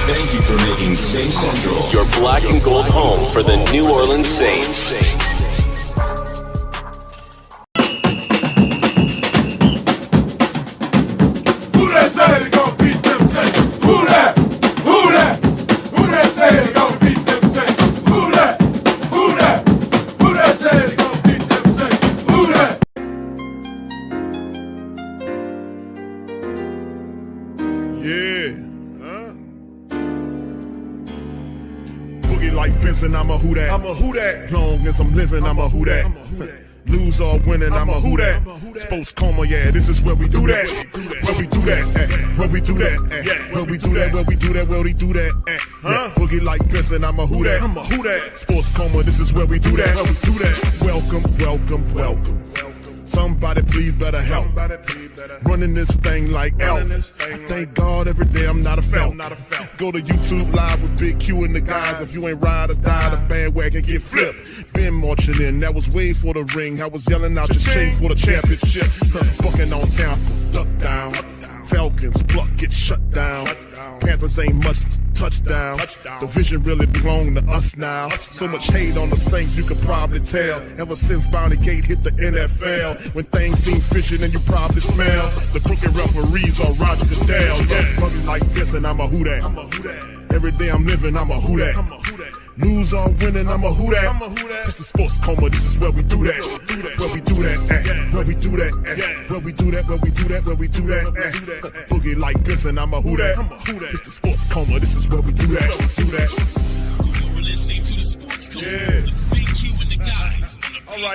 Thank you for making Saints Central your black and gold home for the New Orleans Saints. Who that say they gon' beat them Saints? Who that? Who that? Who that say they gon' beat them Saints? Who that? Who that? Who that say they gon' beat them Saints? Who that? Yeah. Boogie like Benson, I'm a who that. I'm a who that. Long as I'm living, I'm a who that. Lose or winning, I'm a who that. Sports Coma, yeah, this is where we do that. Where we do that at. Where we do that at. Where we do that, where we do that, where we do that at. Yeah. Boogie like Benson, I'm a who that. I'm a who that. Sports Coma, this is where we do that. Where we do that. Welcome, welcome, welcome. Somebody please better help. Running this thing like elf. Thank God every day I'm not a felt. Go to YouTube live with Big Q and the guys. If you ain't ride or die, the bandwagon get flipped. Been marching in, that was way for the ring. I was yelling out your shame for the championship. Bucking on town, duck down. Falcons, pluck, get shut down. Panthers ain't much touchdown. The vision really belong to us now. So much hate on the Saints, you could probably tell. Ever since Bounty Gate hit the NFL, when things seem fishy, then you probably smell the crooked referees are Roger Goodell. Yeah, brother like this, and I'm a who that. Every day I'm living, I'm a who that. Lose or winning, I'm a who that. It's the Sports Coma, this is where we do that. Where we do that at. Where we do that at. Where we do that, where we do that, where we do that at. Boogie like this, and I'm a who that. It's the Sports Coma, this is where we do that. You're listening to the Sports Coma with Big Q and the guys on the PRO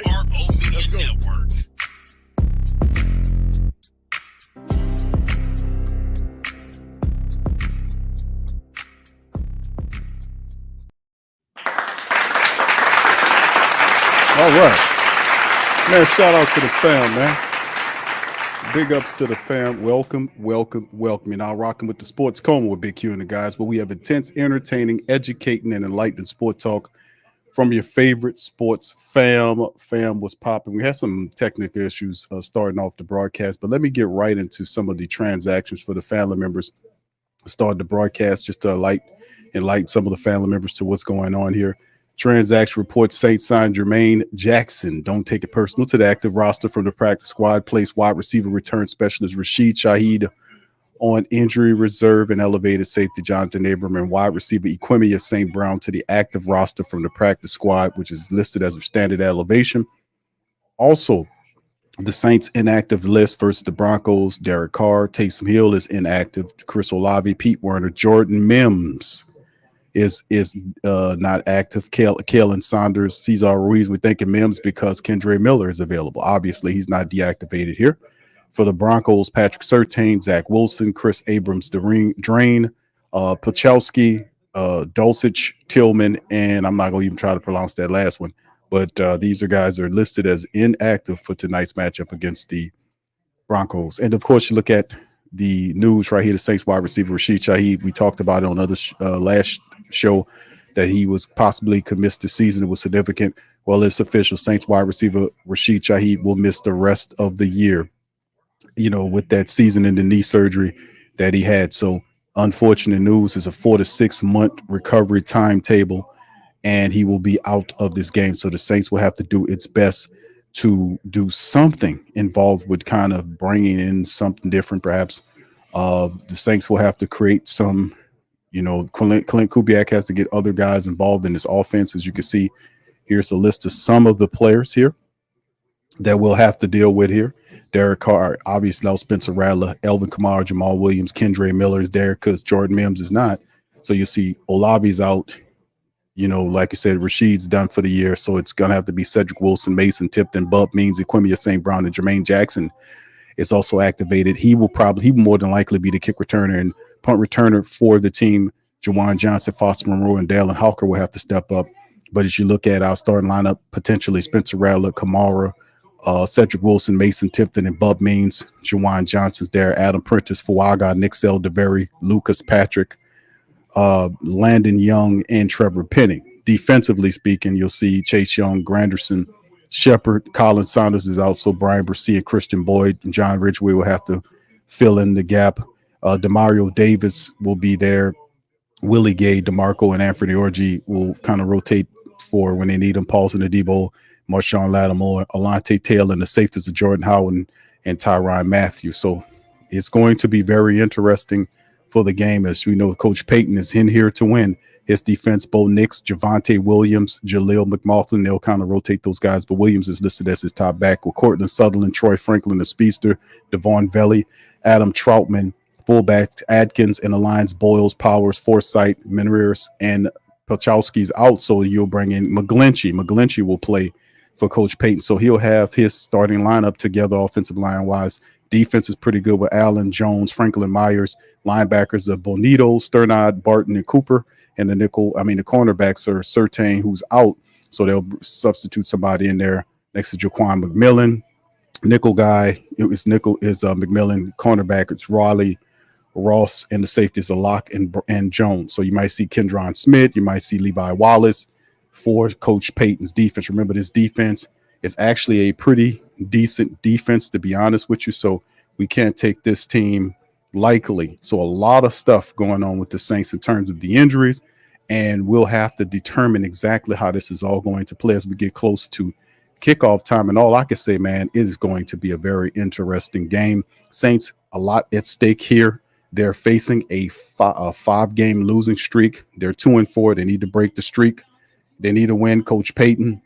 Media Network. All right. Man, shout out to the fam, man. Big ups to the fam. Welcome. You're now rocking with the Sports Coma with Big Q and the guys, where we have intense, entertaining, educating, and enlightening sport talk from your favorite sports fam. Fam was popping. We had some technical issues starting off the broadcast, but let me get right into some of the transactions for the family members. Start the broadcast just to enlighten some of the family members to what's going on here. Transaction reports Saints signed Jermaine Jackson. Don't take it personal to the active roster from the practice squad. Placed wide receiver return specialist Rashid Shaheed on injury reserve and elevated safety Johnathan Abram and wide receiver Equanimeous St. Brown to the active roster from the practice squad, which is listed as a standard elevation. Also, the Saints inactive list versus the Broncos. Derek Carr, Taysom Hill is inactive. Chris Olave, Pete Werner, Jordan Mims is not active. Kalen Saunders, Cesar Ruiz. We're thinking Mims because Kendre Miller is available. Obviously, he's not deactivated here. For the Broncos, Patrick Surtain, Zach Wilson, Chris Abrams, Drain, Pachowski, Dulcich, Tillman, and I'm not going to even try to pronounce that last one. But these are guys that are listed as inactive for tonight's matchup against the Broncos. And, of course, you look at the news right here, the Saints wide receiver Rashid Shaheed. We talked about it on other last show that he was possibly could miss the season. It was significant. Well, it's official. Saints wide receiver Rashid Shaheed will miss the rest of the year, with that season and the knee surgery that he had. So unfortunate news. Is a 4 to 6 month recovery timetable, and he will be out of this game. So the Saints will have to do its best to do something involved with kind of bringing in something different, perhaps. The Saints will have to create some, Clint Kubiak has to get other guys involved in this offense. As you can see, here's a list of some of the players here that we'll have to deal with here. Derek Carr, obviously, Spencer Rattler, Elvin Kamara, Jamal Williams, Kendre Miller is there because Jordan Mims is not. So you see Olave's out. Like I said, Rashid's done for the year, so it's going to have to be Cedric Wilson, Mason Tipton, Bub Means, Equanimeous St. Brown, and Jermaine Jackson is also activated. He will more than likely be the kick returner and punt returner for the team. Jawan Johnson, Foster Monroe, and Dallin Hawker will have to step up. But as you look at our starting lineup, potentially Spencer Rattler, Kamara, Cedric Wilson, Mason Tipton, and Bub Means. Jawan Johnson's there. Adam Prentice, Fuaga, Nick DeBerry, Lucas Patrick, Landon Young, and Trevor Penning. Defensively speaking, you'll see Chase Young, Granderson, Shepard, Colin Saunders is out, so Brian Bercia, Christian Boyd, and John Ridgway will have to fill in the gap. Demario Davis will be there. Willie Gay, DeMarco, and Anthony Orji will kind of rotate for when they need them. Paulson Adebo, Marshawn Lattimore, Alante Taylor, and the safeties of Jordan Howard and Tyrann Matthew. So it's going to be very interesting for the game. As we know, Coach Payton is in here to win. His defense, Bo Nix, Javonte Williams, Jaleel McMaughlin, they'll kind of rotate those guys. But Williams is listed as his top back with Cortland Sutherland, Troy Franklin, the speedster, Devon Valley, Adam Troutman, fullbacks Adkins, and the lines Boyles, Powers, Forsythe, Menreers, and Pachowski's out. So you'll bring in McGlinchey. McGlinchey will play for Coach Payton. So he'll have his starting lineup together offensive line-wise. Defense is pretty good with Allen, Jones, Franklin Myers. Linebackers are Bonito, Sternad, Barton, and Cooper. And the cornerbacks are Surtain, who's out. So they'll substitute somebody in there next to Jaquan McMillan. Nickel guy, McMillan. Cornerback, it's Raleigh, Ross, and the safeties are Locke and Jones. So you might see Kendron Smith. You might see Levi Wallace for Coach Payton's defense. Remember, this defense is actually a pretty decent defense, to be honest with you. So we can't take this team lightly. So a lot of stuff going on with the Saints in terms of the injuries, and we'll have to determine exactly how this is all going to play as we get close to kickoff time. And all I can say, man, it is going to be a very interesting game. Saints, a lot at stake here. They're facing a 5-game losing streak. They're 2-4. They need to break the streak. They need to win. Coach Payton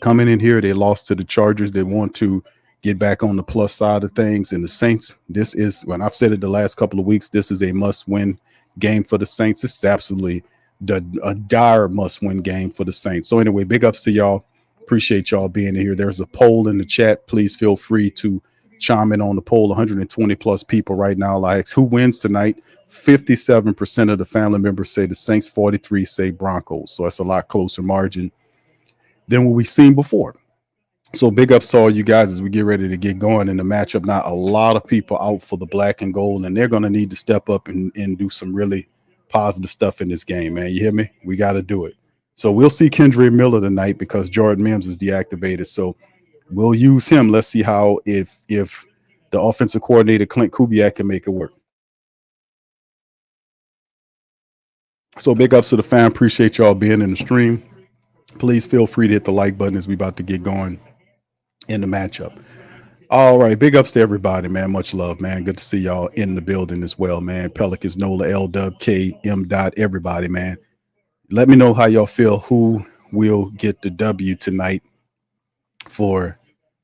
coming in here, they lost to the Chargers. They want to get back on the plus side of things. And the Saints, this is, when I've said it the last couple of weeks, this is a must-win game for the Saints. This is absolutely a dire must-win game for the Saints. So anyway, big ups to y'all. Appreciate y'all being here. There's a poll in the chat. Please feel free to chime in on the poll. 120 plus people right now. Like, who wins tonight? 57% of the family members say the Saints, 43 say Broncos. So that's a lot closer margin than what we've seen before. So big ups to all you guys as we get ready to get going in the matchup. Now, a lot of people out for the black and gold, and they're going to need to step up and do some really positive stuff in this game, man. You hear me? We got to do it. So we'll see Kendre Miller tonight because Jordan Mims is deactivated. So we'll use him. Let's see how if the offensive coordinator, Clint Kubiak, can make it work. So big ups to the fam. Appreciate y'all being in the stream. Please feel free to hit the like button as we about to get going in the matchup. All right. Big ups to everybody, man. Much love, man. Good to see y'all in the building as well, man. Pelicans, Nola, LW, M. Everybody, man. Let me know how y'all feel. Who will get the W tonight for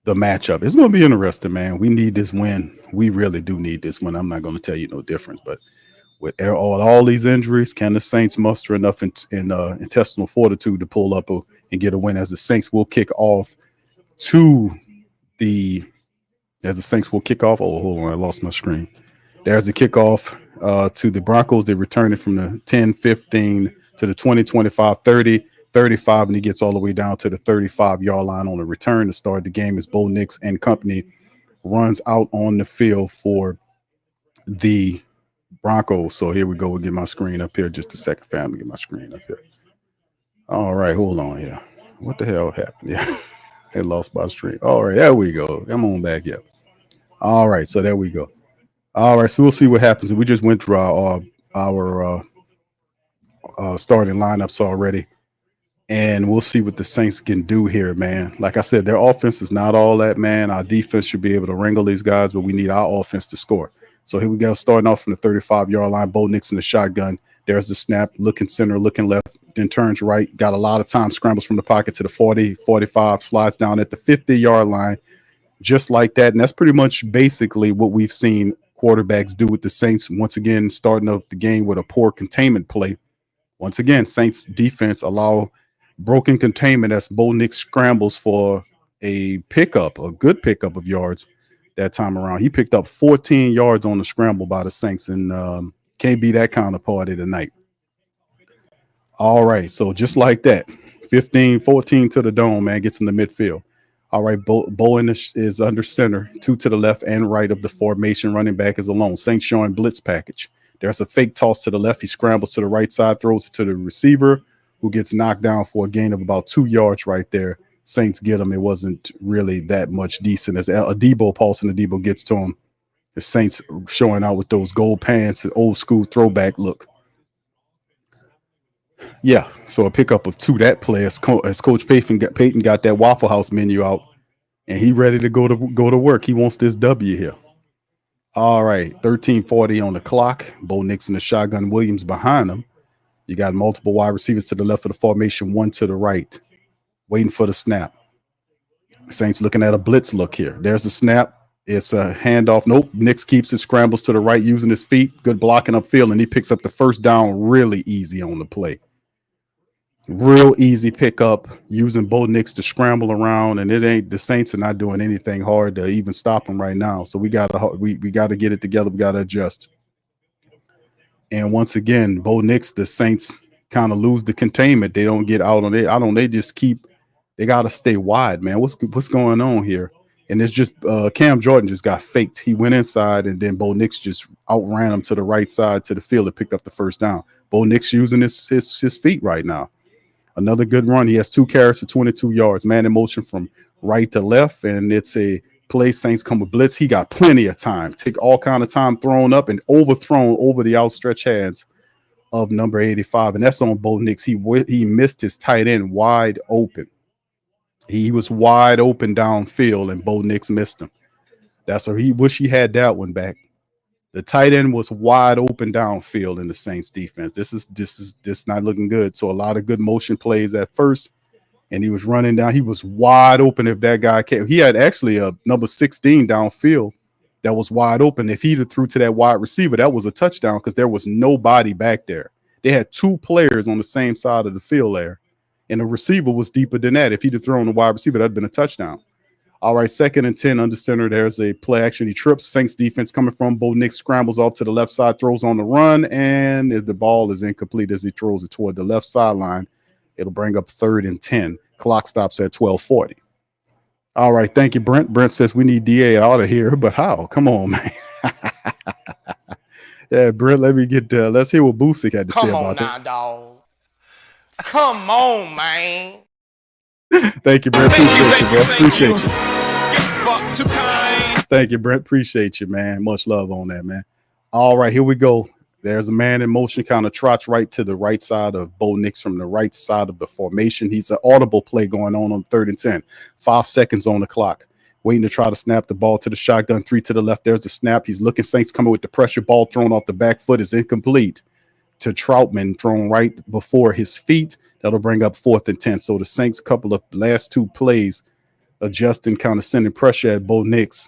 the matchup? It's going to be interesting, man. We need this win. We really do need this win. I'm not going to tell you no difference, but with all these injuries, can the Saints muster enough intestinal fortitude to pull up and get a win? As the Saints will kick off to the Oh, hold on, I lost my screen. There's the kickoff to the Broncos. They return it from the 10-15 to the 20-25, 30-35, and he gets all the way down to the 35-yard line on the return to start the game as Bo Nix and company runs out on the field for the Broncos. So here we go. We'll get my screen up here. Just a second, fam. Get my screen up here. All right, hold on here. What the hell happened? Yeah, I lost my screen. All right, there we go. I'm on back. Yeah. All right, so there we go. All right, so we'll see what happens. We just went through our starting lineups already, and we'll see what the Saints can do here, man. Like I said, their offense is not all that, man. Our defense should be able to wrangle these guys, but we need our offense to score. So here we go, starting off from the 35-yard line. Bo Nix in the shotgun. There's the snap, looking center, looking left, then turns right. Got a lot of time, scrambles from the pocket to the 40, 45, slides down at the 50-yard line, just like that. And that's pretty much basically what we've seen quarterbacks do with the Saints. Once again, starting off the game with a poor containment play. Once again, Saints defense allow broken containment as Bo Nix scrambles for a good pickup of yards that time around. He picked up 14 yards on the scramble by the Saints, and can't be that kind of party tonight. All right, so just like that, 15-14 to the dome, man, gets him to midfield. All right, Bowen is under center, 2 to the left and right of the formation. Running back is alone. Saints showing blitz package. There's a fake toss to the left. He scrambles to the right side, throws it to the receiver, who gets knocked down for a gain of about 2 yards right there. Saints get him. It wasn't really that much decent as Paulson Adebo gets to him. The Saints showing out with those gold pants, old school throwback look. Yeah, so a pickup of two that play as, as Coach Payton got that Waffle House menu out, and he ready to go to work. He wants this W here. All right, 13:40 on the clock. Bo Nix and the shotgun Williams behind him. You got multiple wide receivers to the left of the formation, one to the right, waiting for the snap. Saints looking at a blitz look here. There's the snap. It's a handoff. Nope. Nix keeps it, scrambles to the right using his feet. Good blocking upfield, and he picks up the first down really easy on the play. Real easy pickup using Bo Nix to scramble around, and it ain't the Saints are not doing anything hard to even stop him right now. So we gotta get it together. We gotta adjust. And once again, Bo Nix, the Saints kind of lose the containment. They don't get out on it. They just keep. They gotta stay wide, man. What's going on here? And it's just Cam Jordan just got faked. He went inside, and then Bo Nix just outran him to the right side to the field and picked up the first down. Bo Nix using his feet right now. Another good run. He has 2 carries for 22 yards. Man in motion from right to left, and it's a play. Saints come with blitz. He got plenty of time. Take all kind of time thrown up and overthrown over the outstretched hands of number 85, and that's on Bo Nix. He missed his tight end wide open. He was wide open downfield, and Bo Nix missed him. That's where he wish he had that one back. The tight end was wide open downfield in the Saints defense. This is not looking good. So a lot of good motion plays at first, and he was running down. He was wide open if that guy came. He had actually a number 16 downfield that was wide open. If he'd have threw to that wide receiver, that was a touchdown because there was nobody back there. They had 2 players on the same side of the field there, and the receiver was deeper than that. If he'd have thrown the wide receiver, that'd been a touchdown. All right, 2nd and 10 under center. There's a play action. He trips. Saints defense coming from. Bo Nix scrambles off to the left side, throws on the run, and if the ball is incomplete as he throws it toward the left sideline, it'll bring up 3rd and 10. Clock stops at 12:40. All right, thank you, Brent. Brent says we need DA out of here, but how? Come on, man. Yeah, Brent, let me get let's hear what Boosick had to say about that. Dog. Come on, man. Thank you, Brent. Appreciate you, bro. Appreciate you. Too kind. Thank you, Brent. Appreciate you, man. Much love on that, man. All right, here we go. There's a man in motion, kind of trots right to the right side of Bo Nix from the right side of the formation. He's an audible play going on 3rd and 10. 5 seconds on the clock. Waiting to try to snap the ball to the shotgun. 3 to the left. There's the snap. He's looking. Saints coming with the pressure. Ball thrown off the back foot is incomplete to Troutman, thrown right before his feet. That'll bring up 4th and 10. So the Saints couple of last 2 plays adjusting, kind of sending pressure at Bo Nix.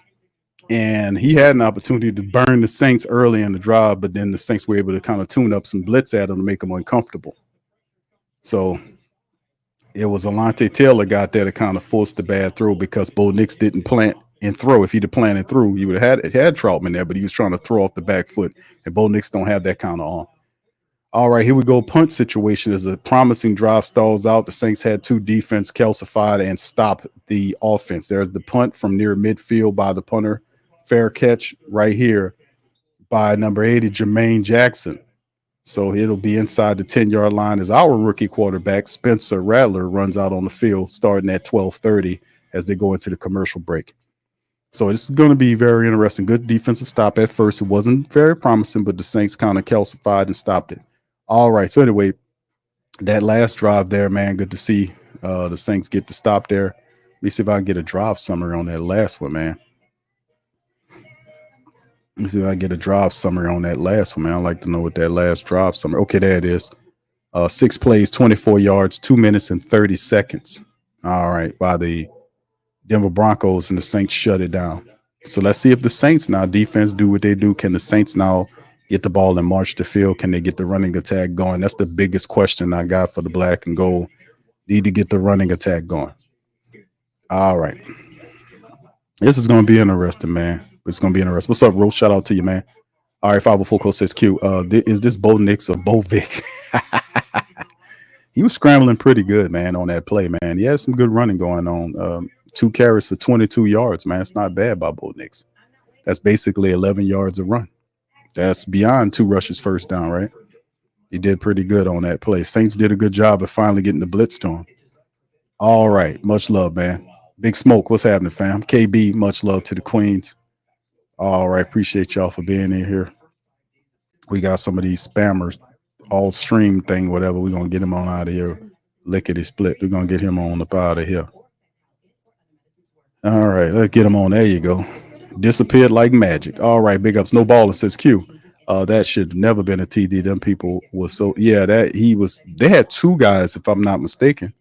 And he had an opportunity to burn the Saints early in the drive, but then the Saints were able to kind of tune up some blitz at him to make him uncomfortable. So it was Alontae Taylor got there to kind of force the bad throw because Bo Nix didn't plant and throw. If he'd have planted through, you would have had Troutman there, but he was trying to throw off the back foot, and Bo Nix don't have that kind of arm. All right, here we go. Punt situation is a promising drive stalls out. The Saints had 2 defense calcified and stopped the offense. There's the punt from near midfield by the punter. Fair catch right here by number 80, Jermaine Jackson. So it'll be inside the 10-yard line as our rookie quarterback, Spencer Rattler, runs out on the field starting at 12:30 as they go into the commercial break. So this is going to be very interesting. Good defensive stop at first. It wasn't very promising, but the Saints kind of calcified and stopped it. All right. So anyway, that last drive there, man, good to see the Saints get the stop there. Let me see if I can get a drive summary on that last one, man. Let me see if I can get a drive summary on that last one, man. I'd like to know what that last drive summary. Okay, there it is. 6 plays, 24 yards, 2 minutes and 30 seconds. All right, by the Denver Broncos, and the Saints shut it down. So let's see if the Saints now defense do what they do. Can the Saints now get the ball and march the field? Can they get the running attack going? That's the biggest question I got for the black and gold. Need to get the running attack going. All right. This is going to be interesting, man. It's going to be interesting. What's up, Rose? Shout out to you, man. All right, 504 Coach says Q. Is this Bo Nix or Bo Vic? He was scrambling pretty good, man, on that play, man. He had some good running going on. 2 carries for 22 yards, man. It's not bad by Bo Nix. That's basically 11 yards a run. That's beyond 2 rushes first down, right? He did pretty good on that play. Saints did a good job of finally getting the blitz to him. All right. Much love, man. Big Smoke, what's happening, fam? KB, much love to the Queens. All right. Appreciate y'all for being in here. We got some of these spammers all stream thing, whatever. We're gonna get him on out of here. Lickety split. We're gonna get him on up out of here. All right, let's get him on. There you go. Disappeared like magic. All right, big ups. No ball, says Q. That should never been a TD. Them people was so that he was. They had two guys, if I'm not mistaken.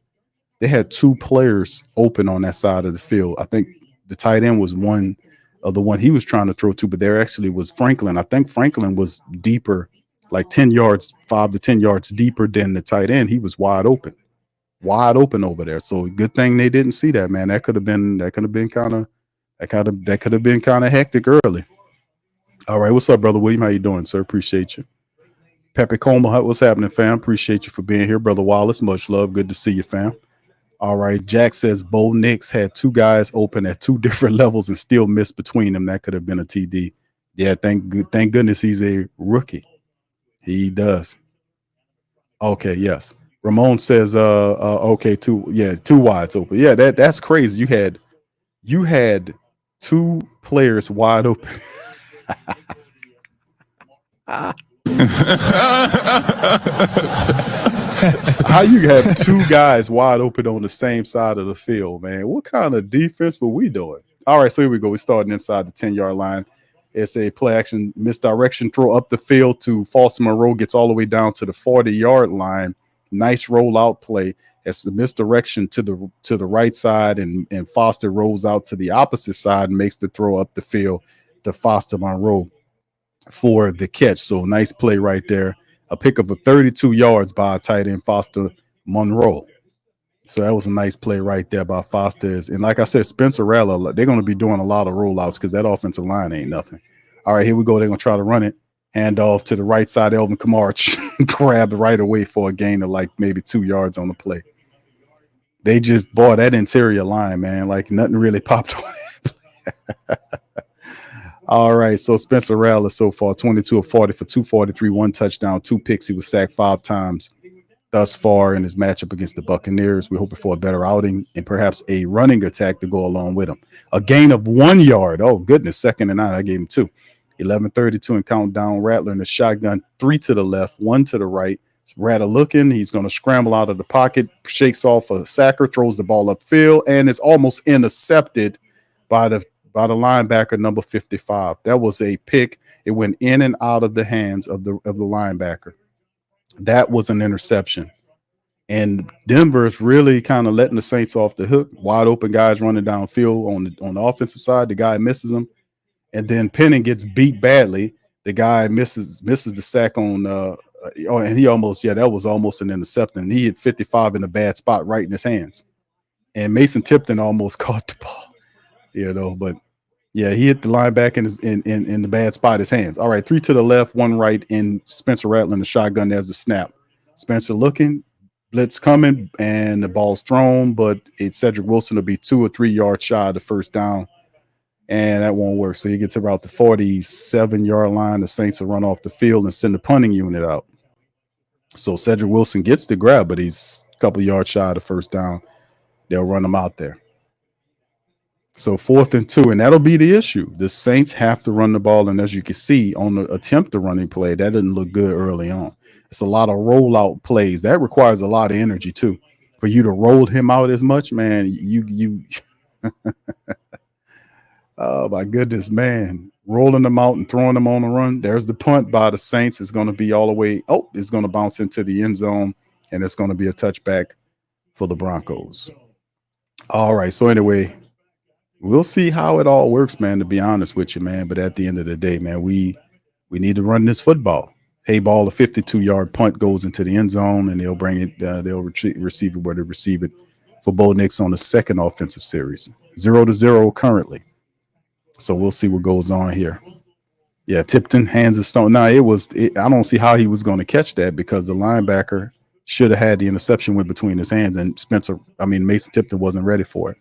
They had two players open on that side of the field. I think the tight end was one of the one he was trying to throw to, but there actually was Franklin. I think Franklin was deeper, like 10 yards, 5 to 10 yards deeper than the tight end. He was wide open over there. So good thing they didn't see that, man. That could have been kind of hectic early. All right, what's up, brother William? How you doing, sir? Appreciate you. Pepe Coma, what's happening, fam? Appreciate you for being here, brother Wallace. Much love. Good to see you, fam. All right, Jack says Bo Nix had two guys open at two different levels and still missed between them. That could have been a TD. Yeah, thank goodness he's a rookie. He does. Okay, yes. Ramon says, okay, two wides open. Yeah, that's crazy. You had two players wide open. How you have two guys wide open on the same side of the field, man? What kind of defense were we doing? All right, so here we go. We're starting inside the 10-yard line. It's a play action misdirection throw up the field to Foster Monroe, gets all the way down to the 40-yard line. Nice rollout play. It's the misdirection to the right side, and Foster rolls out to the opposite side and makes the throw up the field to Foster Monroe for the catch. So nice play right there. A pickup of 32 yards by tight end Foster Monroe. So that was a nice play right there by Foster. And like I said, Spencer Rattler, they're going to be doing a lot of rollouts because that offensive line ain't nothing. All right, here we go. They're going to try to run it. Hand off to the right side. Elvin Kamara grabbed right away for a gain of like maybe 2 yards on the play. They just bought that interior line, man. Like nothing really popped on it. All right, so Spencer Rattler so far, 22 of 40 for 243, 1 touchdown, 2 picks. He was sacked 5 times thus far in his matchup against the Buccaneers. We're hoping for a better outing and perhaps a running attack to go along with him. A gain of 1 yard. Oh, goodness, 2nd and 9. I gave him 2. 11:32 and countdown. Rattler in the shotgun, 3 to the left, 1 to the right. Rattler looking. He's going to scramble out of the pocket, shakes off a sacker, throws the ball upfield, and it's almost intercepted by the linebacker number 55. That was a pick. It went in and out of the hands of the linebacker. That was an interception. And Denver is really kind of letting the Saints off the hook. Wide open guys running downfield on the offensive side. The guy misses him. And then Penning gets beat badly. The guy misses the sack on and he almost, that was almost an interception. He hit 55 in a bad spot right in his hands. And Mason Tipton almost caught the ball, but yeah, he hit the linebacker in the bad spot, his hands. All right, 3 to the left, 1 right, and Spencer Rattler in the shotgun. There's the snap. Spencer looking, blitz coming, and the ball's thrown, but Cedric Wilson will be 2 or 3 yards shy of the first down, and that won't work. So he gets about the 47-yard line. The Saints will run off the field and send the punting unit out. So Cedric Wilson gets the grab, but he's a couple yards shy of the first down. They'll run him out there. So 4th and 2, and that'll be the issue. The Saints have to run the ball, and as you can see on the attempt to running play, that didn't look good early on. It's a lot of rollout plays. That requires a lot of energy too. For you to roll him out as much, man, you oh my goodness, man. Rolling them out and throwing them on the run. There's the punt by the Saints. It's going to be all the way. Oh, it's going to bounce into the end zone, and it's going to be a touchback for the Broncos. All right, so anyway, we'll see how it all works, man, to be honest with you, man. But at the end of the day, man, we need to run this football. Hey, ball, a 52-yard punt goes into the end zone, and they'll bring it. They'll receive it where they receive it for Bo Nix on the second offensive series. 0-0 currently. So we'll see what goes on here. Yeah, Tipton hands a stone. Now, I don't see how he was going to catch that because the linebacker should have had the interception went between his hands, and Mason Tipton wasn't ready for it,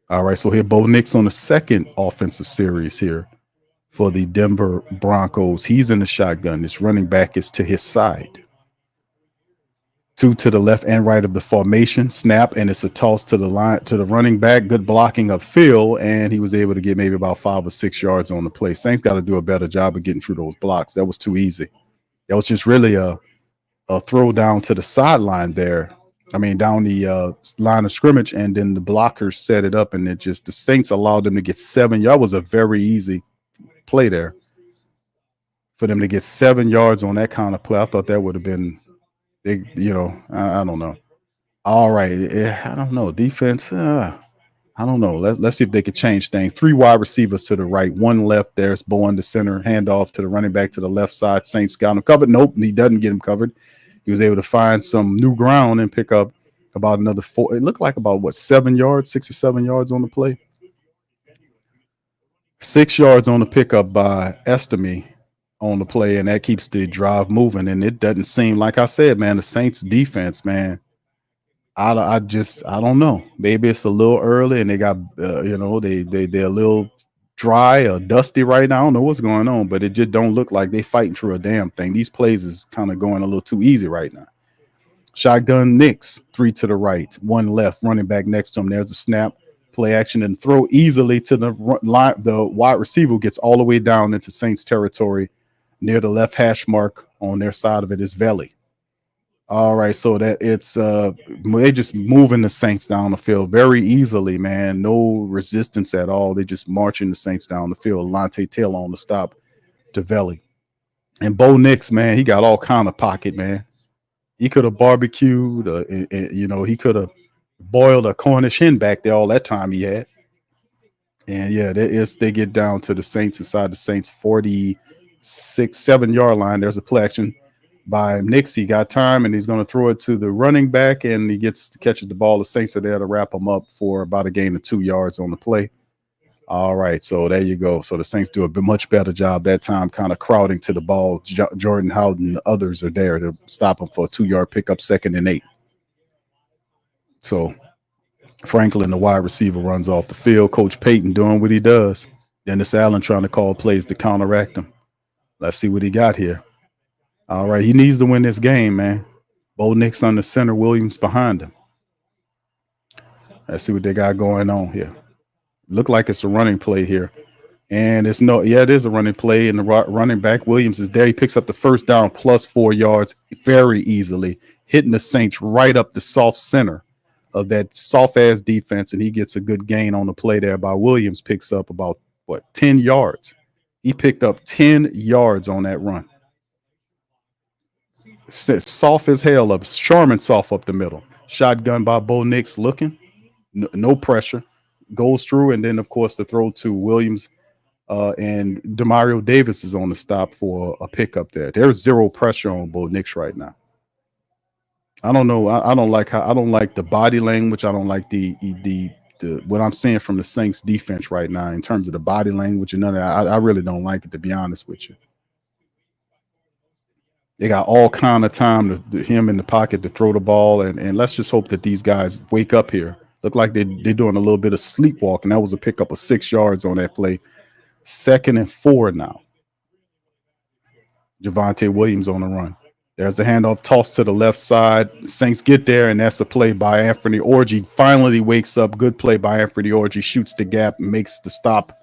All right, so here Bo Nix on the second offensive series here for the Denver Broncos. He's in the shotgun. This running back is to his side. 2 to the left and right of the formation. Snap, and it's a toss to the running back. Good blocking upfield, and he was able to get maybe about 5 or 6 yards on the play. Saints got to do a better job of getting through those blocks. That was too easy. It was just really a throw down to the sideline there. I mean, down the line of scrimmage, and then the blockers set it up, and it just the Saints allowed them to get 7 yards. It was a very easy play there for them to get 7 yards on that kind of play. I thought that would have been big, I don't know. All right. I don't know. Defense, I don't know. Let's see if they could change things. 3 wide receivers to the right, 1 left. There's Bowen, the center, handoff to the running back to the left side. Saints got him covered. Nope, he doesn't get him covered. He was able to find some new ground and pick up about another 4. It looked like about 7 yards, 6 or 7 yards on the play. 6 yards on the pickup by Estime on the play, and that keeps the drive moving. And it doesn't seem, like I said, man, the Saints defense, man, I don't know. Maybe it's a little early and they got, they're a little dry or dusty right now. I don't know what's going on, but it just don't look like they fighting through a damn thing. These plays is kind of going a little too easy right now. Shotgun Knicks, 3 to the right, 1 left, running back next to him. There's a snap, play action, and throw easily to the line. The wide receiver gets all the way down into Saints territory near the left hash mark. On their side of it is Valley. All right, so that it's they just moving the Saints down the field very easily, man. No resistance at all. They just marching the Saints down the field. Lante Taylor on the stop to Valley. And Bo Nix, man, he got all kind of pocket, man. He could have barbecued, he could have boiled a Cornish hen back there all that time he had. And yeah, they get down to the Saints inside the Saints 46-7 yard line. There's a play action by Nix. He got time and he's going to throw it to the running back, and he catches the ball. The Saints are there to wrap him up for about a gain of 2 yards on the play. All right, so there you go. So the Saints do a much better job that time, kind of crowding to the ball. Jordan Howden and the others are there to stop him for a 2-yard pickup, 2nd and 8. So Franklin, the wide receiver, runs off the field. Coach Payton doing what he does. Dennis Allen trying to call plays to counteract him. Let's see what he got here. All right, he needs to win this game, man. Bo Nix on the center, Williams behind him. Let's see what they got going on here. Look like it's a running play here. And it is a running play, and the running back, Williams, is there. He picks up the first down plus 4 yards very easily, hitting the Saints right up the soft center of that soft-ass defense, and he gets a good gain on the play there by Williams, picks up about, 10 yards. He picked up 10 yards on that run. Soft as hell up, Sharman soft up the middle. Shotgun by Bo Nix looking, no pressure, goes through, and then of course the throw to Williams and Demario Davis is on the stop for a pickup there. There's zero pressure on Bo Nix right now. I don't know. I don't like the body language. I don't like the what I'm seeing from the Saints defense right now in terms of the body language and none of that. I really don't like it, to be honest with you. They got all kind of time to him in the pocket to throw the ball, and let's just hope that these guys wake up here. Look like they're doing a little bit of sleepwalking. That was a pickup of 6 yards on that play. 2nd and 4 now. Javonte Williams on the run. There's the handoff, toss to the left side. Saints get there, and that's a play by Anthony Orji. Finally wakes up. Good play by Anthony Orji. Shoots the gap, makes the stop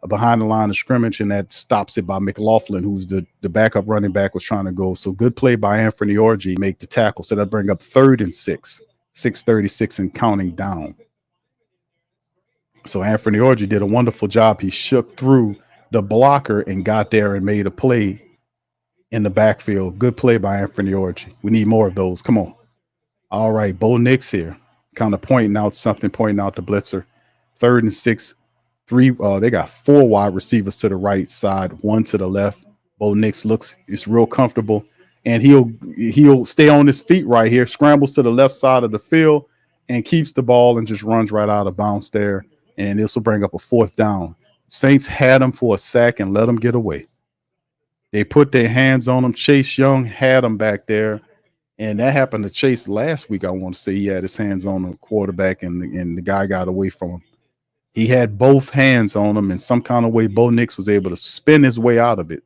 behind the line of scrimmage, and that stops it by McLaughlin, who's the backup running back, was trying to go. So good play by Anthony Orji, make the tackle. So that bring up 3rd and 6, 6:36 and counting down. So Anthony Orji did a wonderful job. He shook through the blocker and got there and made a play in the backfield. Good play by Anthony Orji. We need more of those. Come on. All right, Bo Nix here, kind of pointing out something, pointing out the blitzer. 3rd and 6. They got 4 wide receivers to the right side, 1 to the left. Bo Nix is real comfortable, and he'll stay on his feet right here, scrambles to the left side of the field and keeps the ball and just runs right out of bounds there. And this will bring up a 4th down. Saints had him for a sack and let him get away. They put their hands on him. Chase Young had him back there, and that happened to Chase last week. I want to say he had his hands on the quarterback, and the guy got away from him. He had both hands on him, and some kind of way Bo Nix was able to spin his way out of it.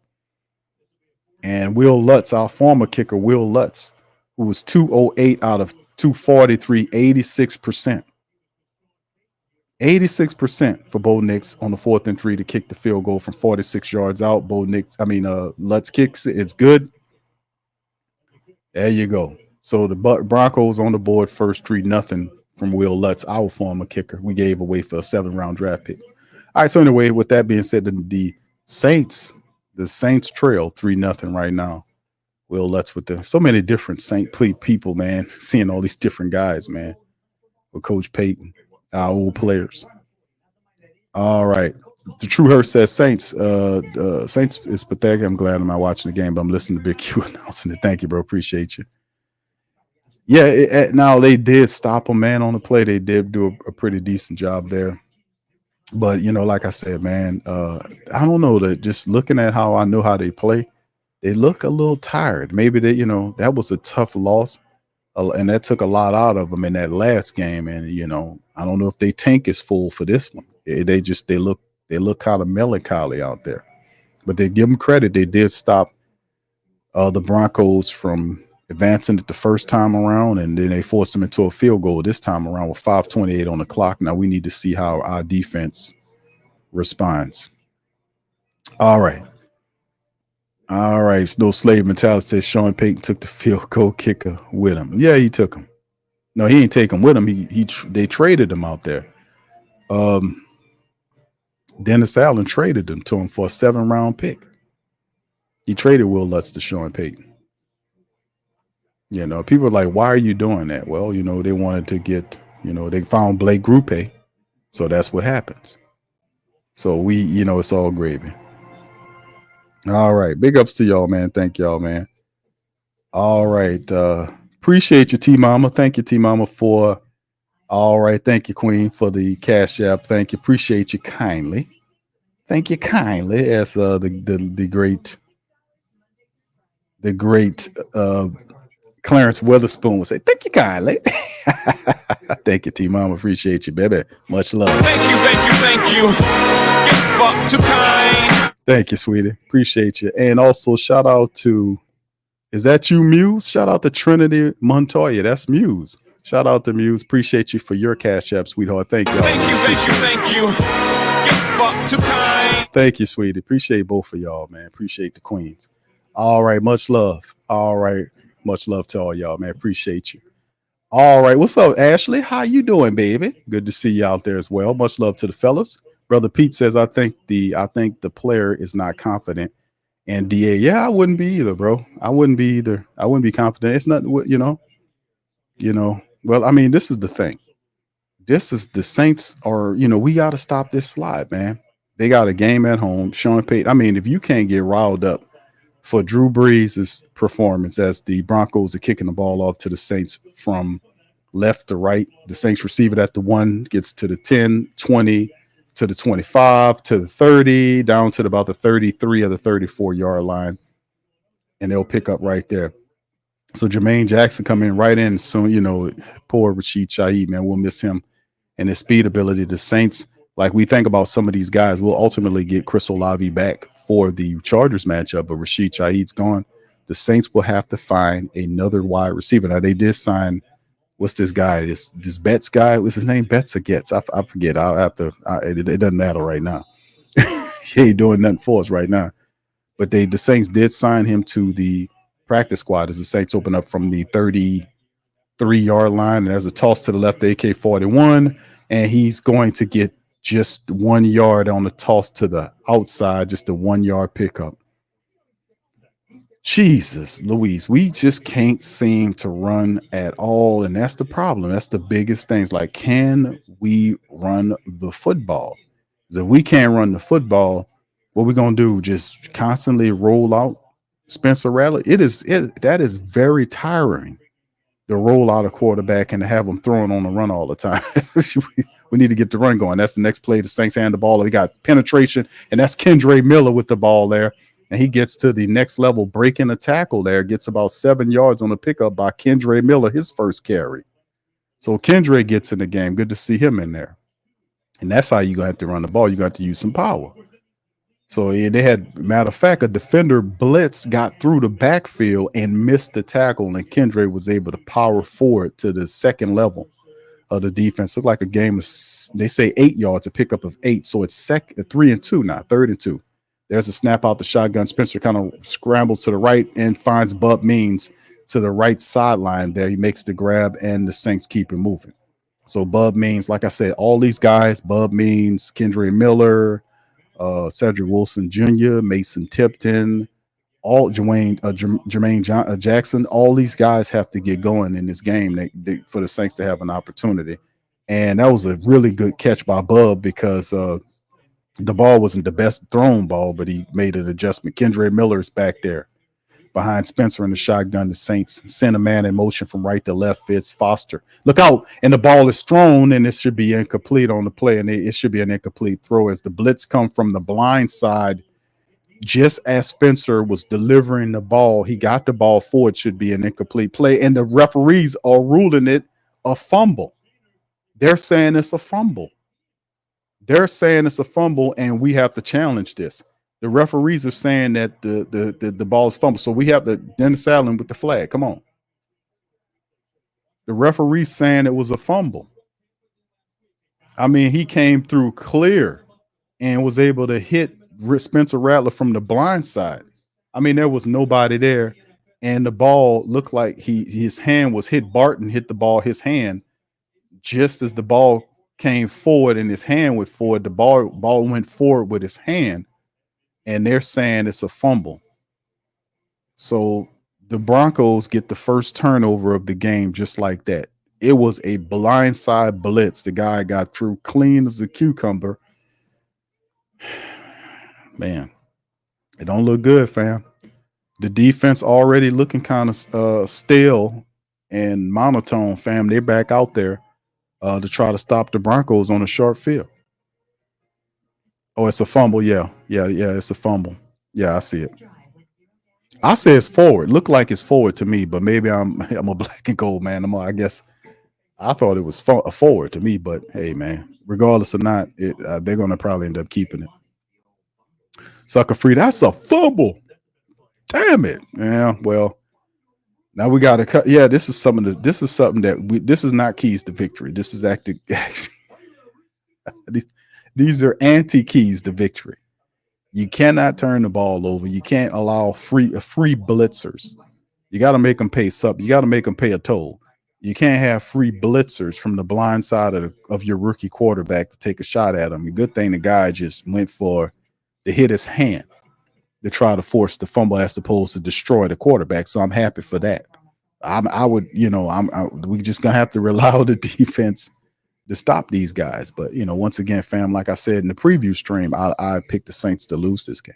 And Will Lutz, our former kicker, Will Lutz, who was 208 out of 243, 86%. 86% for Bo Nix on the 4th and 3 to kick the field goal from 46 yards out. Lutz kicks it. It's good. There you go. So the Broncos on the board first 3-0 from Will Lutz, our former kicker. We gave away for a 7th-round draft pick. All right. So anyway, with that being said, the Saints trail 3-0 right now. Will Lutz with so many different Saint people, man. Seeing all these different guys, man. With Coach Payton, our old players. All right. The True Hurt says Saints. Saints is pathetic. I'm glad I'm not watching the game, but I'm listening to Big Q announcing it. Thank you, bro. Appreciate you. Yeah, now they did stop a man on the play. They did do a pretty decent job there. But, like I said, man, I don't know, that just looking at how I know how they play, they look a little tired. Maybe that was a tough loss, and that took a lot out of them in that last game. And, I don't know if they tank is full for this one. They look kind of melancholy out there. But they give them credit. They did stop the Broncos from advancing it the first time around, and then they forced them into a field goal this time around with 5:28 on the clock. Now we need to see how our defense responds. All right. No slave mentality says Sean Payton took the field goal kicker with him. Yeah, he took him. No, he ain't take him with him. They traded him out there. Dennis Allen traded him to him for a 7th-round pick. He traded Will Lutz to Sean Payton. People are like, why are you doing that? Well, they wanted to get, they found Blake Grupe. So that's what happens. So it's all gravy. All right. Big ups to y'all, man. Thank y'all, man. All right. Appreciate you, T-Mama. Thank you, T-Mama, for. All right. Thank you, Queen, for the Cash App. Thank you. Appreciate you kindly. Thank you kindly. As the great Clarence Weatherspoon would say, thank you kindly. Thank you, T-Mama. Appreciate you, baby. Much love. Thank you. Get fucked too kind. Thank you, sweetie. Appreciate you. And also shout out to, is that you, Muse? Shout out to Trinity Montoya. That's Muse. Shout out to Muse. Appreciate you for your Cash App, sweetheart. Thank you. Thank you. Get fucked too kind. Thank you, sweetie. Appreciate both of y'all, man. Appreciate the queens. All right. Much love. All right. Much love to all y'all, man. Appreciate you. All right. What's up, Ashley? How you doing, baby? Good to see you out there as well. Much love to the fellas. Brother Pete says, I think the player is not confident. And DA, yeah, I wouldn't be either, bro. I wouldn't be either. I wouldn't be confident. It's not, well, I mean, this is the thing. This is the Saints are, we got to stop this slide, man. They got a game at home. Sean Payton. I mean, if you can't get riled up for Drew Brees' performance as the Broncos are kicking the ball off to the Saints from left to right, the Saints receive it at the 1, gets to the 10, 20, to the 25, to the 30, down to about the 33 or the 34-yard line, and they'll pick up right there. So Jermaine Jackson coming right in soon, poor Rashid Shaheed, man, we'll miss him and his speed ability. The Saints, like we think about some of these guys, we'll ultimately get Chris Olave back for the Chargers matchup, but Rashid Shaheed's gone. The Saints will have to find another wide receiver. Now, they did sign, what's this guy? This Betts guy? What's his name? Betts or Getz? I forget. I'll have to. It doesn't matter right now. He ain't doing nothing for us right now. But the Saints did sign him to the practice squad as the Saints open up from the 33-yard line. And there's a toss to the left, AK-41, and he's going to get just 1 yard on the toss to the outside, just a 1 yard pickup. Jesus Louise, we just can't seem to run at all, and that's the problem. That's the biggest things. Like, can we run the football? If we can't run the football, what we gonna do? Just constantly roll out Spencer Rattler? That is very tiring to roll out a quarterback and to have them throwing on the run all the time. We need to get the run going. That's the next play. The Saints hand the ball. They got penetration, and that's Kendre Miller with the ball there. And he gets to the next level, breaking a tackle there, gets about 7 yards on the pickup by Kendre Miller, his first carry. So Kendre gets in the game. Good to see him in there. And that's how you're going to have to run the ball. You're going to have to use some power. So they had, matter of fact, a defender blitz got through the backfield and missed the tackle, and Kendre was able to power forward to the second level of the defense. Looked like a game of, they say 8 yards, a pickup of 8. So it's 3-2 now, 3rd and 2. There's a snap out the shotgun. Spencer kind of scrambles to the right and finds Bub Means to the right sideline there. He makes the grab, and the Saints keep it moving. So Bub Means, like I said, all these guys, Bub Means, Kendre Miller, Cedric Wilson Jr., Mason Tipton, all Jermaine Jackson, all these guys have to get going in this game for the Saints to have an opportunity. And that was a really good catch by Bub because the ball wasn't the best thrown ball, but he made an adjustment. Kendre Miller is back there behind Spencer in the shotgun. The Saints send a man in motion from right to left. Fitz Foster. Look out. And the ball is thrown, and it should be incomplete on the play, and it should be an incomplete throw as the blitz come from the blind side. Just as Spencer was delivering the ball, he got the ball forward. Should be an incomplete play, and the referees are ruling it a fumble. They're saying it's a fumble. They're saying it's a fumble, and we have to challenge this. The referees are saying that the ball is fumbled. So we have the Dennis Allen with the flag. Come on. The referee's saying it was a fumble. I mean, he came through clear and was able to hit Spencer Rattler from the blind side. I mean, there was nobody there, and the ball looked like his hand was hit. Barton hit the ball, his hand, just as the ball came forward and his hand went forward. The ball went forward with his hand, and they're saying it's a fumble. So the Broncos get the first turnover of the game just like that. It was a blindside blitz. The guy got through clean as a cucumber. Man, it don't look good, fam. The defense already looking kind of stale and monotone, fam. They're back out there to try to stop the Broncos on a short field. Oh, it's a fumble. Yeah, it's a fumble. Yeah, I see it. I say it's forward. Look like it's forward to me, but maybe I'm a black and gold man. I guess I thought it was a forward to me, but hey, man, regardless or not, they're going to probably end up keeping it. Sucker free. That's a fumble. Damn it. Yeah. Well, now we got to cut. Yeah, this is something that this is not keys to victory. This is actually these are anti-keys to victory. You cannot turn the ball over. You can't allow free blitzers. You got to make them pay something. You got to make them pay a toll. You can't have free blitzers from the blind side of your rookie quarterback to take a shot at him. A good thing the guy just went for to hit his hand to try to force the fumble as opposed to destroy the quarterback. So I'm happy for that. We just gonna have to rely on the defense to stop these guys. But once again, fam, like I said in the preview stream, I picked the Saints to lose this game.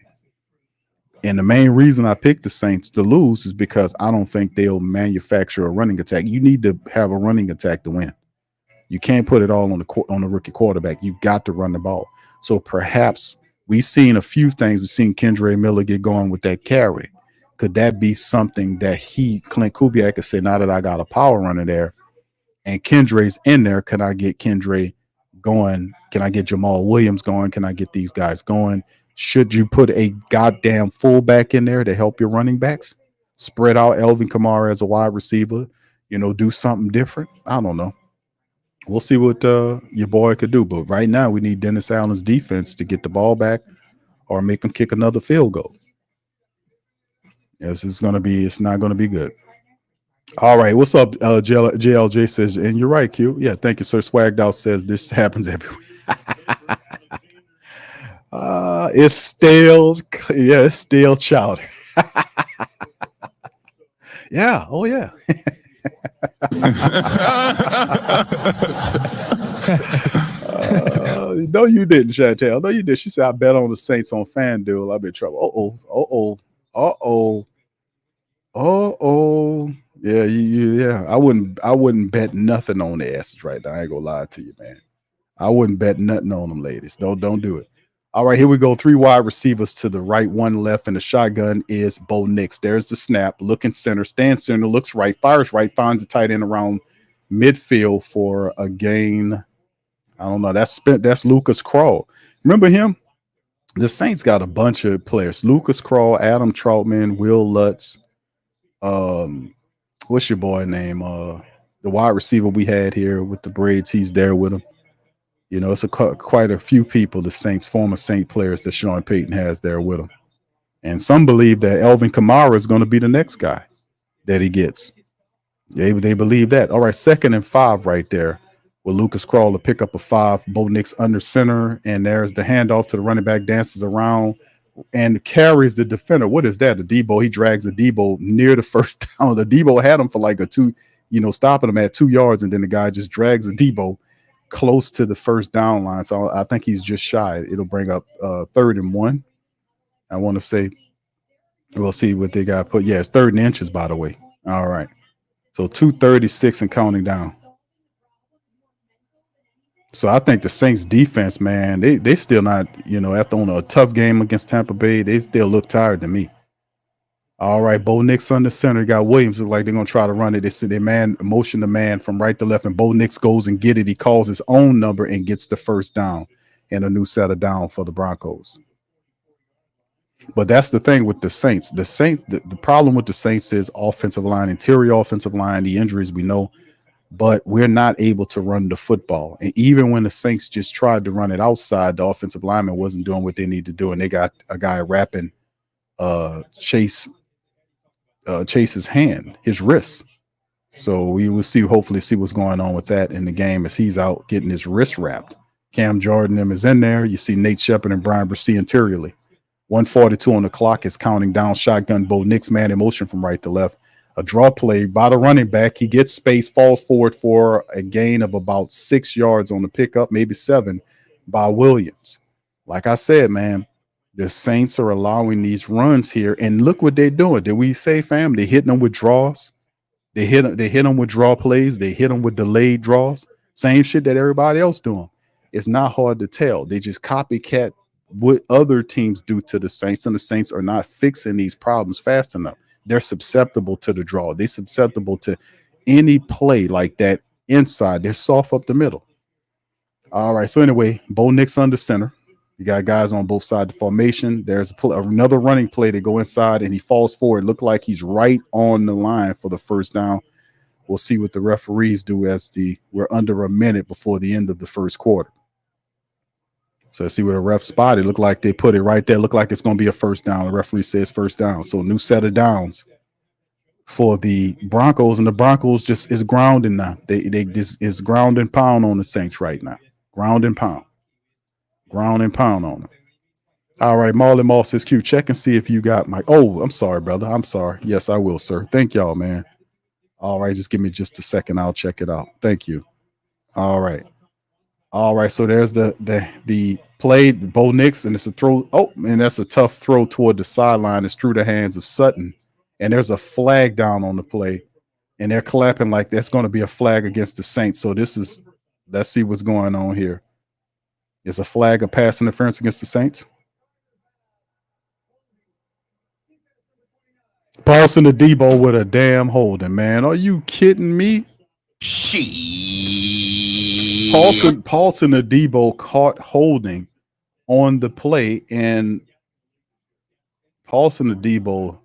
And the main reason I picked the Saints to lose is because I don't think they'll manufacture a running attack. You need to have a running attack to win. You can't put it all on the rookie quarterback. You've got to run the ball. So perhaps we've seen a few things. We've seen Kendre Miller get going with that carry. Could that be something that Clint Kubiak could say, now that I got a power runner there and Kendre's in there, can I get Kendre going? Can I get Jamal Williams going? Can I get these guys going? Should you put a goddamn fullback in there to help your running backs? Spread out Alvin Kamara as a wide receiver, do something different? I don't know. We'll see what your boy could do. But right now, we need Dennis Allen's defense to get the ball back or make them kick another field goal. Yes, it's not going to be good. All right. What's up? JLJ says, and you're right, Q. Yeah, thank you, sir. Swagged Out says this happens everywhere. It's stale. Yeah, it's stale chowder. Yeah. Oh, yeah. No, you didn't, Chantel. No, you did. She said, I bet on the Saints on FanDuel. I'll be in trouble. Yeah, yeah. I wouldn't bet nothing on the S's right now. I ain't gonna lie to you, man. I wouldn't bet nothing on them, ladies. Don't do it. All right, here we go. 3 wide receivers to the right, 1 left, and the shotgun is Bo Nix. There's the snap. Looking center, stands center, looks right, fires right, finds the tight end around midfield for a gain. I don't know. That's Lucas Krull. Remember him? The Saints got a bunch of players. Lucas Krull, Adam Troutman, Will Lutz. What's your boy name? The wide receiver we had here with the braids. He's there with him. It's quite a few people, the Saints, former Saint players that Sean Payton has there with him. And some believe that Alvin Kamara is going to be the next guy. that he gets. They believe that. All right, 2nd and 5 right there. With Lucas Crawler pick up a 5. Bo Nix under center, and there's the handoff to the running back, dances around and carries the defender. What is that? The Debo, he drags a Debo near the first down. The Debo had him for like a 2, stopping him at 2 yards, and then the guy just drags a Debo close to the first down line. So I think he's just shy. It'll bring up 3rd and 1. I want to say, we'll see what they got put. Yeah, it's 3rd and inches, by the way. All right. So 2:36 and counting down. So I think the Saints defense, man, they still not, after on a tough game against Tampa Bay, they still look tired to me. All right, Bo Nix under center. Got Williams. Look like they're gonna try to run it. They see their man motion the man from right to left, and Bo Nix goes and get it. He calls his own number and gets the first down and a new set of down for the Broncos. But that's the thing with the Saints. The problem with the Saints is offensive line, interior offensive line, the injuries we know, but we're not able to run the football. And even when the Saints just tried to run it outside, the offensive lineman wasn't doing what they need to do, and they got a guy wrapping Chase's hand, his wrist. So we will hopefully see what's going on with that in the game as he's out getting his wrist wrapped. Cam Jordan them is in there. You see Nate Shepard and Brian Brissy interiorly. 1:42 on the clock is counting down. Shotgun Bo Nix man in motion from right to left. A draw play by the running back. He gets space, falls forward for a gain of about 6 yards on the pickup, maybe 7 by Williams. Like I said, man, the Saints are allowing these runs here, and look what they're doing. Did we say, fam? They're hitting them with draws. They hit them with draw plays. They hit them with delayed draws. Same shit that everybody else doing. It's not hard to tell. They just copycat what other teams do to the Saints, and the Saints are not fixing these problems fast enough. They're susceptible to the draw. They're susceptible to any play like that inside. They're soft up the middle. All right. So anyway, Bo Nix under center. You got guys on both sides of the formation. There's another running play to go inside, and he falls forward. Look like he's right on the line for the first down. We'll see what the referees do as we're under a minute before the end of the first quarter. So let's see where the ref spotted. Look like they put it right there. Look like it's going to be a first down. The referee says first down. So a new set of downs for the Broncos, and the Broncos just is grounding now. They just is ground and pound on the Saints right now. Ground and pound on them. All right, Marley Moss says, Q, check and see if you got my. Oh, I'm sorry, brother. I'm sorry. Yes, I will, sir. Thank y'all, man. All right, just give me just a second. I'll check it out. Thank you. All right. So there's the play, Bo Nix, and it's a throw. Oh, and that's a tough throw toward the sideline. It's through the hands of Sutton, and there's a flag down on the play, and they're clapping like that's going to be a flag against the Saints. So let's see what's going on here. Is a flag of pass interference against the Saints? Paulson to Debo with a damn holding, man. Are you kidding me? Paulson to Debo caught holding on the play, and Paulson to Debo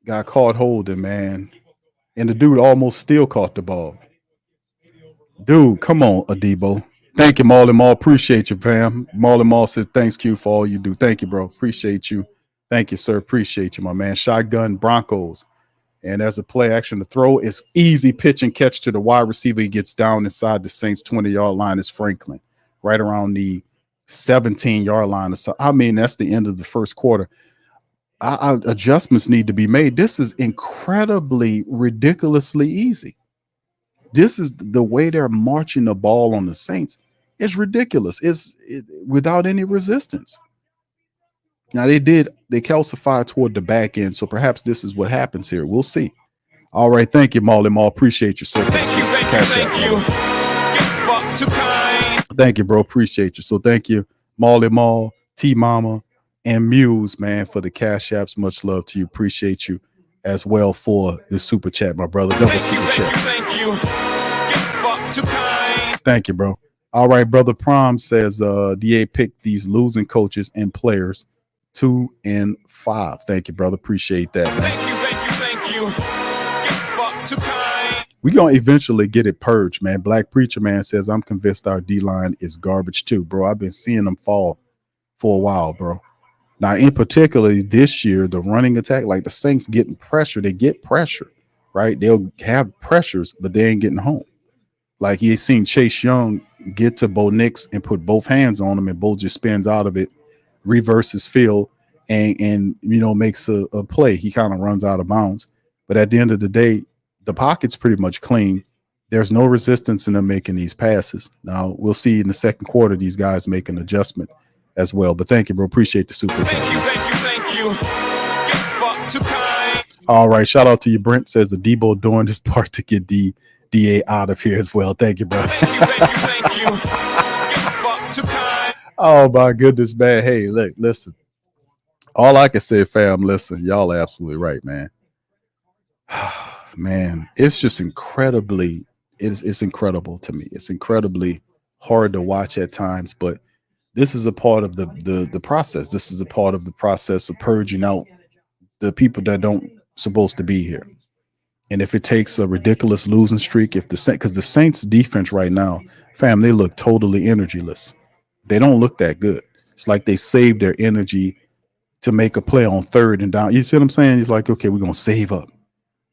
got caught holding, man. And the dude almost still caught the ball. Dude, come on, Adebo. Thank you, Marley Mall. Appreciate you, fam. Marley Mall says, thanks, Q, for all you do. Thank you, bro. Appreciate you. Thank you, sir. Appreciate you, my man. Shotgun Broncos. And there's a play action. The throw is easy pitch and catch to the wide receiver. He gets down inside the Saints 20-yard line. Is Franklin right around the 17-yard line. So, I mean, that's the end of the first quarter. Adjustments need to be made. This is incredibly, ridiculously easy. This is the way they're marching the ball on the Saints. It's ridiculous. It's without any resistance. Now they calcified toward the back end, so perhaps this is what happens here. We'll see. All right, thank you, Marley Mall. Appreciate you, sir. Thank you. Fuck too kind. Thank you, bro. Appreciate you. So thank you, Marley Mall, T Mama, and Muse, man, for the cash apps. Much love to you. Appreciate you as well for the super chat, my brother. Double super chat. Thank you. Fuck too kind. Thank you, bro. All right, brother Prom says DA picked these losing coaches and players 2 and 5. Thank you, brother. Appreciate that, man. Thank you. Fuck too kind. We're going to eventually get it purged, man. Black Preacher Man says, I'm convinced our D-line is garbage too, bro. I've been seeing them fall for a while, bro. Now, in particular, this year, the running attack, like the Saints getting pressure, they get pressure, right? They'll have pressures, but they ain't getting home. Like you seen Chase Young get to Bo Nix and put both hands on him, and Bo just spins out of it, reverses field, and makes a play. He kind of runs out of bounds. But at the end of the day, the pocket's pretty much clean. There's no resistance in them making these passes. Now we'll see in the second quarter these guys make an adjustment as well. But thank you, bro. Appreciate the super. Thank you. Get fucked too kind. All right, shout out to you. Brent says the Debo doing this part to get DA out of here as well. Thank you, bro. Thank you. Get fucked too kind. Oh my goodness, man. Hey, look, listen. All I can say, fam, listen, y'all are absolutely right, man. Man, it's just incredibly, it's incredible to me. It's incredibly hard to watch at times, but this is a part of the process. This is a part of the process of purging out the people that don't supposed to be here. And if it takes a ridiculous losing streak, because the Saints defense right now, fam, they look totally energyless. They don't look that good. It's like they saved their energy to make a play on third and down. You see what I'm saying? It's like, okay, we're gonna save up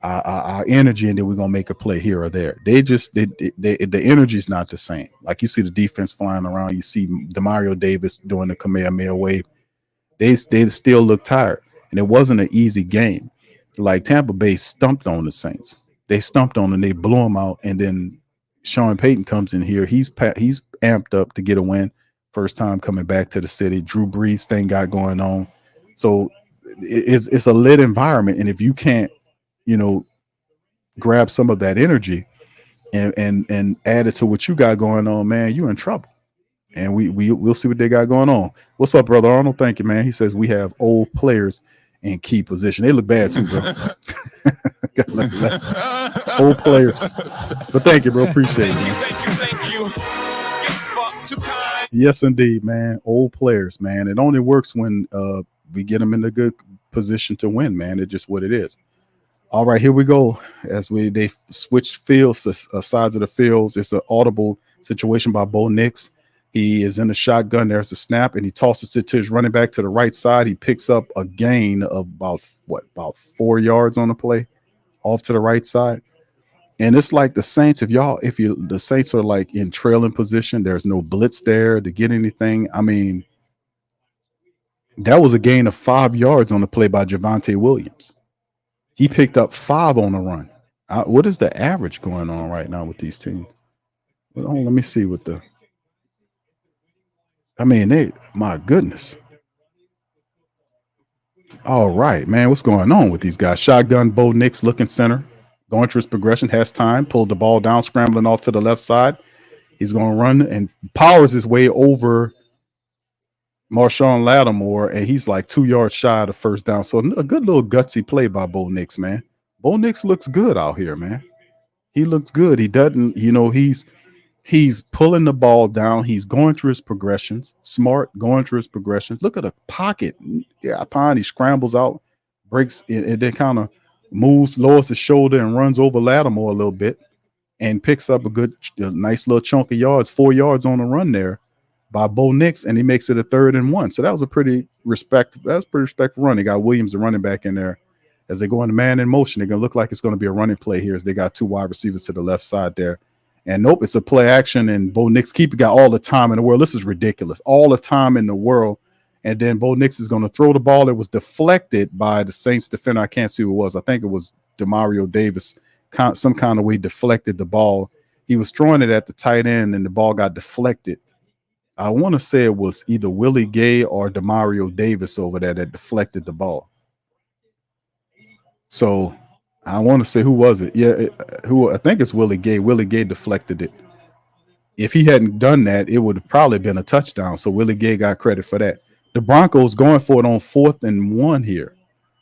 our energy, and then we're gonna make a play here or there. The energy's not the same. Like you see the defense flying around, you see Demario Davis doing the Kamehameha wave. They still look tired, and it wasn't an easy game. Like Tampa Bay stumped on the Saints. They stumped on them, they blew them out, and then Sean Payton comes in here. He's amped up to get a win. First time coming back to the city. Drew Brees thing got going on. So it's a lit environment, and if you can't, grab some of that energy and add it to what you got going on, man, you're in trouble. And we'll see what they got going on. What's up, brother Arnold? Thank you, man. He says we have old players in key position. They look bad too, bro. Old players. But thank you, bro. Appreciate it, man. Thank you. Get fucked too kind. Yes, indeed, man. Old players, man. It only works when we get them in a good position to win, man. It's just what it is. All right, here we go. As they switch fields, sides of the fields. It's an audible situation by Bo Nix. He is in the shotgun. There's the snap, and he tosses it to his running back to the right side. He picks up a gain of about 4 yards on the play off to the right side. And it's like the Saints, the Saints are like in trailing position. There's no blitz there to get anything. I mean, that was a gain of 5 yards on the play by Javonte Williams. He picked up 5 on the run. What is the average going on right now with these teams? Well, let me see what my goodness. All right, man, what's going on with these guys? Shotgun, Bo Nix looking center, going through his progression, has time, pulled the ball down, scrambling off to the left side. He's going to run and powers his way over Marshawn Lattimore, and he's like 2 yards shy of the first down. So a good little gutsy play by Bo Nix, man. Bo Nix looks good out here, man. He looks good. He doesn't, he's pulling the ball down. He's going through his progressions. Smart, going through his progressions. Look at the pocket. Yeah, upon he scrambles out, breaks, and then kind of moves, lowers his shoulder, and runs over Lattimore a little bit, and picks up a nice little chunk of yards, 4 yards on the run there by Bo Nix, and he makes it a 3rd and 1. So that was a pretty respectful run. They got Williams, the running back, in there. As they go into man in motion, they're going to look like it's going to be a running play here as they got 2 wide receivers to the left side there. And nope, it's a play action, and Bo Nix got all the time in the world. This is ridiculous. All the time in the world. And then Bo Nix is going to throw the ball. It was deflected by the Saints defender. I can't see who it was. I think it was Demario Davis. Some kind of way deflected the ball. He was throwing it at the tight end, and the ball got deflected. I want to say it was either Willie Gay or Demario Davis over there that deflected the ball. So I want to say, who was it? Yeah, I think it's Willie Gay. Willie Gay deflected it. If he hadn't done that, it would have probably been a touchdown. So Willie Gay got credit for that. The Broncos going for it on 4th and 1 here.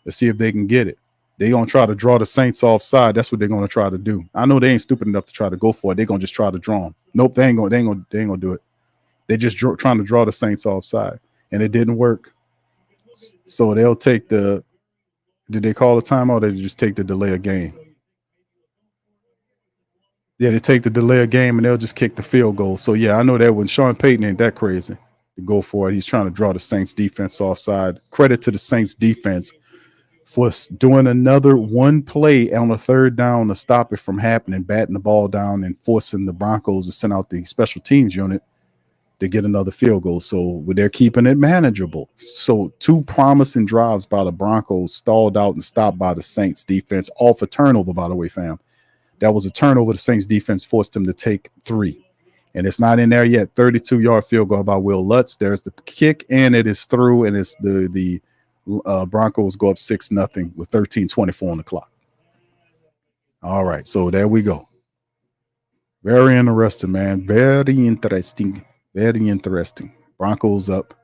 Let's see if they can get it. They're going to try to draw the Saints offside. That's what they're going to try to do. I know they ain't stupid enough to try to go for it. They're going to just try to draw them. Nope, they ain't going to do it. They're just trying to draw the Saints offside, and it didn't work. So they'll take did they call a timeout, or did they just take the delay of game? Yeah, they take the delay of game, and they'll just kick the field goal. So, yeah, I know that when Sean Payton ain't that crazy. to go for it. He's trying to draw the Saints defense offside. Credit to the Saints defense for doing another one play on a third down to stop it from happening, batting the ball down and forcing the Broncos to send out the special teams unit to get another field goal. So they're keeping it manageable. So 2 promising drives by the Broncos stalled out and stopped by the Saints defense, off a turnover, by the way, fam. That was a turnover. The Saints defense forced them to take 3. And it's not in there yet. 32-yard field goal by Will Lutz. There's the kick, and it is through, and it's the Broncos go up 6-0 with 13:24 on the clock. All right, so there we go. Very interesting, man. Very interesting. Very interesting. Broncos up,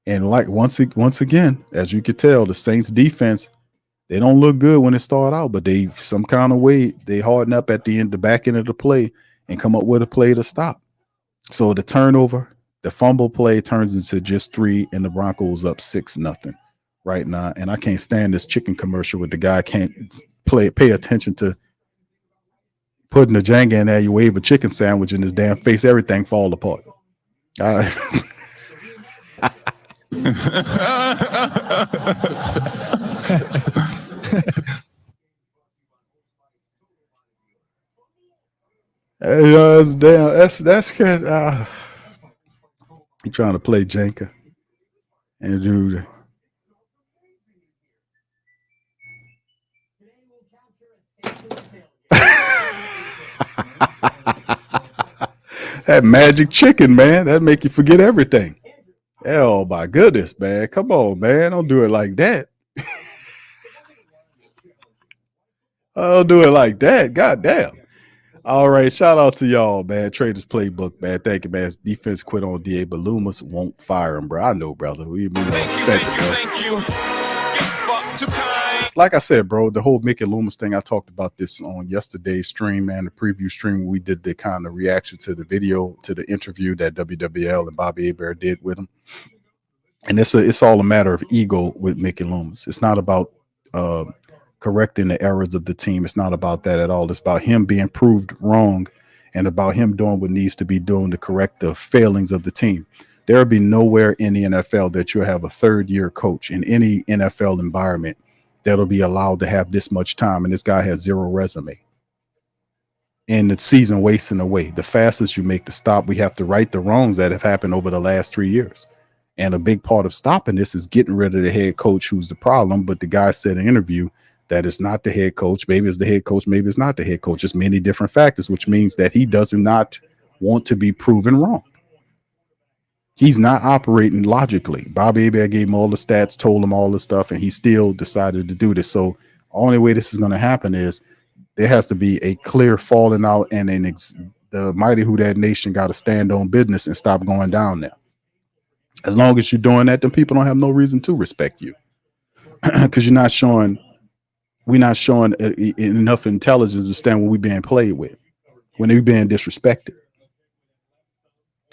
and like once again, as you could tell, the Saints defense, they don't look good when it start out, but they some kind of way they harden up at the end, the back end of the play, and come up with a play to stop. So the turnover, the fumble play turns into just 3, and the Broncos up 6-0 right now. And I can't stand this chicken commercial with the guy can't pay attention to putting the Jenga in there. You wave a chicken sandwich in his damn face, everything fall apart. That's damn. That's he trying to play Jenga and do that magic chicken, man. That make you forget everything. Oh my goodness, man. Come on, man. Don't do it like that. Don't do it like that. God damn. All right. Shout out to y'all, man. Traders Playbook, man. Thank you, man. Defense quit on DA, but Loomis won't fire him, bro. I know, brother. Thank you. Like I said, bro, the whole Mickey Loomis thing, I talked about this on yesterday's stream, man, the preview stream. We did the kind of reaction to the video, to the interview that WWL and Bobby Hebert did with him. And it's all a matter of ego with Mickey Loomis. It's not about correcting the errors of the team. It's not about that at all. It's about him being proved wrong and about him doing what needs to be done to correct the failings of the team. There will be nowhere in the NFL that you'll have a third-year coach in any NFL environment that'll be allowed to have this much time, and this guy has 0 resume. And the season wasting away. The fastest you make the stop, we have to right the wrongs that have happened over the last 3 years. And a big part of stopping this is getting rid of the head coach who's the problem. But the guy said in an interview that it's not the head coach. Maybe it's the head coach. Maybe it's not the head coach. Just many different factors, which means that he does not want to be proven wrong. He's not operating logically. Bobby Hebert gave him all the stats, told him all the stuff, and he still decided to do this. So the only way this is going to happen is there has to be a clear falling out, and the mighty Who Dat Nation got to stand on business and stop going down there. As long as you're doing that, then people don't have no reason to respect you because we're not showing enough intelligence to understand what we're being played with, when they're being disrespected.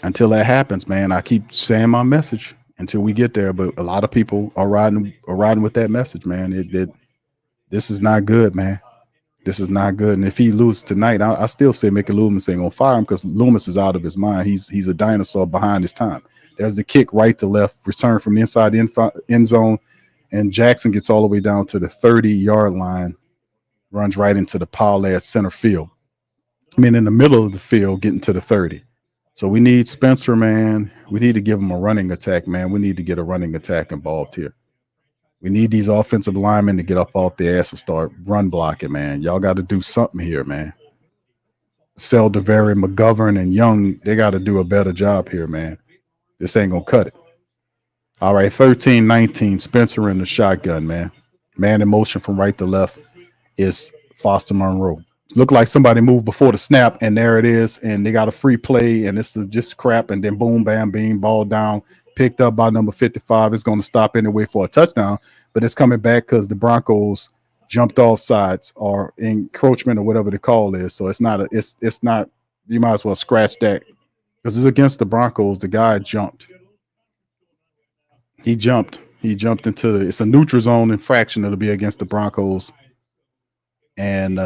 Until that happens, man, I keep saying my message until we get there. But a lot of people are riding with that message, man. This is not good, man. This is not good. And if he loses tonight, I still say Mickey Loomis ain't gonna fire him because Loomis is out of his mind. He's a dinosaur behind his time. There's the kick right to left, return from the inside end zone, and Jackson gets all the way down to the 30-yard line, runs right into the parlay at center field. I mean, in the middle of the field, getting to the 30. So we need Spencer, man. We need to give him a running attack, man. We need to get a running attack involved here. We need these offensive linemen to get up off their ass and start run blocking, man. Y'all got to do something here, man. Seldaveri, McGovern, and Young, they got to do a better job here, man. This ain't going to cut it. All right, 13-19, Spencer in the shotgun, man. Man in motion from right to left is Foster Monroe. Look like somebody moved before the snap, and there it is, and they got a free play, and it's just crap, and then boom, bam, beam, ball down, picked up by number 55. It's going to stop anyway for a touchdown, but it's coming back because the Broncos jumped off sides or encroachment or whatever the call is. So it's not you might as well scratch that because it's against the Broncos. The guy jumped. He jumped into it's a neutral zone infraction. It'll be against the Broncos. And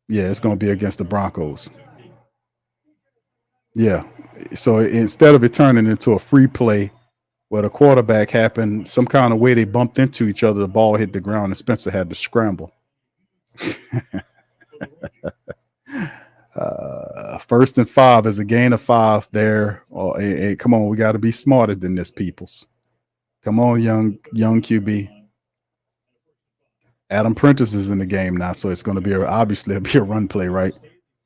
yeah, it's going to be against the Broncos. Yeah. So instead of it turning into a free play where the quarterback happened, some kind of way they bumped into each other, the ball hit the ground, and Spencer had to scramble. 1st and 5 is a gain of 5 there. Oh, hey, come on, we got to be smarter than this, peoples. Come on, young QB. Adam Prentice is in the game now, so it's going to be obviously a run play, right?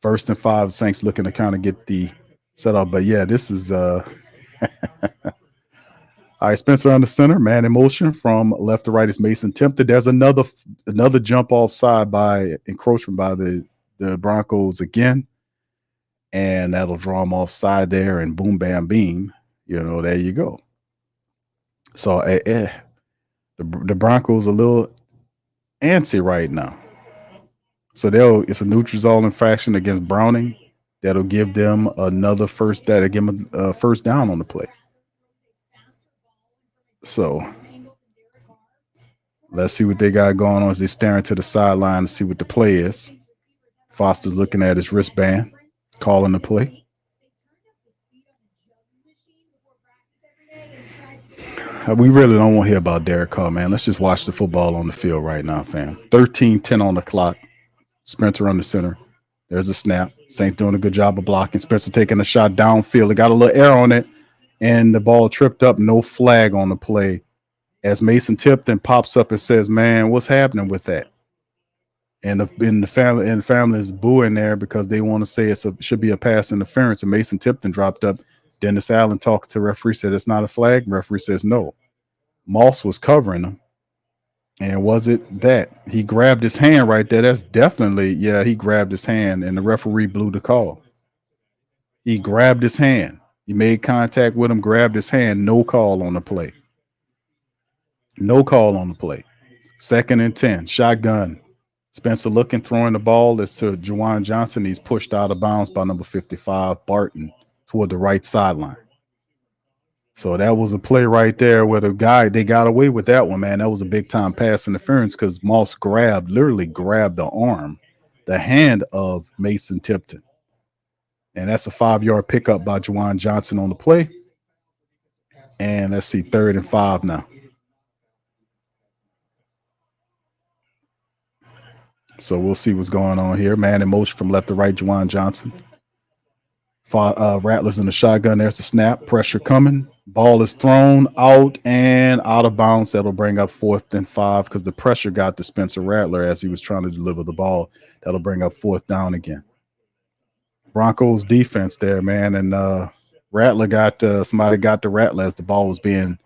1st and 5, Saints looking to kind of get the setup, but yeah, this is all right. Spencer on the center, man in motion from left to right is Mason tempted. There's another jump offside by encroachment by the Broncos again, and that'll draw them offside there, and boom, bam, beam. There you go. So the Broncos a little antsy right now. So it's a neutral zone infraction against Browning that'll give them another first down. Give them a first down on the play. So let's see what they got going on as they're staring to the sideline to see what the play is. Foster's looking at his wristband, calling the play. We really don't want to hear about Derek Carr, man. Let's just watch the football on the field right now, fam. 13-10 on the clock. Spencer on the center. There's a snap. Saints doing a good job of blocking. Spencer taking a shot downfield. It got a little air on it, and the ball tripped up. No flag on the play. As Mason Tipton pops up and says, "Man, what's happening with that?" And the family is booing there because they want to say should be a pass interference. And Mason Tipton dropped up. Dennis Allen talking to the referee, said it's not a flag. Referee says no. Moss was covering him. And was it that? He grabbed his hand right there. That's definitely, yeah, he grabbed his hand, and the referee blew the call. He grabbed his hand. He made contact with him, grabbed his hand. No call on the play. No call on the play. 2nd and 10, shotgun. Spencer looking, throwing the ball. It's to Juwan Johnson. He's pushed out of bounds by number 55, Barton, toward the right sideline. So that was a play right there where they got away with that one, man. That was a big time pass interference because Moss literally grabbed the hand of Mason Tipton. And that's a 5-yard pickup by Juwan Johnson on the play. And let's see, 3rd and 5 now. So we'll see what's going on here. Man in motion from left to right, Juwan Johnson. Rattlers in the shotgun. There's the snap. Pressure coming. Ball is thrown out and out of bounds. That'll bring up 4th and 5 because the pressure got to Spencer Rattler as he was trying to deliver the ball. That'll bring up 4th down again. Broncos defense there, man. And Rattler somebody got to Rattler as the ball was being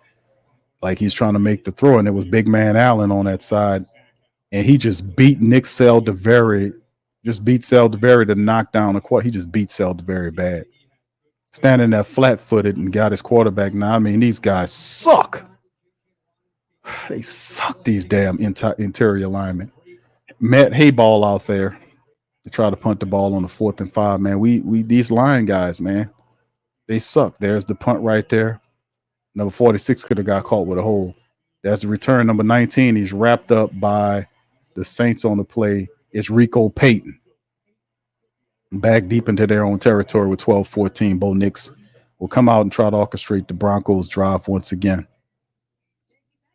like he's trying to make the throw. And it was big man Allen on that side. And he just beat Nick Saldiveri. Just beat Saldiveri to knock down the quarter. He just beat Saldiveri bad. Standing there flat-footed and got his quarterback. Now, I mean, these guys suck. They suck, these damn interior linemen. Matt Hayball out there to try to punt the ball on the 4th and 5, man. We these line guys, man, they suck. There's the punt right there. Number 46 could have got caught with a hole. There's the return, number 19. He's wrapped up by the Saints on the play. It's Rico Payton. Back deep into their own territory with 12-14. Bo Nix will come out and try to orchestrate the Broncos drive once again.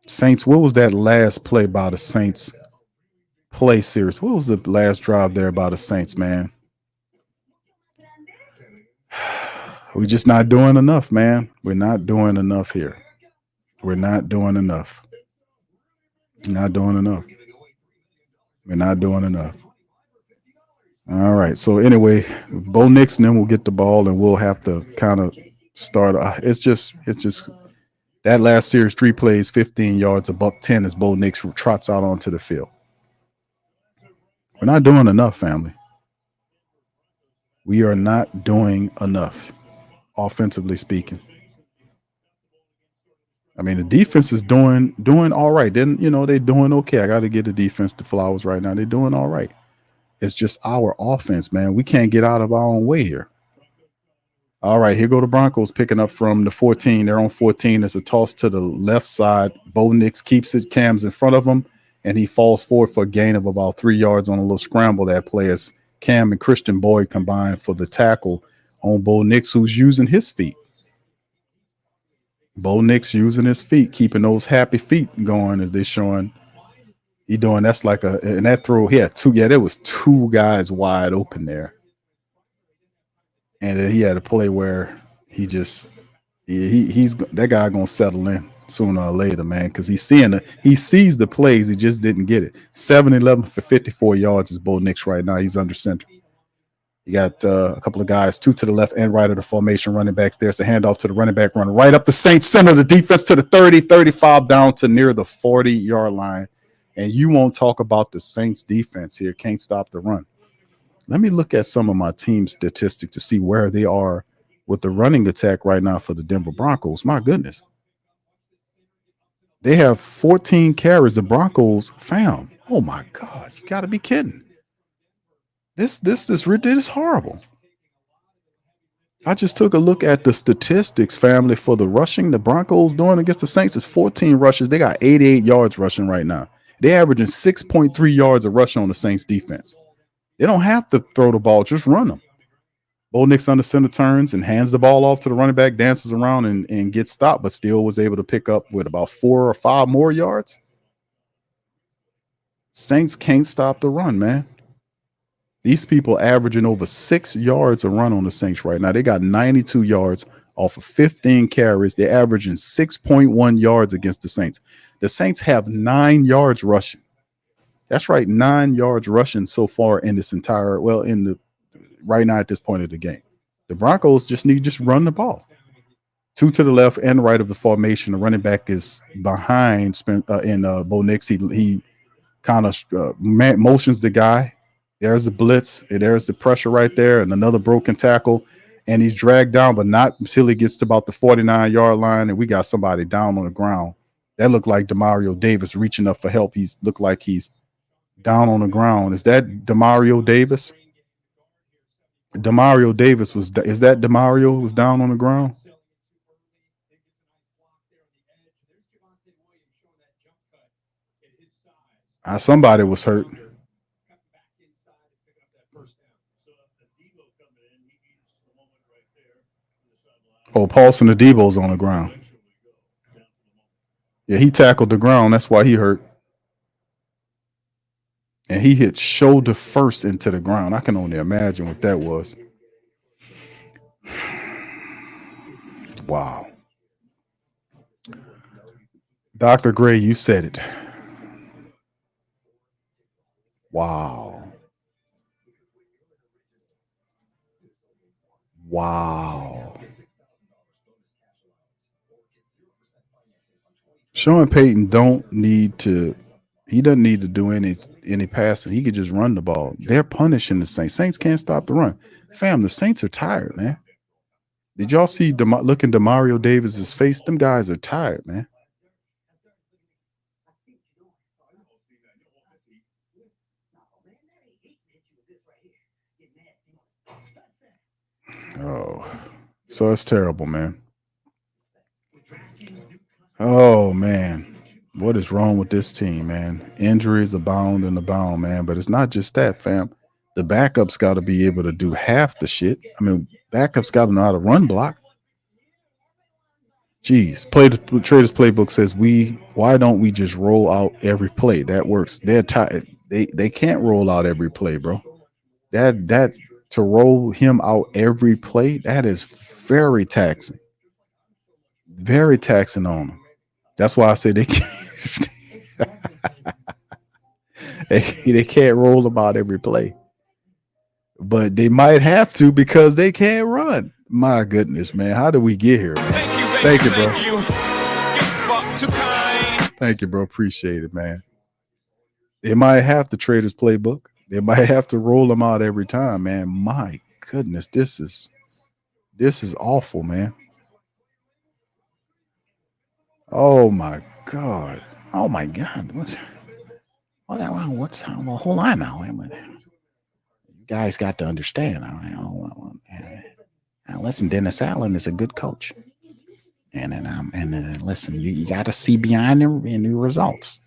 Saints, what was that last play by the Saints play series? What was the last drive there by the Saints, man? We're just not doing enough, man. We're not doing enough here. We're not doing enough. Not doing enough. We're not doing enough. All right. So anyway, Bo Nix and then will get the ball and we'll have to kind of start. It's just that last series, 3 plays, 15 yards, $110 as Bo Nix trots out onto the field. We're not doing enough, family. We are not doing enough, offensively speaking. I mean, the defense is doing all right. They're doing okay. I got to give the defense the flowers right now. They're doing all right. It's just our offense, man. We can't get out of our own way here. All right, here go the Broncos picking up from the 14. They're on 14. It's a toss to the left side. Bo Nix keeps it. Cam's in front of him, and he falls forward for a gain of about 3 yards on a little scramble that play as Cam and Christian Boyd combine for the tackle on Bo Nix, who's using his feet. Bo Nix using his feet, keeping those happy feet going as they're showing. He doing that's like and that throw, he had two. Yeah, there was two guys wide open there. And then he had a play where he's that guy gonna settle in sooner or later, man, because he sees the plays, he just didn't get it. 7-11 for 54 yards is Bo Nix right now. He's under center. You got a couple of guys, two to the left and right of the formation, running backs. There's a handoff to the running back, running right up the Saints center, the defense to the 30, 35 down to near the 40-yard line. And you won't talk about the Saints defense here. Can't stop the run. Let me look at some of my team statistics to see where they are with the running attack right now for the Denver Broncos. My goodness. They have 14 carries. The Broncos found. Oh, my God. You got to be kidding. This is horrible. I just took a look at the statistics, family, for the rushing. The Broncos doing against the Saints is 14 rushes. They got 88 yards rushing right now. They're averaging 6.3 yards of rush on the Saints defense. They don't have to throw the ball, just run them. Bo Nix under center turns and hands the ball off to the running back, dances around and gets stopped, but still was able to pick up with about 4 or 5 more yards. Saints can't stop the run, man. These people averaging over 6 yards a run on the Saints right now. They got 92 yards off of 15 carries. They're averaging 6.1 yards against the Saints. The Saints have 9 yards rushing. That's right, 9 yards rushing so far in this entire, right now at this point of the game. The Broncos just need to just run the ball. 2 to the left and right of the formation. The running back is behind Bo Nix. He kind of motions the guy. There's the blitz. There's the pressure right there, and another broken tackle. And he's dragged down, but not until he gets to about the 49-yard line, and we got somebody down on the ground. That looked like Demario Davis reaching up for help. He's looked like he's down on the ground. Is that Demario Davis? Demario Davis is that Demario who was down on the ground? Somebody was hurt. Oh, Paulson Adebo's on the ground. Yeah, he tackled the ground. That's why he hurt. And he hit shoulder first into the ground. I can only imagine what that was. Wow. Dr. Gray, you said it. Wow. Wow. Sean Payton doesn't need to do any passing. He could just run the ball. They're punishing the Saints. Saints can't stop the run. Fam, the Saints are tired, man. Did y'all see look in Demario Davis's face? Them guys are tired, man. Oh, so it's terrible, man. Oh, man. What is wrong with this team, man? Injuries abound and abound, man. But it's not just that, fam. The backups got to be able to do half the shit. I mean, backups got to know how to run block. Jeez. Traders Playbook says why don't we just roll out every play? That works. They're tired. They can't roll out every play, bro. That to roll him out every play, that is very taxing. Very taxing on them. That's why I say they can't. they can't roll them out every play. But they might have to because they can't run. My goodness, man. How did we get here, man? Thank you, bro. Thank you, bro. Appreciate it, man. They might have to Traders Playbook. They might have to roll them out every time, man. My goodness, this is awful, man. Oh my God. Oh my God. What's that wrong? What's well, hold on now. You guys got to understand. Listen, Dennis Allen is a good coach. And listen, you got to see beyond the results.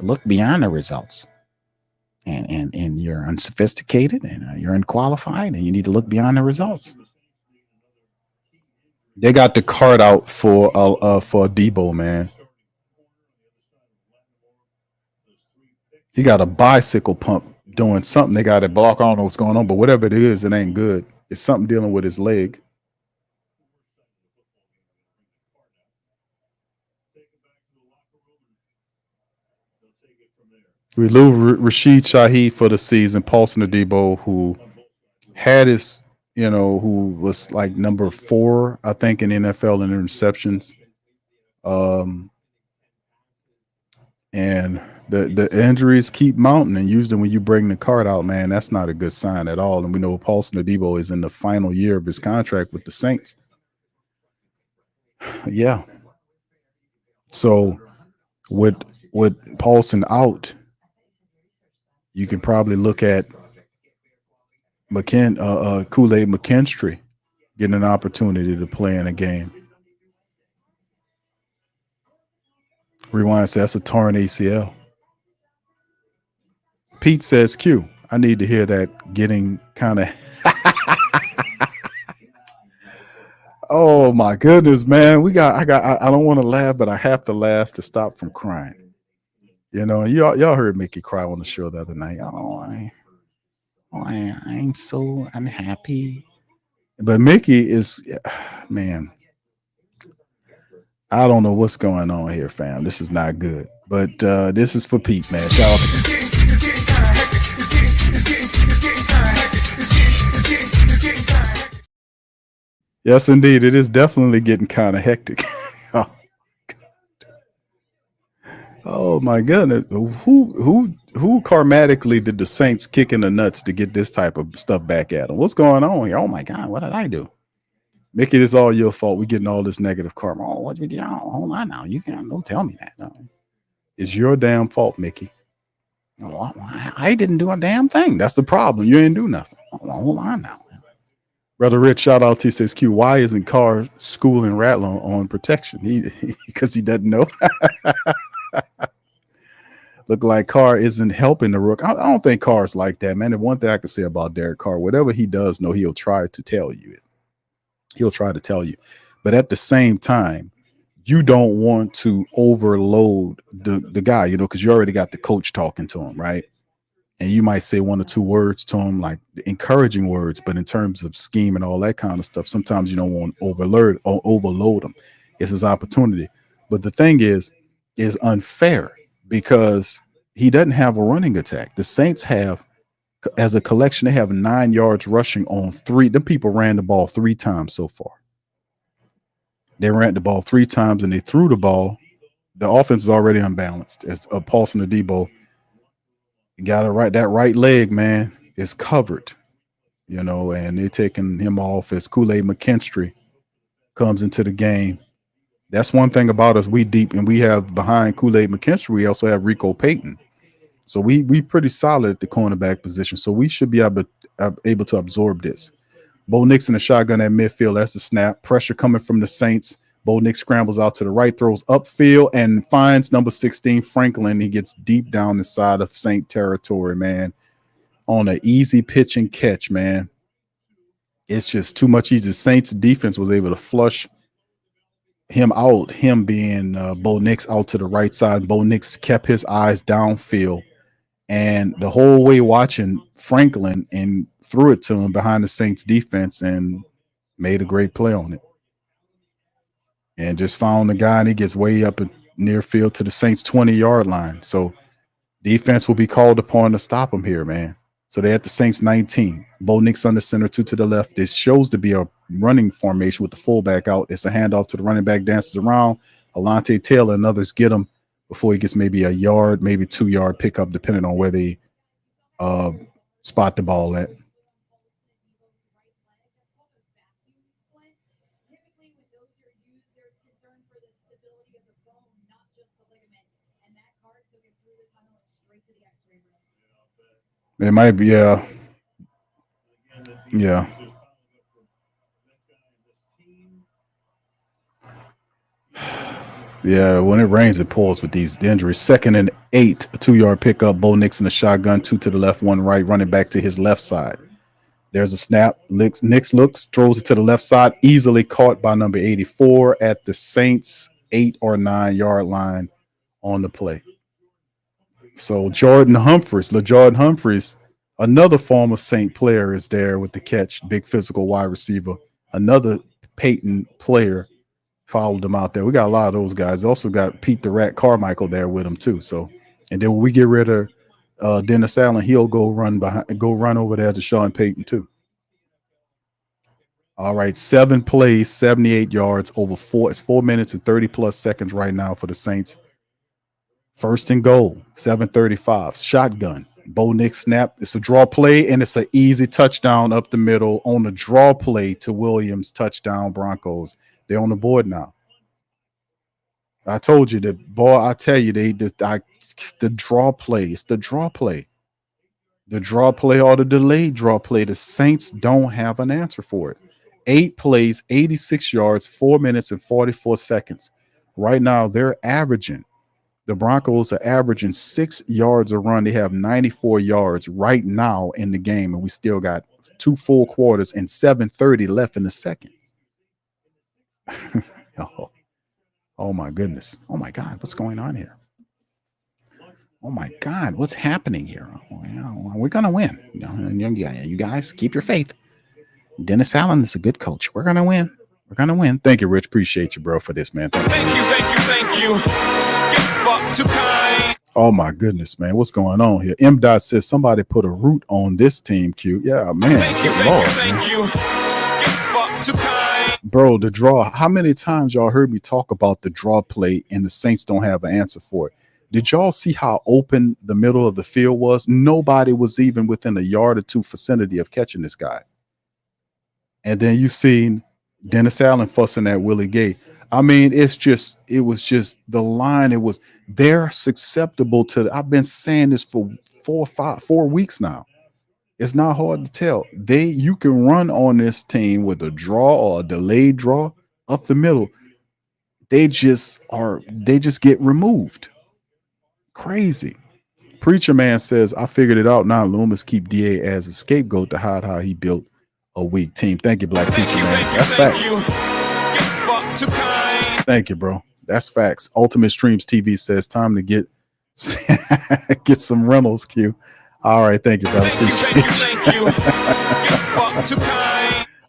Look beyond the results. And you're unsophisticated and you're unqualified and you need to look beyond the results. They got the card out for Debo, man. He got a bicycle pump doing something. They got it block. I don't know what's going on, but whatever it is, it ain't good. It's something dealing with his leg. We lose Rashid Shaheed for the season. Paulson Adebo, who had his, who was like number 4, I think, in NFL in interceptions. And the injuries keep mounting, and usually when you bring the card out, man, that's not a good sign at all. And we know Paulson Adebo is in the final year of his contract with the Saints. Yeah. So with Paulson out, you can probably look at Kool-Aid McKinstry getting an opportunity to play in a game. Rewind says that's a torn ACL. Pete says, Q, I need to hear that getting kind of. Oh my goodness, man. I don't want to laugh, but I have to laugh to stop from crying. Y'all heard Mickey cry on the show the other night. I'm so unhappy. But Mickey is, man, I don't know what's going on here, fam. This is not good. But this is for Pete, man. Shout out to Pete. Yes, indeed. It is definitely getting kind of hectic. Oh my goodness. Who karmatically did the Saints kick in the nuts to get this type of stuff back at them? What's going on here? Oh my God, what did I do? Mickey, it's all your fault. We're getting all this negative karma. Oh, what did we do? Oh, hold on now. You can't, don't tell me that. No. It's your damn fault, Mickey. Oh, I didn't do a damn thing. That's the problem. You didn't do nothing. Oh, hold on now. Brother Rich, shout out to says Q. Why isn't Carr schooling Rattler on protection? Because he doesn't know. Look like Carr isn't helping the rook. I don't think Carr's like that, man. And one thing I can say about Derek Carr, whatever he does know, he'll try to tell you it. He'll try to tell you. But at the same time, you don't want to overload the guy, because you already got the coach talking to him, right? And you might say 1 or 2 words to him, like encouraging words, but in terms of scheme and all that kind of stuff, sometimes you don't want to overload him. It's his opportunity. But the thing is unfair because he doesn't have a running attack. The Saints have, as a collection, they have 9 yards rushing on 3. Them people ran the ball 3 times so far. They ran the ball 3 times and they threw the ball. The offense is already unbalanced. As Paulson Adebo got it right. That right leg, man, is covered, and they're taking him off as Kool-Aid McKinstry comes into the game. That's one thing about us. We deep, and we have behind Kool-Aid McKinstry, we also have Rico Payton. So we pretty solid at the cornerback position. So we should be able to absorb this. Bo Nix in the shotgun at midfield. That's the snap. Pressure coming from the Saints. Bo Nix scrambles out to the right, throws upfield, and finds number 16, Franklin. He gets deep down the side of Saint territory, man, on an easy pitch and catch, man. It's just too much easy. Saints defense was able to flush him out, him being Bo Nix out to the right side. Bo Nix kept his eyes downfield, and the whole way watching Franklin and threw it to him behind the Saints defense and made a great play on it. And just found the guy, and he gets way up in near field to the Saints 20-yard line. So defense will be called upon to stop him here, man. So they're at the Saints 19. Bo Nix under center, 2 to the left. This shows to be a running formation with the fullback out. It's a handoff to the running back, dances around. Alante Taylor and others get him before he gets maybe a yard, maybe 2-yard pickup, depending on where they spot the ball at. It might be, yeah. Yeah, when it rains, it pours with these injuries. 2nd and 8, a 2-yard pickup. Bo Nix in the shotgun, 2 to the left, 1 right, running back to his left side. There's a snap. Nix looks, throws it to the left side, easily caught by number 84 at the Saints 8 or 9 yard line on the play. So LeJordan Humphreys, another former Saint player, is there with the catch. Big physical wide receiver. Another Payton player followed him out there. We got a lot of those guys. Also got Pete the Rat Carmichael there with him too. So, and then when we get rid of Dennis Allen, he'll go run over there to Sean Payton too. All right, 7 plays, 78 yards over 4 minutes and 30 plus seconds right now for the Saints. First and goal, 7:35. Shotgun. Bo Nix snap. It's a draw play, and it's an easy touchdown up the middle on the draw play to Williams. Touchdown Broncos. They're on the board now. I told you that, boy. I tell you, the draw play. It's the draw play. The draw play or the delayed draw play. The Saints don't have an answer for it. 8 plays, 86 yards, 4 minutes and 44 seconds. Right now, the Broncos are averaging 6 yards a run. They have 94 yards right now in the game, and we still got 2 full quarters and 7:30 left in the second. Oh my goodness. Oh my God, what's going on here? Oh my God, what's happening here? We're gonna win. You guys keep your faith. Dennis Allen is a good coach. We're gonna win. We're gonna win. Thank you, Rich. Appreciate you, bro, for this, man. Thank you. Too kind. Oh my goodness, man. What's going on here? M. Dot says somebody put a root on this team, Q. Yeah, man. Thank you. Too kind. Bro, the draw. How many times y'all heard me talk about the draw play and the Saints don't have an answer for it? Did y'all see how open the middle of the field was? Nobody was even within a yard or two vicinity of catching this guy. And then you seen Dennis Allen fussing at Willie Gay. I mean, it was just the line. They're susceptible to. I've been saying this for 4 weeks now. It's not hard to tell. You can run on this team with a draw or a delayed draw up the middle. They just get removed. Crazy. Preacher Man says, I figured it out now. Loomis keep DA as a scapegoat to hide how he built a weak team. Thank you, Black Preacher Man. That's facts. Thank you, bro. That's facts. Ultimate Streams TV says time to get some rentals, Q. All right, thank you, brother. Thank you.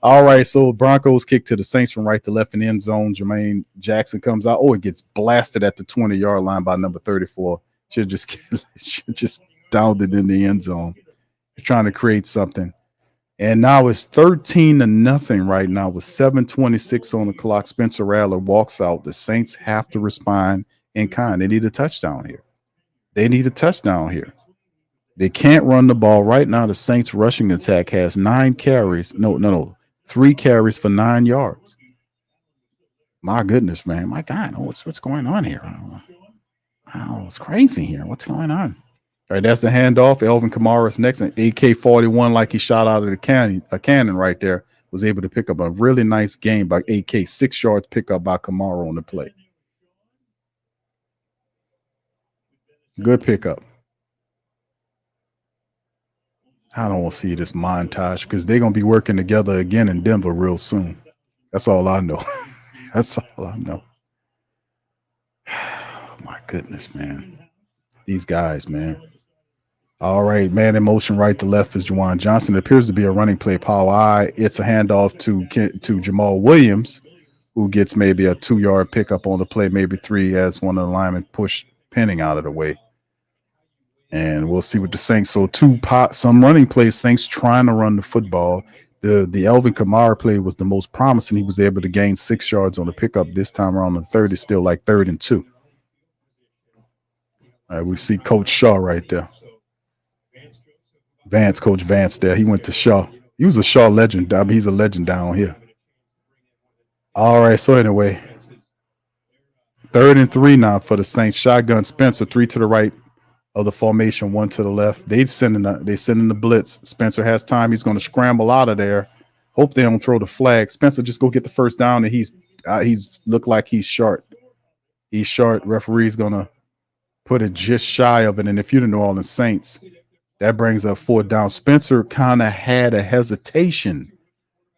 All right, so Broncos kick to the Saints from right to left in the end zone. Jermaine Jackson comes out. Oh, it gets blasted at the 20-yard line by number 34. Should just downed it in the end zone. They're trying to create something. And now it's 13-0 right now with 7:26 on the clock. Spencer Rattler walks out. The Saints have to respond in kind. They need a touchdown here. They can't run the ball. Right now, the Saints rushing attack has 9 carries. No. 3 carries for 9 yards. My goodness, man. My God. What's going on here? It's crazy here. What's going on? All right, that's the handoff. Elvin Kamara's next, and AK-41, like he shot out of a cannon right there, was able to pick up a really nice game by AK. 6 yards pickup by Kamara on the play. Good pickup. I don't want to see this montage because they're going to be working together again in Denver real soon. That's all I know. My goodness, man. These guys, man. All right, man in motion right to left is Juwan Johnson. It appears to be a running play power I. It's a handoff to Jamal Williams, who gets maybe a 2-yard pickup on the play, maybe 3 as one of the linemen push Penning out of the way. And we'll see what the Saints. So some running plays, Saints trying to run the football. The Elvin Kamara play was the most promising. He was able to gain 6 yards on the pickup. This time around the third is still like 3rd and 2. All right, we see Coach Shaw right there. Coach Vance there. He went to Shaw. He was a Shaw legend. I mean, he's a legend down here. All right, so anyway, 3rd and 3 now for the Saints. Shotgun Spencer, 3 to the right of the formation, 1 to the left. They send in the blitz. Spencer has time. He's going to scramble out of there. Hope they don't throw the flag. Spencer just go get the first down, and he's looked like he's short. Referee's going to put it just shy of it. And if you're the New Orleans Saints, That brings up 4th down. Spencer kind of had a hesitation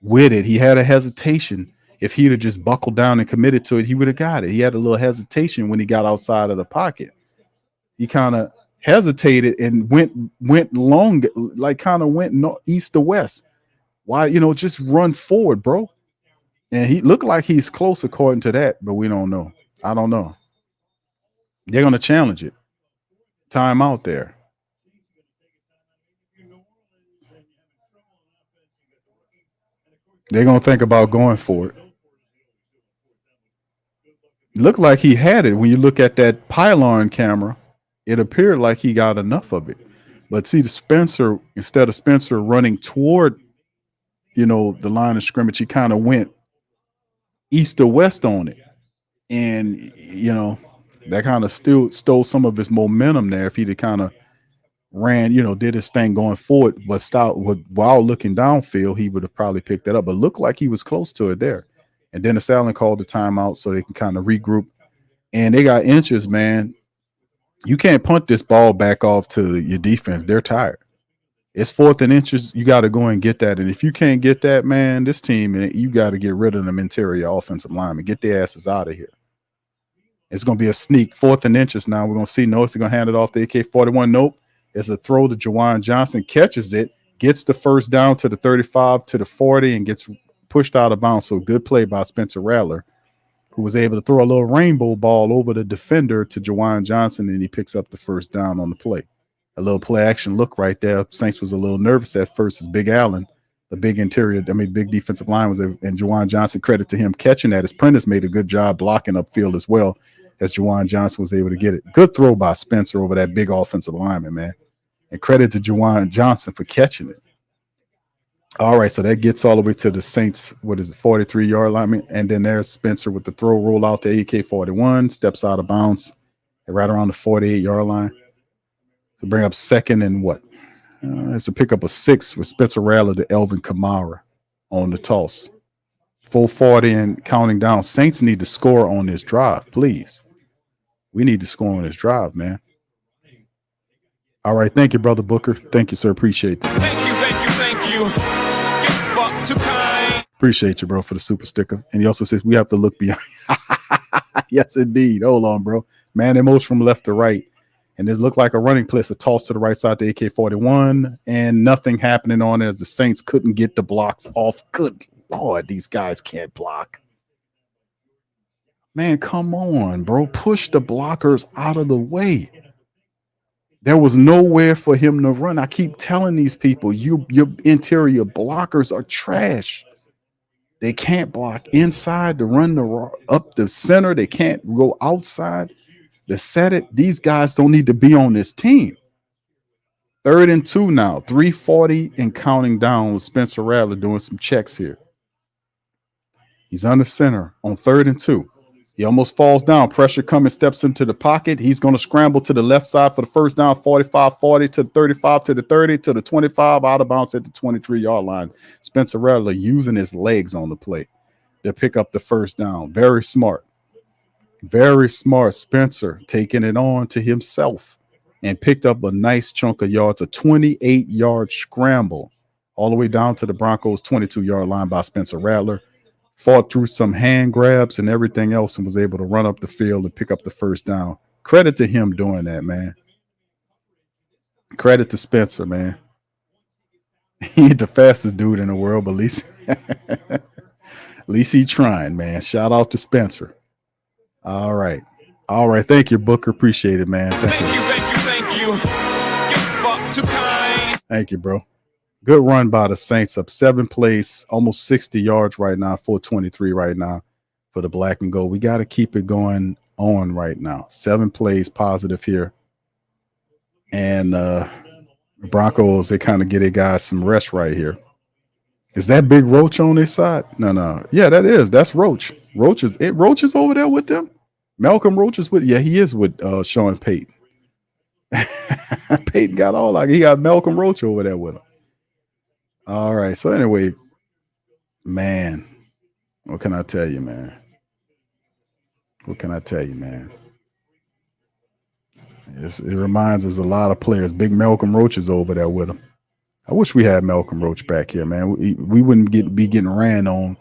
with it. He had a hesitation. If he'd have just buckled down and committed to it, he would have got it. He had a little hesitation when he got outside of the pocket. He kind of hesitated and went long, like kind of went east to west. Why, just run forward, bro. And he looked like he's close according to that, but we don't know. I don't know. They're going to challenge it. Time out there. They're going to think about going for it. Looked like he had it. When you look at that pylon camera, it appeared like he got enough of it. But see, instead of Spencer running toward, the line of scrimmage, he kind of went east to west on it. And, that kind of still stole some of his momentum there. If he'd have kind of ran, did his thing going forward, but stopped while looking downfield, he would have probably picked that up. But looked like he was close to it there. And Dennis Allen called the timeout so they can kind of regroup. And they got inches, man. You can't punt this ball back off to your defense. They're tired. It's 4th and inches. You got to go and get that. And if you can't get that, man, this team, you got to get rid of them interior offensive linemen. Get their asses out of here. It's going to be a sneak. 4th and inches now. We're going to see. No, it's going to hand it off to AK-41. Nope. It's a throw to Juwan Johnson. Catches it. Gets the first down to the 35 to the 40 and gets pushed out of bounds. So good play by Spencer Rattler, who was able to throw a little rainbow ball over the defender to Juwan Johnson, and he picks up the first down on the play. A little play action look right there. Saints was a little nervous at first as Big Allen, the big big defensive line was there, and Juwan Johnson, credit to him catching that. His Prentice made a good job blocking upfield as well as Juwan Johnson was able to get it. Good throw by Spencer over that big offensive lineman, man. And credit to Juwan Johnson for catching it. All right, so that gets all the way to the Saints, 43-yard line. And then there's Spencer with the throw roll out to AK-41, steps out of bounds right around the 48-yard line. To bring up 2nd and what? It's a pick up of 6 with Spencer Rattler to Elvin Kamara on the toss. Full 40 and counting down. Saints need to score on this drive, please. We need to score on this drive, man. All right, thank you, Brother Booker. Thank you, sir. Appreciate that. Thank you. Fuck too kind. Appreciate you, bro, for the super sticker. And he also says we have to look beyond. Yes, indeed. Hold on, bro. Man, they moves from left to right. And it looked like a running play. It's a toss to the right side to AK-41. And nothing happening on it as the Saints couldn't get the blocks off. Good Lord, these guys can't block. Man, come on, bro. Push the blockers out of the way. There was nowhere for him to run. I keep telling these people, your interior blockers are trash. They can't block inside to run up the center. They can't go outside to set it. These guys don't need to be on this team. 3rd and 2 now. 3:40 and counting down with Spencer Rattler doing some checks here. He's under center on 3rd and 2. He almost falls down. Pressure coming, steps into the pocket. He's going to scramble to the left side for the first down, 45-40 to the 35 to the 30 to the 25, out of bounds at the 23-yard line. Spencer Rattler using his legs on the play to pick up the first down. Very smart. Very smart. Spencer taking it on to himself and picked up a nice chunk of yards, a 28-yard scramble all the way down to the Broncos' 22-yard line by Spencer Rattler. Fought through some hand grabs and everything else and was able to run up the field and pick up the first down. Credit to him doing that, man. Credit to Spencer, man. He ain't the fastest dude in the world, but at least he's trying, man. Shout out to Spencer. All right. Thank you, Booker. Appreciate it, man. Thank you. Fuck too kind. Thank you, bro. Good run by the Saints, up 7 plays, almost 60 yards right now, 423 right now for the black and gold. We got to keep it going on right now. 7 plays positive here. And Broncos, they kind of get their guys some rest right here. Is that Big Roach on their side? No. Yeah, that's Roach. Roach is over there with them. Malcolm Roach is with, he is with Sean Payton. Payton got he got Malcolm Roach over there with him. All right. So anyway, man, what can I tell you, man? It reminds us a lot of players. Big Malcolm Roach is over there with him. I wish we had Malcolm Roach back here, man. We wouldn't be getting ran on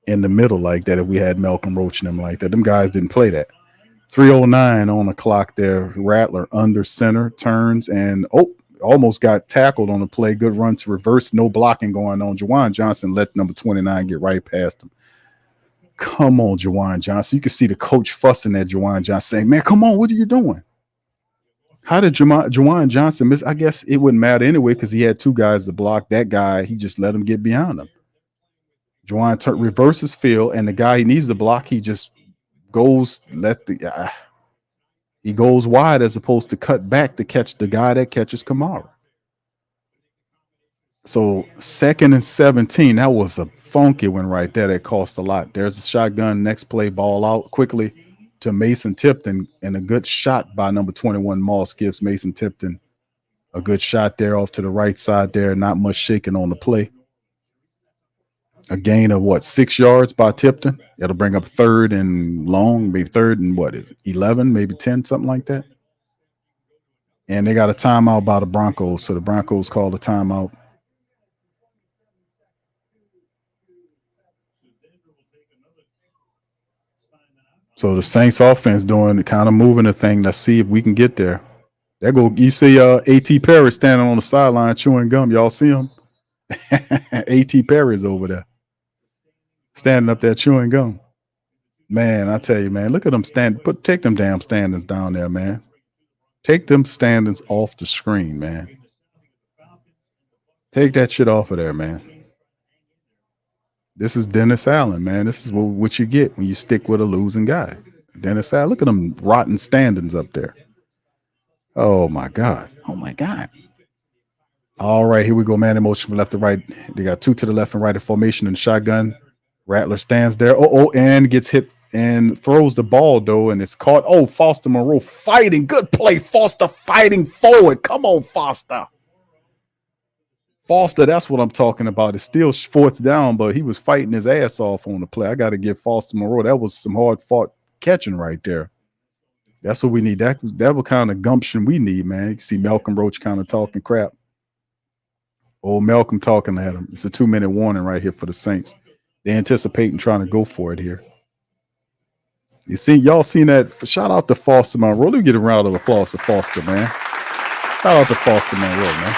in the middle like that if we had Malcolm Roach and them like that. Them guys didn't play that. 3:09 on the clock there. Rattler under center, turns, and almost got tackled on the play. Good run to reverse. No blocking going on. Juwan Johnson let number 29 get right past him. Come on, Juwan Johnson. You can see the coach fussing at Juwan Johnson saying, man, come on, what are you doing? How did Juwan Johnson miss? I guess it wouldn't matter anyway because he had two guys to block. That guy, he just let him get behind him. Juwan reverses field, and the guy he needs to block, he just goes he goes wide as opposed to cut back to catch the guy that catches Kamara. So 2nd and 17, that was a funky one right there. That cost a lot. There's a shotgun. Next play, ball out quickly to Mason Tipton, and a good shot by number 21 Moss gives Mason Tipton a good shot there off to the right side there. Not much shaking on the play. A gain of 6 yards by Tipton. It'll bring up 3rd and long, maybe 3rd and 11, maybe 10, something like that. And they got a timeout by the Broncos. So the Broncos called a timeout. So the Saints offense doing kind of moving the thing. Let's see if we can get there. There go. You see A.T. Perry standing on the sideline chewing gum. Y'all see him? A.T. Perry's over there. Standing up there chewing gum. Man, I tell you, man, look at them take them damn standings down there, man. Take them standings off the screen, man. Take that shit off of there, man. This is Dennis Allen, man. This is what you get when you stick with a losing guy. Dennis Allen, look at them rotten standings up there. Oh, my God. Oh, my God. All right, here we go, man. In motion from left to right. They got 2 to the left and right in formation in the shotgun. Rattler stands there. And gets hit and throws the ball, though, and it's caught. Oh, Foster Moreau fighting. Good play, Foster fighting forward. Come on, Foster. Foster, that's what I'm talking about. It's still 4th down, but he was fighting his ass off on the play. I got to give Foster Moreau. That was some hard-fought catching right there. That's what we need. That was kind of gumption we need, man. You can see Malcolm Roach kind of talking crap. Old Malcolm talking at him. It's a 2-minute warning right here for the Saints. They're anticipating trying to go for it here. You see, y'all seen that? Shout out to Foster Monroe. Let me get a round of applause to Foster, man. Shout out to Foster Monroe, man.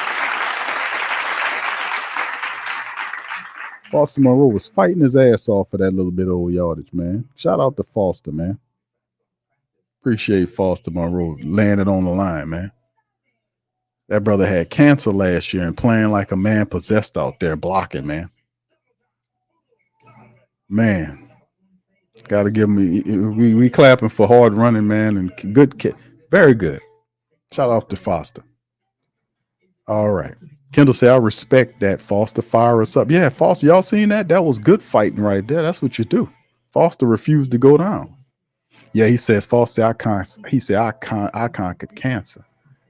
Foster Monroe was fighting his ass off for that little bit of old yardage, man. Shout out to Foster, man. Appreciate Foster Monroe laying it on the line, man. That brother had cancer last year and playing like a man possessed out there blocking, man. Man, got to give him. We clapping for hard running, man, and good, very good. Shout out to Foster. All right, Kendall said, "I respect that." Foster fire us up. Yeah, Foster, y'all seen that? That was good fighting right there. That's what you do. Foster refused to go down. Yeah, he says Foster. I conquered cancer.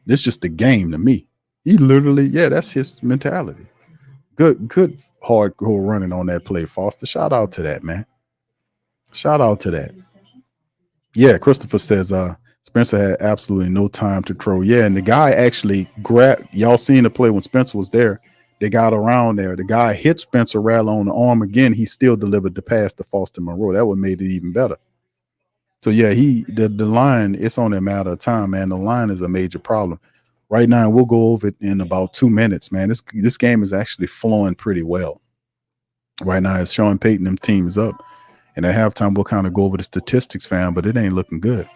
This is just a game to me. He literally, that's his mentality. Good hardcore running on that play, Foster. Shout out to that, man. Shout out to that. Yeah, Christopher says Spencer had absolutely no time to throw. Yeah, and the guy actually grabbed. Y'all seen the play when Spencer was there. They got around there. The guy hit Spencer Rattler on the arm again. He still delivered the pass to Foster Monroe. That would made it even better. So yeah, the line, it's only a matter of time, man. The line is a major problem. Right now, we'll go over it in about 2 minutes, man. This game is actually flowing pretty well. Right now, it's Sean Payton, them teams up. And at halftime, we'll kind of go over the statistics, fam, but it ain't looking good.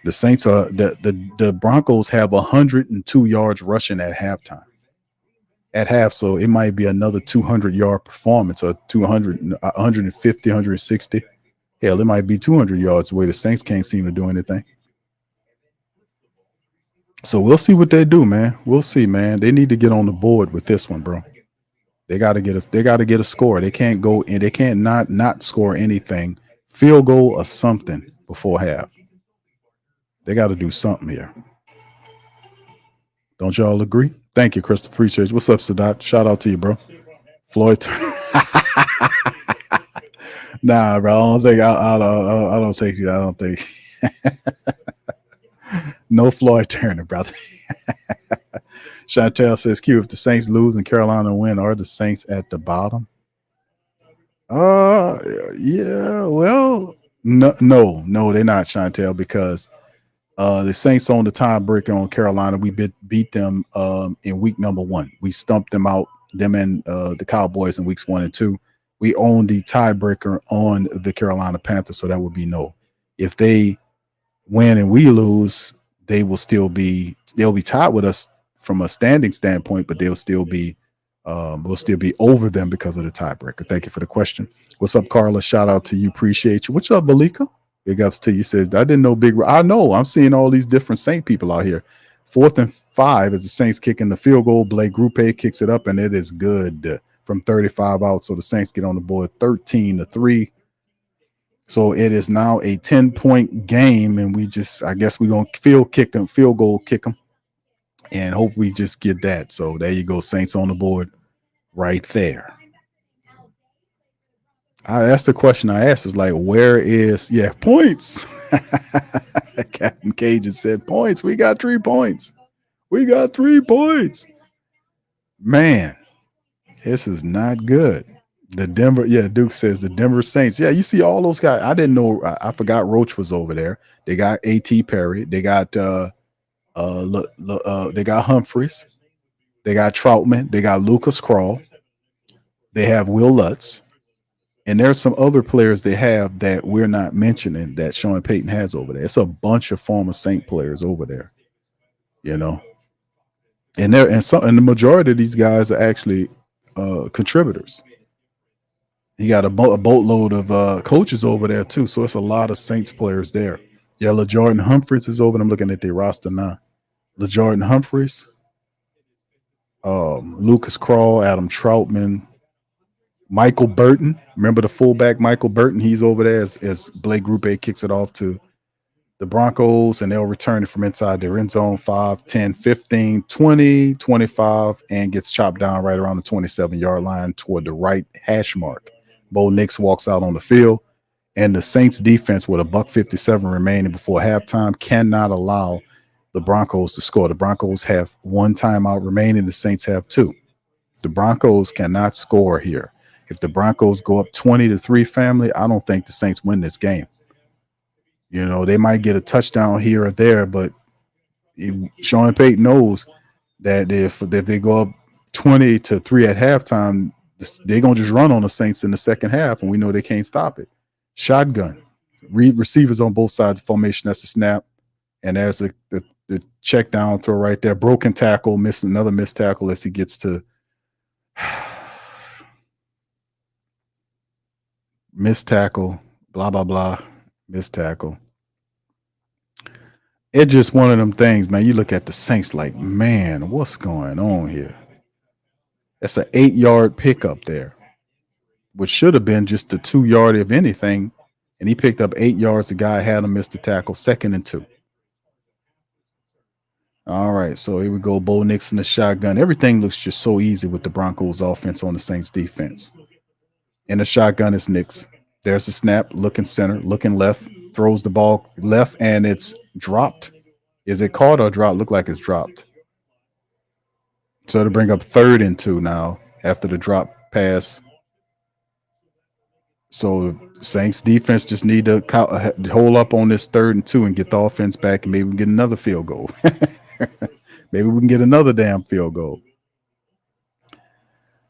The Saints are the Broncos have 102 yards rushing at halftime. At half, so it might be another 200-yard performance or 200, 150, 160. Hell, it might be 200 yards away. The Saints can't seem to do anything. So we'll see what they do, man. We'll see, man. They need to get on the board with this one, bro. They got to get a score. They can't go and they can't not score anything. Field goal or something before half. They got to do something here. Don't y'all agree? Thank you, Chris. Appreciate you. What's up, Sadat? Shout out to you, bro. Floyd. Nah, bro. I don't think. No Floyd Turner, brother. Chantel says, Q, if the Saints lose and Carolina win, are the Saints at the bottom? Yeah, well, no, they're not, Chantel, because the Saints on the tiebreaker on Carolina. We beat them in week number 1. We stumped them out, them and the Cowboys in weeks 1 and 2. We own the tiebreaker on the Carolina Panthers, so that would be no. If they win and we lose, they'll be tied with us from a standing standpoint, but we'll still be over them because of the tiebreaker. Thank you for the question. What's up, Carla? Shout out to you. Appreciate you. What's up, Malika? Big ups to you. Says, I didn't know I know. I'm seeing all these different Saint people out here. 4th and 5 as the Saints kicking the field goal. Blake Grupe kicks it up, and it is good from 35 out. So the Saints get on the board 13-3. So it is now a 10-point game, and I guess we're going to field goal kick them, and hope we just get that. So there you go, Saints on the board right there. That's the question I asked, is like, where is points? Captain Cajun said points. We got 3 points. Man, this is not good. Duke says the Denver Saints. Yeah, you see all those guys. I didn't know. I forgot Roach was over there. They got A.T. Perry. They got they got Humphreys. They got Troutman. They got Lucas Krull. They have Will Lutz. And there's some other players they have that we're not mentioning that Sean Payton has over there. It's a bunch of former Saint players over there, and the majority of these guys are actually contributors. You got a boatload of coaches over there too, so it's a lot of Saints players there. Yeah, LaJordan Humphreys is over. I'm looking at their roster now. LaJordan Humphreys, Lucas Krull, Adam Troutman. Michael Burton, remember the fullback Michael Burton? He's over there as Blake Grupe kicks it off to the Broncos, and they'll return it from inside their end zone 5, 10, 15, 20, 25, and gets chopped down right around the 27-yard line toward the right hash mark. Bo Nix walks out on the field, and the Saints defense with $1:57 remaining before halftime cannot allow the Broncos to score. The Broncos have 1 timeout remaining. The Saints have 2. The Broncos cannot score here. If the Broncos go up 20-3, family, I don't think the Saints win this game. They might get a touchdown here or there, but Sean Payton knows that if they go up 20-3 at halftime, they're going to just run on the Saints in the second half, and we know they can't stop it. Shotgun. Receivers on both sides of the formation. That's the snap. And there's the check down throw right there. Broken tackle, another missed tackle as he gets to missed tackle, blah, blah, blah, missed tackle. It's just one of them things, man. You look at the Saints like, man, what's going on here? That's an 8-yard pickup there, which should have been just a 2-yard, if anything. And he picked up 8 yards. The guy had him miss the tackle, 2nd and 2. All right, so here we go. Bo Nix in the shotgun. Everything looks just so easy with the Broncos offense on the Saints defense. In the shotgun is Nix. There's the snap, looking center, looking left, throws the ball left, and it's dropped. Is it caught or dropped? Look like it's dropped. So to bring up 3rd and 2 now after the drop pass. So Saints defense just need to hold up on this 3rd and 2 and get the offense back, and maybe we can get another field goal. Maybe we can get another damn field goal.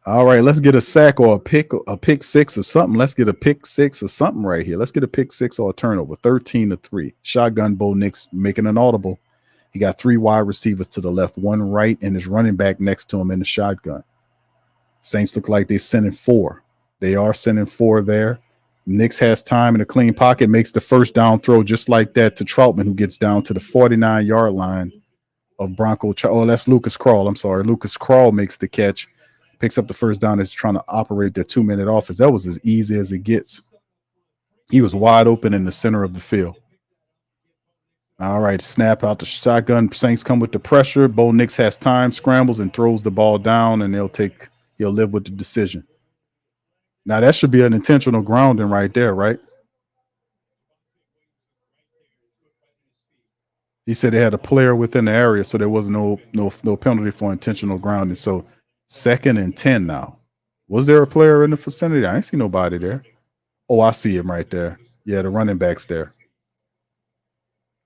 All right, let's get a sack or a pick 6 or something. Let's get a pick 6 or something right here. Let's get a pick 6 or a turnover. 13-3. Shotgun. Bo Nix making an audible. He got 3 wide receivers to the left, 1 right, and his running back next to him in the shotgun. Saints look like they're sending 4. They are sending 4 there. Nix has time in a clean pocket, makes the first down throw just like that to Troutman, who gets down to the 49-yard line of Bronco. Oh, that's Lucas Krull. I'm sorry. Lucas Krull makes the catch. Picks up the first down as trying to operate their 2-minute offense. That was as easy as it gets. He was wide open in the center of the field. All right, snap out the shotgun. Saints come with the pressure. Bo Nix has time, scrambles, and throws the ball down, and he'll live with the decision. Now, that should be an intentional grounding right there, right? He said they had a player within the area, so there was no penalty for intentional grounding. So 2nd and 10 now. Was there a player in the vicinity? I ain't see nobody there. Oh, I see him right there. Yeah, the running back's there.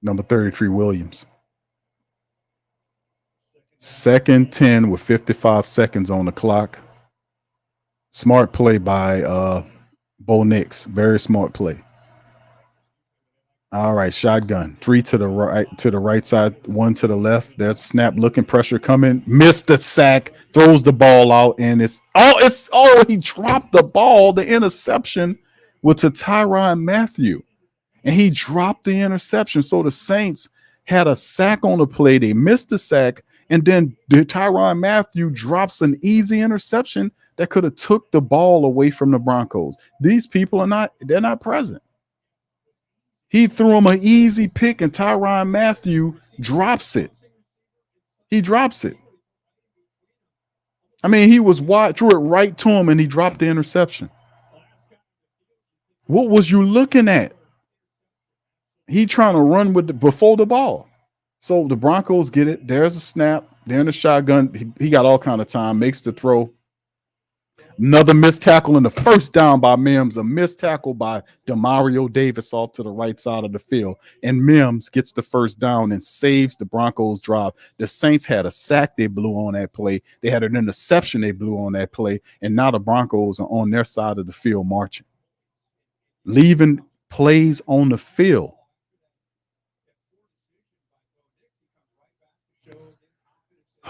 Number 33, Williams. 2nd 10 with 55 seconds on the clock. Smart play by Bo Nix. Very smart play. All right, shotgun. 3 to the right side, 1 to the left. There's snap, looking, pressure coming. Missed the sack, throws the ball out, and he dropped the ball. The interception was to Tyrann Mathieu, and he dropped the interception. So the Saints had a sack on the play. They missed the sack, and then Tyrann Mathieu drops an easy interception that could have took the ball away from the Broncos. These people they're not present. He threw him an easy pick, and Tyrann Mathieu drops it. He drops it. I mean, he was wide, threw it right to him, and he dropped the interception. What was you looking at? He trying to run before the ball. So the Broncos get it. There's a snap. They're in the shotgun. He got all kind of time, makes the throw. Another missed tackle in the first down by Mims. A missed tackle by Demario Davis off to the right side of the field. And Mims gets the first down and saves the Broncos drive. The Saints had a sack they blew on that play. They had an interception they blew on that play. And now the Broncos are on their side of the field marching. Leaving plays on the field.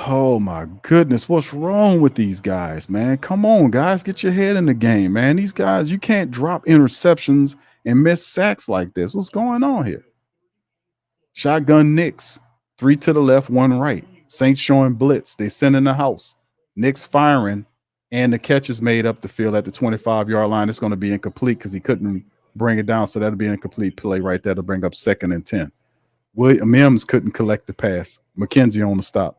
Oh my goodness, what's wrong with these guys, man? Come on, guys, get your head in the game, man. These guys, you can't drop interceptions and miss sacks like this. What's going on here? Shotgun Knicks, 3 to the left, 1 right. Saints showing blitz. They send in the house. Knicks firing, and the catch is made up the field at the 25-yard line. It's going to be incomplete because he couldn't bring it down, so that'll be an incomplete play right there to bring up 2nd and 10. Mims couldn't collect the pass. McKenzie on the stop.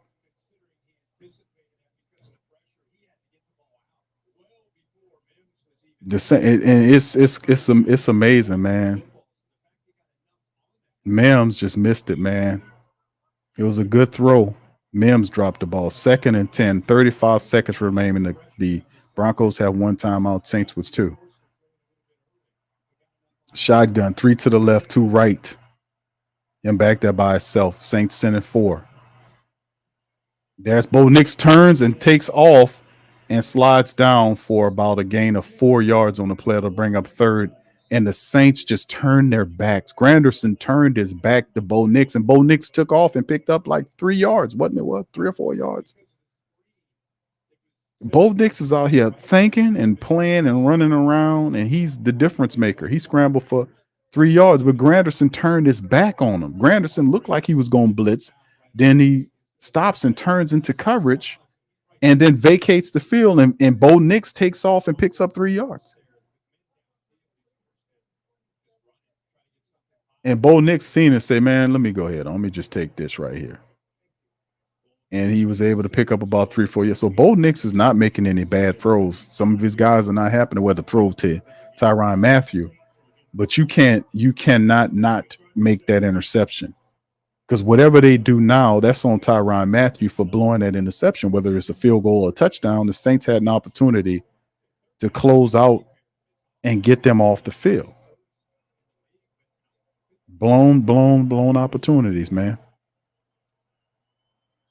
It's amazing, man. Mims just missed it, man. It was a good throw. Mims dropped the ball. 2nd and 10, 35 seconds remaining. The Broncos have 1 timeout. Saints was 2. Shotgun, 3 to the left, 2 right. And back there by itself. Saints sending 4. There's Bo Nix turns and takes off and slides down for about a gain of 4 yards on the play to bring up 3rd. And the Saints just turned their backs. Granderson turned his back to Bo Nix, and Bo Nix took off and picked up like 3 yards, wasn't it? What, 3 or 4 yards? Bo Nix is out here thinking and playing and running around, and he's the difference maker. He scrambled for 3 yards, but Granderson turned his back on him. Granderson looked like he was going to blitz. Then he stops and turns into coverage and then vacates the field, and Bo Nix takes off and picks up 3 yards. And Bo Nix seen it and say, man, let me go ahead. Let me just take this right here. And he was able to pick up about 3 or 4 yards. So Bo Nix is not making any bad throws. Some of his guys are not happy with the throw to Tyrann Mathieu. But you cannot not make that interception. Because whatever they do now, that's on Tyrann Mathieu for blowing that interception, whether it's a field goal or a touchdown. The Saints had an opportunity to close out and get them off the field. Blown opportunities, man.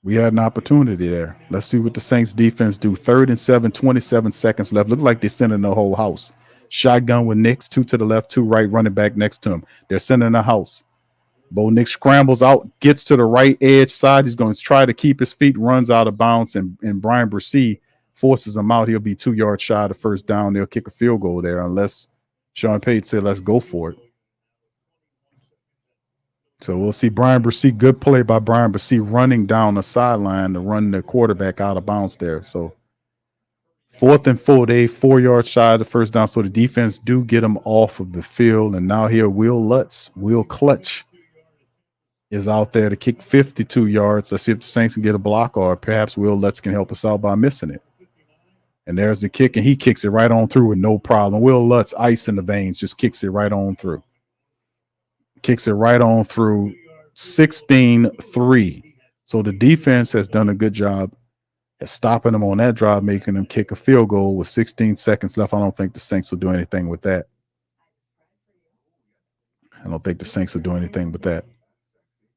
We had an opportunity there. Let's see what the Saints defense do. 3rd and 7, 27 seconds left. Look like they're sending the whole house. Shotgun with Nix, 2 to the left, 2 right, running back next to him. They're sending the house. Bo Nix scrambles out, gets to the right edge side. He's going to try to keep his feet, runs out of bounds, and Brian Bresee forces him out. He'll be 2 yards shy of the first down. They'll kick a field goal there unless Sean Payton said, let's go for it. So we'll see Brian Bresee. Good play by Brian Bresee running down the sideline to run the quarterback out of bounds there. So 4th and 4, they 4 yards shy of the first down. So the defense do get them off of the field. And now here Will Clutch is out there to kick 52 yards. Let's see if the Saints can get a block, or perhaps Will Lutz can help us out by missing it. And there's the kick, and he kicks it right on through with no problem. Will Lutz, ice in the veins, just kicks it right on through. Kicks it right on through. 16-3. So the defense has done a good job at stopping them on that drive, making them kick a field goal with 16 seconds left. I don't think the Saints will do anything with that.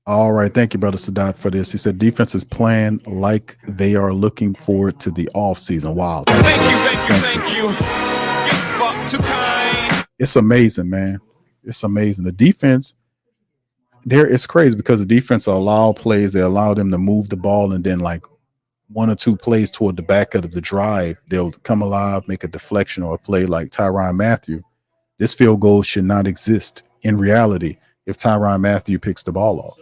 All right. Thank you, Brother Sadat, for this. He said defense is playing like they are looking forward to the offseason. Wow. Thank you. You're far too kind. It's amazing, man. It's amazing. The defense, it's crazy because the defense will allow plays. They allow them to move the ball, and then like one or two plays toward the back of the drive, they'll come alive, make a deflection or a play like Tyrann Mathieu. This field goal should not exist in reality if Tyrann Mathieu picks the ball off.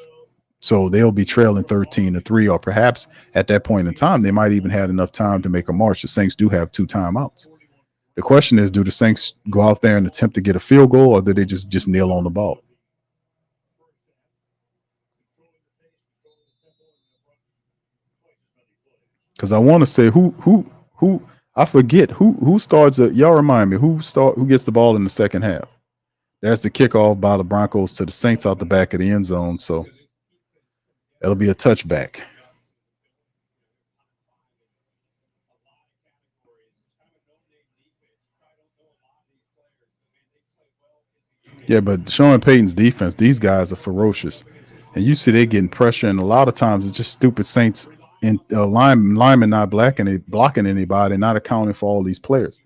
So they'll be trailing 13-3, or perhaps at that point in time, they might even have enough time to make a march. The Saints do have 2 timeouts. The question is, do the Saints go out there and attempt to get a field goal, or do they just kneel on the ball? Because I want to say who I forget who starts it. Y'all remind me who gets the ball in the second half. That's the kickoff by the Broncos to the Saints out the back of the end zone. So it'll be a touchback. Yeah, but showing Payton's defense, these guys are ferocious. And you see they're getting pressure, and a lot of times it's just stupid Saints and linemen not blocking anybody, not accounting for all these players.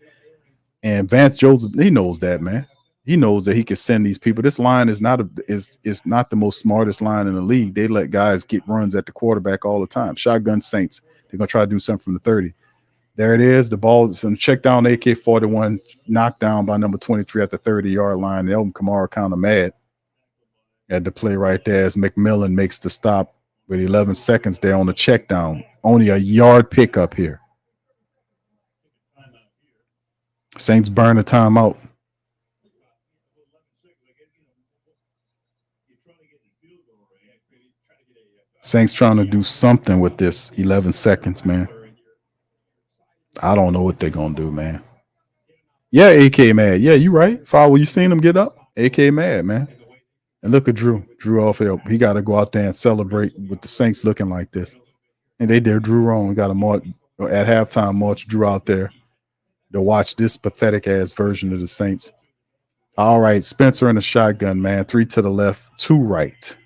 And Vance Joseph, he knows that, man. He knows that he can send these people. This line is not the most smartest line in the league. They let guys get runs at the quarterback all the time. Shotgun Saints. They're gonna try to do something from the 30. There it is. The ball is some check down AK-41, knocked down by number 23 at the 30-yard line. And Elvin Kamara kind of mad at the play right there as McMillan makes the stop with 11 seconds there on the check down. Only a yard pickup here. Saints burn a timeout. Saints trying to do something with this 11 seconds, man. I don't know what they're going to do, man. Yeah, AK mad. Yeah, you right. Foul, you seen him get up? AK mad, man. And look at Drew. Drew off help. He got to go out there and celebrate with the Saints looking like this. And they did Drew wrong. We got to march at halftime, march Drew out there to watch this pathetic-ass version of the Saints. All right, Spencer in the shotgun, man. 3 to the left, 2 right.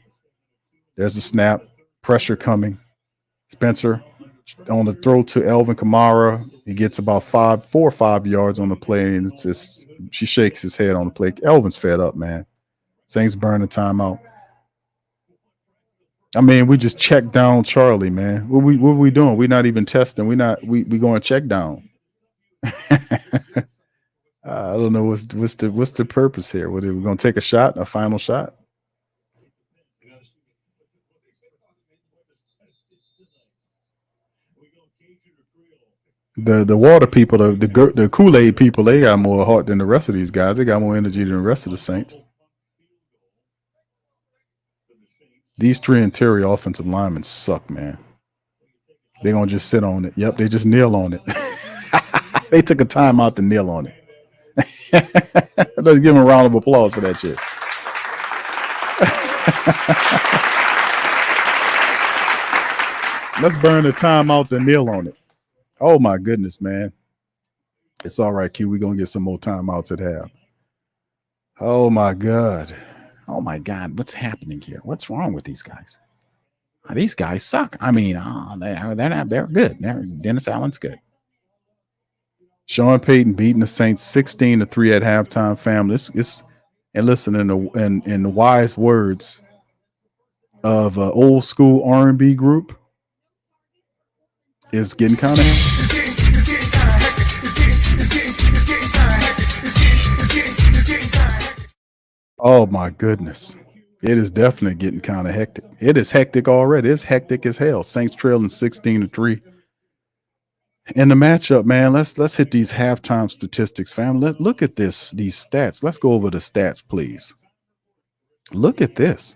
There's a snap. Pressure coming. Spencer on the throw to Elvin Kamara. He gets about 4 or 5 yards on the play, and it's just she shakes his head on the play. Elvin's fed up, man. Saints burn the timeout. I mean, we just checked down Charlie, man. What we doing? We're not even testing. We going to check down. I don't know what's the purpose here. What are we going to take a shot, a final shot? The water people, the Kool-Aid people, they got more heart than the rest of these guys. They got more energy than the rest of the Saints. These 3 interior offensive linemen suck, man. They're going to just sit on it. Yep, they just kneel on it. They took a time out to kneel on it. Let's give them a round of applause for that shit. Let's burn the time out to kneel on it. Oh, my goodness, man. It's all right, Q. We're going to get some more timeouts at half. Oh, my God. Oh, my God. What's happening here? What's wrong with these guys? These guys suck. I mean, they're good. Dennis Allen's good. Sean Payton beating the Saints 16-3 at halftime, family. And listen, in the wise words of an old school R&B group, it's getting kind of oh my goodness. It is definitely getting kind of hectic. It is hectic already. It's hectic as hell. Saints trailing 16-3. In the matchup, man, let's hit these halftime statistics, fam. Look at these stats. Let's go over the stats, please. Look at this.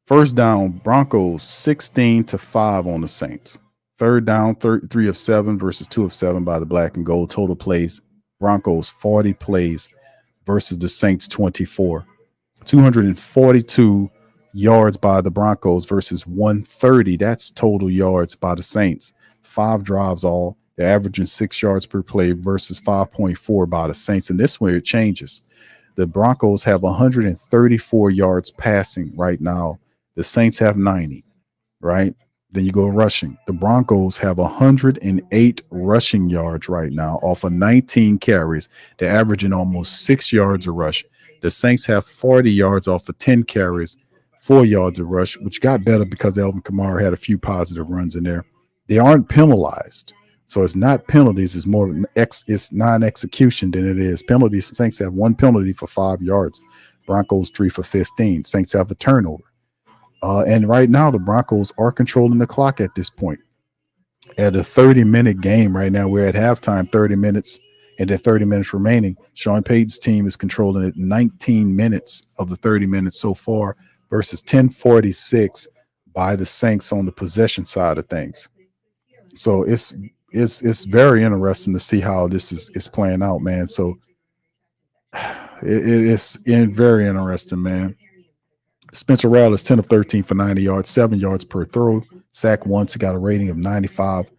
First down, Broncos 16-5 on the Saints. Third down, 3 of 7 versus 2 of 7 by the black and gold. Total plays, Broncos 40 plays versus the Saints 24. 242 yards by the Broncos versus 130. That's total yards by the Saints. 5 drives all. They're averaging 6 yards per play versus 5.4 by the Saints. And this is where it changes. The Broncos have 134 yards passing right now. The Saints have 90, right? Then you go rushing. The Broncos have 108 rushing yards right now off of 19 carries. They're averaging almost 6 yards a rush. The Saints have 40 yards off of 10 carries, 4 yards a rush, which got better because Alvin Kamara had a few positive runs in there. They aren't penalized. So it's not penalties. It's more it's non-execution than it is penalties. Saints have 1 penalty for 5 yards. Broncos 3 for 15. Saints have a turnover. And right now, the Broncos are controlling the clock at this point. At a 30-minute game right now, we're at halftime, 30 minutes, and then 30 minutes remaining. Sean Payton's team is controlling it 19 minutes of the 30 minutes so far versus 10:46 by the Saints on the possession side of things. So it's very interesting to see how this is playing out, man. So it is very interesting, man. Spencer Rattler is 10 of 13 for 90 yards, 7 yards per throw, sack once. He got a rating of 95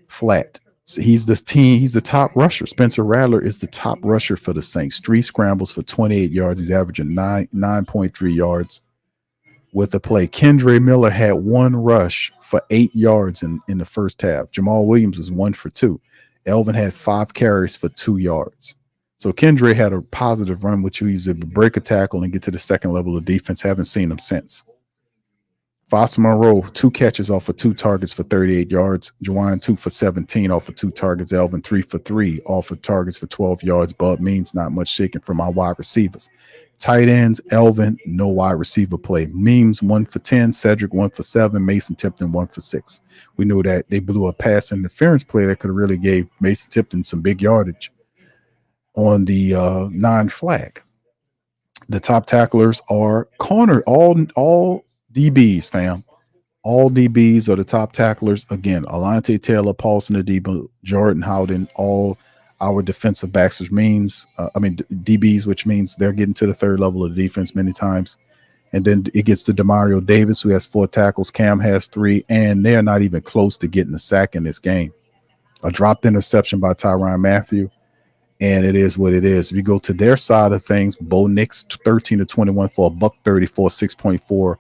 flat. So he's the top rusher. Spencer Rattler is the top rusher for the Saints. 3 scrambles for 28 yards. He's averaging 9.3 yards with the play. Kendre Miller had 1 rush for 8 yards in the first half. Jamal Williams was 1 for 2. Elvin had 5 carries for 2 yards. So Kendre had a positive run, which he was able to break a tackle and get to the second level of defense. Haven't seen him since. Foster Monroe, 2 catches off of 2 targets for 38 yards. Juwan 2 for 17 off of 2 targets. Elvin 3 for 3 off of targets for 12 yards. Bud Means not much shaking from our wide receivers. Tight ends, Elvin, no wide receiver play. Memes 1 for 10. Cedric 1 for 7. Mason Tipton 1 for 6. We knew that they blew a pass interference play that could have really gave Mason Tipton some big yardage on the non-flag. The top tacklers are corner, all DBs, fam. All DBs are the top tacklers. Again, Alante Taylor, Paulson Adebo, Jordan Howden, all our defensive backs, which means, DBs, which means they're getting to the third level of the defense many times. And then it gets to Demario Davis, who has 4 tackles. Cam has 3, and they're not even close to getting a sack in this game. A dropped interception by Tyrann Mathieu. And it is what it is. If you go to their side of things, Bo Nix 13 to 21 for $134, 6.4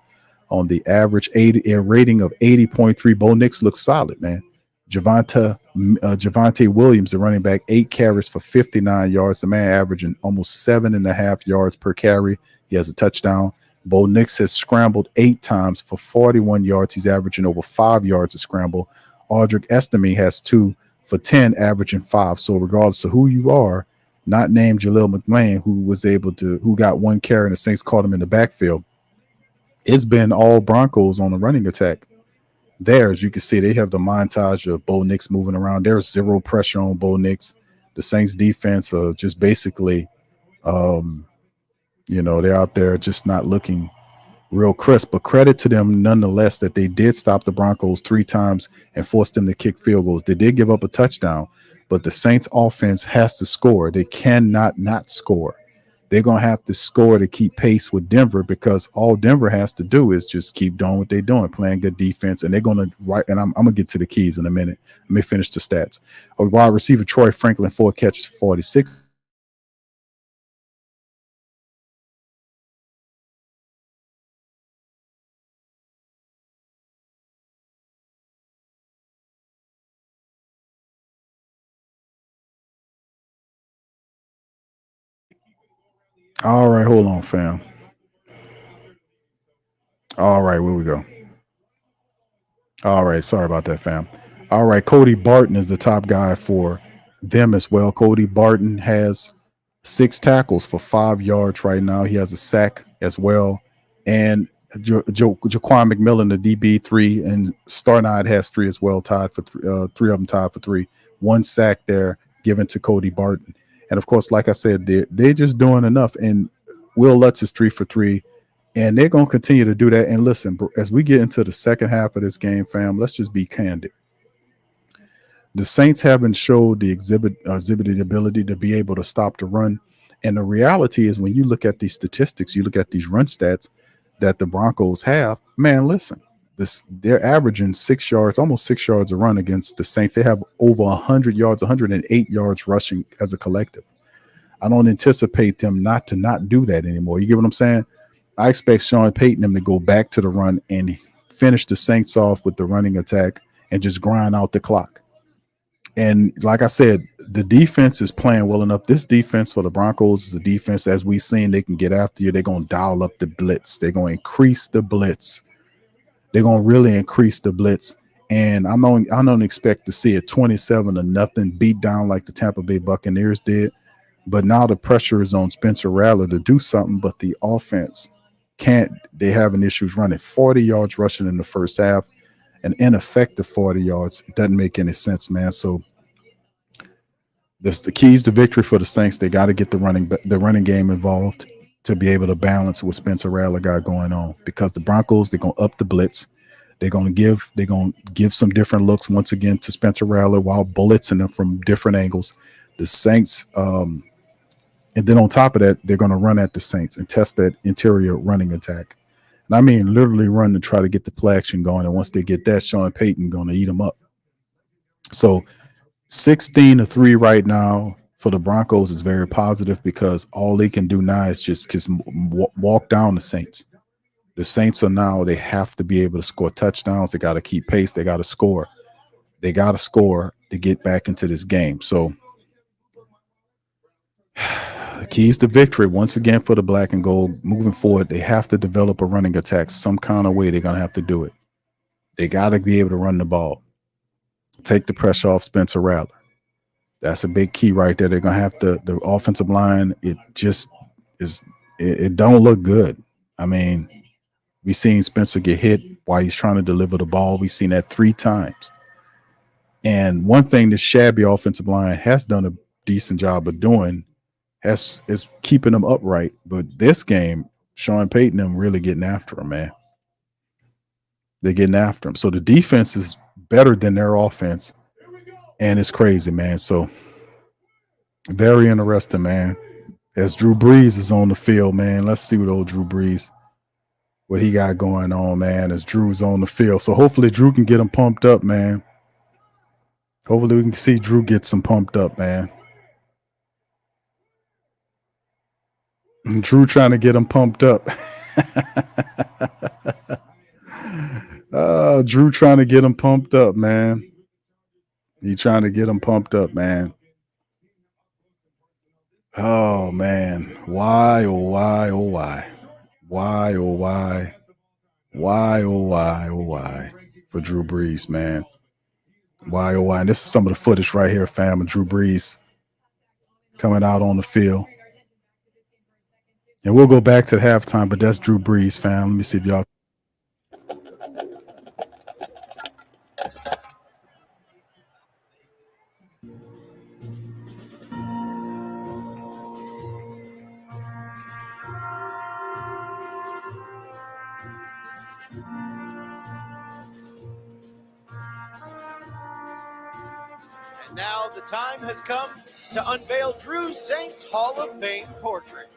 on the average, a rating of 80.3. Bo Nix looks solid, man. Javonte Williams, the running back, 8 carries for 59 yards. The man averaging almost 7.5 yards per carry. He has a touchdown. Bo Nix has scrambled 8 times for 41 yards. He's averaging over 5 yards a scramble. Audric Estime has 2 for 10, averaging 5. So regardless of who you are, not named Jaleel McLean, who got 1 carry and the Saints caught him in the backfield. It's been all Broncos on the running attack. There, as you can see, they have the montage of Bo Nix moving around. There's 0 pressure on Bo Nix. The Saints defense are just basically, they're out there just not looking real crisp, but credit to them nonetheless that they did stop the Broncos 3 times and forced them to kick field goals. They did give up a touchdown, but the Saints offense has to score. They cannot not score. They're going to have to score to keep pace with Denver, because all Denver has to do is just keep doing what they're doing, playing good defense. And they're going to and I'm going to get to the keys in a minute. Let me finish the stats. Wide receiver Troy Franklin, 4 catches, 46. All right, hold on, fam. All right, where we go? All right, sorry about that, fam. All right, Cody Barton is the top guy for them as well. Cody Barton has 6 tackles for 5 yards right now. He has a sack as well. And Jaquan McMillan, the DB, 3, and Starnide has 3 as well, tied for 3 of them tied for 3. 1 sack there given to Cody Barton. And of course, like I said, they're just doing enough. And Will Lutz is 3 for 3. And they're going to continue to do that. And listen, as we get into the second half of this game, fam, let's just be candid. The Saints haven't showed the exhibited ability to be able to stop the run. And the reality is, when you look at these statistics, you look at these run stats, that the Broncos have, man, listen, they're averaging 6 yards, almost 6 yards a run against the Saints. They have over 100 yards, 108 yards rushing as a collective. I don't anticipate them not do that anymore. You get what I'm saying? I expect Sean Payton them to go back to the run and finish the Saints off with the running attack and just grind out the clock. And like I said, the defense is playing well enough. This defense for the Broncos is a defense, as we've seen, they can get after you. They're going to dial up the blitz. They're going to increase the blitz. They're going to really increase the blitz. And I don't expect to see a 27-0 beat down like the Tampa Bay Buccaneers did. But now the pressure is on Spencer Rattler to do something, but the offense can't. They're having issues running 40 yards rushing in the first half. An ineffective 40 yards. It doesn't make any sense, man. So that's the keys to victory for the Saints. They got to get the running game involved to be able to balance what Spencer Rattler got going on. Because the Broncos, they're going to up the blitz. They're going to give some different looks once again to Spencer Rattler while blitzing them from different angles. The Saints, and then on top of that, they're going to run at the Saints and test that interior running attack. And I mean, literally run to try to get the play action going. And once they get that, Sean Payton going to eat them up. So 16-3 right now for the Broncos is very positive because all they can do now is just walk down the Saints. The Saints are now, they have to be able to score touchdowns. They got to keep pace. They got to score. They got to score to get back into this game. So the keys to victory, once again, for the black and gold, moving forward, they have to develop a running attack. Some kind of way they're going to have to do it. They got to be able to run the ball. Take the pressure off Spencer Rattler. That's a big key right there. They're going to have the offensive line. It just is, it don't look good. I mean, we've seen Spencer get hit while he's trying to deliver the ball. We've seen that 3 times. And one thing the shabby offensive line has done a decent job of doing is keeping them upright. But this game, Sean Payton them really getting after him, man. They're getting after him. So the defense is better than their offense. And it's crazy, man. So very interesting, man. As Drew Brees is on the field, man. Let's see what old Drew Brees, what he got going on, man, as Drew's on the field. So hopefully Drew can get him pumped up, man. Hopefully we can see Drew get some pumped up, man. And Drew trying to get him pumped up. Drew trying to get him pumped up, man. He trying to get him pumped up, man. Oh, man. Why, oh, why, oh, why? Why, oh, why? Why, oh, why, oh, why? For Drew Brees, man. Why, oh, why? And this is some of the footage right here, fam, of Drew Brees coming out on the field. And we'll go back to the halftime, but that's Drew Brees, fam. Let me see if y'all. And now the time has come to unveil Drew Saints Hall of Fame portrait.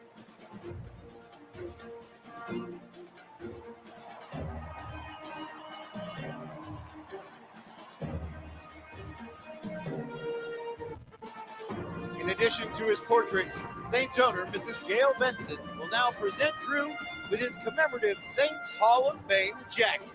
In addition to his portrait, Saints owner Mrs. Gail Benson will now present Drew with his commemorative Saints Hall of Fame jacket.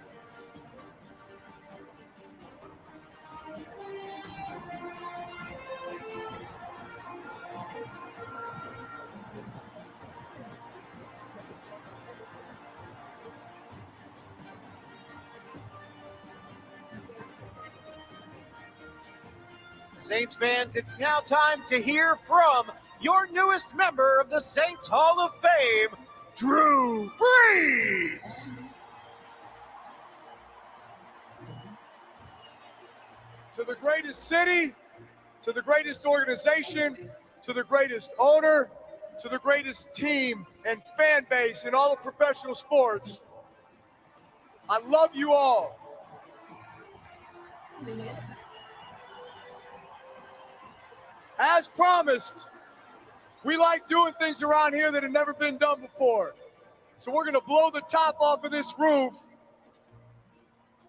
Saints fans, it's now time to hear from your newest member of the Saints Hall of Fame, Drew Brees. To the greatest city, to the greatest organization, to the greatest owner, to the greatest team and fan base in all of professional sports, I love you all. As promised, we like doing things around here that have never been done before. So we're going to blow the top off of this roof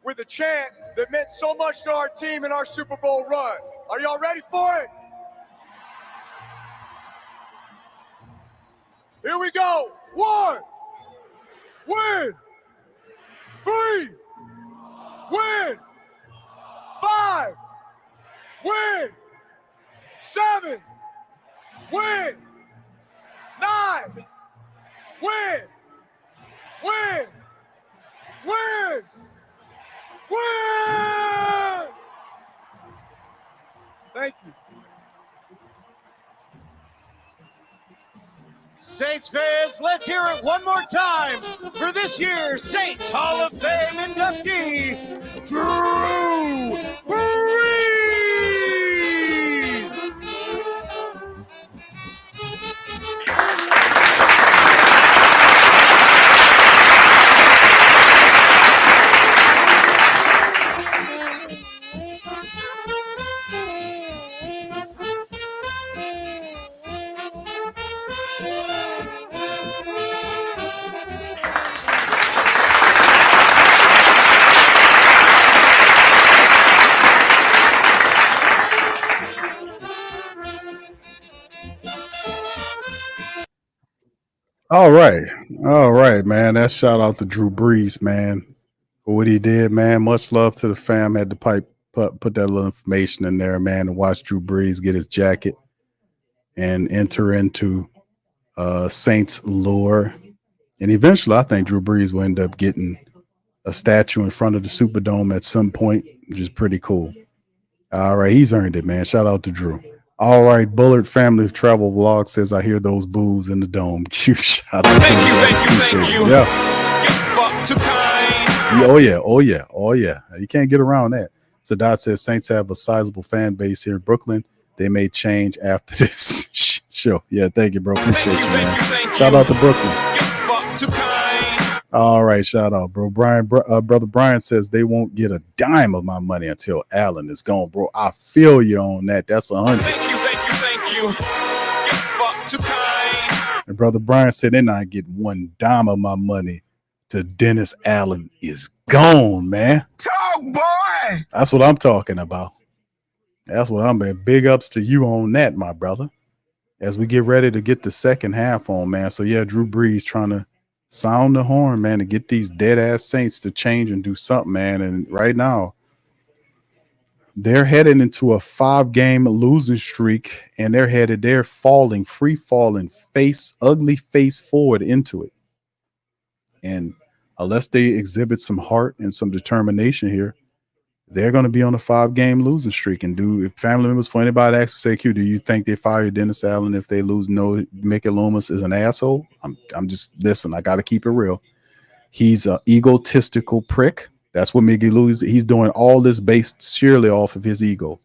with a chant that meant so much to our team in our Super Bowl run. Are y'all ready for it? Here we go. 1, win. 3, win. 5, win. 7, win. 9, win. Win. Win. Win. Thank you. Saints fans, let's hear it one more time for this year's Saints Hall of Fame inductee, Drew Brees. All right, man. That's shout out to Drew Brees, man, for what he did, man. Much love to the fam. Had to put that little information in there, man, and watch Drew Brees get his jacket and enter into Saints lore. And eventually, I think Drew Brees will end up getting a statue in front of the Superdome at some point, which is pretty cool. All right, he's earned it, man. Shout out to Drew. All right, Bullard Family Travel Vlog says, I hear those boos in the dome. Cute shout out. Thank you. Yeah. Fuck too kind. Oh yeah. You can't get around that. Sadat says Saints have a sizable fan base here in Brooklyn. They may change after this show. Yeah, thank you, bro. Appreciate you, man. Shout out to Brooklyn. Fuck too kind. All right, shout out, bro. Brother Brian says they won't get a dime of my money until Allen is gone, bro. I feel you on that. That's 100. Thank you. Fuck too kind. And Brother Brian said they're not getting one dime of my money till Dennis Allen is gone, man. Talk, boy. That's what I'm talking about. That's what I'm at. Big ups to you on that, my brother. As we get ready to get the second half on, man. So yeah, Drew Brees trying to sound the horn, man, to get these dead ass Saints to change and do something, man. And right now, they're headed into a 5-game losing streak, and they're free falling ugly face forward into it. And unless they exhibit some heart and some determination here, they're going to be on a 5-game losing streak. And if family members, for anybody asks, say, Q, do you think they fire Dennis Allen if they lose? No, Mickey Loomis is an asshole. I'm just, listen, I got to keep it real. He's an egotistical prick. That's what Mickey Loomis, he's doing all this based sheerly off of his ego.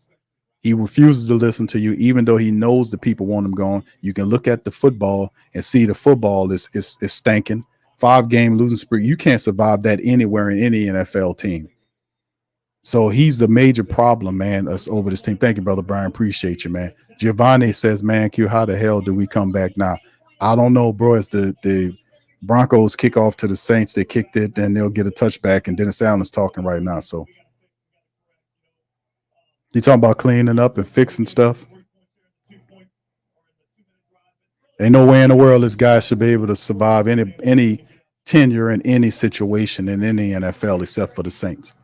He refuses to listen to you, even though he knows the people want him gone. You can look at the football and see the football is stinking. 5-game losing streak. You can't survive that anywhere in any NFL team. So he's the major problem, man, us over this team. Thank you, Brother Brian. Appreciate you, man. Giovanni says, man, Q, how the hell do we come back now? I don't know, bro. It's the Broncos kick off to the Saints. They kicked it, and they'll get a touchback, and Dennis Allen's talking right now. So you talking about cleaning up and fixing stuff? Ain't no way in the world this guy should be able to survive any tenure in any situation in any NFL except for the Saints.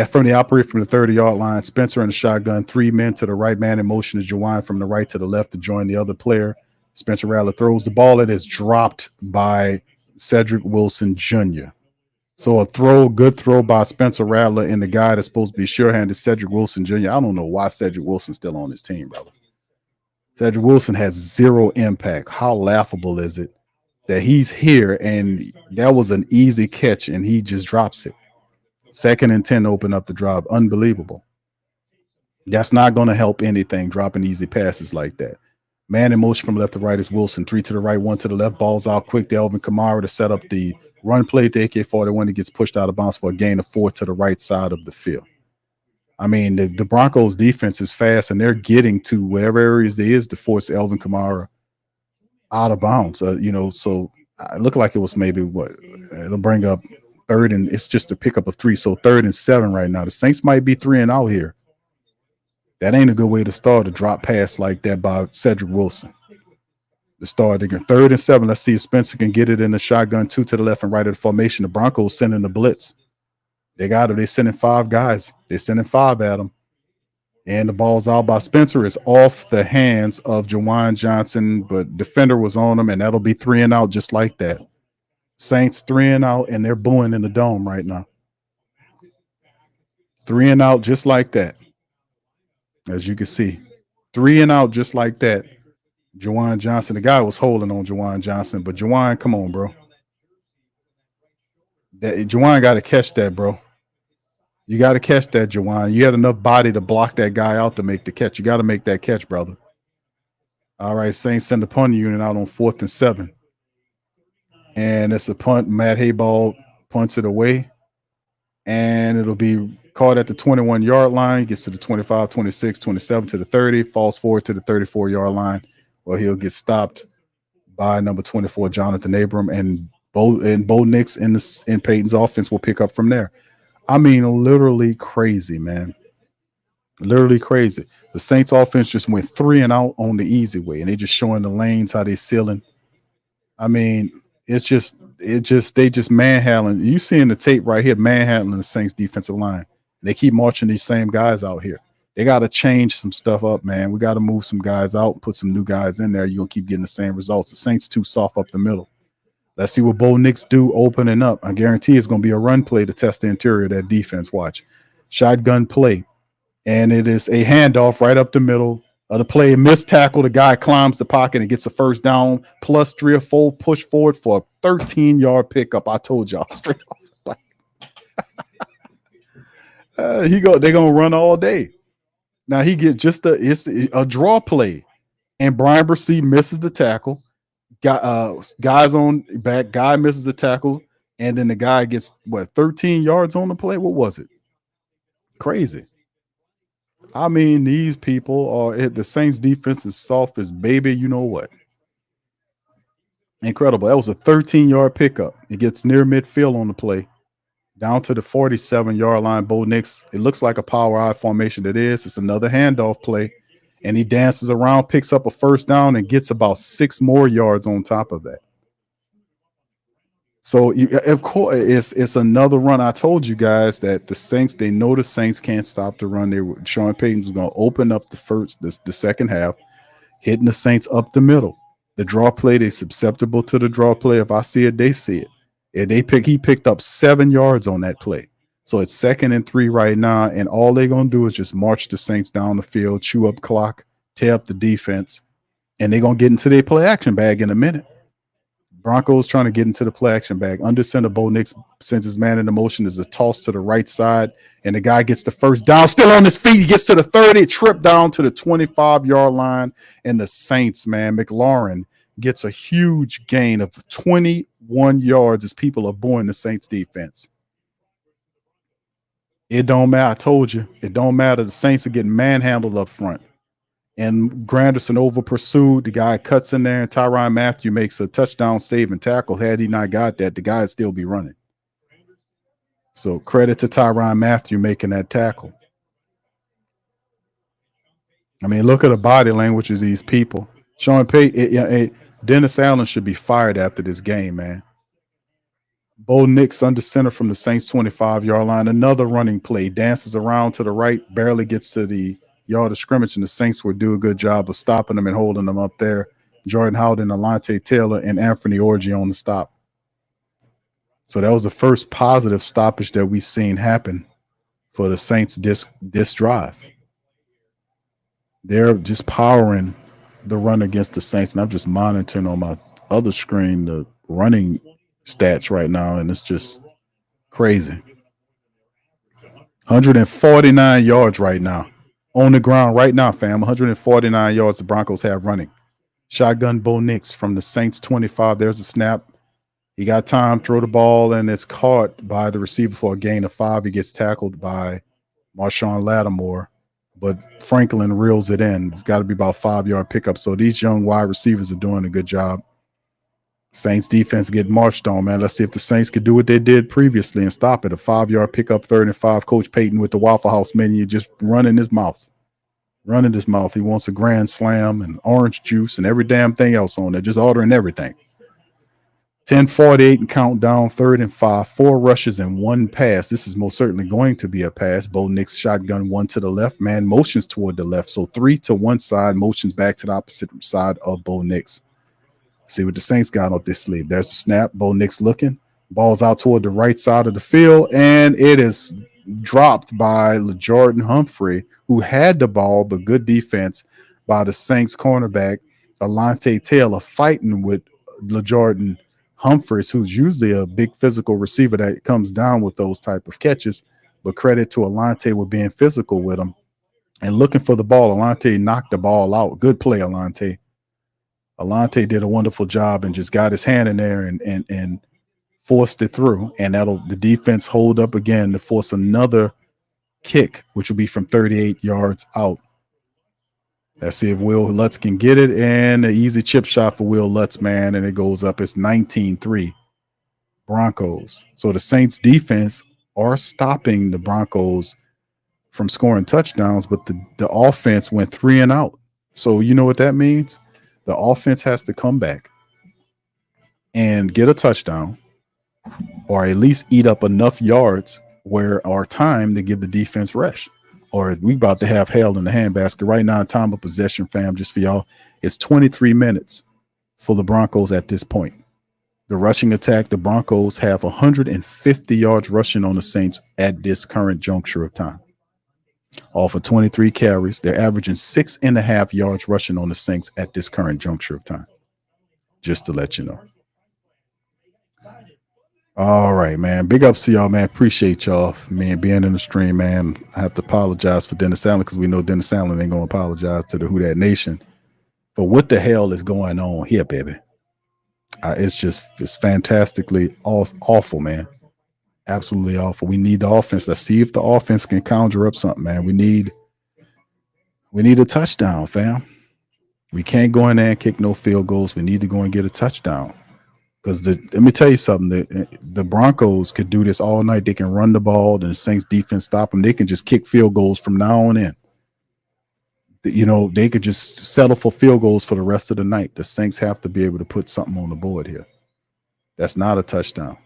From the operate from the 30-yard line, Spencer in the shotgun, 3 men to the right, man in motion is Juwan from the right to the left to join the other player. Spencer Rattler throws the ball. It is dropped by Cedric Wilson Jr. So good throw by Spencer Rattler, and the guy that's supposed to be sure-handed, Cedric Wilson Jr. I don't know why Cedric Wilson's still on his team, brother. Cedric Wilson has 0 impact. How laughable is it that he's here and that was an easy catch and he just drops it? 2nd and 10 to open up the drive. Unbelievable. That's not going to help anything, dropping easy passes like that. Man in motion from left to right is Wilson. 3 to the right, 1 to the left. Ball's out quick to Alvin Kamara to set up the run play to AK-41. He gets pushed out of bounds for a gain of 4 to the right side of the field. I mean, the Broncos defense is fast, and they're getting to whatever areas there is to force Alvin Kamara out of bounds. So It looked like it was maybe what it'll bring up third, and it's just a pickup of 3. So 3rd and 7 right now. The Saints might be 3 and out here. That ain't a good way to start a drop pass like that by Cedric Wilson. The start again, 3rd and 7. Let's see if Spencer can get it in the shotgun, 2 to the left and right of the formation. The Broncos sending the blitz. They got it. They're sending 5 guys. They're sending 5 at them. And the ball's out by Spencer. Is off the hands of Juwan Johnson, but defender was on him, and that'll be 3 and out just like that. Saints 3 and out, and they're booing in the dome right now. 3 and out just like that. As you can see, 3 and out just like that. Juwan Johnson, the guy was holding on Juwan Johnson, but Juwan, come on, bro. Juwan got to catch that, bro. You got to catch that, Juwan. You had enough body to block that guy out to make the catch. You got to make that catch, brother. All right, Saints send the punt unit out on 4th and 7. And it's a punt. Matt Hayball punts it away. And it'll be caught at the 21-yard line. Gets to the 25, 26, 27 to the 30. Falls forward to the 34-yard line. Well, he'll get stopped by number 24, Johnathan Abram. And Bo Nix in Payton's offense will pick up from there. I mean, literally crazy, man. Literally crazy. The Saints offense just went 3 and out on the easy way, and they just showing the lanes how they sealing. I mean, they just manhandling. You seeing the tape right here, manhandling the Saints defensive line. They keep marching these same guys out here. They got to change some stuff up, man. We got to move some guys out and put some new guys in there. You're going to keep getting the same results. The Saints too soft up the middle. Let's see what Bo Nix do opening up. I guarantee it's going to be a run play to test the interior of that defense. Watch. Shotgun play. And it is a handoff right up the middle of the play. Missed tackle. The guy climbs the pocket and gets a first down, plus 3 or 4 push forward for a 13-yard pickup. I told y'all straight off. They're going to run all day. Now he gets just a draw play. And Brian Brissy misses the tackle. Guys on back, guy misses the tackle, and then the guy gets 13 yards on the play. What was it? Crazy. I mean, these people are the Saints defense is soft as baby. You know what? Incredible. That was a 13-yard pickup. It gets near midfield on the play, down to the 47-yard line. Bo Nix. It looks like a power I formation. It is. It's another handoff play. And he dances around, picks up a first down, and gets about 6 more yards on top of that. So, of course, it's another run. I told you guys that the Saints, they know the Saints can't stop the run. Sean Payton was going to open up the second half, hitting the Saints up the middle. The draw play, they're susceptible to the draw play. If I see it, they see it. And he picked up 7 yards on that play. So it's 2nd and 3 right now, and all they're going to do is just march the Saints down the field, chew up clock, tear up the defense, and they're going to get into their play action bag in a minute. Broncos trying to get into the play action bag. Under center, Bo Nix sends his man into motion. There's a toss to the right side, and the guy gets the first down. Still on his feet. He gets to the 30, trip down to the 25-yard line, and the Saints, man, McLaurin gets a huge gain of 21 yards as people are booing the Saints defense. It don't matter. I told you. It don't matter. The Saints are getting manhandled up front. And Granderson over pursued. The guy cuts in there, and Tyrann Mathieu makes a touchdown save and tackle. Had he not got that, the guy would still be running. So credit to Tyrann Mathieu making that tackle. I mean, look at the body language of these people. Sean Payton, Dennis Allen should be fired after this game, man. Bo Nix under center from the Saints 25-yard line. Another running play. Dances around to the right. Barely gets to the yard of scrimmage, and the Saints will do a good job of stopping them and holding them up there. Jordan Howden, Alontae Taylor, and Anthony Orji on the stop. So that was the first positive stoppage that we've seen happen for the Saints this drive. They're just powering the run against the Saints, and I'm just monitoring on my other screen the running stats right now, and it's just crazy. 149 yards right now on the ground right now, fam. 149 yards the Broncos have running. Shotgun Bo Nix from the Saints 25. There's a snap. He got time, throw the ball, and it's caught by the receiver for a gain of 5. He gets tackled by Marshawn Lattimore, but Franklin reels it in. It's got to be about 5-yard pickup. So these young wide receivers are doing a good job. Saints defense get marched on, man. Let's see if the Saints could do what they did previously and stop it. A 5-yard pickup, 3rd and 5. Coach Payton with the Waffle House menu just running his mouth. Running his mouth. He wants a grand slam and orange juice and every damn thing else on there. Just ordering everything. 10:48 and countdown, 3rd and 5. 4 rushes and 1 pass. This is most certainly going to be a pass. Bo Nix shotgun 1 to the left. Man motions toward the left. So 3 to one side, motions back to the opposite side of Bo Nix. See what the Saints got on this sleeve. There's the snap. Bo Nix looking. Ball's out toward the right side of the field, and it is dropped by LeJordan Humphrey, who had the ball, but good defense by the Saints cornerback, Alante Taylor, fighting with LeJordan Humphreys, who's usually a big physical receiver that comes down with those type of catches. But credit to Alante with being physical with him and looking for the ball. Alante knocked the ball out. Good play, Alante. Alante did a wonderful job and just got his hand in there and forced it through. And the defense hold up again to force another kick, which will be from 38 yards out. Let's see if Will Lutz can get it. And an easy chip shot for Will Lutz, man. And it goes up. It's 19-3 Broncos. So the Saints defense are stopping the Broncos from scoring touchdowns, but the offense went 3 and out. So you know what that means? The offense has to come back and get a touchdown or at least eat up enough yards or time to give the defense rest. Or we about to have hell in the handbasket right now. Time of possession, fam, just for y'all. It's 23 minutes for the Broncos at this point. The rushing attack, the Broncos have 150 yards rushing on the Saints at this current juncture of time. All for 23 carries. They're averaging 6.5 yards rushing on the Saints at this current juncture of time. Just to let you know. All right, man. Big ups to y'all, man. Appreciate y'all, man, being in the stream, man. I have to apologize for Dennis Allen because we know Dennis Allen ain't going to apologize to the Who Dat Nation for what the hell is going on here, baby. It's fantastically awful, man. Absolutely awful. We need the offense. Let's see if the offense can conjure up something, man. We need a touchdown, fam. We can't go in there and kick no field goals. We need to go and get a touchdown. Because let me tell you something. The Broncos could do this all night. They can run the ball, and the Saints defense stop them. They can just kick field goals from now on in. You know, they could just settle for field goals for the rest of the night. The Saints have to be able to put something on the board here. That's not a touchdown.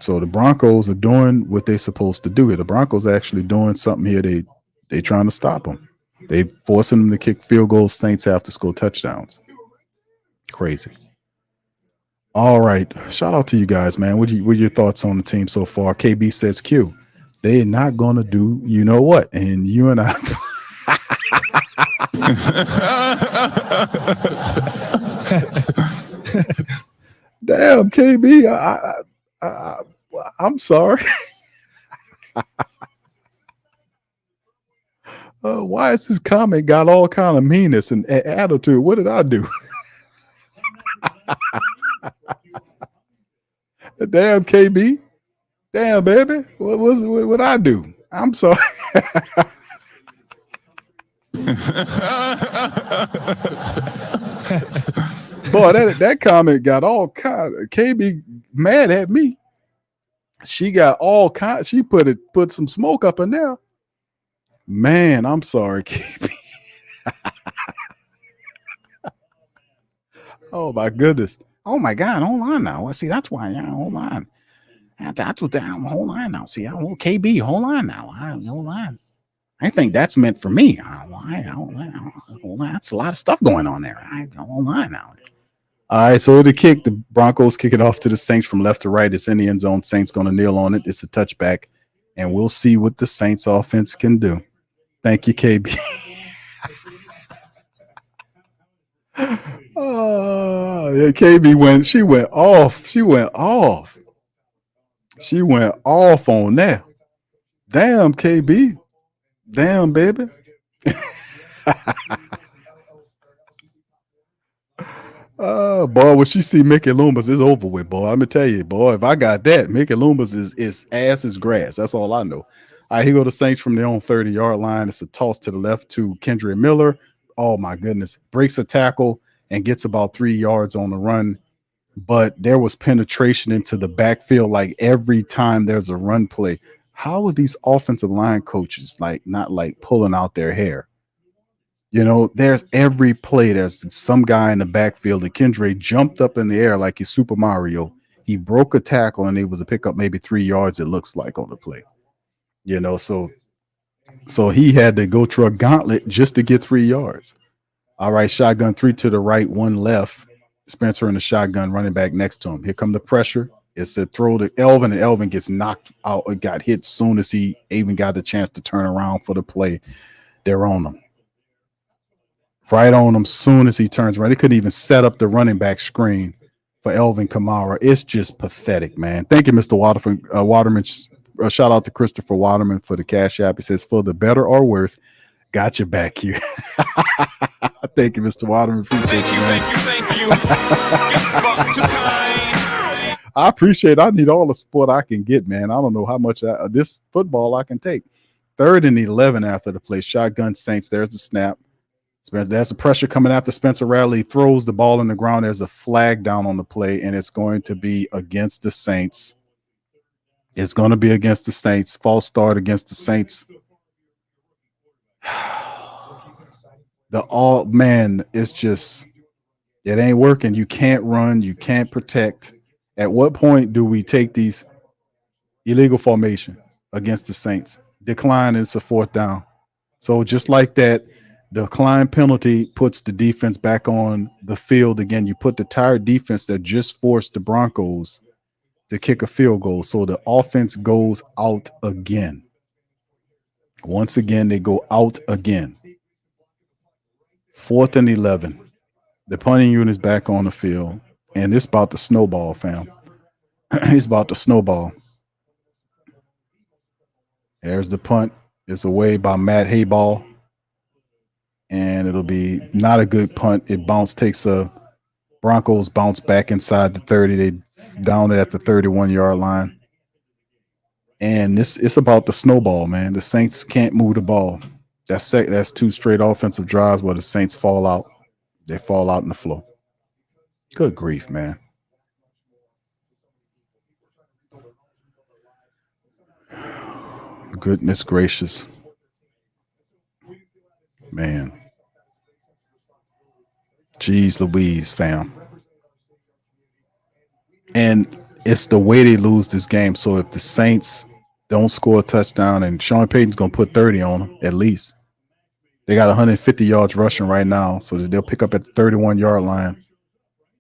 So the Broncos are doing what they're supposed to do here. The Broncos are actually doing something here. They trying to stop them. They forcing them to kick field goals. Saints have to score touchdowns. Crazy. All right. Shout out to you guys, man. What are your thoughts on the team so far? KB says Q. They're not going to do you know what. And you and I. Damn, KB. I'm sorry. Why is this comment got all kind of meanness and attitude? What did I do? Damn, KB. Damn, baby. What I do? I'm sorry. Boy, that comment got all kind of KB mad at me. She got all kind. She put some smoke up in there. Man, I'm sorry, KB. Oh my goodness. Oh my God, hold on now. See, that's why. Hold on. That's what. Hold on now. See, KB, hold on now. Hold on. I think that's meant for me. Hold on. That's a lot of stuff going on there. Hold on now. All right, so the kick, the Broncos kick it off to the Saints from left to right. It's in the end zone. Saints going to kneel on it. It's a touchback, and we'll see what the Saints offense can do. Thank you, KB. Yeah, KB she went off. She went off on that. Damn, KB. Damn, baby. Boy, when she see Mickey Loomis, it's over with, boy. I'm gonna tell you, boy, if I got that, Mickey Loomis is ass is grass. That's all I know. All right, here go the Saints from their own 30-yard line. It's a toss to the left to Kendra Miller. Oh my goodness. Breaks a tackle and gets about 3 yards on the run. But there was penetration into the backfield like every time there's a run play. How are these offensive line coaches not pulling out their hair? You know, there's every play, there's some guy in the backfield, and Kendre jumped up in the air like he's Super Mario. He broke a tackle and it was a pickup, maybe 3 yards, it looks like, on the play. You know, so he had to go through a gauntlet just to get 3 yards. All right, shotgun, 3 to the right, 1 left. Spencer in the shotgun, running back next to him. Here come the pressure. It's a throw to Elvin, and Elvin gets knocked out. It got hit soon as he even got the chance to turn around for the play. They're on him. Right on him soon as he turns around. They couldn't even set up the running back screen for Elvin Kamara. It's just pathetic, man. Thank you, Mr. Waterman. Shout out to Christopher Waterman for the Cash App. He says, for the better or worse, got you back here. Thank you, Mr. Waterman. Appreciate you, man. Thank you. I appreciate it. I need all the support I can get, man. I don't know how much this football I can take. 3rd and 11 after the play. Shotgun Saints. There's the snap. There's the pressure coming after Spencer Radley. Throws the ball in the ground. There's a flag down on the play, and it's going to be against the Saints. It's going to be against the Saints. False start against the Saints. It's just, it ain't working. You can't run. You can't protect. At what point do we take these illegal formation against the Saints? Decline, it's a 4th down. So just like that, the decline penalty puts the defense back on the field again. You put the tired defense that just forced the Broncos to kick a field goal. So the offense goes out again. Once again, they go out again. 4th and 11. The punting unit is back on the field, and it's about to snowball, fam. It's about to snowball. There's the punt. It's away by Matt Hayball, and it'll be not a good punt. It takes a Broncos bounce back inside the 30. They down it at the 31-yard line. And it's about the snowball, man. The Saints can't move the ball. That's 2 straight offensive drives where the Saints fall out. They fall out in the flow. Good grief, man. Goodness gracious. Man. Jeez Louise, fam. And it's the way they lose this game. So if the Saints don't score a touchdown, and Sean Payton's going to put 30 on them at least. They got 150 yards rushing right now, so they'll pick up at the 31-yard line.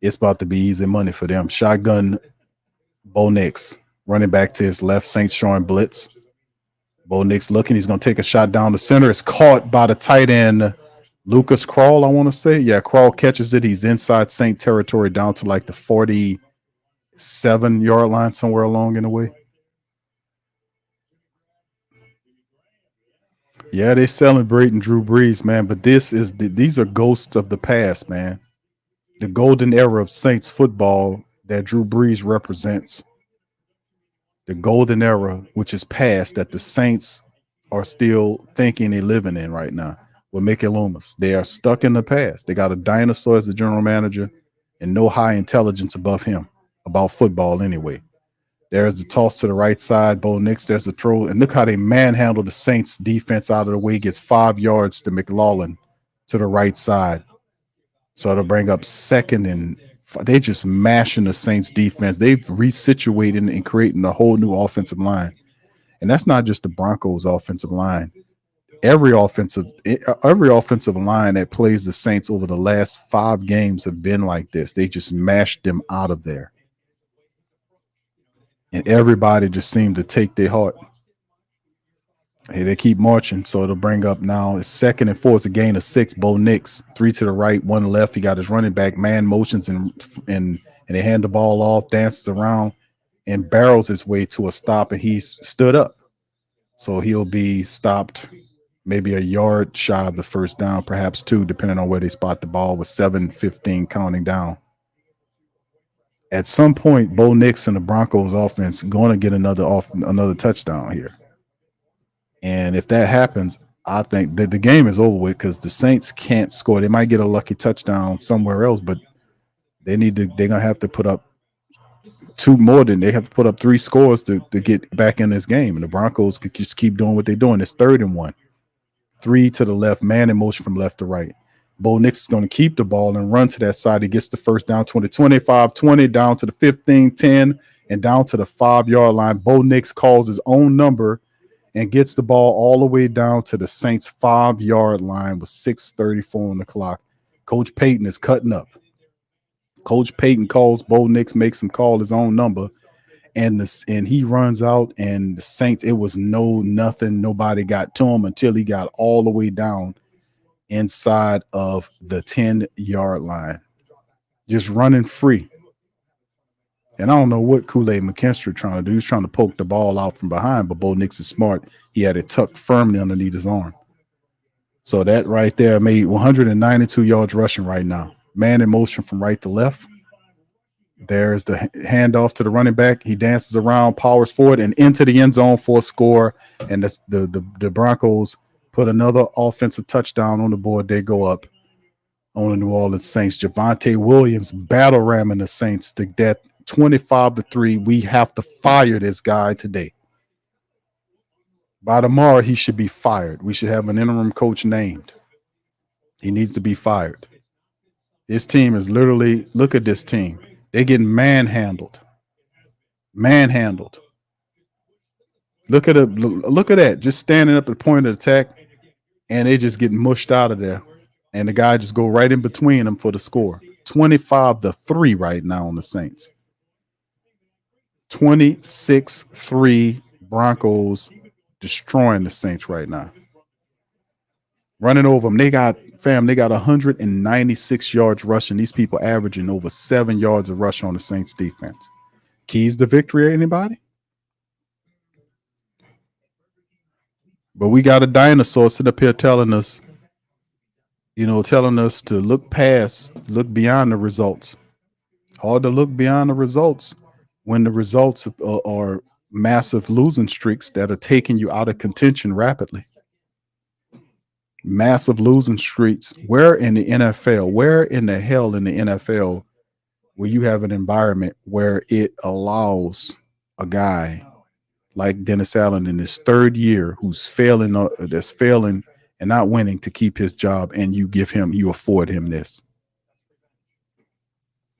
It's about to be easy money for them. Shotgun, Bo Nix, running back to his left. Saints showing blitz. Bo Nix looking. He's going to take a shot down the center. It's caught by the tight end, Lucas Krull, I want to say. Yeah, Krull catches it. He's inside Saint territory down to like the 47-yard line, somewhere along in the way. Yeah, they're celebrating Drew Brees, man, but these are ghosts of the past, man. The golden era of Saints football that Drew Brees represents. The golden era, which is past, that the Saints are still thinking they're living in right now with Mickey Loomis. They are stuck in the past. They got a dinosaur as the general manager and no high intelligence above him, about football anyway. There's the toss to the right side. Bo Nix, there's the throw. And look how they manhandle the Saints defense out of the way. Gets 5 yards to McLaughlin to the right side. So it'll bring up 2nd and they just mashing the Saints defense. They've resituated and creating a whole new offensive line. And that's not just the Broncos offensive line. Every offensive line that plays the Saints over the last 5 games have been like this. They just mashed them out of there. And everybody just seemed to take their heart. Hey, they keep marching, so it'll bring up now. It's 2nd and 4. It's a gain of 6. Bo Nix, 3 to the right, 1 left. He got his running back man motions and they hand the ball off, dances around, and barrels his way to a stop. And he's stood up, so he'll be stopped maybe a yard shy of the 1st down, perhaps 2, depending on where they spot the ball. With 7:15 counting down. At some point, Bo Nix and the Broncos offense going to get another touchdown here. And if that happens, I think that the game is over with because the Saints can't score. They might get a lucky touchdown somewhere else, but they're gonna have to put up they have to put up 3 scores to get back in this game. And the Broncos could just keep doing what they're doing. It's 3rd and 1. 3 to the left, man in motion from left to right. Bo Nix is going to keep the ball and run to that side. He gets the first down, 20, 25, 20, down to the 15, 10, and down to the 5-yard line. Bo Nix calls his own number and gets the ball all the way down to the Saints' 5-yard line with 6:34 on the clock. Coach Payton is cutting up. Coach Payton calls Bo Nix, makes him call his own number, and he runs out. And the Saints, it was nothing. Nobody got to him until he got all the way down inside of the 10-yard line, just running free. And I don't know what Kool-Aid McKinstry trying to do. He's trying to poke the ball out from behind, but Bo Nix is smart. He had it tucked firmly underneath his arm. So that right there made 192 yards rushing right now. Man in motion from right to left. There's the handoff to the running back. He dances around, powers forward, and into the end zone for a score. And the Broncos put another offensive touchdown on the board. They go up on the New Orleans Saints. Javonte Williams battle ramming the Saints to death, 25-3. We have to fire this guy today. By tomorrow, he should be fired. We should have an interim coach named. He needs to be fired. This team is literally, look at this team. They're getting manhandled. Manhandled. Look at that. Just standing up at the point of attack, and they just getting mushed out of there. And the guy just go right in between them for the score. 25-3 right now on the Saints. 26-3 Broncos destroying the Saints right now. Running over them. They got 196 yards rushing. These people averaging over 7 yards of rush on the Saints defense. Keys to victory, anybody? But we got a dinosaur sitting up here telling us to look beyond the results. Hard to look beyond the results when the results are massive losing streaks that are taking you out of contention rapidly. Massive losing streaks. Where in the NFL, where in the hell in the NFL will you have an environment where it allows a guy like Dennis Allen in his 3rd year that's failing and not winning to keep his job, and you afford him this?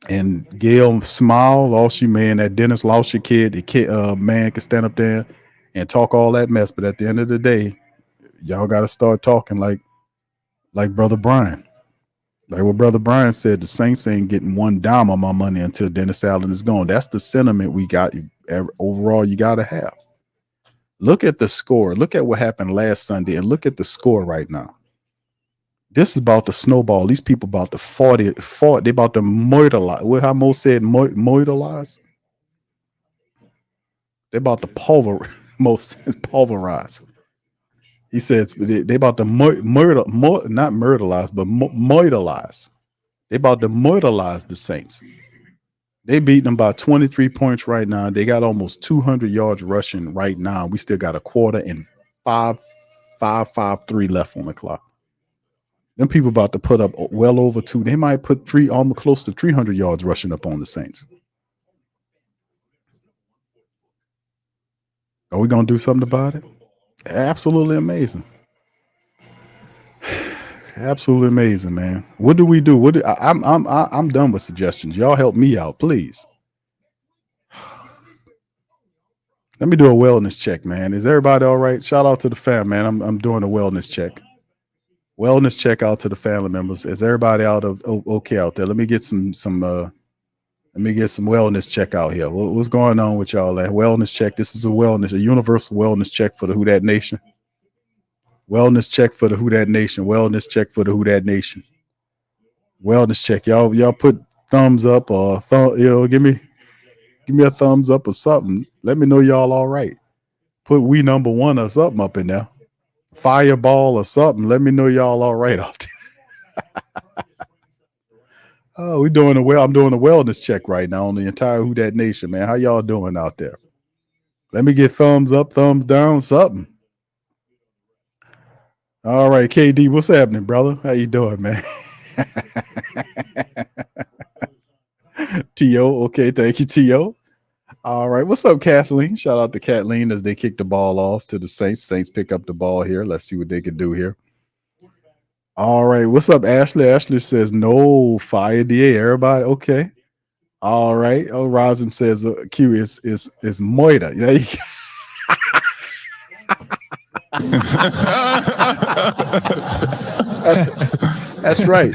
And Gail smile, lost you, man. That Dennis lost your kid. The kid, man can stand up there and talk all that mess, but at the end of the day, y'all got to start talking like Brother Brian. Like what Brother Brian said, the Saints ain't getting one dime on my money until Dennis Allen is gone. That's the sentiment we got overall. You got to have. Look at the score. Look at what happened last Sunday, and look at the score right now. This is about to snowball. These people about to 40. They about to mortalize. What how Mo said, mortalize. They about to pulverize. He says they about to not murderlize, but mortalize. They about to mortalize the Saints. They beat them by 23 points right now. They got almost 200 yards rushing right now. We still got a quarter and 5:53 left on the clock. Them people about to put up well over 2. They might put almost close to 300 yards rushing up on the Saints. Are we going to do something about it? Absolutely amazing. Absolutely amazing, man. What do we do? I'm done with suggestions. Y'all help me out, please. Let me do a wellness check, man. Is everybody all right? Shout out to the fam, man. I'm doing a wellness check. Wellness check out to the family members. Is everybody okay out there? Let me get some wellness check out here. What's going on with y'all? Wellness check. This is a universal wellness check for the Who Dat Nation. Wellness check for the Who Dat Nation. Wellness check for the Who Dat Nation. Wellness check. Y'all put thumbs up or give me a thumbs up or something. Let me know y'all all right. Put we number 1 or something up in there. Fireball or something. Let me know y'all all right out there. Oh, I'm doing a wellness check right now on the entire Who Dat Nation, man. How y'all doing out there? Let me get thumbs up, thumbs down, something. All right, KD, what's happening, brother? How you doing, man? T.O., okay, thank you, T.O. All right, what's up, Kathleen? Shout out to Kathleen as they kick the ball off to the Saints. Saints pick up the ball here. Let's see what they can do here. All right, what's up, Ashley? Ashley says, no, fire DA, everybody, okay. All right. Oh, Rosin says Q is Moita. Yeah, that's right.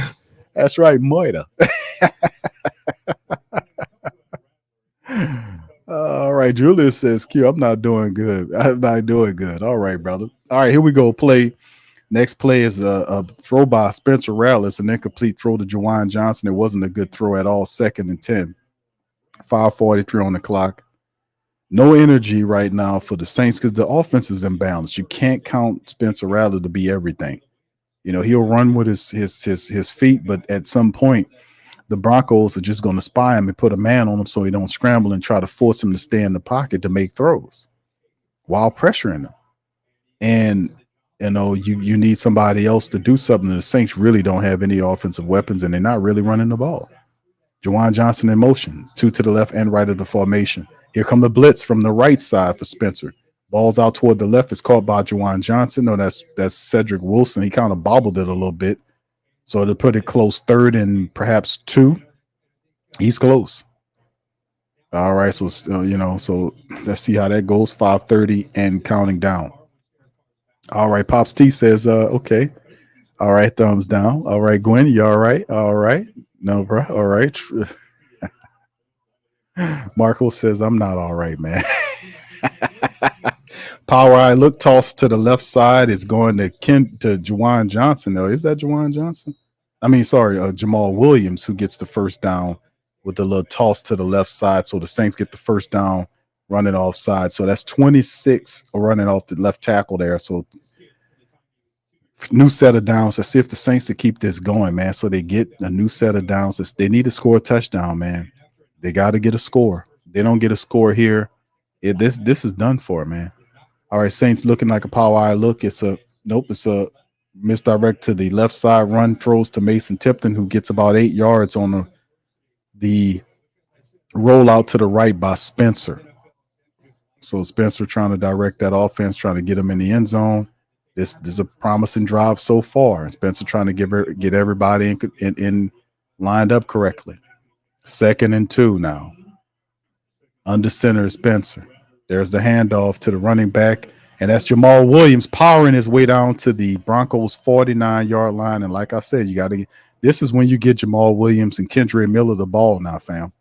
That's right, Moita. All right. Julius says, Q, I'm not doing good. I'm not doing good. All right, brother. All right, here we go. Next play is a throw by Spencer Rattler. It's an incomplete throw to Juwan Johnson. It wasn't a good throw at all. 2nd and 10. 5:43 on the clock. No energy right now for the Saints because the offense is imbalanced. You can't count Spencer Rattler to be everything. You know, he'll run with his feet, but at some point, the Broncos are just going to spy him and put a man on him so he don't scramble and try to force him to stay in the pocket to make throws while pressuring him. And, you know, you need somebody else to do something. The Saints really don't have any offensive weapons, and they're not really running the ball. Juwan Johnson in motion, 2 to the left and right of the formation. Here come the blitz from the right side for Spencer. Ball's out toward the left. It's caught by Juwan Johnson. No, that's Cedric Wilson. He kind of bobbled it a little bit. So to put it close, 3rd and perhaps 2. He's close. All right, so so let's see how that goes. 5:30 and counting down. All right, Pops T says, okay. All right, thumbs down. All right, Gwen, you all right? All right. No, bro. All right. Marco says, I'm not all right, man. Power eye look tossed to the left side. It's going to Juwan Johnson, though. Is that Juwan Johnson? I mean, sorry, Jamal Williams, who gets the first down with the little toss to the left side. So the Saints get the first down running offside. So that's 26 running off the left tackle there. So new set of downs. Let's see if the Saints to keep this going, man. So they get a new set of downs. They need to score a touchdown, man. They got to get a score. They don't get a score here. This is done for, man. All right, Saints looking like a power eye look. It's a misdirect to the left side run, throws to Mason Tipton, who gets about 8 yards on the rollout to the right by Spencer. So Spencer trying to direct that offense, trying to get him in the end zone. This is a promising drive so far. Spencer trying to get everybody in lined up correctly. 2nd and 2 now. Under center is Spencer. There's the handoff to the running back, and that's Jamal Williams powering his way down to the Broncos 49-yard line. And like I said, this is when you get Jamal Williams and Kendre Miller the ball now, fam.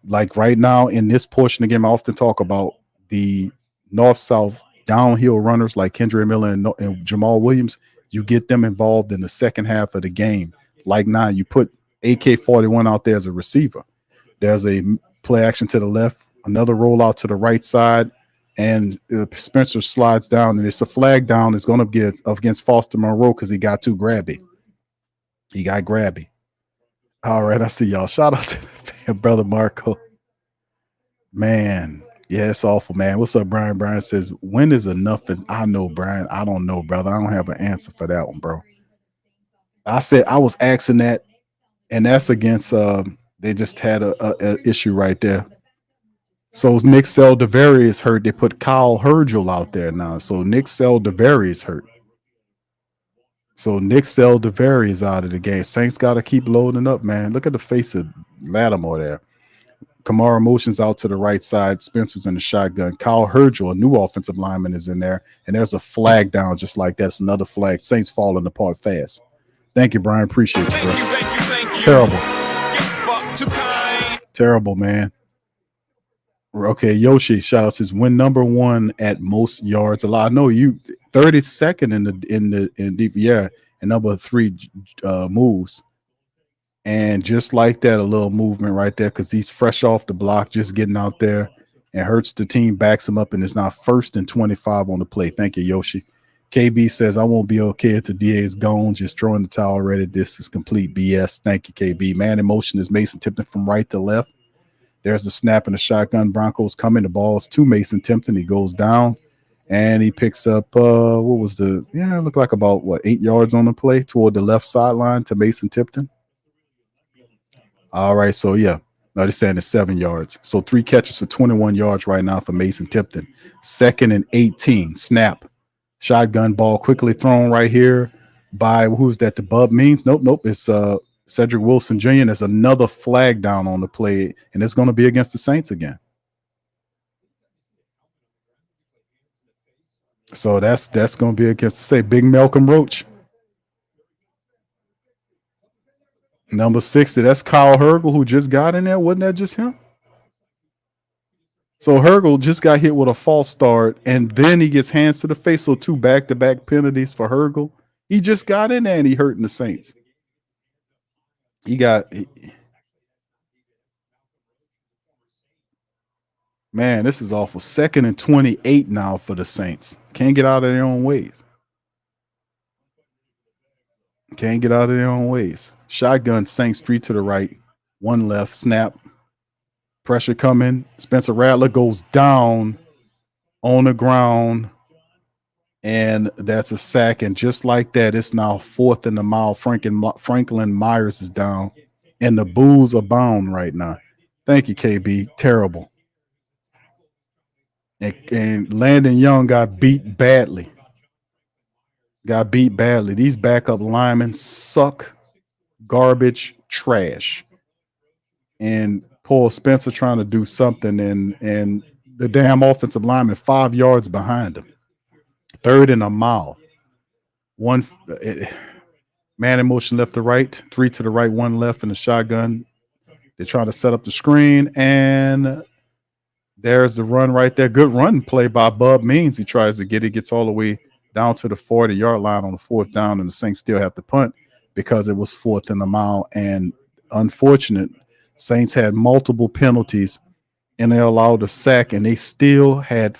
Like right now in this portion of the game, I often talk about the north-south downhill runners like Kendre Miller and Jamal Williams. You get them involved in the second half of the game. Like now, you put AK-41 out there as a receiver. There's a play action to the left, another rollout to the right side, and Spencer slides down, and it's a flag down. It's going to get against Foster Monroe because he got too grabby. He got grabby. All right, I see y'all. Shout out to the fan, brother Marco. Man, yeah, it's awful, man. What's up, Brian? Brian says, when is enough? I know, Brian. I don't know, brother. I don't have an answer for that one, bro. I said I was asking that, and that's against they just had a issue right there. So Nick Saldiveri is hurt. They put Kyle Hergel out there now. So Nick Saldiveri is hurt. So Nick Saldiveri is out of the game. Saints got to keep loading up, man. Look at the face of Lattimore there. Kamara motions out to the right side. Spencer's in the shotgun. Kyle Hergel, a new offensive lineman, is in there. And there's a flag down just like that. It's another flag. Saints falling apart fast. Thank you, Brian. Appreciate you, bro. Thank you. Terrible. Too kind. Terrible, man. Okay, Yoshi, shout out, says win number 1 at most yards allowed. I know you 32nd in deep, yeah, and number 3 moves. And just like that, a little movement right there because he's fresh off the block, just getting out there and hurts the team, backs him up, and it's now 1st and 25 on the play. Thank you, Yoshi. KB says, I won't be okay if the DA is gone, just throwing the towel already. This is complete BS. Thank you, KB. Man in motion is Mason Tipton from right to left. There's the snap and the shotgun. Broncos coming. The ball is to Mason Tipton. He goes down, And he picks up it looked like about 8 yards on the play toward the left sideline to Mason Tipton. All right, so yeah. No, they're saying it's 7 yards. So 3 catches for 21 yards right now for Mason Tipton. 2nd and 18. Snap. Shotgun ball quickly thrown right here by who's that? The Bub Means? Nope. It's Cedric Wilson Jr. There's another flag down on the play, and it's going to be against the Saints again. So that's going to be against Big Malcolm Roach. Number 60, that's Kyle Hergel, who just got in there. Wasn't that just him? So Hergel just got hit with a false start, and then he gets hands to the face. So 2 back-to-back penalties for Hergel. He just got in there, and he hurting the Saints. Man, this is awful. 2nd and 28 now for the Saints. Can't get out of their own ways. Shotgun Saints 3 to the right, 1 left, snap. Pressure coming. Spencer Rattler goes down on the ground, and that's a sack. And just like that, it's now 4th and a mile. Franklin Myers is down, and the boos abound right now. Thank you, KB. Terrible. And Landon Young got beat badly. These backup linemen suck, garbage, trash. And Paul Spencer trying to do something, and the damn offensive lineman 5 yards behind him. 3rd and a mile. Man in motion left to right, 3 to the right, 1 left in the shotgun. They're trying to set up the screen, and there's the run right there. Good run play by Bub Means. He tries to get it, gets all the way down to the 40-yard line on the 4th down, and the Saints still have to punt because it was 4th and a mile. And unfortunate, Saints had multiple penalties, and they allowed a sack, and they still had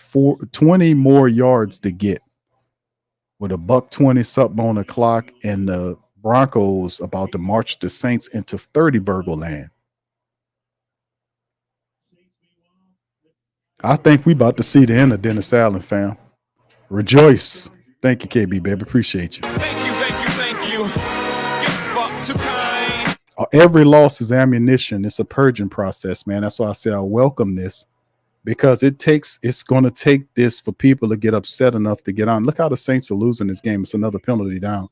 20 more yards to get with a $1:20 something on the clock, and the Broncos about to march the Saints into 30 burgle land. I think we about to see the end of Dennis Allen, fam. Rejoice. Thank you, KB, baby. Appreciate you. Thank you. Get fucked too kind. Every loss is ammunition. It's a purging process, man. That's why I say I welcome this, because it's going to take this for people to get upset enough to get on. Look how the Saints are losing this game. It's another penalty down.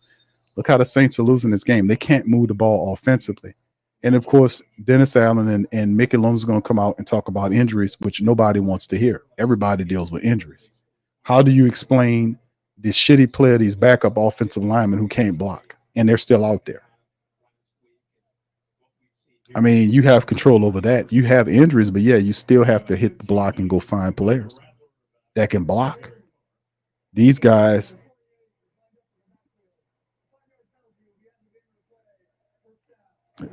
Look how the Saints are losing this game. They can't move the ball offensively. And, of course, Dennis Allen and Mickey Loomis are going to come out and talk about injuries, which nobody wants to hear. Everybody deals with injuries. How do you explain this shitty play of these backup offensive linemen who can't block, and they're still out there? I mean, you have control over that. You have injuries, but, yeah, you still have to hit the block and go find players that can block. These guys –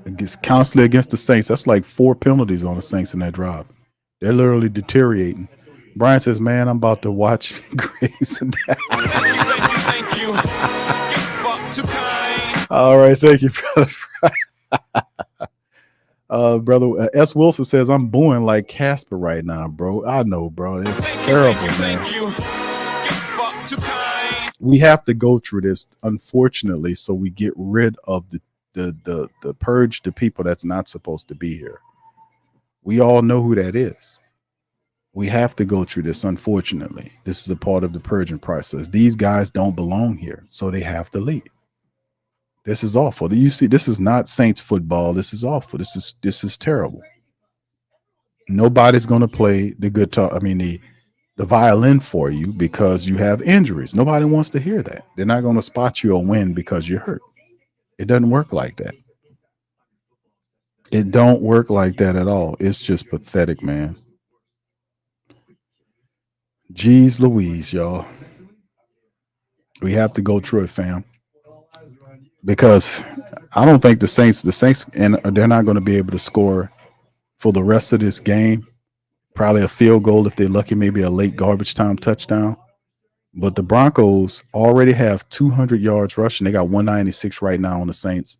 it's constantly against the Saints. That's like 4 penalties on the Saints in that drive. They're literally deteriorating. Brian says, man, I'm about to watch Grace. Thank you. Get fucked too kind. All right, thank you, brother. Brother S. Wilson says, I'm booing like Casper right now, bro. I know, bro. It's terrible, man. Thank you. Get fucked too kind. We have to go through this, unfortunately, so we get rid of the purge the people that's not supposed to be here. We all know who that is. We have to go through this, unfortunately. This is a part of the purging process. These guys don't belong here, so they have to leave. This is awful. You see, this is not Saints football. This is awful. This is terrible. Nobody's going to play the guitar, the violin for you because you have injuries. Nobody wants to hear that. They're not going to spot you a win because you're hurt. It doesn't work like that. It don't work like that at all. It's just pathetic, man. Jeez Louise, y'all. We have to go through it, fam. Because I don't think the Saints, and they're not going to be able to score for the rest of this game. Probably a field goal if they're lucky, maybe a late garbage time touchdown. But the Broncos already have 200 yards rushing. They got 196 right now on the Saints.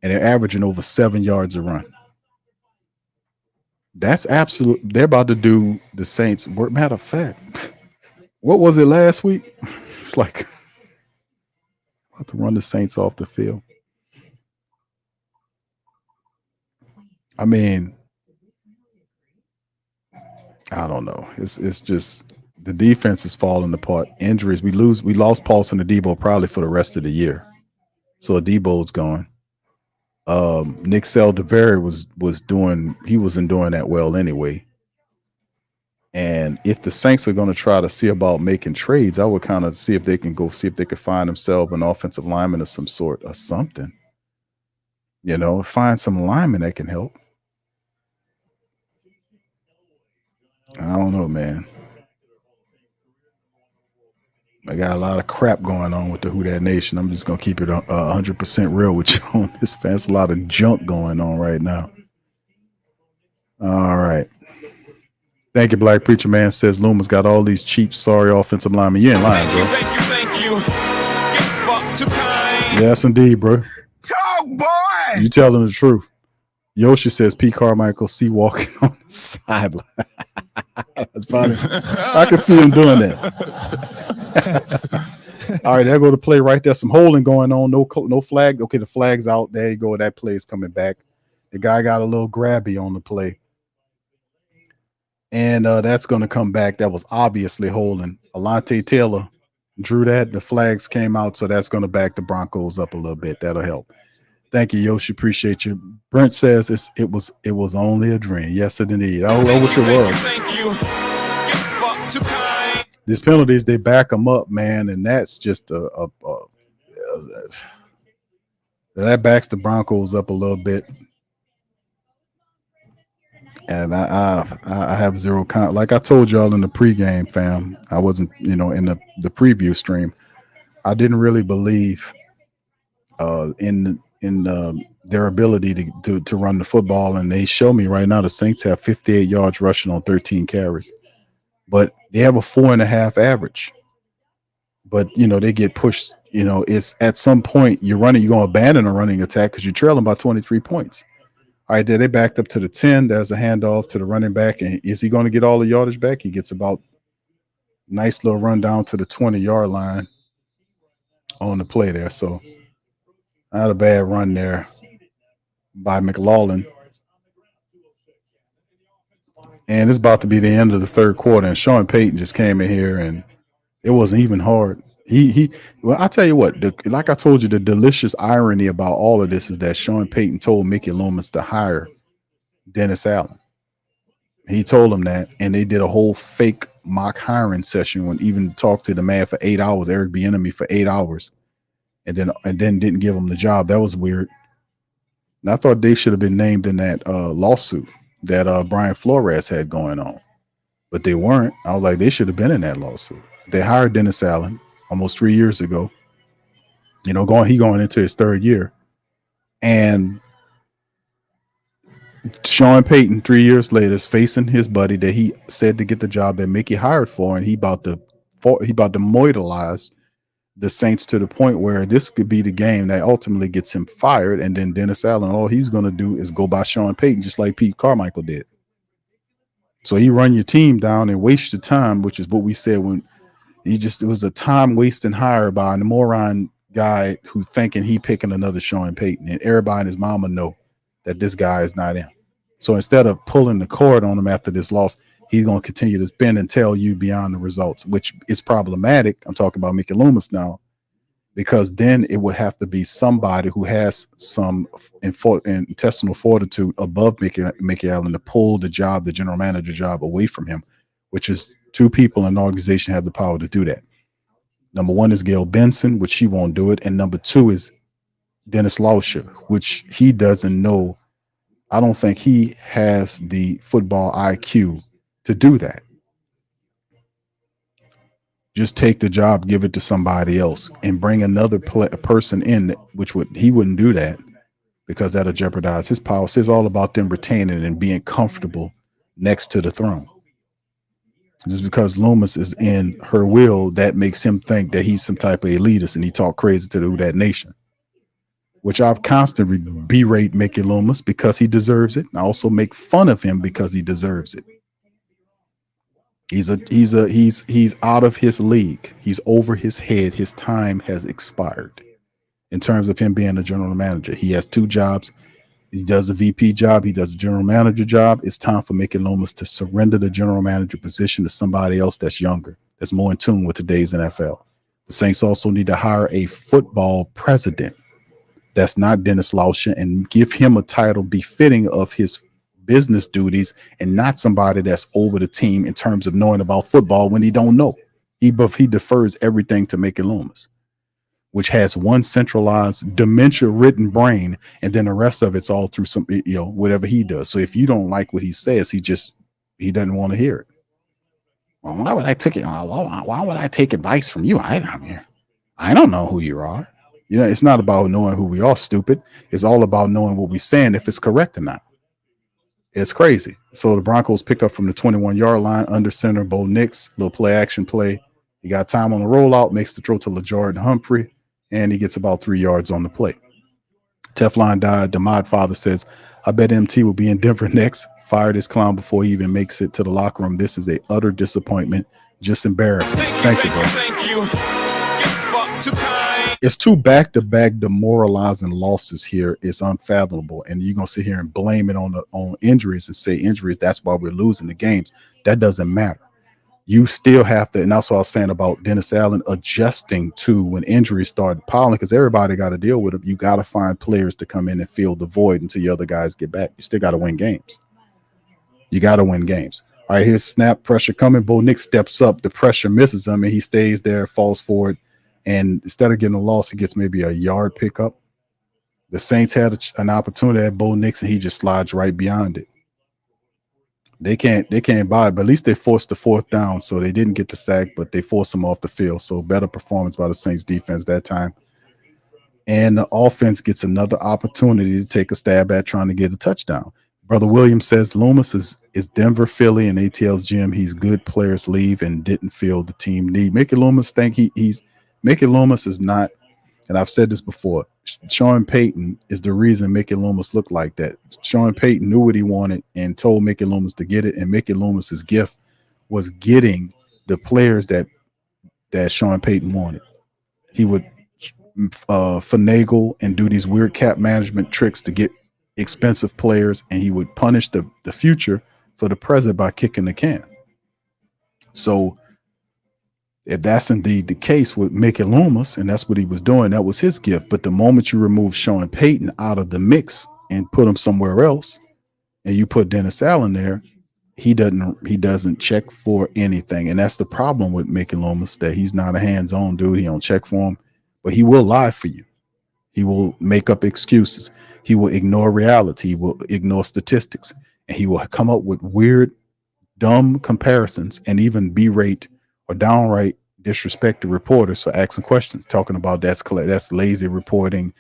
And they're averaging over 7 yards a run. That's absolute. They're about to do the Saints work. Matter of fact, What was it last week? It's like about to run the Saints off the field. I mean, I don't know. It's just the defense is falling apart. Injuries. We lost Paulson and Debo probably for the rest of the year. So Debo's gone. Nick Saldiveri wasn't doing that well anyway. And if the Saints are going to try to see about making trades, I would kind of see if they can find themselves an offensive lineman of some sort or something. You know, find some lineman that can help. I don't know, man. I got a lot of crap going on with the Who Dat Nation. I'm just going to keep it 100% real with you on this, fan. There's a lot of junk going on right now. All right. Thank you, Black Preacher Man. Says Loomis got all these cheap, sorry offensive linemen. You ain't lying, bro. Thank you. Get fucked too kind. Yes, indeed, bro. Talk, boy. You telling the truth. Yoshi says Pete Carmichael see walking on the sideline. That's funny. I can see him doing that. All right, there go the play right there. Some holding going on. No flag. Okay, the flag's out. There you go. That play is coming back. The guy got a little grabby on the play. And that's going to come back. That was obviously holding. Alante Taylor drew that. The flags came out, so that's going to back the Broncos up a little bit. That'll help. Thank you, Yoshi. Appreciate you. Brent says it was only a dream. Yes, indeed. I wish it was. Thank you. Get fucked too kind. These penalties, they back them up, man, and that's just that backs the Broncos up a little bit. And I have zero count. Like I told y'all in the pregame, fam, I wasn't, in the preview stream. I didn't really believe in their ability to run the football, and they show me right now the Saints have 58 yards rushing on 13 carries, but they have a 4.5 average. But they get pushed. It's at some point you're going to abandon a running attack because you're trailing by 23 points. All right, there they backed up to the 10. There's a handoff to the running back, and is he going to get all the yardage back? He gets about nice little run down to the 20-yard line on the play there. So not a bad run there by McLaughlin. And it's about to be the end of the third quarter, and Sean Payton just came in here, and it wasn't even hard. Well, I tell you what, like I told you, the delicious irony about all of this is that Sean Payton told Mickey Loomis to hire Dennis Allen. He told him that, and they did a whole fake mock hiring session when even talked to the man for 8 hours, Eric Bieniemy, for 8 hours, and then didn't give him the job. That was weird. And I thought they should have been named in that lawsuit that Brian Flores had going on, but they weren't. I was like, they should have been in that lawsuit. They hired Dennis Allen almost 3 years ago, going into his third year. And Sean Payton, 3 years later, is facing his buddy that he said to get the job that Mickey hired for, and he about to mortalize the Saints to the point where this could be the game that ultimately gets him fired. And then Dennis Allen, all he's going to do is go by Sean Payton, just like Pete Carmichael did. So he run your team down and waste your time, which is what we said when it was a time wasting hire by a moron guy who thinking he picking another Sean Payton, and everybody and his mama know that this guy is not in. So instead of pulling the cord on him after this loss, he's going to continue to spin and tell you beyond the results, which is problematic. I'm talking about Mickey Loomis now, because then it would have to be somebody who has some intestinal fortitude above Mickey Allen to pull the general manager job away from him, which is two people in the organization have the power to do that. Number one is Gail Benson, which she won't do it. And number two is Dennis Lauscher, which he doesn't know. I don't think he has the football IQ to do that. Just take the job, give it to somebody else, and bring another person in, he wouldn't do that because that'll jeopardize his power. It's all about them retaining and being comfortable next to the throne. Just because Loomis is in her will, that makes him think that he's some type of elitist, and he talk crazy to the Who Dat Nation, which I've constantly berate Mickey Loomis because he deserves it. And I also make fun of him because he deserves it. He's out of his league. He's over his head. His time has expired in terms of him being a general manager. He has two jobs. He does a VP job. He does a general manager job. It's time for Mickey Loomis to surrender the general manager position to somebody else that's younger, that's more in tune with today's NFL. The Saints also need to hire a football president that's not Dennis Lauscher and give him a title befitting of his business duties and not somebody that's over the team in terms of knowing about football when he don't know. He defers everything to Mickey Loomis, which has one centralized dementia-ridden brain, and then the rest of it's all through some, whatever he does. So if you don't like what he says, he doesn't want to hear it. Well, why would I take it? Why would I take advice from you? I don't know who you are. It's not about knowing who we are, stupid. It's all about knowing what we're saying, if it's correct or not. It's crazy. So the Broncos pick up from the 21-yard line, under center, Bo Nix, little play action play. He got time on the rollout, makes the throw to LeJardan Humphrey, and he gets about 3 yards on the play. Teflon died. Damod father says, I bet MT will be in Denver next. Fire this clown before he even makes it to the locker room. This is a utter disappointment. Just embarrassing. Thank you, bro. Thank you. Too kind. It's two back-to-back demoralizing losses here. It's unfathomable. And you're going to sit here and blame it on injuries and say injuries, that's why we're losing the games. That doesn't matter. You still have to, and that's what I was saying about Dennis Allen adjusting to when injuries started piling, because everybody got to deal with them. You got to find players to come in and fill the void until your other guys get back. You still got to win games. You got to win games. All right, here's snap, pressure coming. Bo Nix steps up. The pressure misses him, and he stays there, falls forward. And instead of getting a loss, he gets maybe a yard pickup. The Saints had an opportunity at Bo Nix, and he just slides right beyond it. They can't buy it, but at least they forced the fourth down, so they didn't get the sack, but they forced him off the field. So better performance by the Saints defense that time. And the offense gets another opportunity to take a stab at trying to get a touchdown. Brother Williams says Loomis is Denver, Philly, and ATL's GM. He's good players leave and didn't feel the team need. Mickey Loomis Mickey Loomis is not, and I've said this before, Sean Payton is the reason Mickey Loomis looked like that. Sean Payton knew what he wanted and told Mickey Loomis to get it, and Mickey Loomis's gift was getting the players that Sean Payton wanted. He would finagle and do these weird cap management tricks to get expensive players, and he would punish the future for the present by kicking the can. So if that's indeed the case with Mickey Loomis, and that's what he was doing, that was his gift. But the moment you remove Sean Payton out of the mix and put him somewhere else, and you put Dennis Allen there, he doesn't check for anything. And that's the problem with Mickey Loomis, that he's not a hands-on dude. He don't check for him, but he will lie for you. He will make up excuses. He will ignore reality. He will ignore statistics, and he will come up with weird, dumb comparisons and even berate or downright disrespect the reporters for asking questions, talking about that's lazy reporting.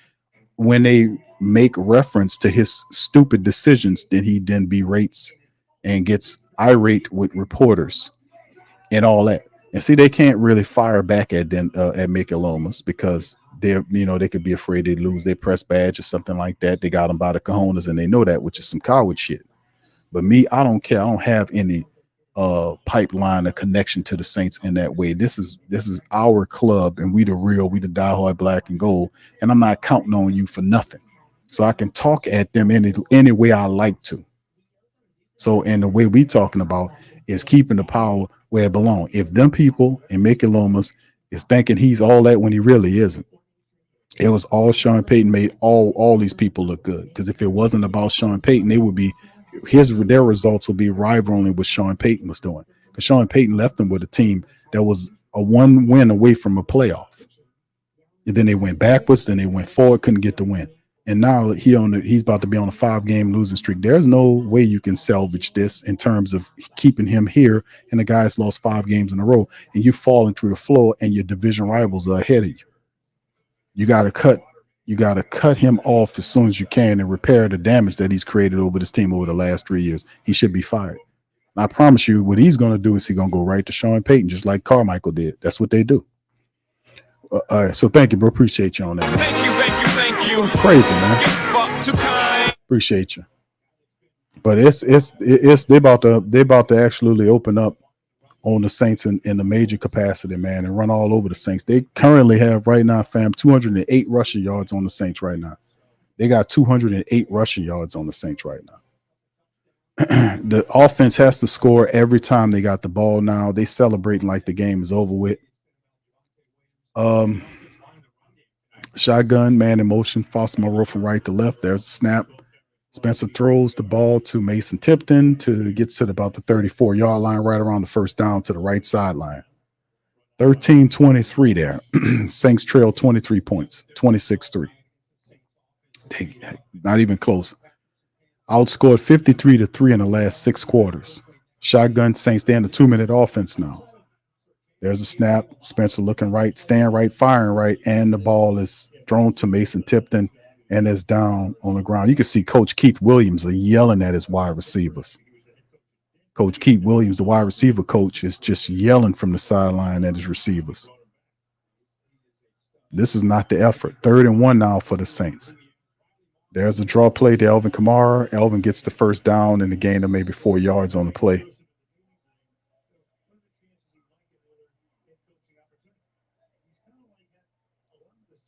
When they make reference to his stupid decisions, then he berates and gets irate with reporters and all that. And see, they can't really fire back at Mickey Loomis because they could be afraid they'd lose their press badge or something like that. They got them by the cojones, and they know that, which is some coward shit. But me, I don't care. I don't have any pipeline or connection to the Saints in that way. This is our club, and we the diehard black and gold, and I'm not counting on you for nothing. So I can talk at them any way I like to. So, and the way we talking about is keeping the power where it belongs. If them people and Mickey Loomis is thinking he's all that when he really isn't, it was all Sean Payton made all these people look good. Because if it wasn't about Sean Payton, they would be their results will be rivaling what Sean Payton was doing. Because Sean Payton left them with a team that was a one win away from a playoff. And then they went backwards, then they went forward, couldn't get the win. And now he's about to be on a 5-game losing streak. There's no way you can salvage this in terms of keeping him here. And the guy's lost 5 games in a row, and you're falling through the floor, and your division rivals are ahead of you. You got to cut him off as soon as you can and repair the damage that he's created over this team over the last 3 years. He should be fired. And I promise you, what he's going to do is he's going to go right to Sean Payton, just like Carmichael did. That's what they do. All right, so thank you, bro. Appreciate you on that, man. Thank you. Crazy, man. Too kind. Appreciate you. But it's they about to absolutely open up on the Saints in the major capacity, man, and run all over the Saints. They currently have right now, fam, 208 rushing yards on the Saints right now. They got 208 rushing yards on the Saints right now. The offense has to score every time they got the ball now. They celebrating like the game is over with. Shotgun, man in motion, Foster Moreau from right to left. There's a snap. Spencer throws the ball to Mason Tipton to get to about the 34-yard line, right around the first down to the right sideline. 13-23 there. Saints trail 23 points, 26-3. They not even close. Outscored 53-3 in the last 6 quarters. Shotgun, Saints, they in the 2-minute offense now. There's a snap. Spencer looking right, staying right, firing right, and the ball is thrown to Mason Tipton and is down on the ground. You can see Coach Keith Williams yelling at his wide receivers. Coach Keith Williams, the wide receiver coach, is just yelling from the sideline at his receivers. This is not the effort. 3rd and 1 now for the Saints. There's a draw play to Elvin Kamara. Elvin gets the first down and a gain of maybe 4 yards on the play.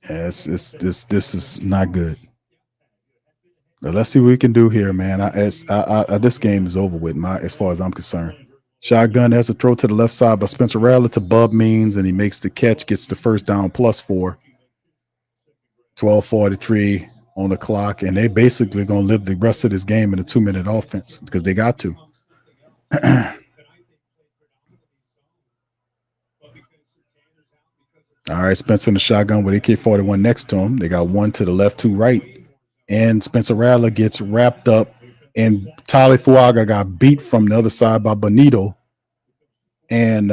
This is not good. Now let's see what we can do here, man. This game is over with, as far as I'm concerned. Shotgun, there's a throw to the left side by Spencer Rattler to Bub Means, and he makes the catch, gets the first down, +4. 12:43 on the clock, and they basically going to live the rest of this game in a 2-minute offense because they got to. All right, Spencer in the shotgun with AK-41 next to him. They got 1 to the left, 2 right. And Spencer Rattler gets wrapped up, and Tali Fuaga got beat from the other side by Benito. And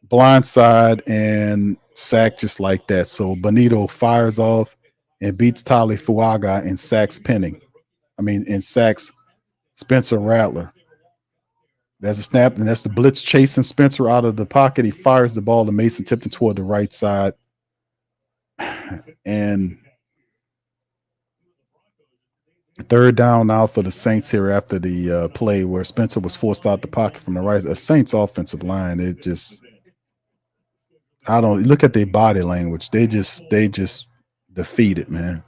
blindside and sacked just like that. So Benito fires off and beats Tali Fuaga and sacks Spencer Rattler. There's a snap, and that's the blitz chasing Spencer out of the pocket. He fires the ball to Mason Tipton toward the right side. And 3rd down now for the Saints here after the play where Spencer was forced out the pocket from the right. The Saints offensive line, look at their body language. They just defeated, man.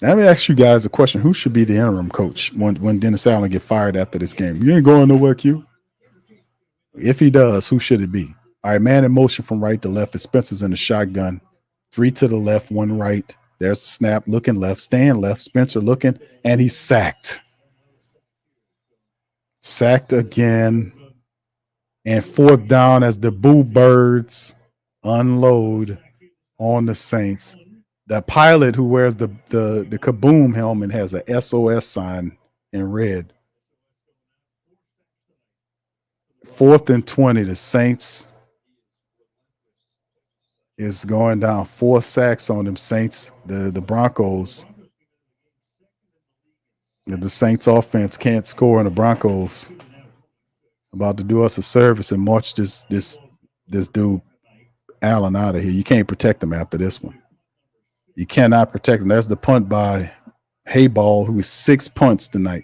Let me ask you guys a question. Who should be the interim coach when Dennis Allen get fired after this game? You ain't going nowhere, Q. If he does, who should it be? All right, man in motion from right to left. Spencer's in the shotgun. 3 to the left, 1 right. There's a snap, looking left, staying left. Spencer looking, and he's sacked. Sacked again. And 4th down as the Boo Birds unload on the Saints. The pilot who wears the Kaboom helmet has a SOS sign in red. 4th and 20, the Saints is going down. 4 sacks on them Saints. The Broncos. The Saints offense can't score, and the Broncos about to do us a service and march this dude Allen out of here. You can't protect him after this one. You cannot protect him. There's the punt by Hayball, who is 6 punts tonight.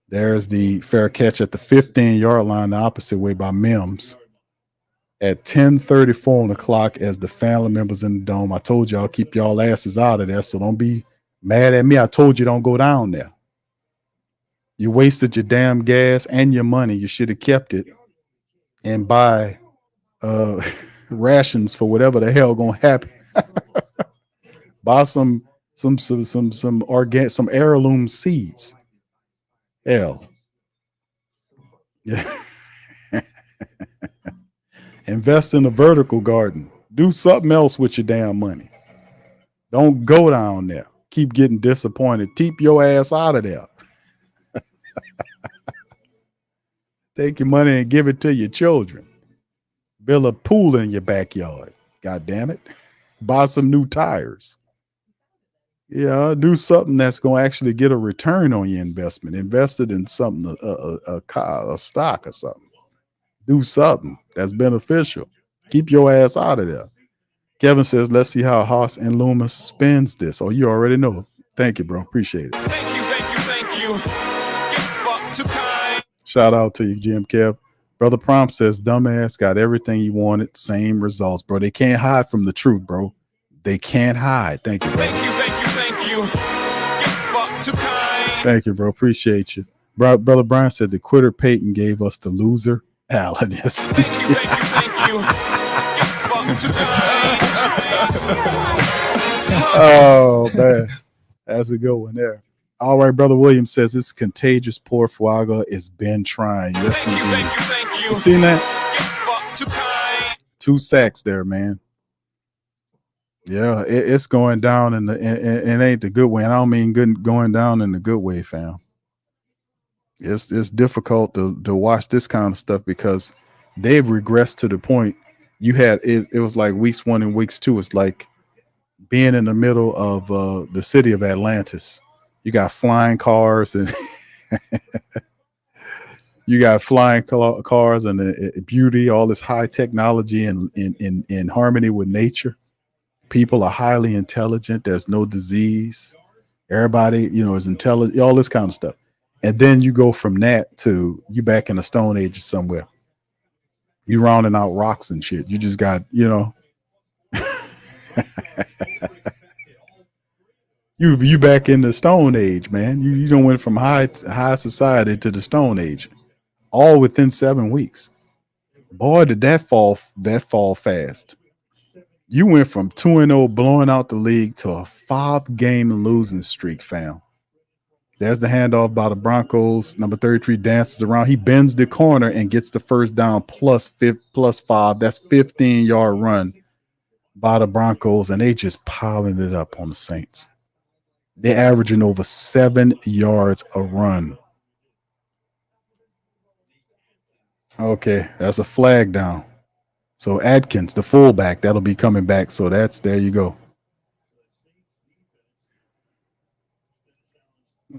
There's the fair catch at the 15-yard line, the opposite way by Mims. At 10:34 on the clock, as the family members in the dome, I told y'all keep y'all asses out of there, so don't be mad at me. I told you don't go down there. You wasted your damn gas and your money. You should have kept it and buy rations for whatever the hell gonna happen. Buy some heirloom seeds. Hell. Yeah. Invest in a vertical garden. Do something else with your damn money. Don't go down there. Keep getting disappointed. Keep your ass out of there. Take your money and give it to your children. Build a pool in your backyard. God damn it. Buy some new tires. Yeah, do something that's going to actually get a return on your investment. Invest it in something, a stock or something. Do something that's beneficial. Keep your ass out of there. Kevin says, let's see how Haas and Loomis spins this. Oh, you already know. Thank you, bro. Appreciate it. Thank you. Fuck too kind. Shout out to you, Jim Kev. Brother Prom says, dumbass got everything he wanted. Same results, bro. They can't hide from the truth, bro. They can't hide. Thank you, bro. Thank you. Fuck too kind. Thank you, bro. Appreciate you. Brother Brian said the quitter Payton gave us the loser. Allen, yes. Thank you. Fuck too kind. Oh, man. That's a good one there. All right, Brother Williams says it's contagious. Poor Fuaga is been trying. Yes, indeed. Thank you. You seen that? Fuck too kind. 2 sacks there, man. Yeah, it's going down in it ain't the good way. And I don't mean going down in the good way, fam. It's difficult to watch this kind of stuff because they've regressed to the point you had it was like weeks 1 and weeks 2. It's like being in the middle of the city of Atlantis. You got flying cars and you got flying cars and beauty, all this high technology and in harmony with nature. People are highly intelligent. There's no disease. Everybody, is intelligent, all this kind of stuff. And then you go from that to you back in the Stone Age or somewhere. You rounding out rocks and shit. You just got, You back in the Stone Age, man. You don't went from high society to the Stone Age, all within 7 weeks. Boy, did that fall fast. You went from 2-0 blowing out the league to a 5-game losing streak, fam. There's the handoff by the Broncos. Number 33 dances around. He bends the corner and gets the first down plus 5. That's 15-yard run by the Broncos, and they just piling it up on the Saints. They're averaging over 7 yards a run. Okay, that's a flag down. So Adkins, the fullback, that'll be coming back. So there you go.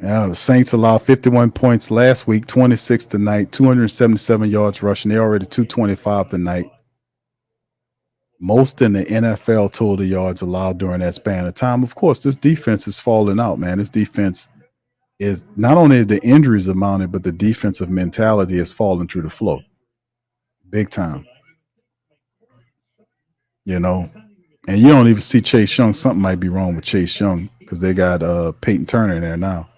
Yeah, the Saints allowed 51 points last week, 26 tonight, 277 yards rushing. They're already 225 tonight. Most in the NFL total yards allowed during that span of time. Of course, this defense is falling out, man. This defense is not only the injuries amounted, but the defensive mentality is falling through the floor. Big time. And you don't even see Chase Young. Something might be wrong with Chase Young because they got Payton Turner in there now.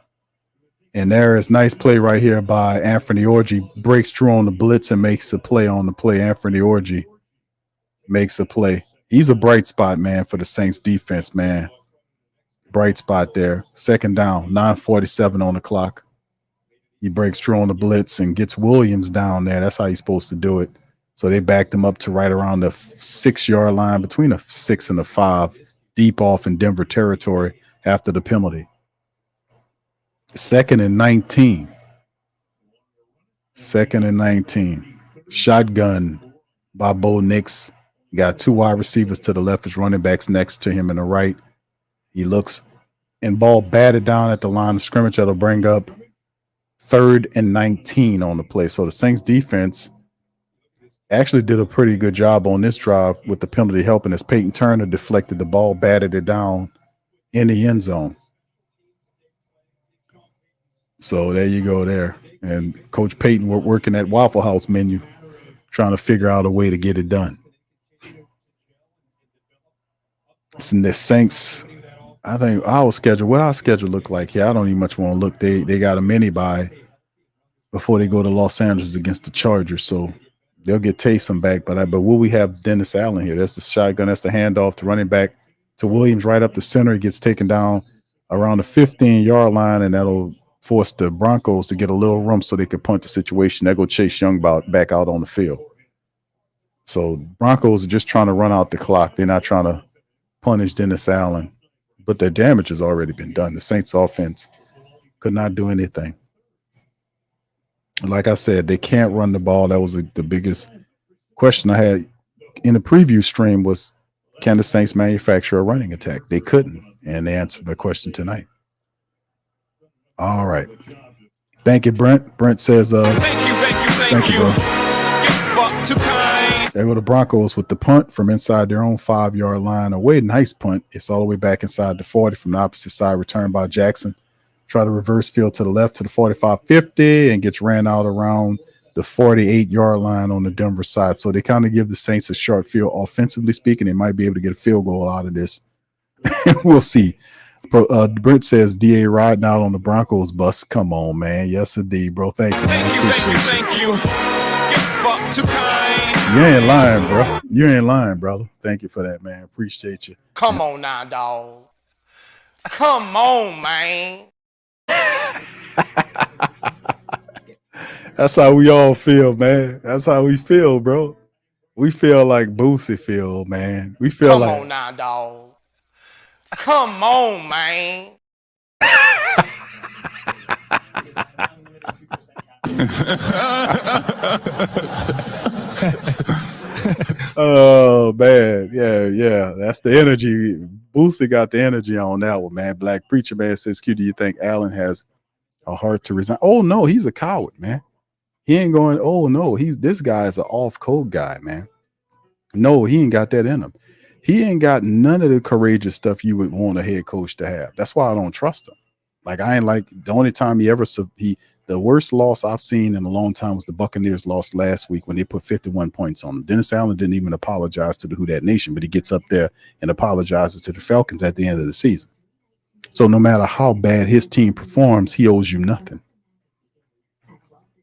And there is nice play right here by Anthony Orji. Breaks through on the blitz and makes a play on the play. Anthony Orji makes a play. He's a bright spot, man, for the Saints defense, man. Bright spot there. Second down, 9:47 on the clock. He breaks through on the blitz and gets Williams down there. That's how he's supposed to do it. So they backed him up to right around the 6-yard line, between a 6 and a 5, deep off in Denver territory after the penalty. 2nd and 19. 2nd and 19. Shotgun by Bo Nix. You got 2 wide receivers to the left, his running backs next to him in the right. He looks and ball batted down at the line of scrimmage. That'll bring up 3rd and 19 on the play. So the Saints defense actually did a pretty good job on this drive with the penalty helping as Payton Turner deflected the ball, batted it down in the end zone. So there you go there. And Coach Payton working that Waffle House menu, trying to figure out a way to get it done. It's in the Saints. I think our schedule look like here. I don't even much want to look. They got a mini bye before they go to Los Angeles against the Chargers. So they'll get Taysom back. But will we have Dennis Allen here? That's the shotgun. That's the handoff to running back to Williams right up the center. He gets taken down around the 15-yard line, and that'll force the Broncos to get a little room so they could punt the situation. They'll go Chase Young back out on the field. So Broncos are just trying to run out the clock. They're not trying to punish Dennis Allen. But their damage has already been done. The Saints offense could not do anything. Like I said, they can't run the ball. That was the biggest question I had in the preview stream was, can the Saints manufacture a running attack? They couldn't, and they answered the question tonight. All right. Thank you, Brent. Brent says, thank you, bro. There go the Broncos with the punt from inside their own 5-yard line. Nice punt. It's all the way back inside the 40 from the opposite side, returned by Jackson. try to reverse field to the left to the 45-50 and gets ran out around the 48-yard line on the Denver side. So they kind of give the Saints a short field. Offensively speaking, they might be able to get a field goal out of this. We'll see. Brent says DA riding out on the Broncos bus. Come on, man. Yes, indeed, bro. Thank you, man. Thank you. Get fucked too kind. You ain't lying, bro. You ain't lying, brother. Thank you for that, man. Appreciate you. Come on now, dog. Come on, man. That's how we all feel, man. That's how we feel, bro. We feel like Boosie feel, man. We feel like. Come on now, dog. Come on, man. Oh man, yeah. That's the energy. Boosie got the energy on that one, man. Black Preacher Man says, "Q, do you think Allen has a heart to resign?" Oh no, he's a coward, man. He ain't going. Oh no, this guy is an off code guy, man. No, he ain't got that in him. He ain't got none of the courageous stuff you would want a head coach to have. That's why I don't trust him. Like I ain't like the only time the worst loss I've seen in a long time was the Buccaneers lost last week when they put 51 points on them. Dennis Allen didn't even apologize to the Who Dat Nation, but he gets up there and apologizes to the Falcons at the end of the season. So no matter how bad his team performs, he owes you nothing.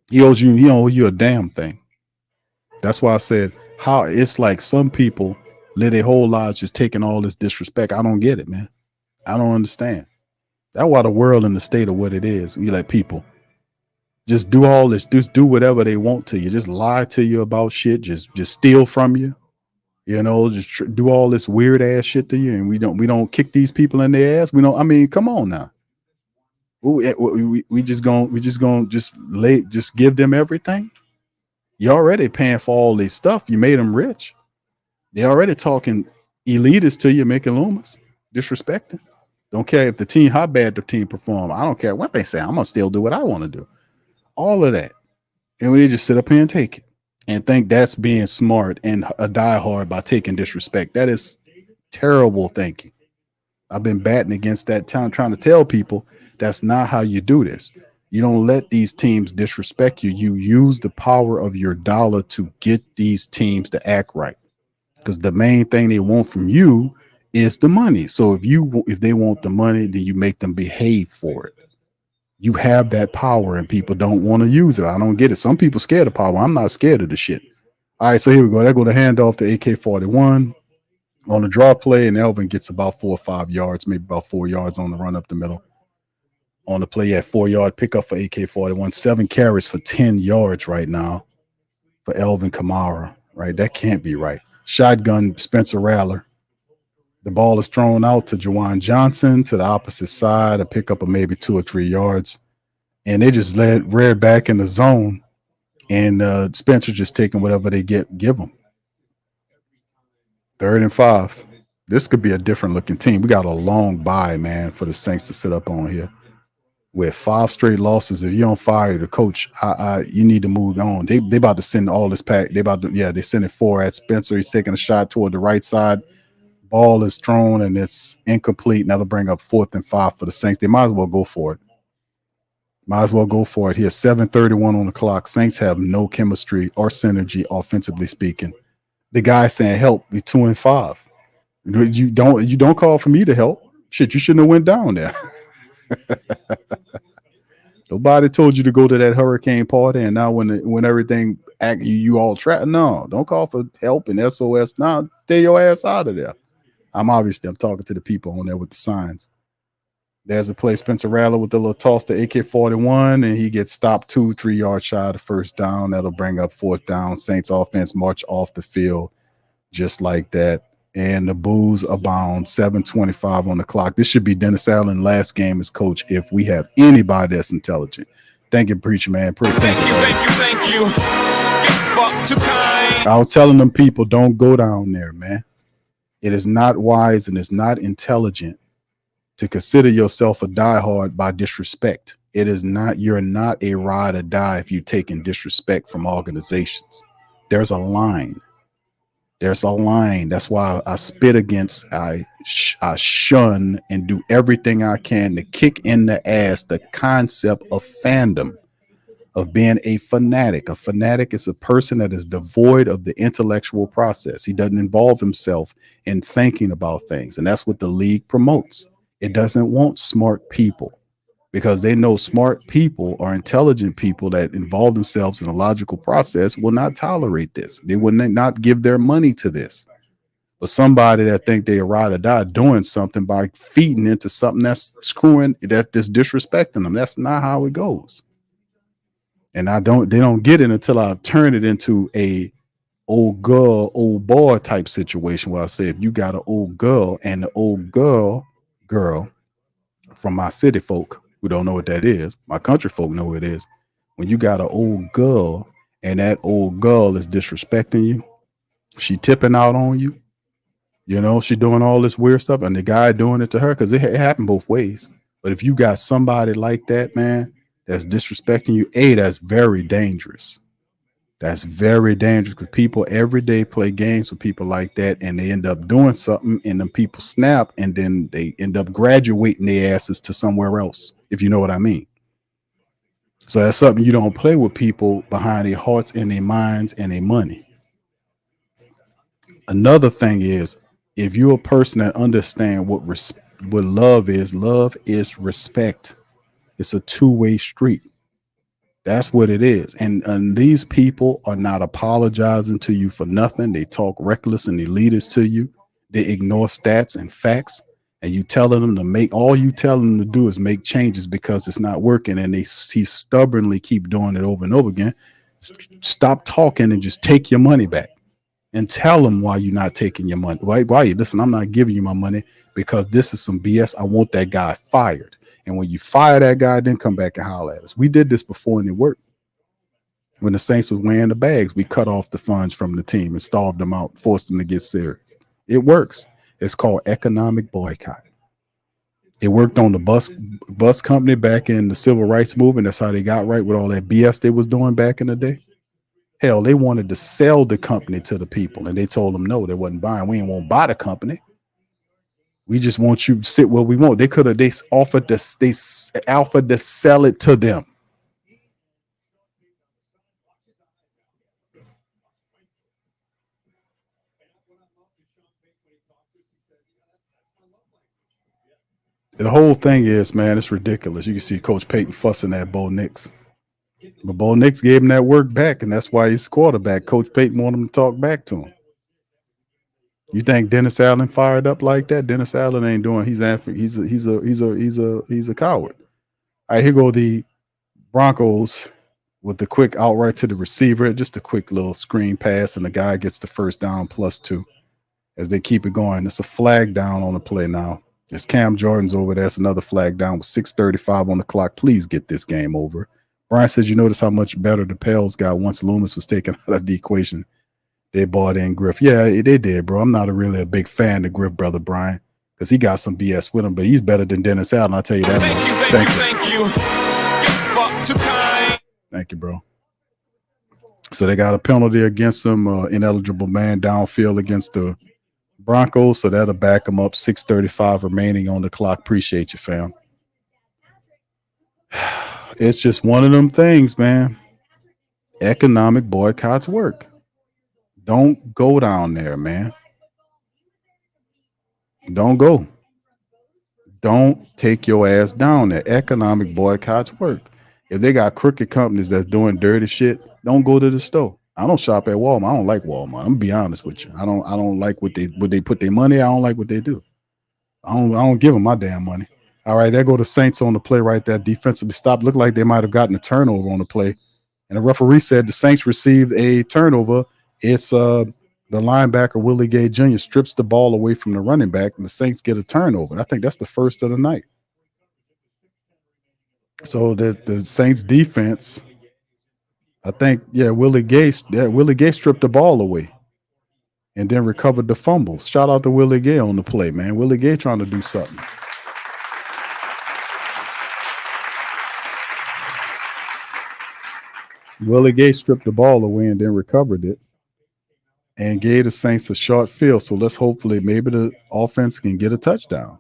He owes you a damn thing. That's why I said how it's like some people live their whole lives just taking all this disrespect. I don't get it, man. I don't understand. That's why the world in the state of what it is. We let people just do all this, just do whatever they want to you, just lie to you about shit, just steal from you, just do all this weird ass shit to you, and we don't kick these people in their ass. We don't. I mean, come on now. We just give them everything. You're already paying for all this stuff. You made them rich. They're already talking elitist to you, making loomis, disrespecting. Don't care if the team, how bad the team perform. I don't care what they say. I'm gonna still do what I want to do. All of that, and we just sit up here and take it and think that's being smart and a diehard by taking disrespect. That is terrible thinking. I've been batting against that town, trying to tell people that's not how you do this. You don't let these teams disrespect you. You use the power of your dollar to get these teams to act right, because the main thing they want from you is the money. So if they want the money, then you make them behave for it. You have that power and people don't want to use it. I don't get it. Some people scared of power. I'm not scared of the shit. All right, so here we go. They go to handoff to AK-41 on the draw play, and Elvin gets about 4 or 5 yards, maybe about 4 yards on the run up the middle. On the play at 4-yard pickup for AK-41, 7 carries for 10 yards right now for Elvin Kamara, right? That can't be right. Shotgun Spencer Rattler. The ball is thrown out to Juwan Johnson to the opposite side, a pickup of maybe 2 or 3 yards. And they just led Rare back in the zone. And Spencer just taking whatever they give him. 3rd and 5. This could be a different looking team. We got a long bye, man, for the Saints to sit up on here. With 5 straight losses, if you don't fire the coach, you need to move on. They about to send all this pack. They sending 4 at Spencer. He's taking a shot toward the right side. Ball is thrown and it's incomplete. And that'll bring up 4th and 5 for the Saints. They might as well go for it. Here, 7:31 on the clock. Saints have no chemistry or synergy, offensively speaking. The guy saying help, be 2 and 5. You don't call for me to help. Shit, you shouldn't have went down there. Nobody told you to go to that hurricane party, and now when everything you all trapped. No, don't call for help and SOS. Now stay your ass out of there. I'm talking to the people on there with the signs. There's a play, Spencer Rattler with the little toss to AK-41, and he gets stopped 2-3 yards shy of the first down. That'll bring up 4th down. Saints offense march off the field just like that. And the boos abound. 7:25 on the clock. This should be Dennis Allen last game as coach if we have anybody that's intelligent. Thank you, Preacher Man. Thank you. Fuck too kind. I was telling them people, don't go down there, man. It is not wise and it's not intelligent to consider yourself a diehard by disrespect. It is not. You're not a ride or die if you're taking disrespect from organizations. There's a line. There's a line. That's why I spit against, I shun and do everything I can to kick in the ass the concept of fandom, of being a fanatic. A fanatic is a person that is devoid of the intellectual process. He doesn't involve himself in thinking about things. And that's what the league promotes. It doesn't want smart people, because they know smart people or intelligent people that involve themselves in a logical process will not tolerate this. They will not give their money to this. But somebody that think they ride or die doing something by feeding into something that's screwing, that's disrespecting them. That's not how it goes. And they don't get it until I turn it into a old girl, old boy type situation where I say, if you got an old girl, and the old girl from my city folk who don't know what that is, my country folk know what it is. When you got an old girl and that old girl is disrespecting you, she tipping out on you, she doing all this weird stuff, and the guy doing it to her, because it happened both ways. But if you got somebody like that, man, that's disrespecting you, that's very dangerous. That's very dangerous, because people every day play games with people like that, and they end up doing something, and then people snap, and then they end up graduating their asses to somewhere else, if you know what I mean. So that's something you don't play with people behind their hearts and their minds and their money. Another thing is, if you're a person that understands what love is respect. It's a two-way street. That's what it is. And these people are not apologizing to you for nothing. They talk reckless and elitist to you. They ignore stats and facts. And you telling them to do is make changes because it's not working. And he stubbornly keep doing it over and over again. Stop talking and just take your money back. And tell them why you're not taking your money. Why you listen, I'm not giving you my money because this is some BS. I want that guy fired. And when you fire that guy, then come back and holler at us. We did this before and it worked. When the Saints was wearing the bags, we cut off the funds from the team and starved them out, forced them to get serious. It works. It's called economic boycott. It worked on the bus company back in the civil rights movement. That's how they got right with all that BS they was doing back in the day. Hell, they wanted to sell the company to the people, and they told them no, they wasn't buying. We ain't want to buy the company. We just want you to sit where we want. They offered to sell it to them. The whole thing is, man, it's ridiculous. You can see Coach Payton fussing at Bo Nix. But Bo Nix gave him that work back, and that's why he's quarterback. Coach Payton wanted him to talk back to him. You think Dennis Allen fired up like that? Dennis Allen ain't doing. He's a coward. All right, here go the Broncos with the quick outright to the receiver. Just a quick little screen pass, and the guy gets the first down +2 as they keep it going. It's a flag down on the play now. It's Cam Jordan's over there. It's another flag down with 6:35 on the clock. Please get this game over. Brian says, you notice how much better the Pels got once Loomis was taken out of the equation. They bought in Griff. Yeah, they did, bro. I'm not really a big fan of Griff, brother Brian, because he got some BS with him, but he's better than Dennis Allen. I'll tell you that much. Thank you, bro. So they got a penalty against him, ineligible man downfield against the Broncos, so that'll back them up. 6:35 remaining on the clock. Appreciate you, fam. It's just one of them things, man. Economic boycotts work. Don't go down there, man. Don't go. Don't take your ass down there. Economic boycotts work. If they got crooked companies that's doing dirty shit, don't go to the store. I don't shop at Walmart. I don't like Walmart. I'm gonna be honest with you. I don't like what they put their money. I don't like what they do. I don't give them my damn money. All right, there go the Saints on the play right there. Defensively stopped. Looked like they might have gotten a turnover on the play. And the referee said the Saints received a turnover. It's the linebacker, Willie Gay Jr., strips the ball away from the running back, and the Saints get a turnover. And I think that's the first of the night. So the Saints defense, I think, Willie Gay stripped the ball away and then recovered the fumbles. Shout out to Willie Gay on the play, man. Willie Gay trying to do something. Willie Gay stripped the ball away and then recovered it. and gave the Saints a short field. So let's hopefully maybe the offense can get a touchdown.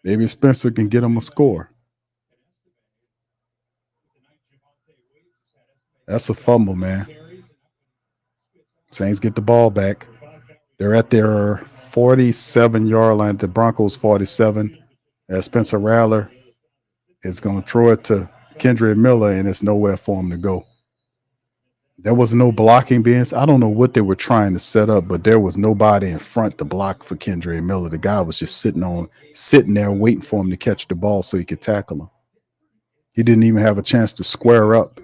Maybe Spencer can get them a score. That's a fumble, man. Saints get the ball back. They're at their 47-yard line. The Broncos 47. As Spencer Rattler is going to throw it to Kendrick Miller, and it's nowhere for him to go. There was no blocking being. I don't know what they were trying to set up, but there was nobody in front to block for Kendrick Miller. The guy was just sitting there waiting for him to catch the ball so he could tackle him. He didn't even have a chance to square up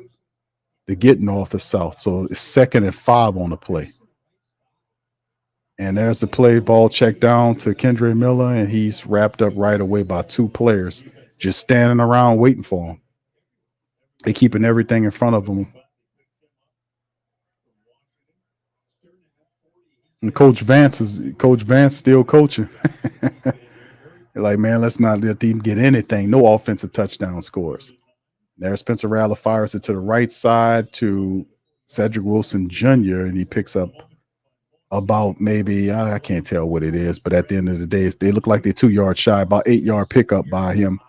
to get north or south. So it's 2nd and 5 on the play. And there's the play, ball checked down to Kendrick Miller, and he's wrapped up right away by 2 players just standing around waiting for him. They're keeping everything in front of them. And Coach Vance still coaching. Like, man, let's not let them get anything. No offensive touchdown scores. There's Spencer Rattler, fires it to the right side to Cedric Wilson Jr., and he picks up about maybe, I can't tell what it is, but at the end of the day, they look like they're 2 yards shy, about 8-yard pickup by him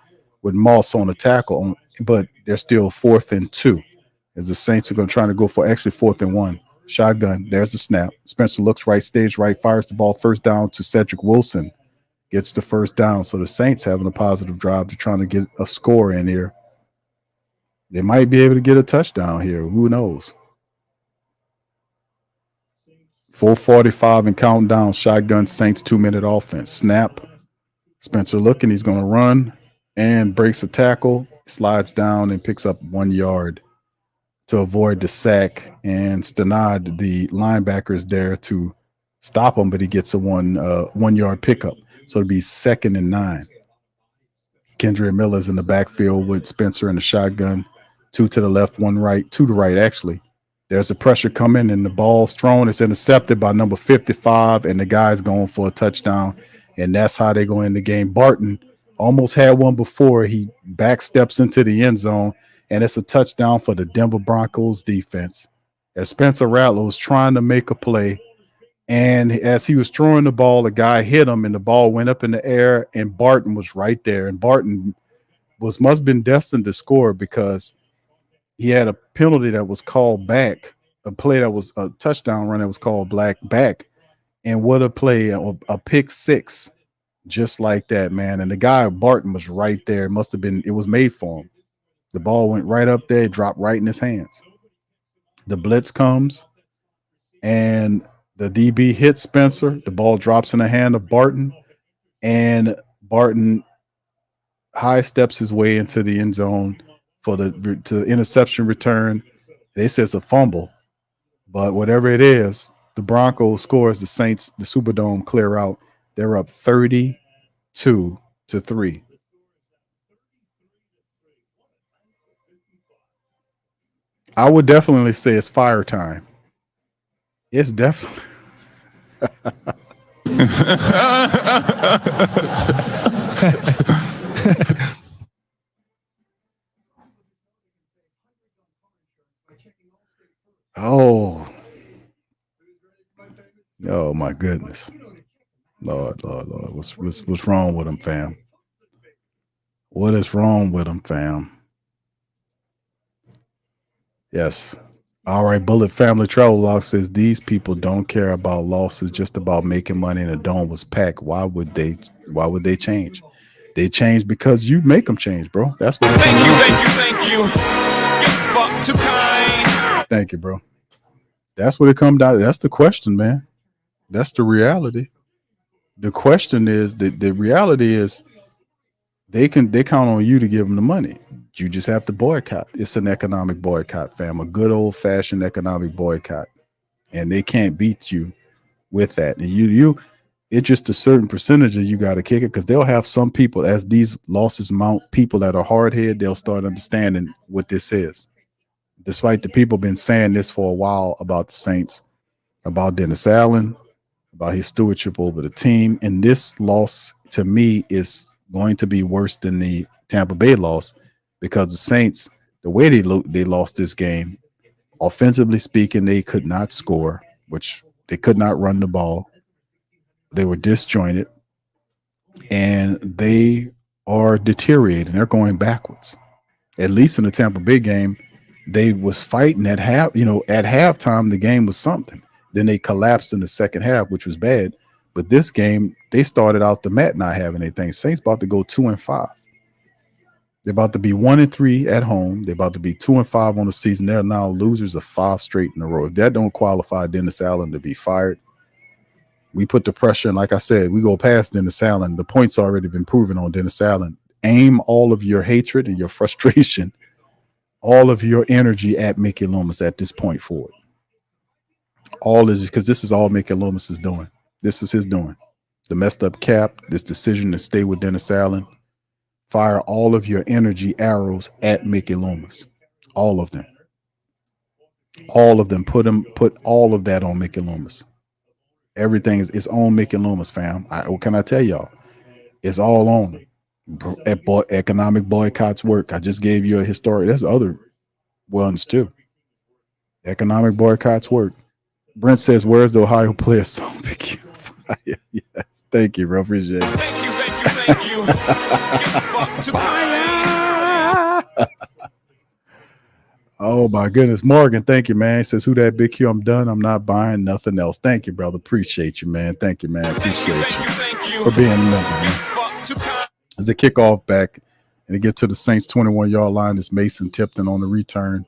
with Moss on the tackle, but they're still 4th and 2 as the Saints are going to try to go for actually 4th and 1. Shotgun, there's the snap. Spencer looks right, stage right, fires the ball, first down to Cedric Wilson, gets the first down. So the Saints having a positive drive to trying to get a score in here. They might be able to get a touchdown here. Who knows? 4:45 and counting down. Shotgun, Saints 2-minute offense. Snap. Spencer looking. He's going to run and breaks a tackle. Slides down and picks up 1 yard to avoid the sack. And Stenad, the linebacker, is there to stop him, but he gets a 1 yard pickup. So it'll be 2nd and 9. Kendrick Miller's in the backfield with Spencer in the shotgun. 2 to the left, 1 right, 2 to right, actually. There's a pressure coming, and the ball's thrown. It's intercepted by number 55, and the guy's going for a touchdown, and that's how they go in the game. Barton almost had one before. He back steps into the end zone, and it's a touchdown for the Denver Broncos defense. As Spencer Rattler was trying to make a play, and as he was throwing the ball, a guy hit him, and the ball went up in the air, and Barton was right there. And Barton must have been destined to score because he had a penalty that was called back, a play that was a touchdown run that was called back. And what a play, a pick 6, just like that, man. And the guy, Barton, was right there. It was made for him. The ball went right up there, dropped right in his hands. The blitz comes, and the DB hits Spencer. The ball drops in the hand of Barton, and Barton high steps his way into the end zone for the interception return. They say it's a fumble, but whatever it is, the Broncos scores. The Saints, the Superdome, clear out. They're up 32-3. I would definitely say it's fire time. It's definitely. Oh my goodness. Lord. What's wrong with them, fam? What is wrong with them, fam? Yes. All right, Bullet Family Travel Log says these people don't care about losses, just about making money, and the dome was packed. Why would they change? They change because you make them change, bro. That's what. Thank you. You're fuck too kind. Thank you, bro. That's what it comes down to. That's the question, man. That's the reality. The question is the reality is they count on you to give them the money. You just have to boycott. It's an economic boycott, fam. A good old fashioned economic boycott, and they can't beat you with that. And it's just a certain percentage that you got to kick it, because they'll have some people, as these losses mount, people that are hard headed, they'll start understanding what this is. Despite the people been saying this for a while about the Saints, about Dennis Allen, about his stewardship over the team, and this loss to me is going to be worse than the Tampa Bay loss, because the Saints, the way they lost this game, offensively speaking, they could not score, which They could not run the ball. They were disjointed, and they are deteriorating. They're going backwards. At least in the Tampa Bay game, they was fighting at half. At halftime, the game was something. Then they collapsed in the second half, which was bad. But this game, they started out the mat not having anything. Saints about to go 2-5. They're about to be 1-3 at home. They're about to be 2-5 on the season. They're now losers of 5 straight in a row. If that don't qualify Dennis Allen to be fired, we put the pressure. And like I said, we go past Dennis Allen. The point's already been proven on Dennis Allen. Aim all of your hatred and your frustration, all of your energy at Mickey Loomis at this point forward. All is because this is all Mickey Loomis is doing. This is his doing. The messed up cap, this decision to stay with Dennis Allen. Fire all of your energy arrows at Mickey Loomis. All of them. All of them. Put all of that on Mickey Loomis. Everything is on Mickey Loomis, fam. What can I tell y'all? It's all on him. Economic boycotts work. I just gave you a historic. There's other ones too. Economic boycotts work. Brent says, "Where's the Ohio player song?" Yes, thank you, bro. Appreciate it. Thank you. Oh my goodness, Morgan, thank you, man. He says, "Who that Big Q? I'm done. I'm not buying nothing else." Thank you, brother. Appreciate you, man. Thank you, man. Appreciate you for being a member, man. As the kickoff back and to get to the Saints 21-yard line, it's Mason Tipton on the return.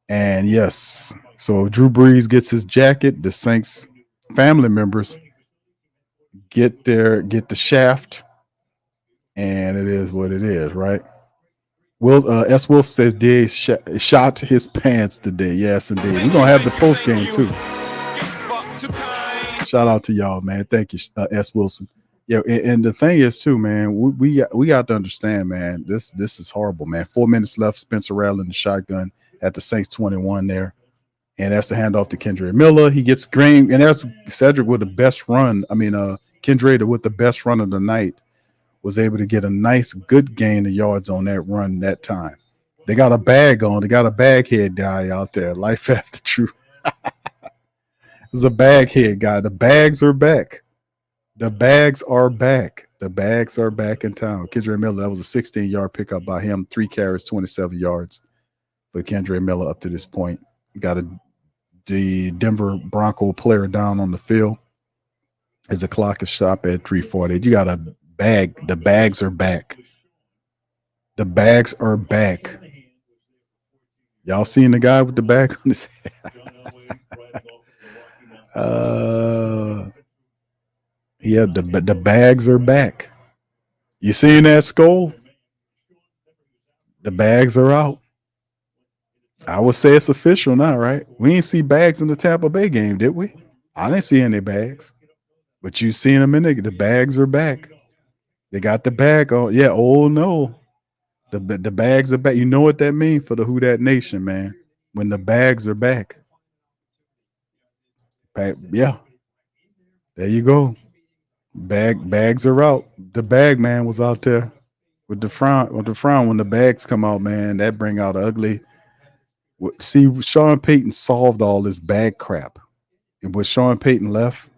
And yes, so Drew Brees gets his jacket. The Saints family members get the shaft, and it is what it is, right? S. Will says D shot his pants today. Yes, indeed. We're gonna have the post game too. Shout out to y'all, man. Thank you, S. Wilson. Yeah, and the thing is too, man, we got to understand, man. This is horrible, man. 4 minutes left. Spencer Rattler in the shotgun at the Saints 21 there, and that's the handoff to Kendra Miller. He gets green, and that's Cedric with the best run. Kendra with the best run of the night was able to get a nice, good gain of yards on that run that time. They got a bag on. They got a baghead guy out there. Life after truth. There's a baghead guy. The bags are back. The bags are back. The bags are back in town. Kendra Miller, that was a 16-yard pickup by him. 3 carries, 27 yards for Kendra Miller up to this point. Got the Denver Bronco player down on the field as the clock is stopped at 3:40. You got a bag. The bags are back. The bags are back. Y'all seen the guy with the bag on his head? Yeah, the bags are back. You seen that, Skull? The bags are out. I would say it's official now, right? We ain't see bags in the Tampa Bay game, did we? I didn't see any bags. But you seen them in there. The bags are back. They got the bag on. Yeah, oh no. The bags are back. You know what that means for the Who Dat Nation, man. When the bags are back. Yeah. There you go. Bags are out. The bag man was out there with the frown. When the bags come out, man, that bring out ugly. See, Sean Payton solved all this bag crap. And when Sean Payton left,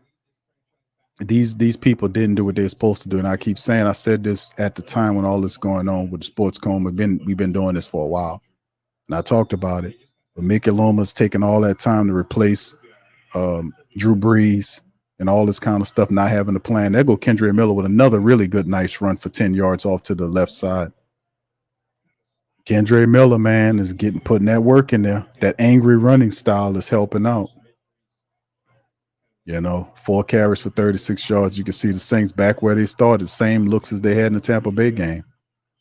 these people didn't do what they're supposed to do. And I keep saying, I said this at the time when all this going on with the Sports Coma. We've been doing this for a while. And I talked about it. But Mickey Loomis taking all that time to replace Drew Brees and all this kind of stuff, not having a plan. There go Kendra Miller with another really good, nice run for 10 yards off to the left side. Kendra Miller, man, is putting that work in there. That angry running style is helping out. 4 carries for 36 yards. You can see the Saints back where they started. Same looks as they had in the Tampa Bay game.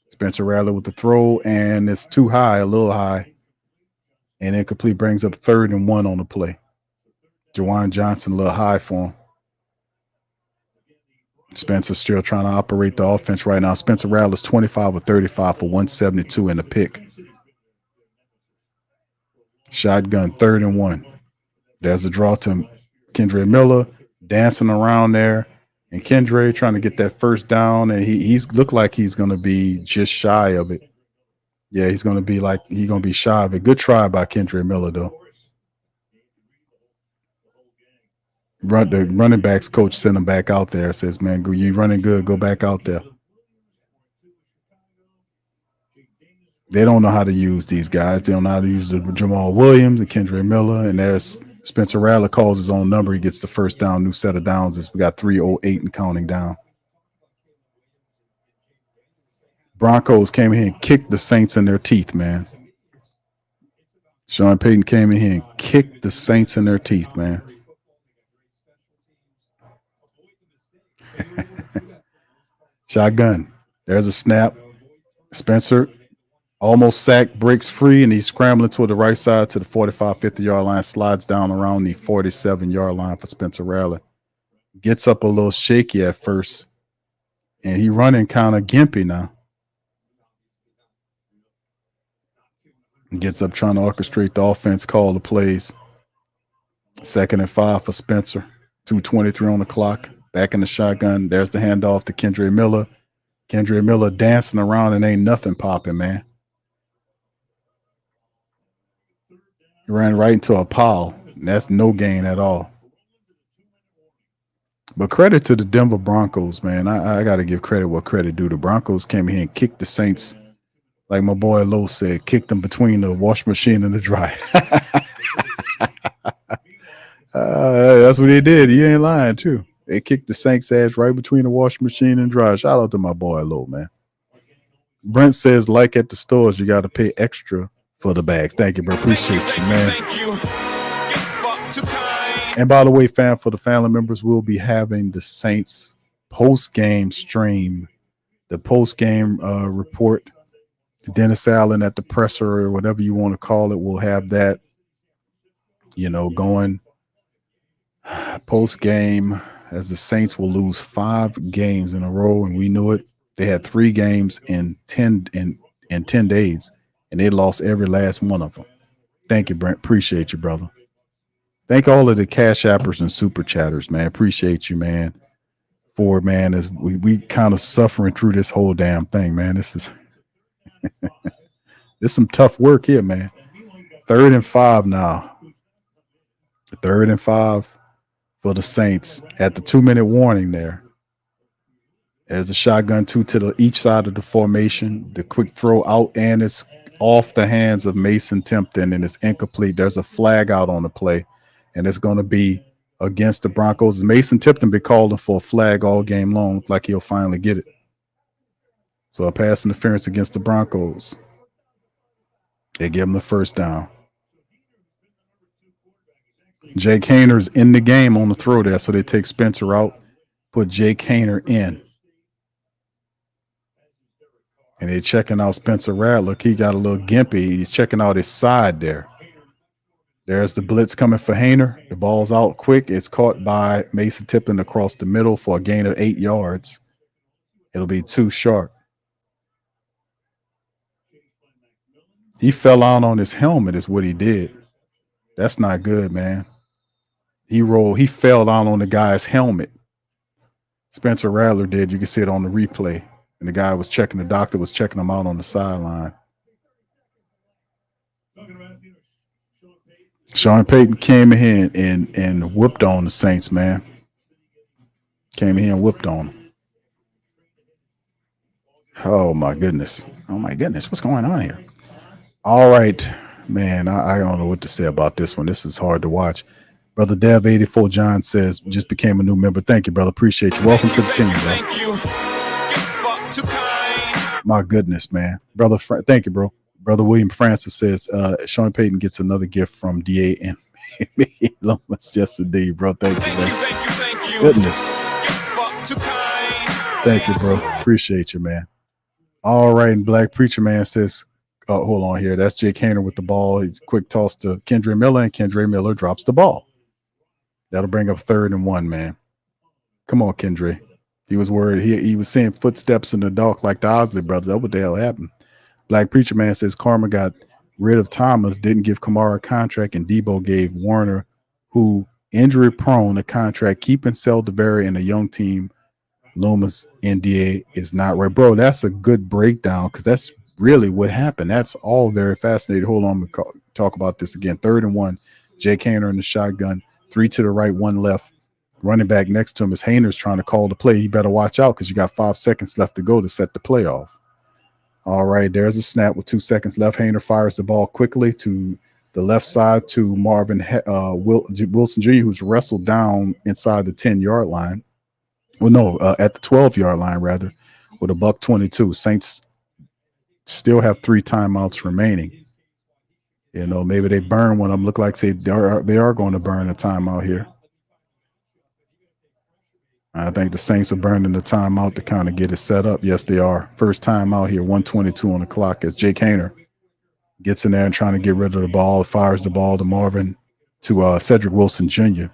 Spencer Rattler with the throw, and it's too high, a little high. And incomplete brings up 3rd and 1 on the play. Juwan Johnson a little high for him. Spencer still trying to operate the offense right now. Spencer Rattler's 25 or 35 for 172 in the pick. Shotgun, 3rd and 1. There's the draw to Kendra Miller dancing around there. And Kendra trying to get that first down. And he's looked like he's going to be just shy of it. Yeah, he's going to be shy of it. Good try by Kendra Miller, though. The running backs coach sent him back out there. Says, man, you running good. Go back out there. They don't know how to use these guys. They don't know how to use the Jamal Williams and Kendra Miller. And there's Spencer Rattler calls his own number. He gets the first down. New set of downs is we got 3:08 and counting down. Broncos came in and kicked the Saints in their teeth, man. Sean Payton came in here and kicked the Saints in their teeth, man. Shotgun. There's a snap. Spencer almost sacked, breaks free, and he's scrambling toward the right side to the 45, 50-yard line, slides down around the 47-yard line for Spencer Rattler. Gets up a little shaky at first, and he running kind of gimpy now. Gets up trying to orchestrate the offense, call the plays. 2nd and 5 for Spencer. 2:23 on the clock. Back in the shotgun. There's the handoff to Kendra Miller. Kendra Miller dancing around and ain't nothing popping, man. He ran right into a pile. And that's no gain at all. But credit to the Denver Broncos, man. I got to give credit what credit due. The Broncos came here and kicked the Saints, like my boy Lowe said, kicked them between the wash machine and the dryer. That's what they did. He ain't lying, too. They kicked the Saints' ass right between the wash machine and dryer. Shout out to my boy Lowe, man. Brent says, like at the stores, you got to pay extra for the bags. Thank you, bro. Appreciate you, man. Thank you. And by the way, fam, for the family members, we'll be having the Saints post-game stream, the post-game report. Dennis Allen at the presser or whatever you want to call it. We'll have that, going post-game as the Saints will lose 5 games in a row, and we knew it. They had 3 games in 10 days, and they lost every last one of them. Thank you, Brent. Appreciate you, brother. Thank all of the cash appers and super chatters, man. Appreciate you, man. As we kind of suffering through this whole damn thing, man. This is this some tough work here, man. 3rd and 5 now. 3rd and 5 for the Saints at the 2-minute warning there. As the shotgun 2 to each side of the formation, the quick throw out, and it's off the hands of Mason Tipton, and it's incomplete. There's a flag out on the play, and it's going to be against the Broncos. Mason Tipton been calling for a flag all game long. Looks like he'll finally get it. So a pass interference against the Broncos. They give him the first down. Jake Hayner's in the game on the throw there, so they take Spencer out, put Jake Hayner in. And they're checking out Spencer Rattler. He got a little gimpy. He's checking out his side there. There's the blitz coming for Hayner. The ball's out quick. It's caught by Mason Tipton across the middle for a gain of 8 yards. It'll be too short. He fell out on his helmet is what he did. That's not good, man. He fell out on the guy's helmet. Spencer Rattler did. You can see it on the replay. And the guy the doctor was checking him out on the sideline. Sean Payton came in here and whooped on the Saints, man. Came in here and whooped on them. Oh, my goodness. What's going on here? All right, man. I don't know what to say about this one. This is hard to watch. Brother Dev 84 John says, just became a new member. Thank you, brother. Appreciate you. Welcome to the scene, bro. Thank you. Too kind. My goodness, man. Brother, thank you, bro. Brother William Francis says, Sean Payton gets another gift from DA and Lomas yesterday, bro. Thank you, man. Thank you. Goodness. Too kind. Thank you, bro. Appreciate you, man. All right, and Black Preacher Man says, hold on here. That's Jake Hayner with the ball. He's quick toss to Kendra Miller, and Kendra Miller drops the ball. That'll bring up 3rd and 1, man. Come on, Kendra. He was worried. He was seeing footsteps in the dark like the Osley brothers. That's what the hell happened. Black Preacher Man says Karma got rid of Thomas, didn't give Kamara a contract, and Debo gave Warner, who injury prone, a contract, keeping Seldaveri in a young team. Loomis NDA is not right. Bro, that's a good breakdown because that's really what happened. That's all very fascinating. Hold on, we'll talk about this again. 3rd and 1. Jake Hayner in the shotgun. 3 to the right, 1 left. Running back next to him is Hayner's trying to call the play. You better watch out because you got 5 seconds left to go to set the play off. All right, there's a snap with 2 seconds left. Hayner fires the ball quickly to the left side to Marvin Wilson Jr., who's wrestled down inside the 10-yard line. Well, no, at the 12-yard line, rather, with a $1.22. Saints still have 3 timeouts remaining. You know, maybe they burn one of them. Look like they are going to burn a timeout here. I think the Saints are burning the timeout to kind of get it set up. Yes, they are. First timeout here, 1:22 on the clock as Jake Hayner gets in there and trying to get rid of the ball, fires the ball to Cedric Wilson Jr.,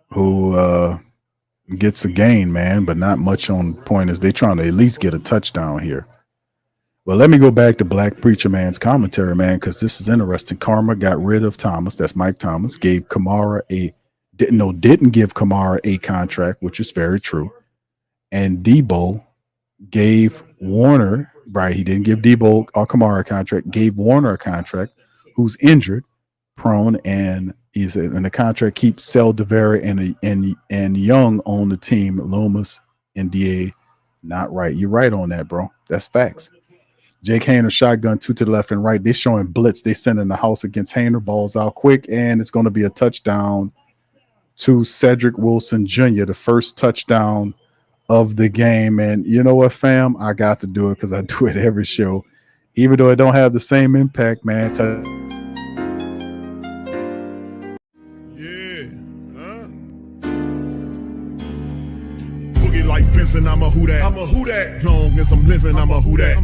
who gets a gain, man, but not much on point as they trying to at least get a touchdown here. Well, let me go back to Black Preacher Man's commentary, man, because this is interesting. Karma got rid of Thomas. That's Mike Thomas. Gave Kamara didn't give Kamara a contract, which is very true. And Debo gave Warner, right? He didn't give Debo or Kamara a contract, gave Warner a contract, who's injured, prone, and the contract keeps Seldevera and Young on the team. Loomis and DA, not right. You're right on that, bro. That's facts. Jake Hayner shotgun 2 to the left and right. They're showing blitz. They send in the house against Hayner. Ball's out quick, and it's going to be a touchdown to Cedric Wilson Jr., the first touchdown of the game. And you know what, fam? I got to do it because I do it every show. Even though it don't have the same impact, man. Boogie like Benson, I'm a Who Dat. I'm a Who Dat. Long as I'm living, I'm a Who Dat.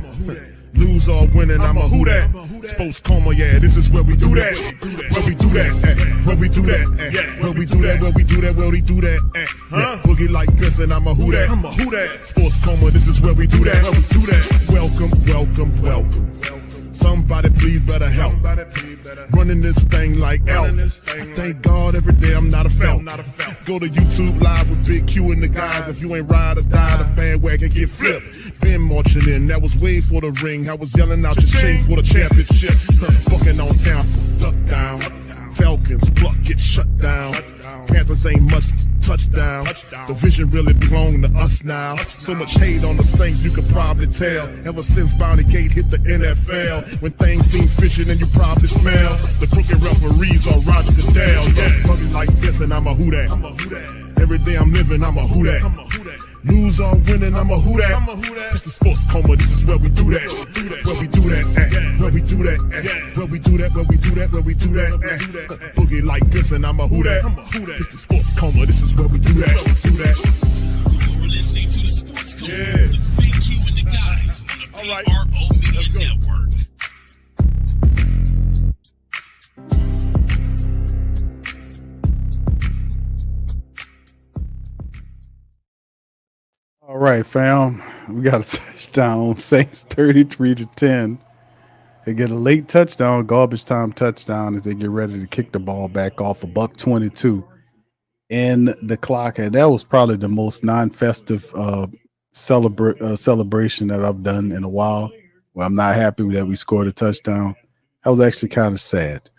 Lose or winning, I'm a Who Dat. Sports Coma, yeah, this is where we do that. Where we do that, where we do that, where we do that, where we do that, where we do that. Boogie like Benson, I'm a Who Dat. I'm a Who Dat. Sports Coma, this is where we do that. Where we do that. Welcome, welcome, welcome. Somebody please better help. Running this thing like elf. I thank God every day I'm not a felt. Go to YouTube live with Big Q and the guys. If you ain't ride or die, the bandwagon get flipped. Been marching in, that was way for the ring. I was yelling out your shame for the championship. Fucking on town, duck down. Falcons, pluck, get shut down. Panthers ain't much touchdown. The vision really belong to us now. So much hate on the Saints, you could probably tell. Ever since Bounty Gate hit the NFL, when things seem fishy and you probably smell the crooked referees or Roger Goodell. Yeah, probably like this and I'm a Who Dat. Every day I'm living, I'm a Who Dat. Lose or winning, I'm a Who Dat. It's the Sports Coma, this is where we do that. Where we do that, where we do that, where we do that, where we do that, where we do that. Boogie like this and I'm a Who Dat. It's the Sports Coma, this is where we do that. You're listening to the Sports Coma with Big Q and the guys on the PRO Media Network. All right, fam. We got a touchdown. Saints 33-10. They get a late touchdown, garbage time touchdown as they get ready to kick the ball back off a $1.22 in the clock. And that was probably the most non-festive celebration that I've done in a while. Well, I'm not happy that we scored a touchdown. That was actually kind of sad,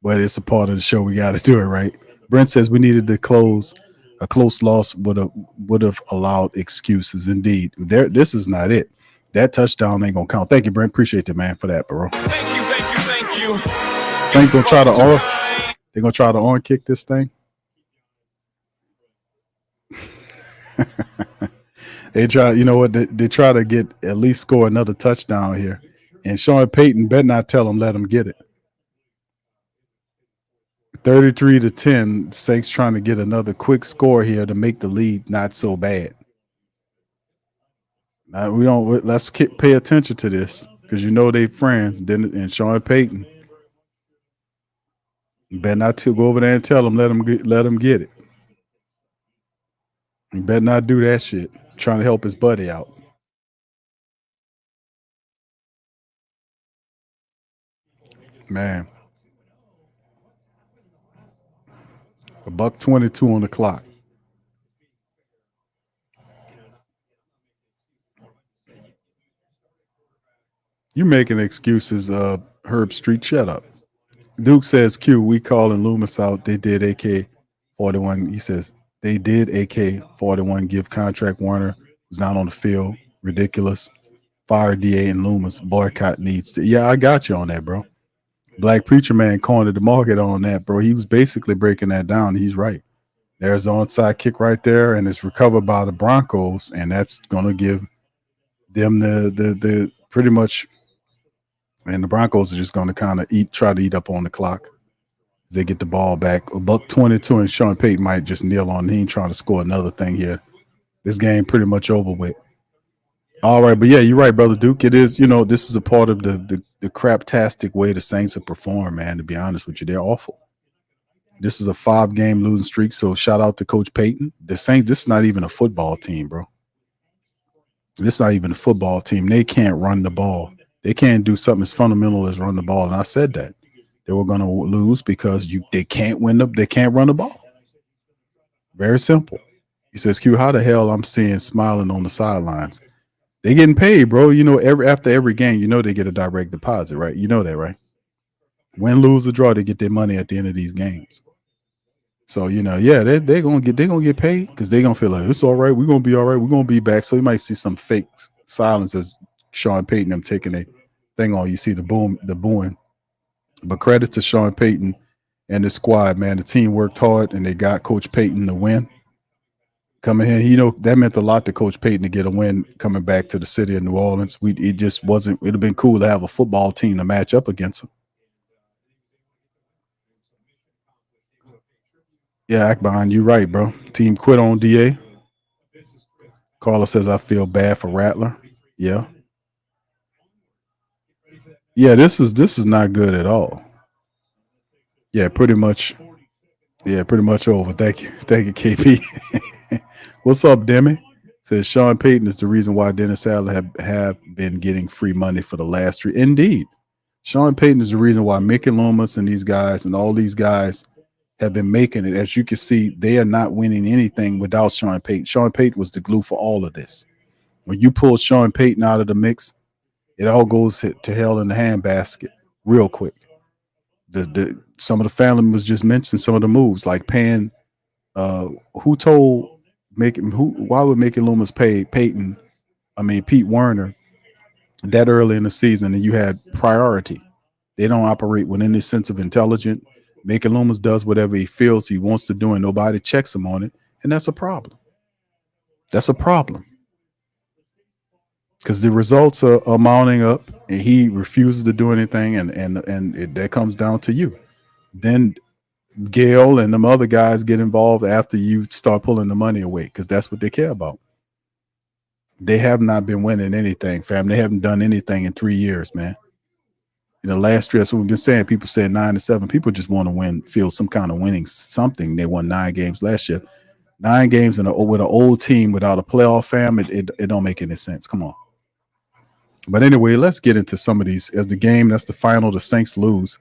but it's a part of the show. We got to do it, right? Brent says we needed to close. A close loss would have allowed excuses. Indeed, this is not it. That touchdown ain't gonna count. Thank you, Brent. Appreciate it, man, for that, bro. Thank you. Saints gonna try to they're gonna try to arm kick this thing. They try, you know what? They try to get at least score another touchdown here, and Sean Payton better not tell them let him get it. 33-10, Saints trying to get another quick score here to make the lead not so bad. Now let's pay attention to this because you know they friends. And Sean Payton, you better not go over there and tell them let him get it. You better not do that shit. Trying to help his buddy out. Man. $1.22 on the clock. You making excuses, Herb Street. Shut up. Duke says, Q, we calling Loomis out. They did AK 41. He says they did AK-41 give contract Warner, who's not on the field. Ridiculous. Fire DA and Loomis. Boycott needs to. Yeah, I got you on that, bro. Black Preacher Man cornered the market on that, bro. He was basically breaking that down. He's right. There's the onside kick right there, and it's recovered by the Broncos, and that's going to give them the pretty much. And the Broncos are just going to kind of try to eat up on the clock as they get the ball back. $1:22, and Sean Payton might just kneel on. He ain't trying to score another thing here. This game pretty much over with. All right, but yeah, you're right, brother Duke. It is, this is a part of the craptastic way the Saints have performed, man. To be honest with you, they're awful. This is a 5-game losing streak, so shout out to Coach Payton. The Saints, this is not even a football team, bro. This is not even a football team. They can't run the ball. They can't do something as fundamental as run the ball. And I said that they were going to lose because they can't they can't run the ball. Very simple. He says, Q, how the hell I'm seeing smiling on the sidelines? They getting paid, bro. After every game, they get a direct deposit, right? You know that, right? Win, lose, or draw, they get their money at the end of these games. So, they're gonna get paid because they're gonna feel like it's all right. We're gonna be all right. We're gonna be back. So you might see some fake silence as Sean Payton them taking a thing on. You see the booing. But credit to Sean Payton and the squad, man. The team worked hard and they got Coach Payton to win. Coming in, that meant a lot to Coach Payton to get a win coming back to the city of New Orleans. It just wasn't. It'd have been cool to have a football team to match up against them. Yeah, Akban, you're right, bro. Team quit on DA. Carla says I feel bad for Rattler. Yeah. Yeah, this is not good at all. Yeah, pretty much over. Thank you, KP. What's up, Demi? Says Sean Payton is the reason why Dennis Allen have been getting free money for the last 3. Indeed, Sean Payton is the reason why Mickey Loomis and these guys and all these guys have been making it. As you can see, they are not winning anything without Sean Payton. Sean Payton was the glue for all of this. When you pull Sean Payton out of the mix, it all goes to hell in the handbasket real quick. Some of the family members just mentioned some of the moves, like paying. Why would Mickey Loomis pay Pete Werner that early in the season, and you had priority? They don't operate with any sense of intelligence. Mickey Loomis does whatever he feels he wants to do, and nobody checks him on it, and that's a problem. That's a problem. Because the results are mounting up, and he refuses to do anything, and that comes down to you. Then Gail and them other guys get involved after you start pulling the money away, because that's what they care about. They have not been winning anything, fam. They haven't done anything in 3 years, man. Last year, that's what we've been saying. People said 9-7. People just want to feel some kind of winning something. They won 9 games last year. 9 games with an old team without a playoff, fam. It don't make any sense. Come on. But anyway, let's get into some of these. As the game, that's the final, the Saints lose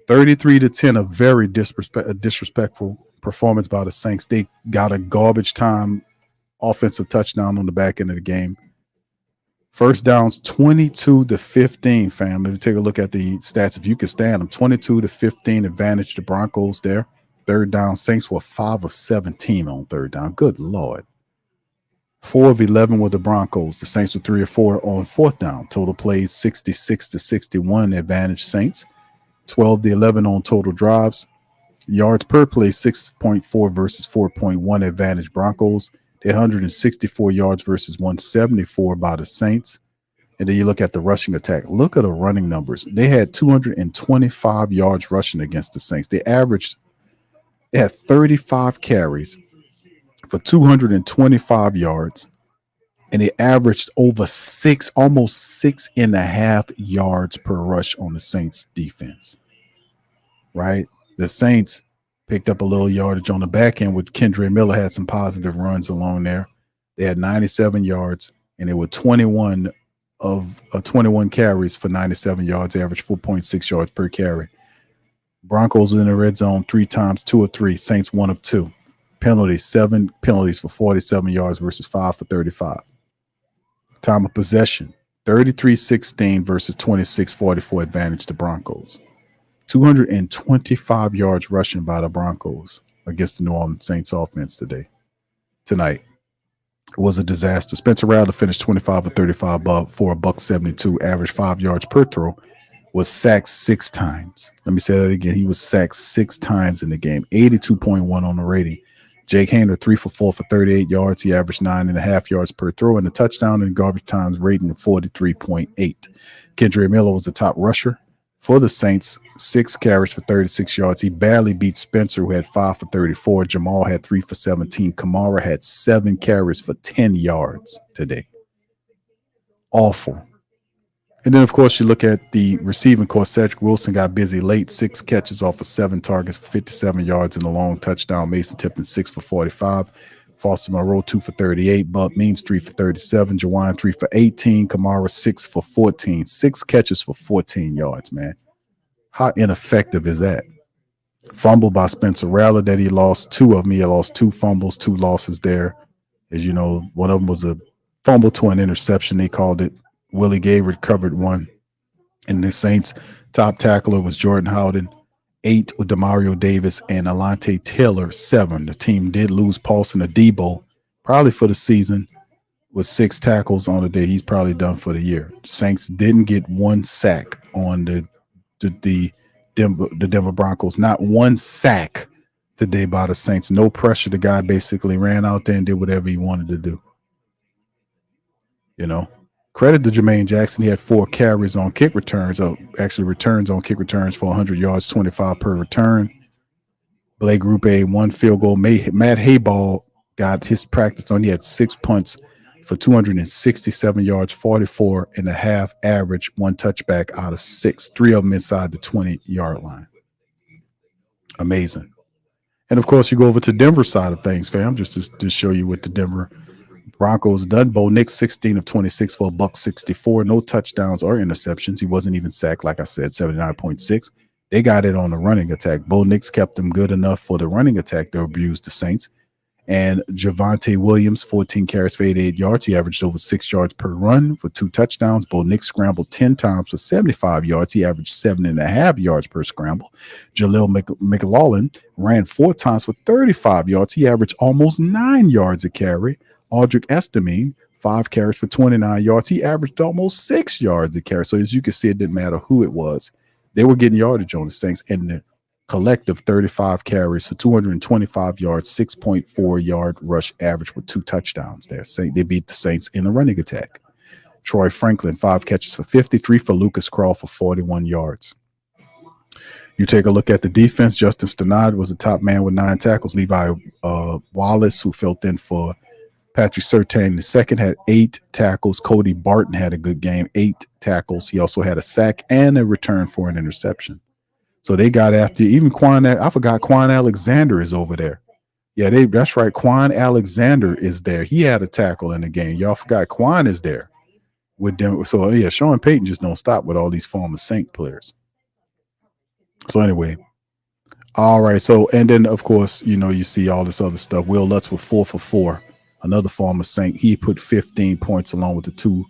33-10, a very disrespectful performance by the Saints. They got a garbage time offensive touchdown on the back end of the game. First downs 22-15, fam. Let me take a look at the stats if you can stand them. 22-15 advantage the Broncos there. Third down, Saints were 5 of 17 on third down. Good Lord. 4 of 11 were the Broncos. The Saints were 3 of 4 on fourth down. Total plays 66-61 advantage Saints. 12-11 on total drives. Yards per play 6.4 versus 4.1 advantage Broncos. They're 164 yards versus 174 by the Saints. And then you look at the rushing attack. Look at the running numbers. They had 225 yards rushing against the Saints. They had 35 carries for 225 yards, and they averaged over almost 6.5 yards per rush on the Saints defense. Right? The Saints picked up a little yardage on the back end with Kendre Miller had some positive runs along there. They had 97 yards, and they were 21 carries for 97 yards, average 4.6 yards per carry. Broncos was in the red zone 3 times, 2 of 3. Saints 1 of 2. Penalties, 7 penalties for 47 yards versus 5 for 35. Time of possession, 33-16 versus 26-44 advantage to Broncos. 225 yards rushing by the Broncos against the New Orleans Saints offense tonight. It was a disaster. Spencer Rattler finished 25 of 35 for a $172, average 5 yards per throw, was sacked 6 times. Let me say that again. He was sacked 6 times in the game, 82.1 on the rating. Jake Haener, 3 for 4 for 38 yards. He averaged 9.5 yards per throw and a touchdown, and garbage times rating of 43.8. Kendra Miller was the top rusher for the Saints, 6 carries for 36 yards. He barely beat Spencer, who had 5 for 34. Jamal had 3 for 17. Kamara had 7 carries for 10 yards today. Awful. And then, of course, you look at the receiving corps. Cedric Wilson got busy late, 6 catches off of 7 targets for 57 yards and a long touchdown. Mason Tipton, 6 for 45. Foster Monroe, 2 for 38. Bud Means, 3 for 37. Jawan, 3 for 18. Kamara, 6 for 14. 6 catches for 14 yards, man. How ineffective is that? Fumble by Spencer Rattler that he lost 2 of them. He lost 2 fumbles, 2 losses there. As you know, one of them was a fumble to an interception, they called it. Willie Gay recovered 1. And the Saints' top tackler was Jordan Howden, 8 with Demario Davis, and Alante Taylor, 7. The team did lose Paulson Adebo, probably for the season, with 6 tackles on the day. He's probably done for the year. Saints didn't get 1 sack on the Denver Broncos. Not 1 sack today by the Saints. No pressure. The guy basically ran out there and did whatever he wanted to do. You know. Credit to Jermaine Jackson. He had 4 carries on kick returns, returns on kick returns for 100 yards, 25 per return. Blake Group A, 1 field goal. Matt Hayball got his practice on. He had 6 punts for 267 yards, 44.5 average, 1 touchback out of 6, 3 of them inside the 20-yard line. Amazing. And, of course, you go over to Denver's side of things, fam, just to show you what the Denver Broncos done. Bo Nix, 16 of 26 for a $164. No touchdowns or interceptions. He wasn't even sacked, like I said, 79.6. They got it on the running attack. Bo Nix kept them good enough for the running attack to abuse the Saints. And Javonte Williams, 14 carries for 88 yards. He averaged over 6 yards per run for 2 touchdowns. Bo Nix scrambled 10 times for 75 yards. He averaged 7.5 yards per scramble. Jaleel McLaughlin ran 4 times for 35 yards. He averaged almost 9 yards a carry. Aldrick Estamine, 5 carries for 29 yards. He averaged almost 6 yards a carry. So as you can see, it didn't matter who it was. They were getting yardage on the Saints, and the collective 35 carries for 225 yards, 6.4 yard rush average with 2 touchdowns there. They beat the Saints in the running attack. Troy Franklin, 5 catches for 53 for Lucas Crawl for 41 yards. You take a look at the defense. Justin Stenard was the top man with 9 tackles. Levi Wallace, who filled in for Patrick Surtain II, had 8 tackles. Cody Barton had a good game, 8 tackles. He also had a sack and a return for an interception. So they got after even I forgot Quan Alexander is over there. Yeah, that's right. Quan Alexander is there. He had a tackle in the game. Y'all forgot Quan is there with them. So yeah, Sean Payton just don't stop with all these former Saint players. So anyway, all right. So and then of course, you see all this other stuff. Will Lutz with 4 for 4. Another former Saint. He put 15 points along with the 2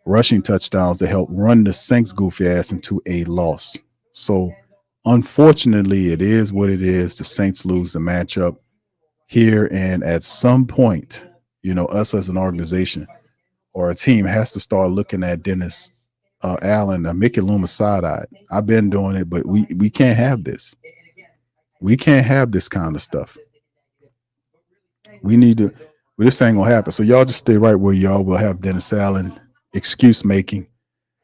rushing touchdowns to help run the Saints' goofy ass into a loss. So unfortunately, it is what it is. The Saints lose the matchup here. And at some point, us as an organization or a team has to start looking at Dennis Allen or Mickey Loomis side-eyed. I've been doing it, but we can't have this. We can't have this kind of stuff. We need to. This ain't gonna happen. So y'all just stay right where y'all will have Dennis Allen excuse making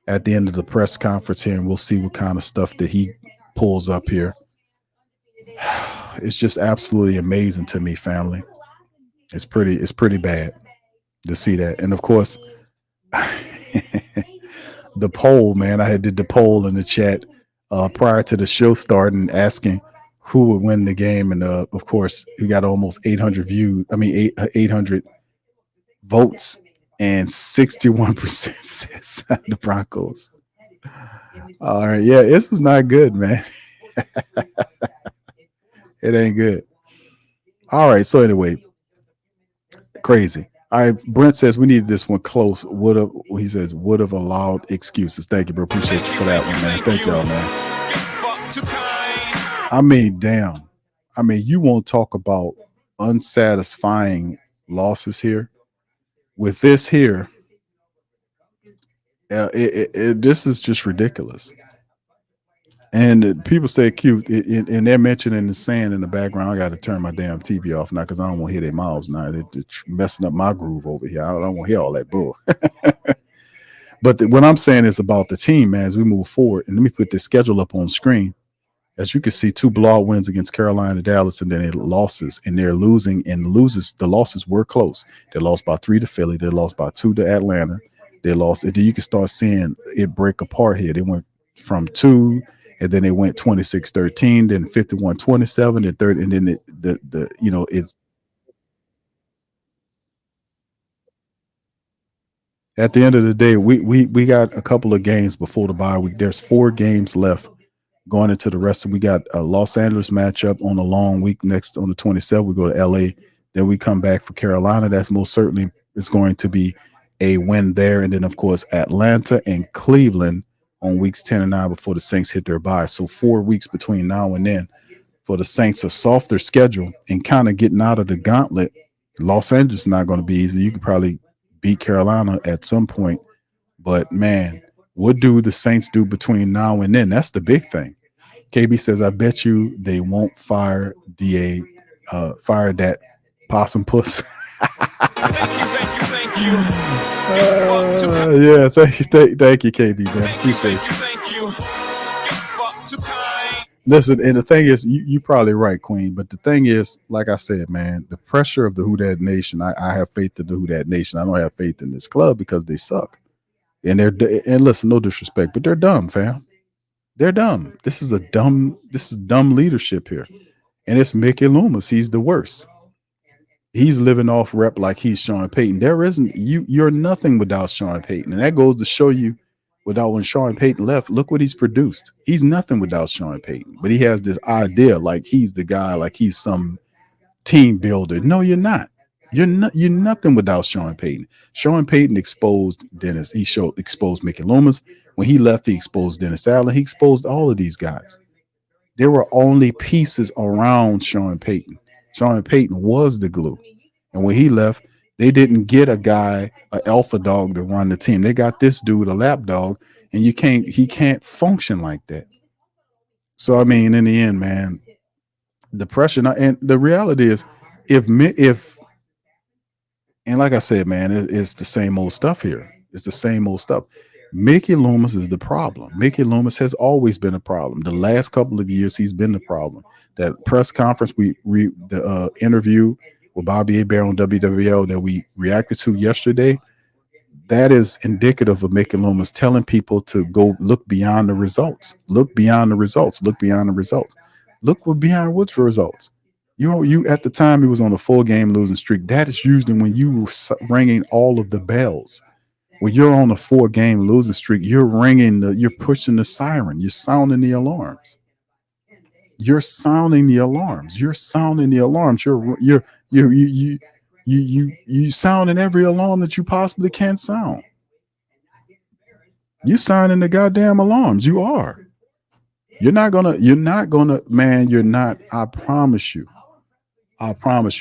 at the end of the press conference here, and we'll see what kind of stuff that he pulls up here. It's just absolutely amazing to me, family. It's pretty bad to see that. And of course, the poll, man, I did the poll in the chat prior to the show starting, asking who would win the game, and of course, we got almost 800 800 votes, and 61% says the Broncos. All right, yeah, this is not good, man. It ain't good. All right, so anyway, crazy. All right, Brent says we needed this one close. Would have allowed excuses. Thank you, bro. Appreciate you for that one, man. Thank y'all, man. I mean, damn. I mean, you won't talk about unsatisfying losses here. With this here, this is just ridiculous. And people say cute, and they're mentioning the sand in the background. I got to turn my damn TV off now because I don't want to hear their mouths now. They're messing up my groove over here. I don't want to hear all that bull. But what I'm saying is about the team, man, as we move forward. And let me put the schedule up on screen. As you can see, 2 blowout wins against Carolina, Dallas, and then their losses. And they're losing and loses. The losses were close. They lost by 3 to Philly. They lost by 2 to Atlanta. They lost. And then you can start seeing it break apart here. They went from 2, and then they went 26-13, then 51-27, and third, and then it's at the end of the day, we got a couple of games before the bye week. There's 4 games left going into the rest of. We got a Los Angeles matchup on a long week. Next on the 27th, we go to LA. Then we come back for Carolina. That's most certainly is going to be a win there. And then of course Atlanta and Cleveland on weeks 10 and 9 before the Saints hit their bye. So 4 weeks between now and then for the Saints, a softer schedule and kind of getting out of the gauntlet. Los Angeles is not going to be easy. You could probably beat Carolina at some point, but man, what do the Saints do between now and then? That's the big thing. KB says, I bet you they won't fire DA, fire that possum puss. Thank you. Yeah, thank you, KB, man. Appreciate you. Thank you. Fuck too kind. Listen, and the thing is, you probably right, Queen. But the thing is, like I said, man, the pressure of the Who Dat Nation. I have faith in the Who Dat Nation. I don't have faith in this club because they suck. And listen, no disrespect, but they're dumb, fam. They're dumb. This is dumb leadership here. And it's Mickey Loomis. He's the worst. He's living off rep like he's Sean Payton. There isn't you're nothing without Sean Payton. And that goes to show you when Sean Payton left, look what he's produced. He's nothing without Sean Payton. But he has this idea like he's the guy, like he's some team builder. No, you're not. You're nothing without Sean Payton. Sean Payton exposed Dennis. He exposed Mickey Loomis. When he left, he exposed Dennis Allen. He exposed all of these guys. There were only pieces around Sean Payton. Sean Payton was the glue. And when he left, they didn't get a guy, an alpha dog to run the team. They got this dude, a lap dog, and he can't function like that. So, I mean, in the end, man, the pressure, and the reality is, and like I said, man, it's the same old stuff here. It's the same old stuff. Mickey Loomis is the problem. Mickey Loomis has always been a problem. The last couple of years, he's been the problem. That press conference, the interview with Bobby Hebert on WWL that we reacted to yesterday, that is indicative of Mickey Loomis telling people to go look beyond the results. Look beyond the results. Look beyond the results. Look behind what's results. You at the time he was on a 4-game losing streak. That is usually when you were ringing all of the bells. When you're on a 4-game losing streak, you're pushing the siren. You're sounding the alarms. You're sounding the alarms. You're sounding the alarms. You sounding every alarm that you possibly can sound. You sounding the goddamn alarms. You are. You're not gonna, man, you're not. I promise you,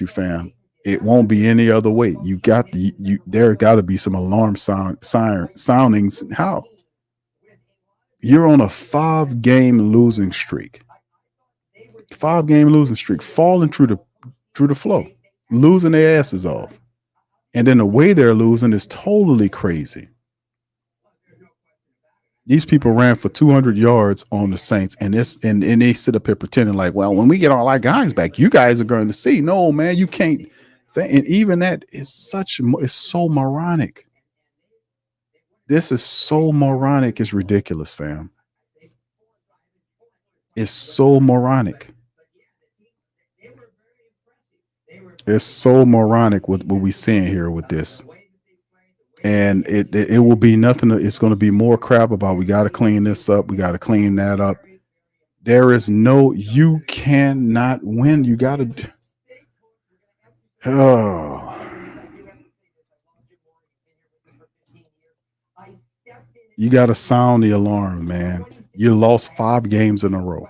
fam. It won't be any other way. There got to be some alarm soundings. How? You're on a 5-game losing streak. 5-game losing streak, falling through the flow, losing their asses off. And then the way they're losing is totally crazy. These people ran for 200 yards on the Saints, and they sit up here pretending like, well, when we get all our guys back, you guys are going to see. No, man, you can't. And even that is so moronic. This is so moronic. It's ridiculous, fam. It's so moronic. It's so moronic what we're seeing here with this. And it will be nothing. It's going to be more crap about we got to clean this up. We got to clean that up. You cannot win. You got to. Oh. You got to sound the alarm, man. You lost 5 games in a row.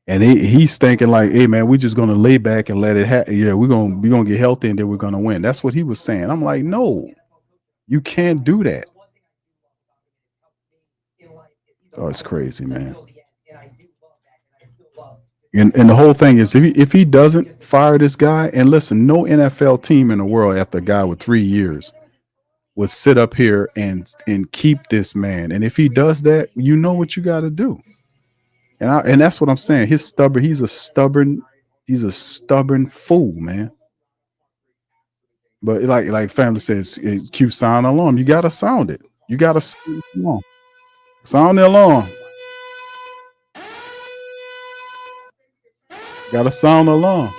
And he's thinking like, hey man, we're just gonna lay back and let it happen. Yeah, we're gonna get healthy and then we're gonna win. That's what he was saying. I'm like, no, you can't do that. Oh, it's crazy, man. And the whole thing is if he doesn't fire this guy, and listen, no NFL team in the world after a guy with 3 years would sit up here and keep this man. And if he does that, you know what you got to do. And that's what I'm saying. He's a stubborn fool, man. But like family says, Q, sound alarm. You gotta sound it. You gotta sound the alarm. Sound the alarm. Gotta sound the alarm.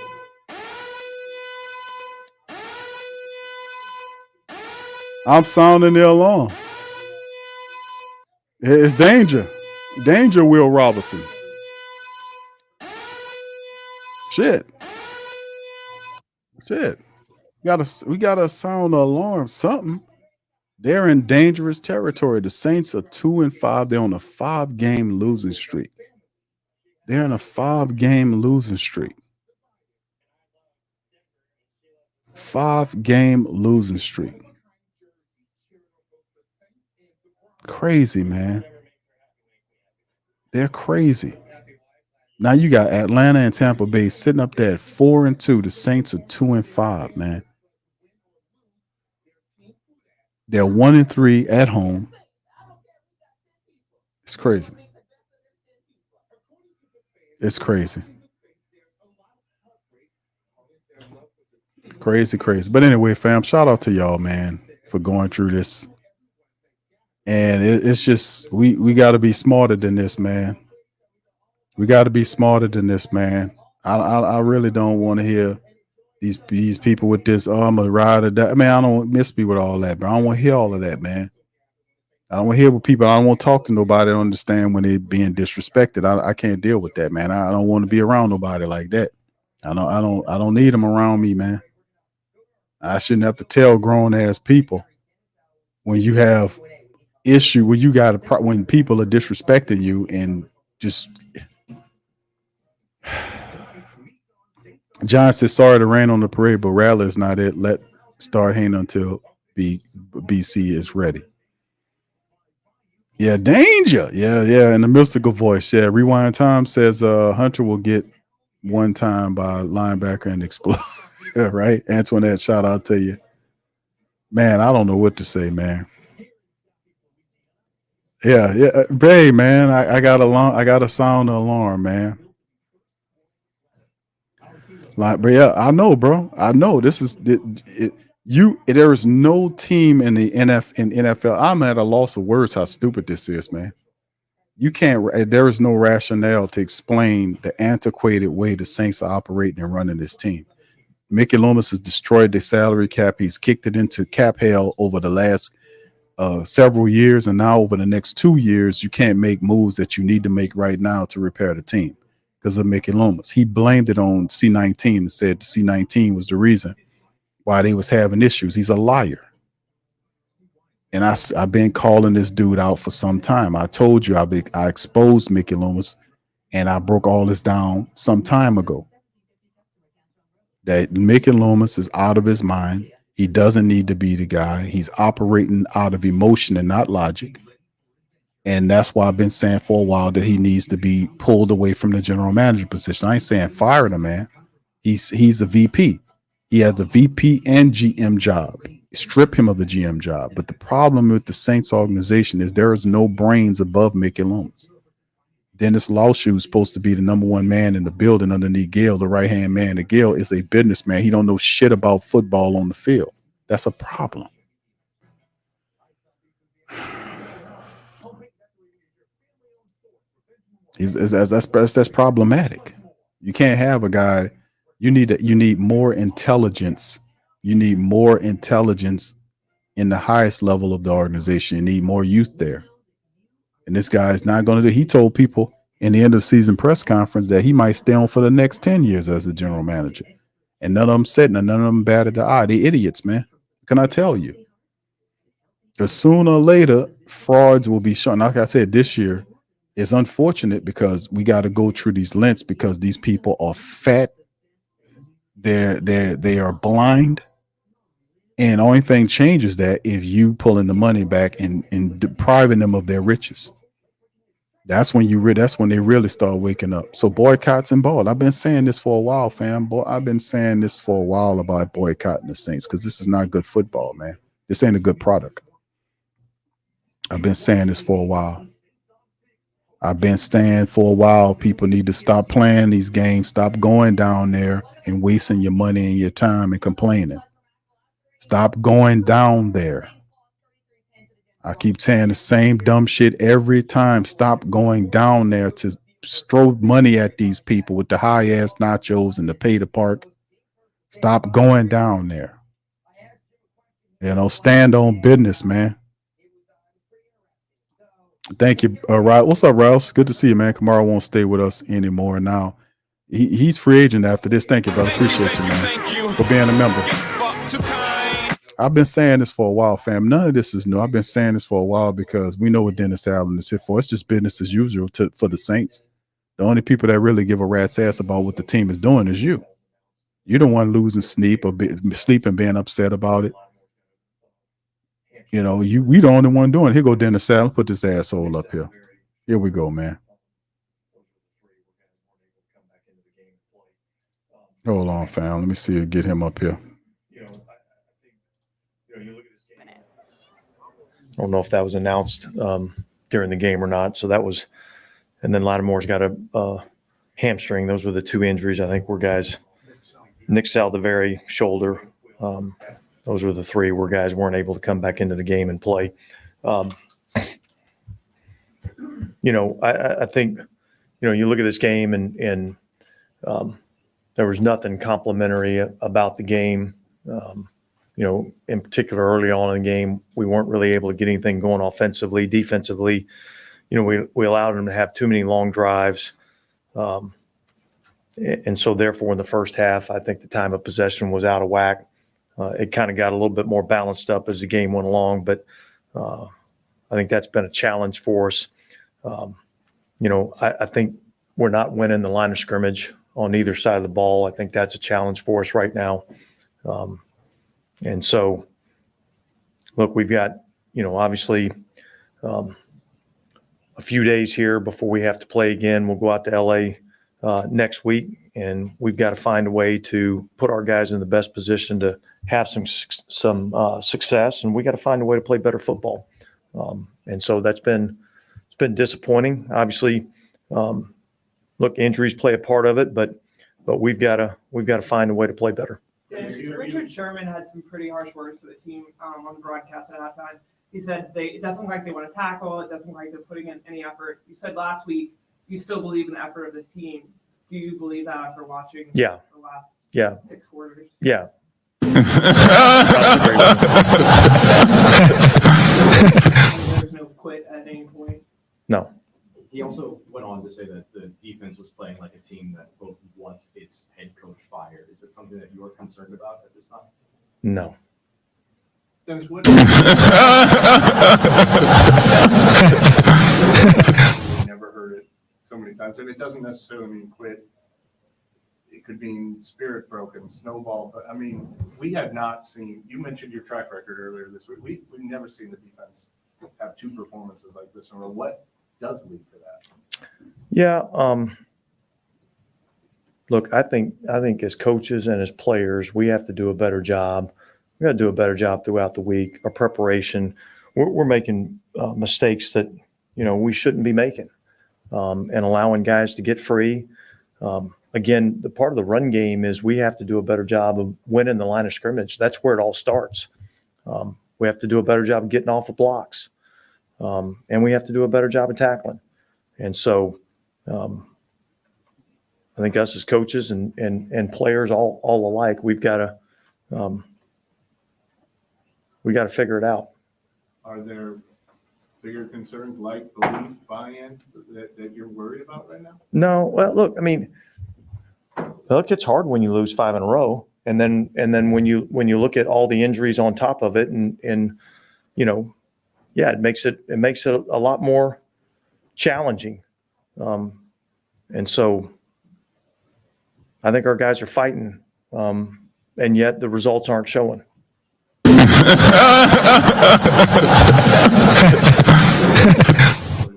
I'm sounding the alarm. It's danger. Danger, Will Robinson. Shit. We gotta sound the alarm. Something. They're in dangerous territory. The Saints are 2-5. They're on a 5-game losing streak. They're in a 5-game losing streak. 5-game losing streak. Crazy, man. They're crazy. Now you got Atlanta and Tampa Bay sitting up there at 4-2. The Saints are 2-5, man. They're 1-3 at home. It's crazy. It's crazy. Crazy. But anyway, fam, shout out to y'all, man, for going through this. And it's just we got to be smarter than this, man. We got to be smarter than this, man. I really don't want to hear these people with this. Oh, I'm a ride or die. Man, I don't miss me with all that, but I don't want to hear all of that, man. I don't want to hear with people. I don't want to talk to nobody. I don't understand when they're being disrespected. I can't deal with that, man. I don't want to be around nobody like that. I don't need them around me, man. I shouldn't have to tell grown ass people when you have issue when you got when people are disrespecting you and just. John says sorry to rain on the parade, but rally is not it. Let start hanging until BC is ready. Yeah, danger. Yeah. In the mystical voice. Yeah, rewind time says Hunter will get one time by linebacker and explode. Yeah, right. Antoinette, shout out to you. Man, I don't know what to say, man. Yeah. Babe, man, I got to sound the alarm, man. Like, but yeah, I know, bro. I know this is it. There is no team in the NFL. I'm at a loss of words how stupid this is, man. You can't. There is no rationale to explain the antiquated way the Saints are operating and running this team. Mickey Loomis has destroyed the salary cap. He's kicked it into cap hell over the last several years, and now over the next 2 years, you can't make moves that you need to make right now to repair the team because of Mickey Loomis. He blamed it on C-19 and said the C-19 was the reason why they was having issues. He's a liar. And I've been calling this dude out for some time. I told you I exposed Mickey Loomis, and I broke all this down some time ago. That Mickey Loomis is out of his mind. He doesn't need to be the guy. He's operating out of emotion and not logic. And that's why I've been saying for a while that he needs to be pulled away from the general manager position. I ain't saying fire the man. He's a VP. He has the VP and GM job. Strip him of the GM job. But the problem with the Saints organization is there is no brains above Mickey Loomis. Dennis Laushu is supposed to be the number one man in the building underneath Gale, the right-hand man. And Gale is a businessman. He don't know shit about football on the field. That's a problem. That's problematic. You can't have a guy. You need more intelligence. You need more intelligence in the highest level of the organization. You need more youth there. And this guy is not going to do. He told people in the end of season press conference that he might stay on for the next 10 years as the general manager. And none of them said, none of them batted the eye. They idiots, man. Can I tell you? Because sooner or later, frauds will be shown. Like I said, this year, It's unfortunate because we got to go through these lengths because these people are fat. They are blind. And the only thing changes that if you pulling the money back and depriving them of their riches. That's when they really start waking up. So boycotts and ball. I've been saying this for a while, fam. Boy, I've been saying this for a while about boycotting the Saints because this is not good football, man. This ain't a good product. I've been saying this for a while. People need to stop playing these games. Stop going down there and wasting your money and your time and complaining. Stop going down there. I keep saying the same dumb shit every time. Stop going down there to throw money at these people with the high ass nachos and the pay to park. Stop going down there. Stand on business, man. Thank you. All right. What's up, Rouse? Good to see you, man. Kamara won't stay with us anymore now. He's free agent after this. Thank you, brother. Appreciate you, man, for being a member. I've been saying this for a while, fam. None of this is new. I've been saying this for a while because we know what Dennis Allen is here for. It's just business as usual for the Saints. The only people that really give a rat's ass about what the team is doing is you. You don't want losing sleep and being upset about it. We the only one doing it. Here go Dennis Allen. Put this asshole up here. Here we go, man. Hold on, fam. Let me see get him up here. I don't know if that was announced during the game or not. So that was, and then Lattimore's got a hamstring. Those were the two injuries I think were guys. Nick Saldiveri, shoulder. Those were the three where guys weren't able to come back into the game and play. I think, you look at this game and there was nothing complimentary about the game. In particular, early on in the game, we weren't really able to get anything going offensively. Defensively, we allowed them to have too many long drives. And so therefore, in the first half, I think the time of possession was out of whack. It kind of got a little bit more balanced up as the game went along, but I think that's been a challenge for us. I think we're not winning the line of scrimmage on either side of the ball. I think that's a challenge for us right now. And so, look, we've got, obviously a few days here before we have to play again. We'll go out to L.A. Next week, and we've got to find a way to put our guys in the best position to have some success, and we got to find a way to play better football. And so it's been disappointing. Obviously, look, injuries play a part of it, but we've got to find a way to play better. Richard Sherman had some pretty harsh words for the team on the broadcast at halftime. He said it doesn't look like they want to tackle. It doesn't look like they're putting in any effort. You said last week you still believe in the effort of this team. Do you believe that after watching the last 6 quarters? Yeah. There's no quit at any point. No. He also went on to say that the defense was playing like a team that both wants its head coach fired. Is it something that you are concerned about at this time? No. Never heard it so many times, and it doesn't necessarily mean quit. It could mean spirit broken, snowball. But I mean, we have not seen. You mentioned your track record earlier this week. We've never seen the defense have 2 performances like this in a row. What does lead to that? Yeah. Look, I think as coaches and as players, we have to do a better job. We got to do a better job throughout the week. Our preparation, we're making mistakes that we shouldn't be making, and allowing guys to get free. Again, the part of the run game is we have to do a better job of winning the line of scrimmage. That's where it all starts. We have to do a better job of getting off the blocks, and we have to do a better job of tackling. And so, I think us as coaches and players all alike, we've got to figure it out. Are there bigger concerns like belief, buy-in that you're worried about right now? No. Well, look, I mean, it's hard when you lose 5 in a row, and then when you look at all the injuries on top of it, and it makes it a lot more challenging. And so I think our guys are fighting, and yet the results aren't showing. Really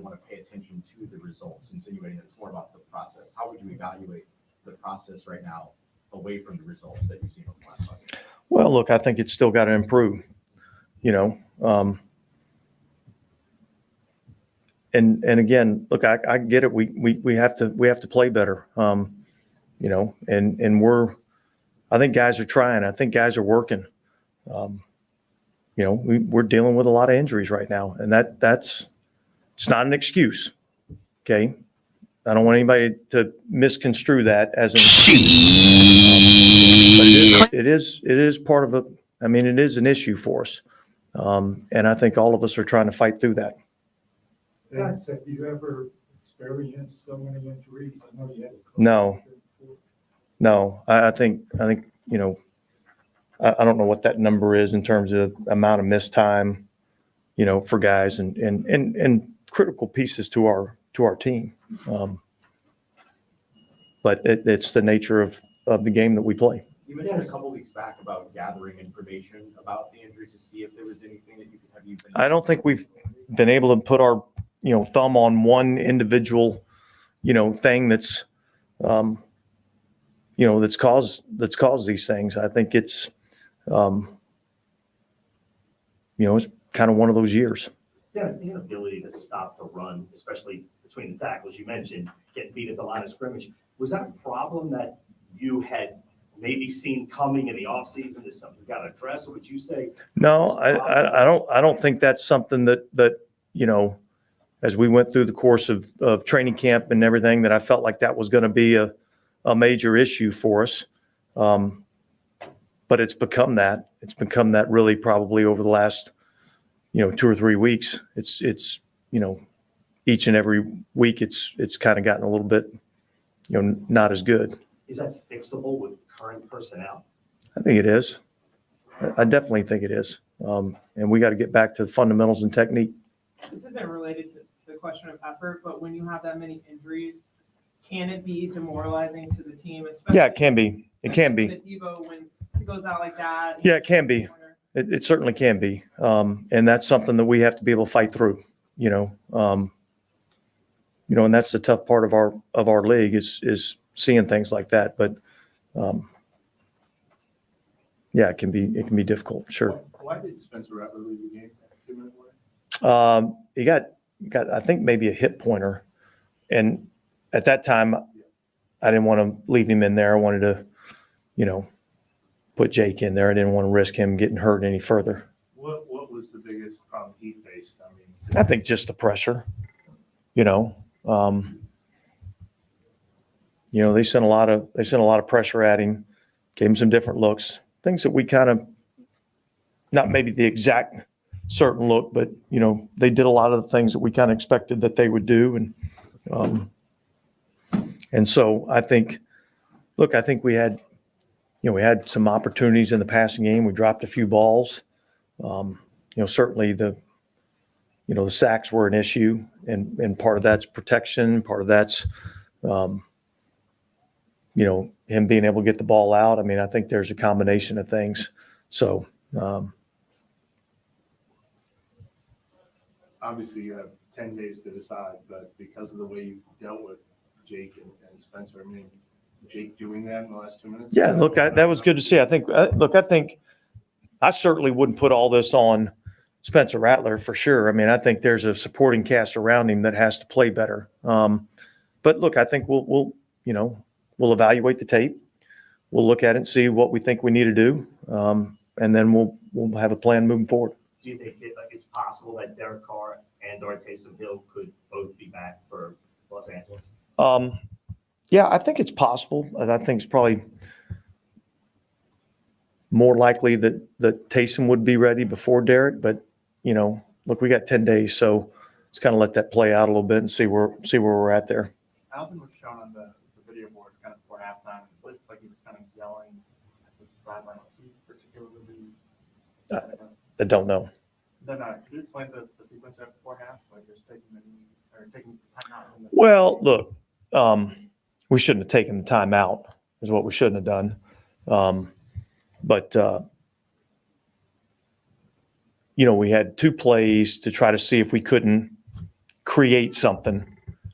want to pay attention to the results, insinuating that it's more about the process. How would you evaluate the process right now away from the results that you've seen over the last 5 years? Well, look, I think it's still got to improve, and again, look, I get it. We have to play better, and I think guys are trying. I think guys are working. We're dealing with a lot of injuries right now, and it's not an excuse. Okay. I don't want anybody to misconstrue that as an but it is part of it is an issue for us. And I think all of us are trying to fight through that. Have you ever experienced so many injuries? I know you had No, I think, I don't know what that number is in terms of amount of missed time, for guys and critical pieces to our team. But it's the nature of the game that we play. You mentioned a couple weeks back about gathering information about the injuries to see if there was anything that have you been. I don't think we've been able to put our, thumb on one individual, thing that's, that's caused these things. I think it's, it's kind of one of those years. Dennis, the inability to stop the run, especially between the tackles, you mentioned getting beat at the line of scrimmage. Was that a problem that you had maybe seen coming in the offseason? Is something got addressed? Or would you say? No, I don't think that's something that as we went through the course of training camp and everything, that I felt like that was going to be a major issue for us. But it's become that. It's become that really probably over the last, 2 or 3 weeks. It's each and every week it's kind of gotten a little bit, not as good. Is that fixable with current personnel? I think it is. I definitely think it is. And we got to get back to the fundamentals and technique. This isn't related to the question of effort, but when you have that many injuries, can it be demoralizing to the team? Especially Yeah, it can be. It can be. Devo, when he goes out like that. Yeah, it can be. It certainly can be. And that's something that we have to be able to fight through, and that's the tough part of our league is seeing things like that. But yeah, it can be difficult. Sure. Why did Spencer Rattler leave the game 2 minutes away? He got I think maybe a hip pointer, and at that time I didn't want to leave him in there. I wanted to, put Jake in there. I didn't want to risk him getting hurt any further. What was the biggest problem he faced? I think just the pressure. They sent a lot of pressure at him, gave him some different looks, things that we kind of, not maybe the exact certain look, but they did a lot of the things that we kind of expected that they would do, and so I think we had some opportunities in the passing game. We dropped a few balls. Certainly the sacks were an issue, and part of that's protection, part of that's him being able to get the ball out. I think there's a combination of things. So obviously you have 10 days to decide, but because of the way you dealt with Jake and Spencer, Jake doing that in the last 2 minutes? Yeah, look, that was good to see. I think I certainly wouldn't put all this on Spencer Rattler for sure. I think there's a supporting cast around him that has to play better. But look, I think we'll evaluate the tape. We'll look at it and see what we think we need to do, and then we'll have a plan moving forward. Do you think it's possible that Derek Carr and or Taysom Hill could both be back for Los Angeles? Yeah, I think it's possible. I think it's probably more likely that Taysom would be ready before Derek. But look, we got 10 days, so let's kind of let that play out a little bit and see where we're at there. Alvin was shown on the video board kind of before halftime. It looks like he was kind of yelling at the sideline. Was he particularly? I don't know. Then could you explain the sequence before half? Like just taking the knee or taking time out? Well, look, we shouldn't have taken the time out is what we shouldn't have done. But we had 2 plays to try to see if we couldn't create something,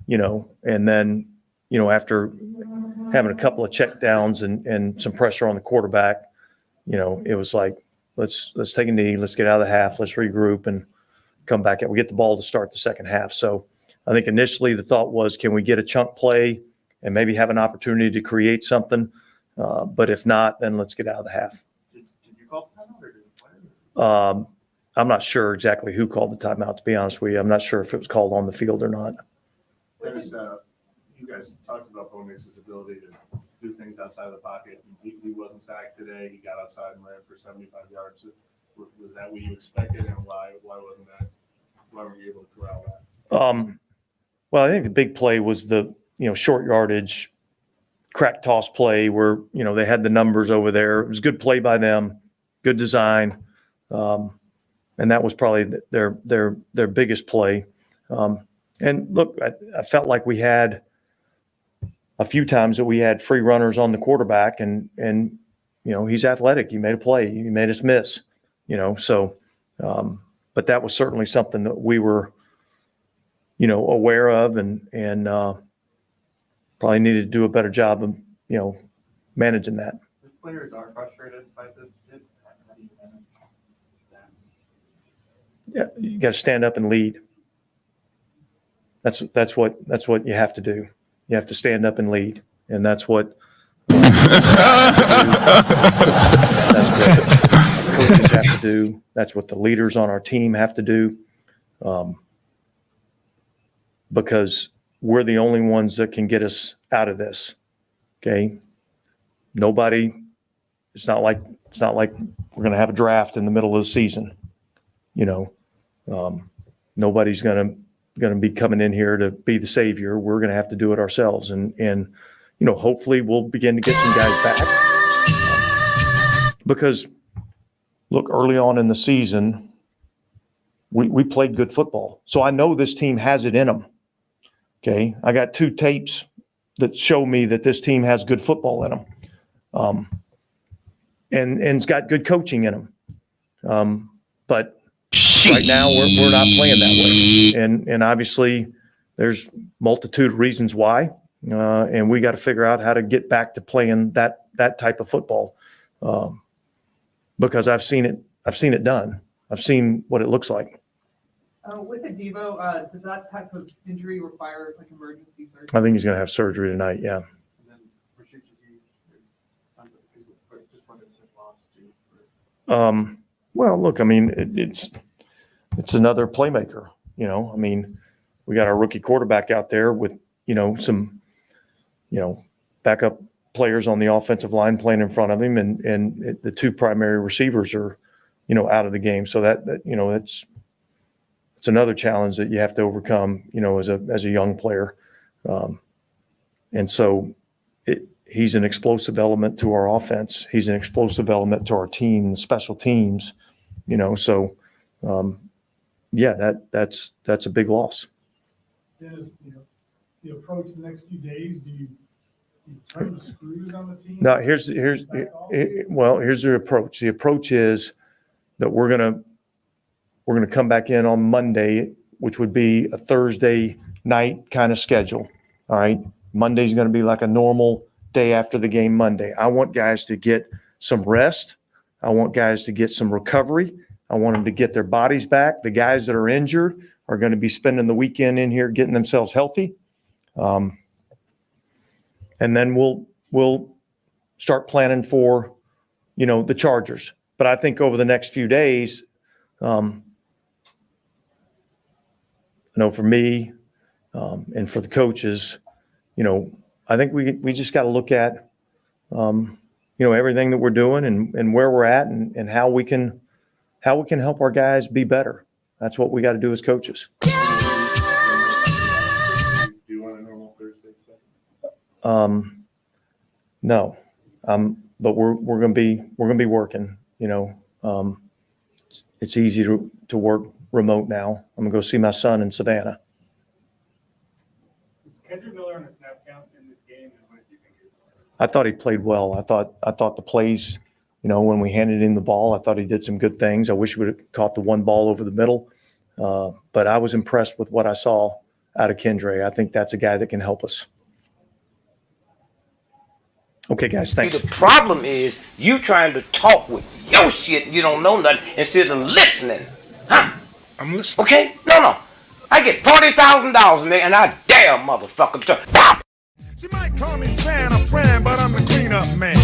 and then, after having a couple of check downs and some pressure on the quarterback, it was like, let's take a knee, let's get out of the half, let's regroup and come back and we get the ball to start the second half. So I think initially the thought was, can we get a chunk play and maybe have an opportunity to create something? But if not, then let's get out of the half. Did you call the timeout or did the player? I'm not sure exactly who called the timeout, to be honest with you. I'm not sure if it was called on the field or not. Dennis, you guys talked about Bo Nix's ability to do things outside of the pocket. He wasn't sacked today. He got outside and ran for 75 yards. Was that what you expected, and why wasn't that? Why were you able to corral that? Well, I think the big play was the short yardage crack toss play where they had the numbers over there. It was a good play by them, good design, and that was probably their biggest play. And look, I felt like we had a few times that we had free runners on the quarterback, and he's athletic. He made a play. He made us miss. So, but that was certainly something that we were, aware of and probably needed to do a better job of, managing that. If players are frustrated by this, how do you manage that? Yeah, you got to stand up and lead. That's what you have to do. You have to stand up and lead, and that's what coaches have to do. That's what the leaders on our team have to do, because we're the only ones that can get us out of this. Okay, nobody. It's not like we're going to have a draft in the middle of the season. Nobody's going to be coming in here to be the savior. We're going to have to do it ourselves, and hopefully we'll begin to get some guys back. Because look, early on in the season, we played good football. So I know this team has it in them. Okay. I got 2 tapes that show me that this team has good football in them. And it's got good coaching in them. But right now we're not playing that way. And obviously there's multitude of reasons why. And we got to figure out how to get back to playing that type of football. Because I've seen it done. I've seen what it looks like. With a Devo, does that type of injury require like emergency surgery? I think he's going to have surgery tonight. Yeah. And then Rashid Shaheed is done for the season, but just what is his loss to? Well, look, I mean, it's another playmaker. I mean, we got our rookie quarterback out there with some backup players on the offensive line playing in front of him, and the 2 primary receivers are out of the game. So it's another challenge that you have to overcome, as a young player. And so he's an explosive element to our offense. He's an explosive element to our team, the special teams, so that's a big loss. Dennis, the approach the next few days, do you turn the screws on the team? No, here's the approach. The approach is that we're gonna come back in on Monday, which would be a Thursday night kind of schedule. All right. Monday's going to be like a normal day after the game Monday. I want guys to get some rest. I want guys to get some recovery. I want them to get their bodies back. The guys that are injured are going to be spending the weekend in here getting themselves healthy. And then we'll start planning for, the Chargers. But I think over the next few days, for me and for the coaches, I think we just got to look at, everything that we're doing and where we're at and how we can help our guys be better. That's what we got to do as coaches. Do you want a normal Thursday schedule? No, but we're going to be working. It's easy to work remote now. I'm gonna go see my son in Savannah. Kendrick Miller on a snap count in this game, and what did you think? I thought he played well. I thought the plays, when we handed in the ball, I thought he did some good things. I wish we would have caught the one ball over the middle. But I was impressed with what I saw out of Kendra. I think that's a guy that can help us. Okay, guys, thanks. The problem is you trying to talk with your shit, you don't know nothing, instead of listening. Huh? I'm listening. Okay? No. I get $40,000, man, and I dare motherfucker to pop. She might call me Santa friend, but I'm the cleanup man.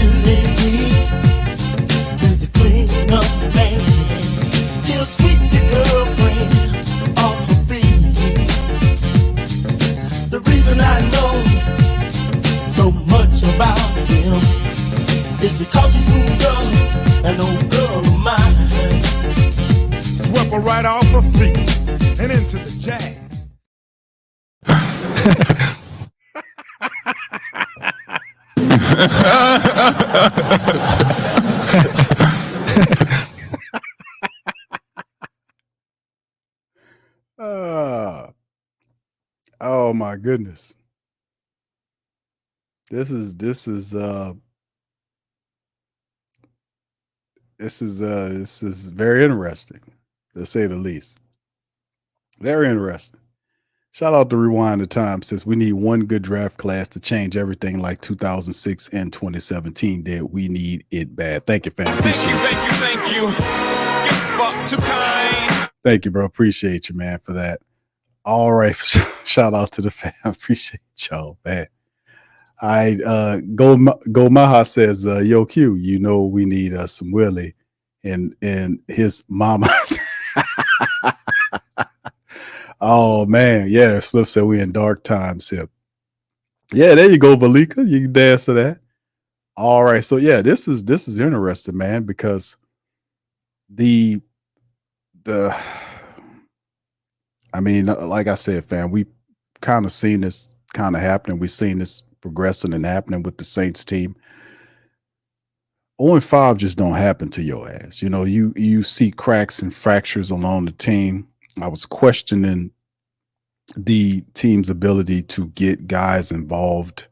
The cleanup man. He'll sweep your girlfriend off her feet. The reason I know so much about him is because he's moved up an old girl of mine. Swept her right off her feet and into the jag. Oh my goodness. This is very interesting, to say the least. Very interesting. Shout out to Rewind the Time, since we need one good draft class to change everything like 2006 and 2017 did. We need it bad. Thank you, fam. Appreciate you. Thank you. You're fuck too kind. Thank you, bro. Appreciate you, man, for that. All right. Shout out to the fam. Appreciate y'all, man. Go Maha says, yo, Q, we need some Willie and his mama's. Oh man, yeah. Slip said we in dark times here. Yeah, there you go, Valika. You can dance to that. All right, so yeah, this is interesting, man, because like I said, fam, we kind of seen this kind of happening. We've seen this progressing and happening with the Saints team. 0-5 just don't happen to your ass. You see cracks and fractures along the team. I was questioning the team's ability to get guys involved,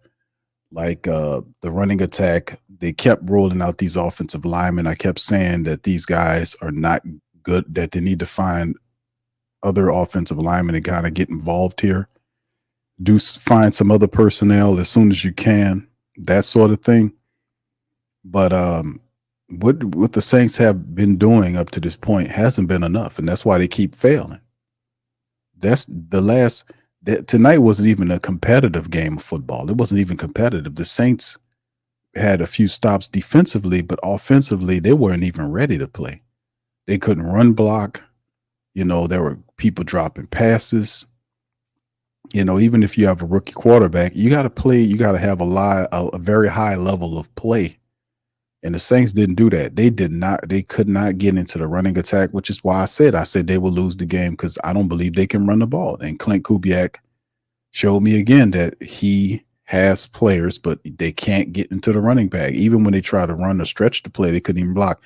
like the running attack. They kept rolling out these offensive linemen. I kept saying that these guys are not good, that they need to find other offensive linemen to kind of get involved here. Find some other personnel as soon as you can, that sort of thing. But what the Saints have been doing up to this point hasn't been enough, and that's why they keep failing. Tonight wasn't even a competitive game of football. It wasn't even competitive. The Saints had a few stops defensively, but offensively, they weren't even ready to play. They couldn't run block. There were people dropping passes. Even if you have a rookie quarterback, you got to play. You got to have a very high level of play. And the Saints didn't do that. They could not get into the running attack, which is why I said they will lose the game, because I don't believe they can run the ball. And Clint Kubiak showed me again that he has players, but they can't get into the running back. Even when they try to run or stretch the play, they couldn't even block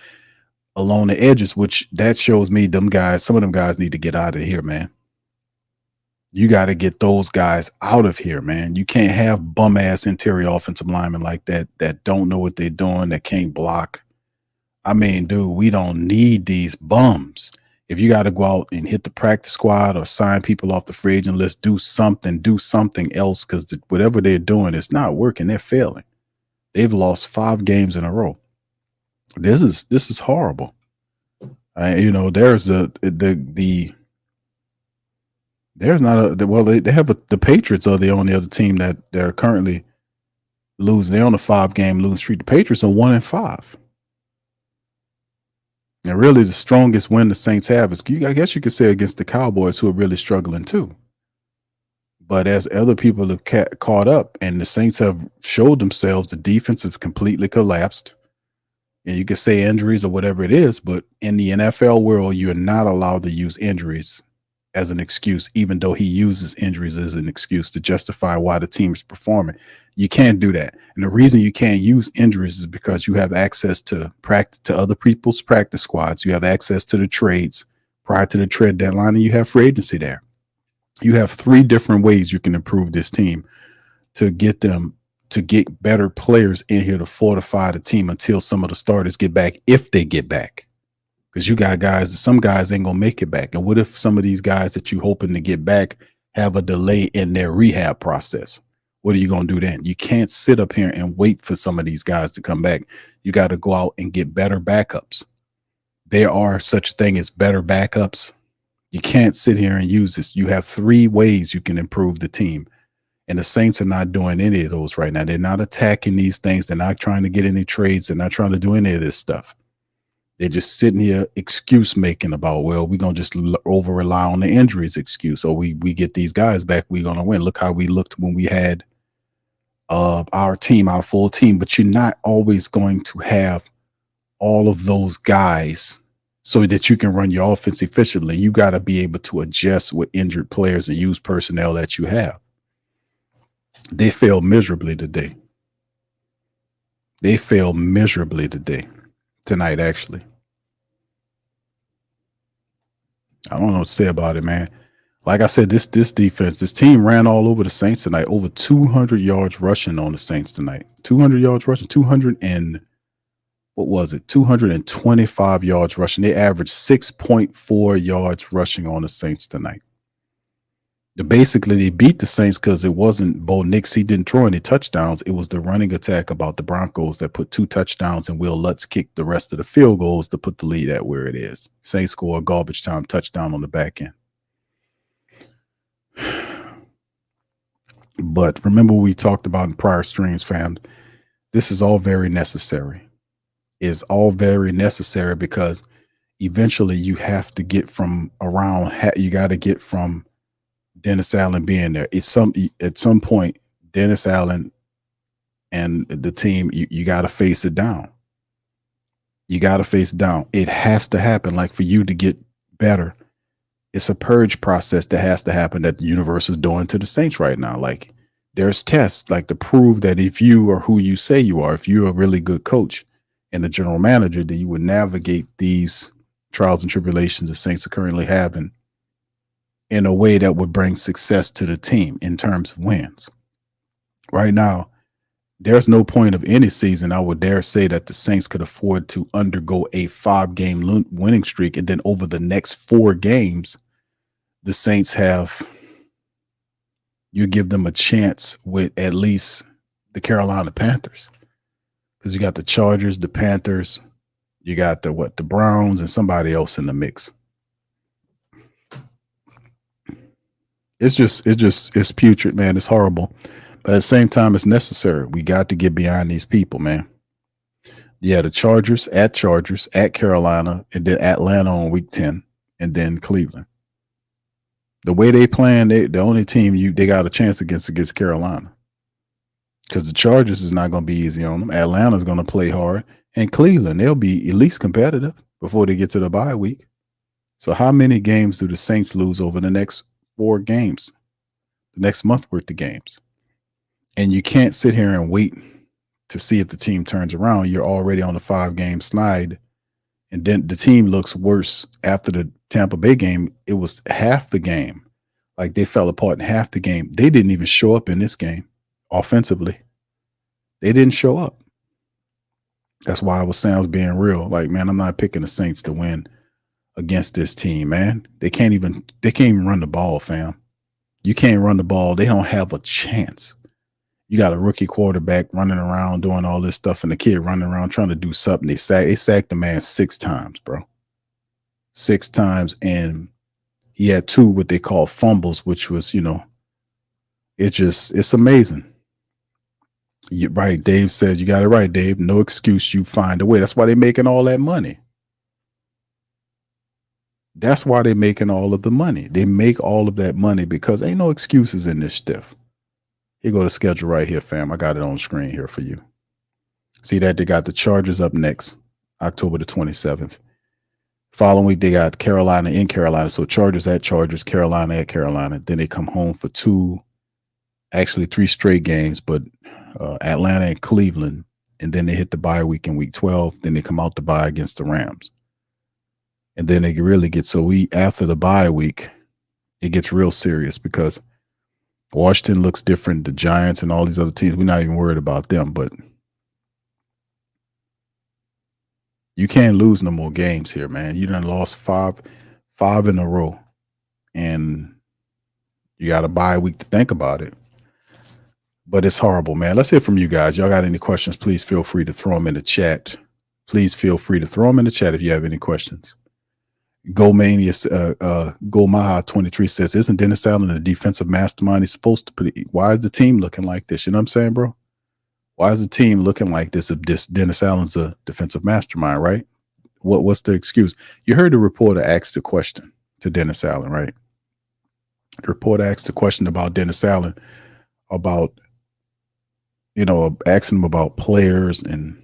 along the edges, which that shows me some of them guys need to get out of here, man. You got to get those guys out of here, man. You can't have bum-ass interior offensive linemen like that don't know what they're doing, that can't block. I mean, dude, we don't need these bums. If you got to go out and hit the practice squad or sign people off the free agent list, do something else, because whatever they're doing is not working. They're failing. They've lost 5 games in a row. This is horrible. There's the Patriots are the only other team that they're currently losing. They're on a 5-game losing streak. The Patriots are 1-5. And really the strongest win the Saints have is, I guess you could say, against the Cowboys, who are really struggling too. But as other people have caught up and the Saints have showed themselves, the defense has completely collapsed. And you could say injuries or whatever it is, but in the NFL world, you're not allowed to use injuries as an excuse, even though he uses injuries as an excuse to justify why the team is performing. You can't do that. And the reason you can't use injuries is because you have access to other people's practice squads. You have access to the trades prior to the trade deadline, and you have free agency there. You have 3 different ways you can improve this team to get them to get better players in here to fortify the team until some of the starters get back, if they get back. Because you got guys, some guys ain't gonna make it back. And what if some of these guys that you hoping to get back have a delay in their rehab process? What are you gonna do then? You can't sit up here and wait for some of these guys to come back. You got to go out and get better backups. There are such a thing as better backups. You can't sit here and use this. You have 3 ways you can improve the team. And the Saints are not doing any of those right now. They're not attacking these things. They're not trying to get any trades. They're not trying to do any of this stuff. They're just sitting here excuse making about, well, we're going to just over rely on the injuries excuse. So we get these guys back, we're going to win. Look how we looked when we had our team, our full team. But you're not always going to have all of those guys so that you can run your offense efficiently. You got to be able to adjust with injured players and use personnel that you have. They failed miserably today. They failed miserably tonight, actually. I don't know what to say about it, man. Like I said, this defense, this team ran all over the Saints tonight. Over 200 yards rushing on the Saints tonight. 200 yards rushing, 225 yards rushing. They averaged 6.4 yards rushing on the Saints tonight. Basically, they beat the Saints because it wasn't Bo Nix. He didn't throw any touchdowns. It was the running attack about the Broncos that put 2 touchdowns, and Will Lutz kicked the rest of the field goals to put the lead at where it is. Saints score a garbage time touchdown on the back end. But remember, we talked about in prior streams, fam, this is all very necessary. It's all very necessary because eventually you have to get from around, you got to get from Dennis Allen being there. At some point, Dennis Allen and the team, you got to face it down. You got to face it down. It has to happen. Like, for you to get better, it's a purge process that has to happen that the universe is doing to the Saints right now. Like, there's tests like to prove that if you are who you say you are, if you're a really good coach and a general manager, then you would navigate these trials and tribulations the Saints are currently having in a way that would bring success to the team in terms of wins. Right now, there's no point of any season I would dare say that the Saints could afford to undergo a 5-game winning streak, and then over the next 4 games, the Saints you give them a chance with at least the Carolina Panthers, because you got the Chargers, the Panthers, you got the Browns, and somebody else in the mix. It's putrid, man. It's horrible. But at the same time, it's necessary. We got to get behind these people, man. Yeah, the Chargers, at Carolina, and then Atlanta on week 10, and then Cleveland. The way they playing, the only team they got a chance against Carolina. Because the Chargers is not going to be easy on them. Atlanta's going to play hard. And Cleveland, they'll be at least competitive before they get to the bye week. So how many games do the Saints lose over the next 4 games, the next month worth of games? And you can't sit here and wait to see if the team turns around. You're already on a 5-game slide. And then the team looks worse after the Tampa Bay game. It was half the game. Like, they fell apart in half the game. They didn't even show up in this game offensively. They didn't show up. That's why I was saying I was being real. Like, man, I'm not picking the Saints to win against this team, man. They can't even run the ball, fam. You can't run the ball. They don't have a chance. You got a rookie quarterback running around doing all this stuff, and the kid running around trying to do something. They sacked the man 6 times, bro. 6 times, and he had 2 what they call fumbles, which was, it's amazing. You're right. Dave says, you got it right, Dave. No excuse. You find a way. That's why they're making all that money. That's why they're making all of the money. They make all of that money because ain't no excuses in this stuff. Here go the schedule right here, fam. I got it on screen here for you. See that? They got the Chargers up next, October the 27th. Following week, they got Carolina in Carolina. So Chargers at Chargers, Carolina at Carolina. Then they come home for 3 straight games, but Atlanta and Cleveland. And then they hit the bye week in week 12. Then they come out the bye against the Rams. And then they really get, after the bye week, it gets real serious because Washington looks different. The Giants and all these other teams, we're not even worried about them, but you can't lose no more games here, man. You done lost five in a row, and you got a bye week to think about it. But it's horrible, man. Let's hear from you guys. Y'all got any questions? Please feel free to throw them in the chat. Please feel free to throw them in the chat if you have any questions. Gomaha23 says, isn't Dennis Allen a defensive mastermind? He's supposed to put it. Why is the team looking like this? You know what I'm saying, bro? Why is the team looking like this if Dennis Allen's a defensive mastermind, right? What's the excuse? You heard the reporter ask the question to Dennis Allen, right? The reporter asked the question about Dennis Allen, about, asking him about players and,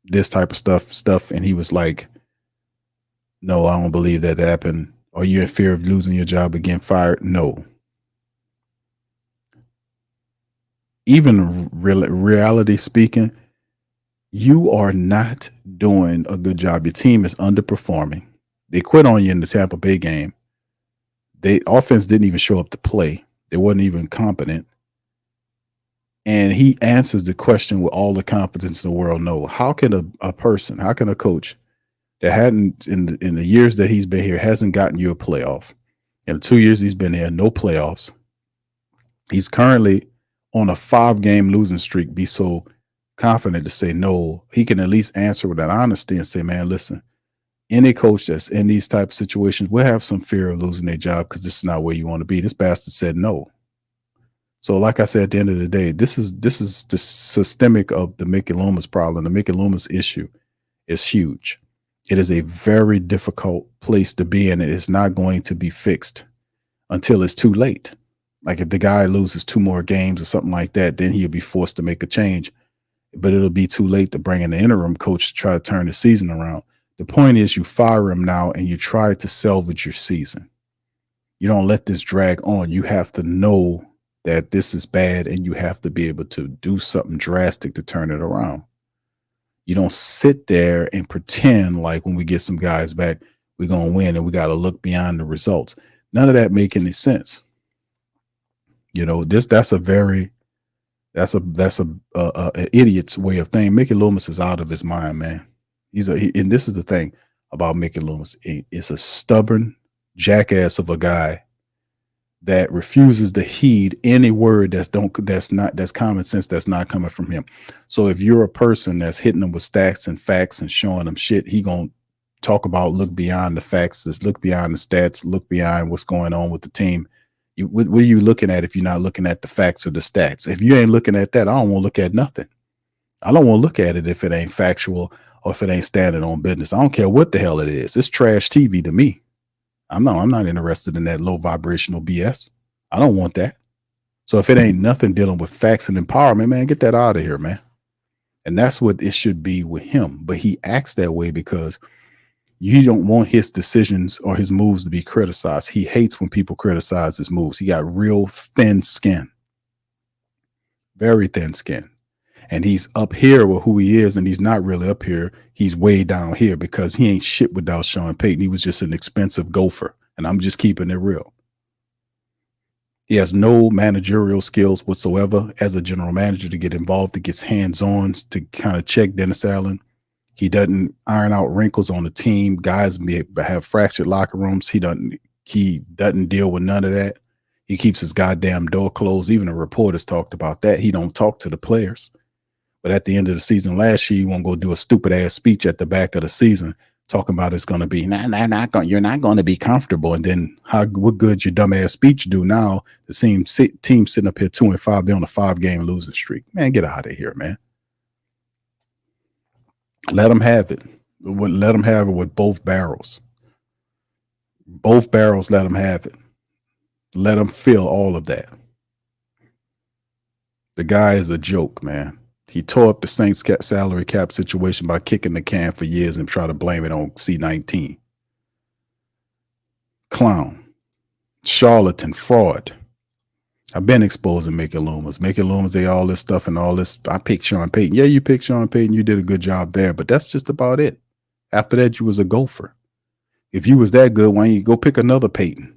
this type of stuff. And he was like, no, I don't believe that happened. Are you in fear of losing your job or getting fired? No. Even reality speaking, you are not doing a good job. Your team is underperforming. They quit on you in the Tampa Bay game. The offense didn't even show up to play. They wasn't even competent. And he answers the question with all the confidence in the world. No, how can a person, how can a coach that hadn't in the years that he's been here hasn't gotten you a playoff? In the 2 years he's been here, no playoffs. He's currently on a 5-game losing streak. Be so confident to say no. He can at least answer with that honesty and say, man, listen, any coach that's in these type of situations will have some fear of losing their job because this is not where you want to be. This bastard said no. So like I said, at the end of the day, this is the systemic of the Mickey Loomis problem. The Mickey Loomis issue is huge. It is a very difficult place to be in. It is not going to be fixed until it's too late. Like if the guy loses 2 more games or something like that, then he'll be forced to make a change. But it'll be too late to bring in the interim coach to try to turn the season around. The point is you fire him now and you try to salvage your season. You don't let this drag on. You have to know that this is bad and you have to be able to do something drastic to turn it around. You don't sit there and pretend like when we get some guys back, we're going to win and we got to look beyond the results. None of that make any sense. That's an idiot's way of thinking. Mickey Loomis is out of his mind, man. And this is the thing about Mickey Loomis. It's a stubborn jackass of a guy that refuses to heed any word that's common sense that's not coming from him. So if you're a person that's hitting him with stats and facts and showing him shit, he gonna talk about look beyond the facts, look beyond the stats, look beyond what's going on with the team. What are you looking at if you're not looking at the facts or the stats? If you ain't looking at that, I don't want to look at nothing. I don't want to look at it if it ain't factual or if it ain't standing on business. I don't care what the hell it is. It's trash TV to me. I'm not interested in that low vibrational BS. I don't want that. So if it ain't nothing dealing with facts and empowerment, man, get that out of here, man. And that's what it should be with him. But he acts that way because you don't want his decisions or his moves to be criticized. He hates when people criticize his moves. He got real thin skin, very thin skin. And he's up here with who he is, and he's not really up here. He's way down here because he ain't shit without Sean Payton. He was just an expensive gopher, and I'm just keeping it real. He has no managerial skills whatsoever as a general manager to get involved, to get hands-on, to kind of check Dennis Allen. He doesn't iron out wrinkles on the team. Guys have fractured locker rooms. He doesn't deal with none of that. He keeps his goddamn door closed. Even the reporters talked about that. He don't talk to the players. But at the end of the season last year, you won't go do a stupid ass speech at the back of the season talking about it's going to be you're not going to be comfortable. And then what good your dumb ass speech do now? The same team sitting up here 2-5, they're on a 5-game losing streak. Man, get out of here, man. Let them have it. Let them have it with both barrels. Both barrels, let them have it. Let them feel all of that. The guy is a joke, man. He tore up the Saints salary cap situation by kicking the can for years and try to blame it on C-19. Clown. Charlatan. Fraud. I've been exposing Mickey Loomis. Mickey Loomis, they all this stuff and all this. I picked Sean Payton. Yeah, you picked Sean Payton. You did a good job there, but that's just about it. After that, you was a gopher. If you was that good, why don't you go pick another Payton?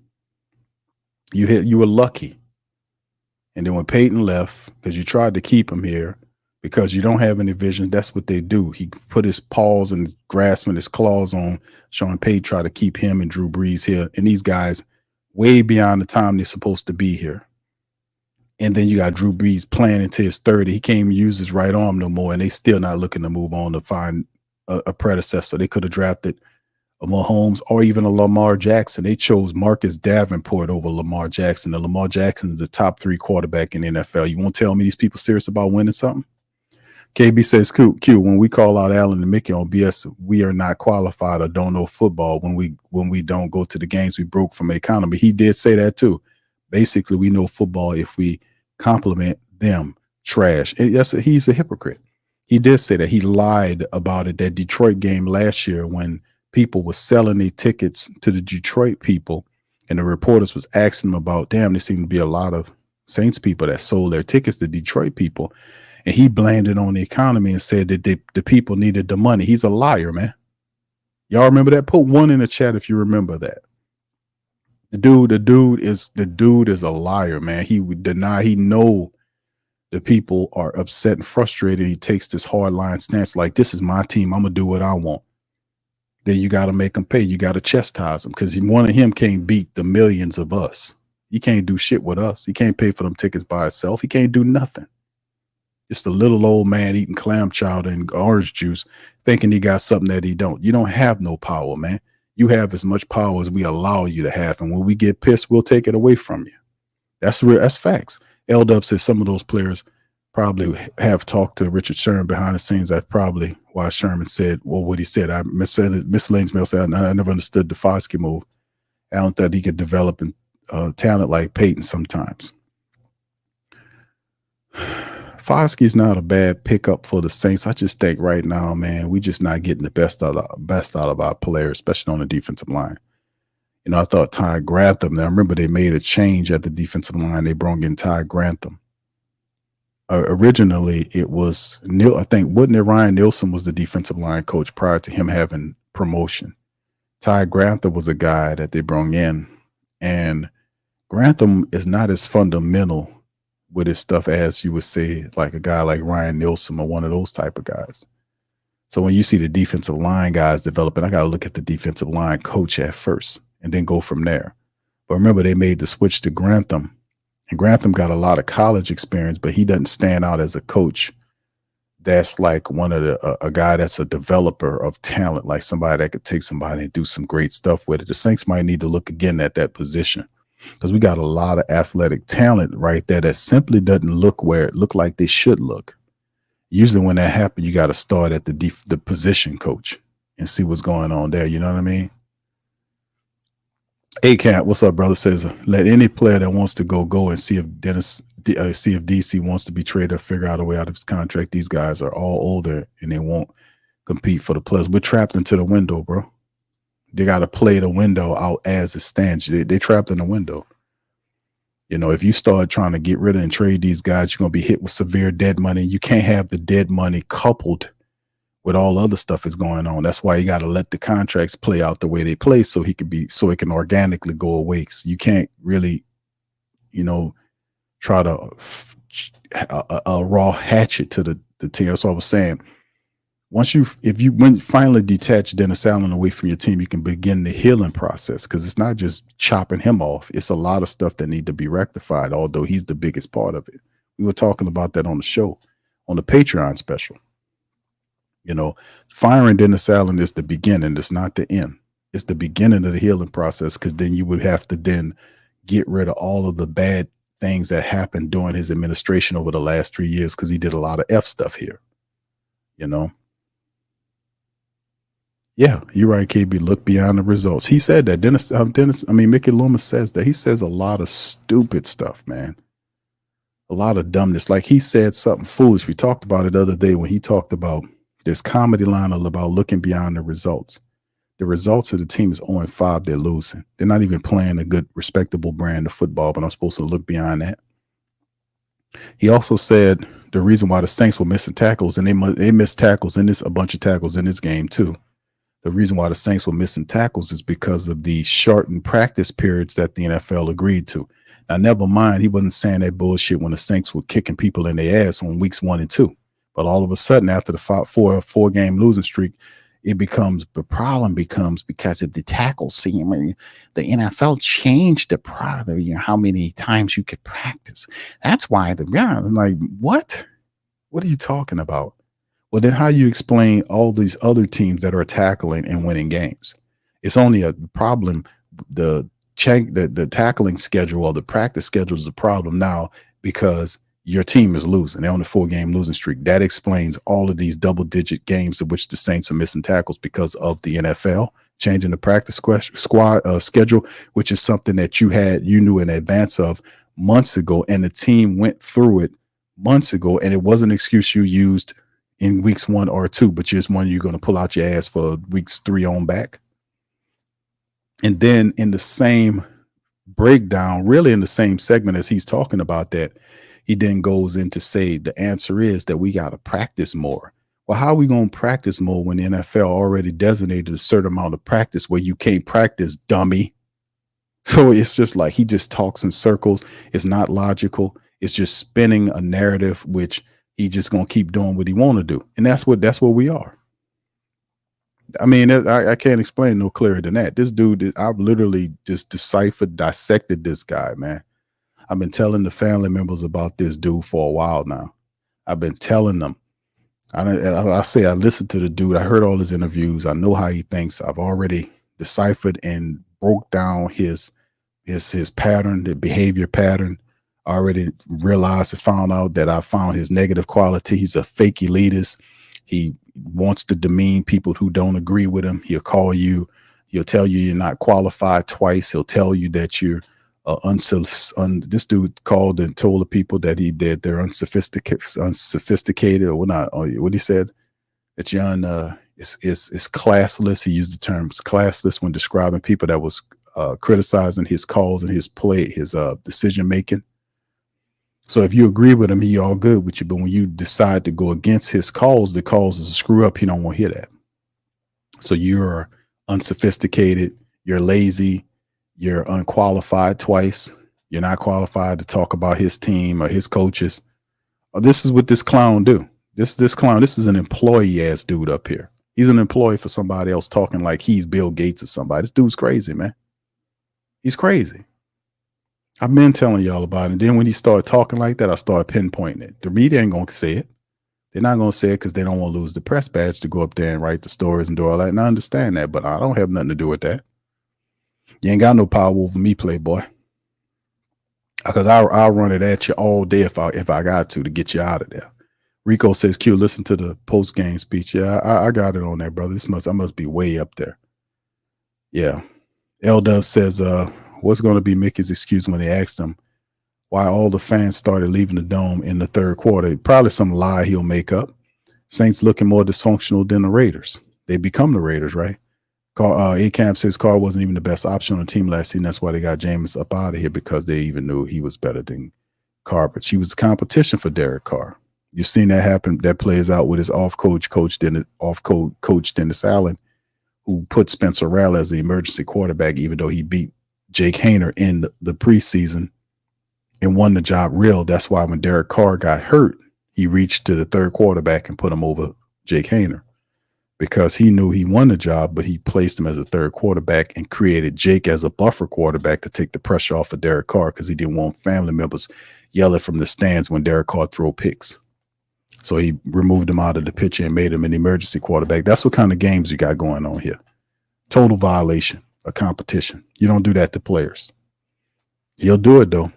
You were lucky. And then when Payton left, because you tried to keep him here, because you don't have any vision, that's what they do. He put his paws and grasping his claws on Sean Payton, try to keep him and Drew Brees here. And these guys way beyond the time they're supposed to be here. And then you got Drew Brees playing into his 30. He can't even use his right arm no more, and they still not looking to move on to find a predecessor. They could have drafted a Mahomes or even a Lamar Jackson. They chose Marcus Davenport over Lamar Jackson. And Lamar Jackson is the top 3 quarterback in the NFL. You won't tell me these people serious about winning something? KB says, Q, when we call out Allen and Mickey on BS, we are not qualified or don't know football. When we don't go to the games, we broke from the economy. He did say that too. Basically, we know football if we compliment them. Trash. And yes, he's a hypocrite. He did say that. He lied about it. That Detroit game last year when people were selling their tickets to the Detroit people and the reporters was asking them about, damn, there seemed to be a lot of Saints people that sold their tickets to Detroit people. And he blamed it on the economy and said that the people needed the money. He's a liar, man. Y'all remember that? Put 1 in the chat if you remember that. The dude is a liar, man. He would deny. He know the people are upset and frustrated. He takes this hard line stance like, this is my team. I'm gonna do what I want. Then you got to make them pay. You got to chastise them because one of him can't beat the millions of us. He can't do shit with us. He can't pay for them tickets by himself. He can't do nothing. Just a little old man eating clam chowder and orange juice, thinking he got something that he don't. You don't have no power, man. You have as much power as we allow you to have. And when we get pissed, we'll take it away from you. That's real. That's facts. L-Dub says some of those players probably have talked to Richard Sherman behind the scenes. That's probably why Sherman said, well, what he said. Miss Lane's mail said, I never understood the Foskey move. Allen thought he could develop talent like Payton sometimes. Foskey's not a bad pickup for the Saints. I just think right now, man, we just not getting the best out of our players, especially on the defensive line. You know, I thought Ty Grantham. Now, I remember they made a change at the defensive line. They brought in Ty Grantham. Originally, it was I think, wasn't it Ryan Nielsen was the defensive line coach prior to him having promotion. Ty Grantham was a guy that they brought in, and Grantham is not as fundamental with his stuff as you would say like a guy like Ryan Nielsen or one of those type of guys. So when you see the defensive line guys developing, I got to look at the defensive line coach at first and then go from there. But remember, they made the switch to Grantham, and Grantham got a lot of college experience, but he doesn't stand out as a coach. That's like one of a guy that's a developer of talent, like somebody that could take somebody and do some great stuff with it. The Saints might need to look again at that position, because we got a lot of athletic talent right there that simply doesn't look where it look like they should look. Usually when that happens, you got to start at the position coach and see what's going on there. You know what I mean? A-Camp, what's up, brother? Says, let any player that wants to go and see if DC wants to be traded or figure out a way out of his contract. These guys are all older and they won't compete for the players. We're trapped into the window, bro. They got to play the window out as it stands. They trapped in the window. You know, if you start trying to get rid of and trade these guys, you're going to be hit with severe dead money. You can't have the dead money coupled with all other stuff is going on. That's why you got to let the contracts play out the way they play so it can organically go away. So you can't really, you know, try to a raw hatchet to the team. That's what I was saying. When you finally detach Dennis Allen away from your team, you can begin the healing process, because it's not just chopping him off. It's a lot of stuff that need to be rectified, although he's the biggest part of it. We were talking about that on the show, on the Patreon special. You know, firing Dennis Allen is the beginning. It's not the end. It's the beginning of the healing process, because then you would have to then get rid of all of the bad things that happened during his administration over the last 3 years, because he did a lot of F stuff here, you know. Yeah, you're right, KB. Look beyond the results. He said that. Mickey Loomis says that. He says a lot of stupid stuff, man. A lot of dumbness. Like he said something foolish. We talked about it the other day when he talked about this comedy line about looking beyond the results. The results of the team is 0-5. They're losing. They're not even playing a good, respectable brand of football, but I'm supposed to look beyond that. He also said the reason why the Saints were missing tackles, and they missed tackles in this, a bunch of tackles in this game too. The reason why the Saints were missing tackles is because of the shortened practice periods that the NFL agreed to. Now, never mind, he wasn't saying that bullshit when the Saints were kicking people in their ass on weeks 1 and 2. But all of a sudden, after the four-game losing streak, the problem becomes because of the tackle seam. I mean, the NFL changed the product of how many times you could practice. That's why I'm like, what? What are you talking about? Well, then how you explain all these other teams that are tackling and winning games? It's only a problem. The tackling schedule or the practice schedule is a problem now because your team is losing. They're on a 4-game losing streak. That explains all of these double-digit games of which the Saints are missing tackles because of the NFL changing the practice schedule, which is something that you knew in advance of months ago, and the team went through it months ago, and it wasn't an excuse you used in weeks 1 or 2, but just one you're going to pull out your ass for weeks 3 on back. And then in the same breakdown, really in the same segment as he's talking about that, he then goes in to say the answer is that we got to practice more. Well, how are we going to practice more when the NFL already designated a certain amount of practice where you can't practice, dummy? So it's just like he just talks in circles. It's not logical. It's just spinning a narrative, which he just going to keep doing what he want to do. And that's what we are. I mean, I can't explain no clearer than that. This dude, I've literally just dissected this guy, man. I've been telling the family members about this dude for a while now. I've been telling them. I listened to the dude. I heard all his interviews. I know how he thinks. I've already deciphered and broke down his pattern, the behavior pattern. I already realized and found out that I found his negative quality. He's a fake elitist. He wants to demean people who don't agree with him. He'll call you. He'll tell you you're not qualified twice. He'll tell you that you're this dude called and told the people that they're unsophisticated or not. What he said, that you're it's classless. He used the term classless when describing people that was criticizing his calls and his decision making. So if you agree with him, he all good with you. But when you decide to go against his calls, the calls is a screw up. He don't want to hear that. So you're unsophisticated. You're lazy. You're unqualified twice. You're not qualified to talk about his team or his coaches. This is what this clown do. This is an employee ass dude up here. He's an employee for somebody else talking like he's Bill Gates or somebody. This dude's crazy, man. He's crazy. I've been telling y'all about it. And then when he started talking like that, I started pinpointing it. The media ain't going to say it. They're not going to say it because they don't want to lose the press badge to go up there and write the stories and do all that. And I understand that, but I don't have nothing to do with that. You ain't got no power over me, Playboy. Because I'll run it at you all day if I got to get you out of there. Rico says, Q, listen to the post-game speech. Yeah, I got it on there, brother. I must be way up there. Yeah. L-Dub says, what's going to be Mickey's excuse when they asked him why all the fans started leaving the dome in the third quarter? Probably some lie he'll make up. Saints looking more dysfunctional than the Raiders. They become the Raiders, right? A-Camp says Carr wasn't even the best option on the team last season. That's why they got Jameis up out of here, because they even knew he was better than Carr. But she was the competition for Derek Carr. You've seen that happen. That plays out with his off-coach Dennis Allen, who put Spencer Rattler as the emergency quarterback, even though he beat Jake Hayner in the preseason and won the job real. That's why when Derek Carr got hurt, he reached to the third quarterback and put him over Jake Hayner, because he knew he won the job, but he placed him as a third quarterback and created Jake as a buffer quarterback to take the pressure off of Derek Carr, because he didn't want family members yelling from the stands when Derek Carr threw picks. So he removed him out of the picture and made him an emergency quarterback. That's what kind of games you got going on here. Total violation of competition. You don't do that to players. He'll do it, though.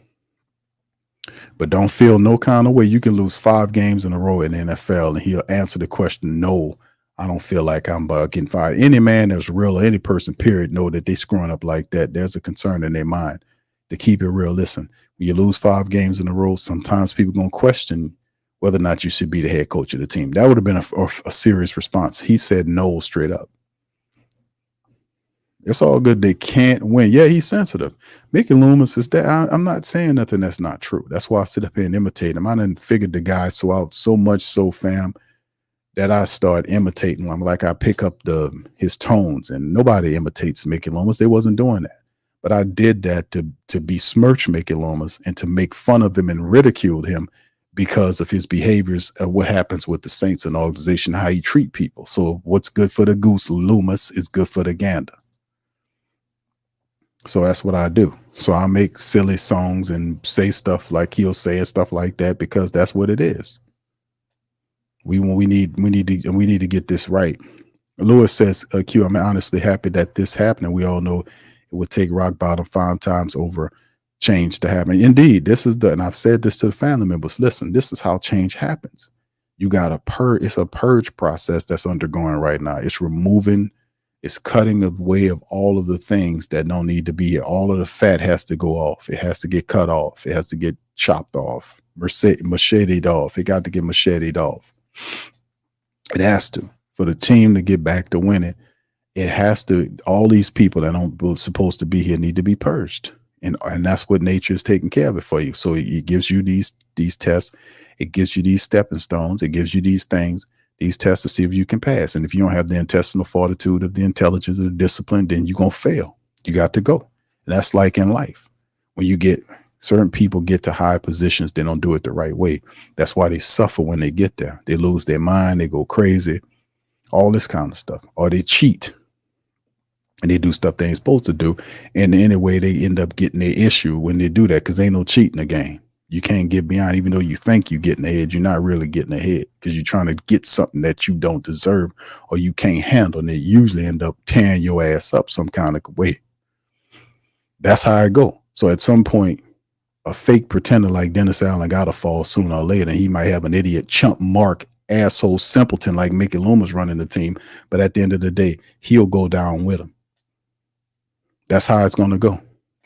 But don't feel no kind of way. You can lose 5 games in a row in the NFL, and he'll answer the question, no, I don't feel like I'm getting fired. Any man that's real, or any person, period, know that they screwing up like that. There's a concern in their mind. To keep it real, listen, when you lose 5 games in a row, sometimes people going to question whether or not you should be the head coach of the team. That would have been a serious response. He said no straight up. It's all good. They can't win. Yeah, he's sensitive. Mickey Loomis is that. I'm not saying nothing that's not true. That's why I sit up here and imitate him. I done figured the guy out so much so, fam, that I start imitating him. Like I pick up his tones, and nobody imitates Mickey Loomis. They wasn't doing that. But I did that to besmirch Mickey Loomis and to make fun of him and ridicule him because of his behaviors, what happens with the Saints and organization, how he treat people. So what's good for the goose, Loomis, is good for the gander. So that's what I do. So I make silly songs and say stuff like he'll say and stuff like that because that's what it is. We need to get this right. Lewis says, Q, I'm honestly happy that this happened. And we all know it would take rock bottom 5 times over change to happen. Indeed, and I've said this to the family members. Listen, this is how change happens. You got it's a purge process that's undergoing right now. It's cutting away of all of the things that don't need to be here. All of the fat has to go off. It has to get cut off. It has to get chopped off, macheted off. It got to get macheted off. It has to. For the team to get back to winning, it has to. All these people that aren't supposed to be here need to be purged. And that's what nature is taking care of it for you. So it gives you these tests. It gives you these stepping stones. It gives you these things. These tests to see if you can pass. And if you don't have the intestinal fortitude of the intelligence or the discipline, then you're going to fail. You got to go. And that's like in life. When you get certain people get to high positions, they don't do it the right way. That's why they suffer when they get there. They lose their mind. They go crazy, all this kind of stuff. Or they cheat and they do stuff they ain't supposed to do. And anyway, they end up getting their issue when they do that because ain't no cheating the game. You can't get beyond, even though you think you're getting ahead, you're not really getting ahead because you're trying to get something that you don't deserve or you can't handle. And they usually end up tearing your ass up some kind of way. That's how it go. So at some point, a fake pretender like Dennis Allen got to fall sooner or later. And he might have an idiot, chump, mark, asshole, simpleton like Mickey Loomis running the team. But at the end of the day, he'll go down with him. That's how it's going to go.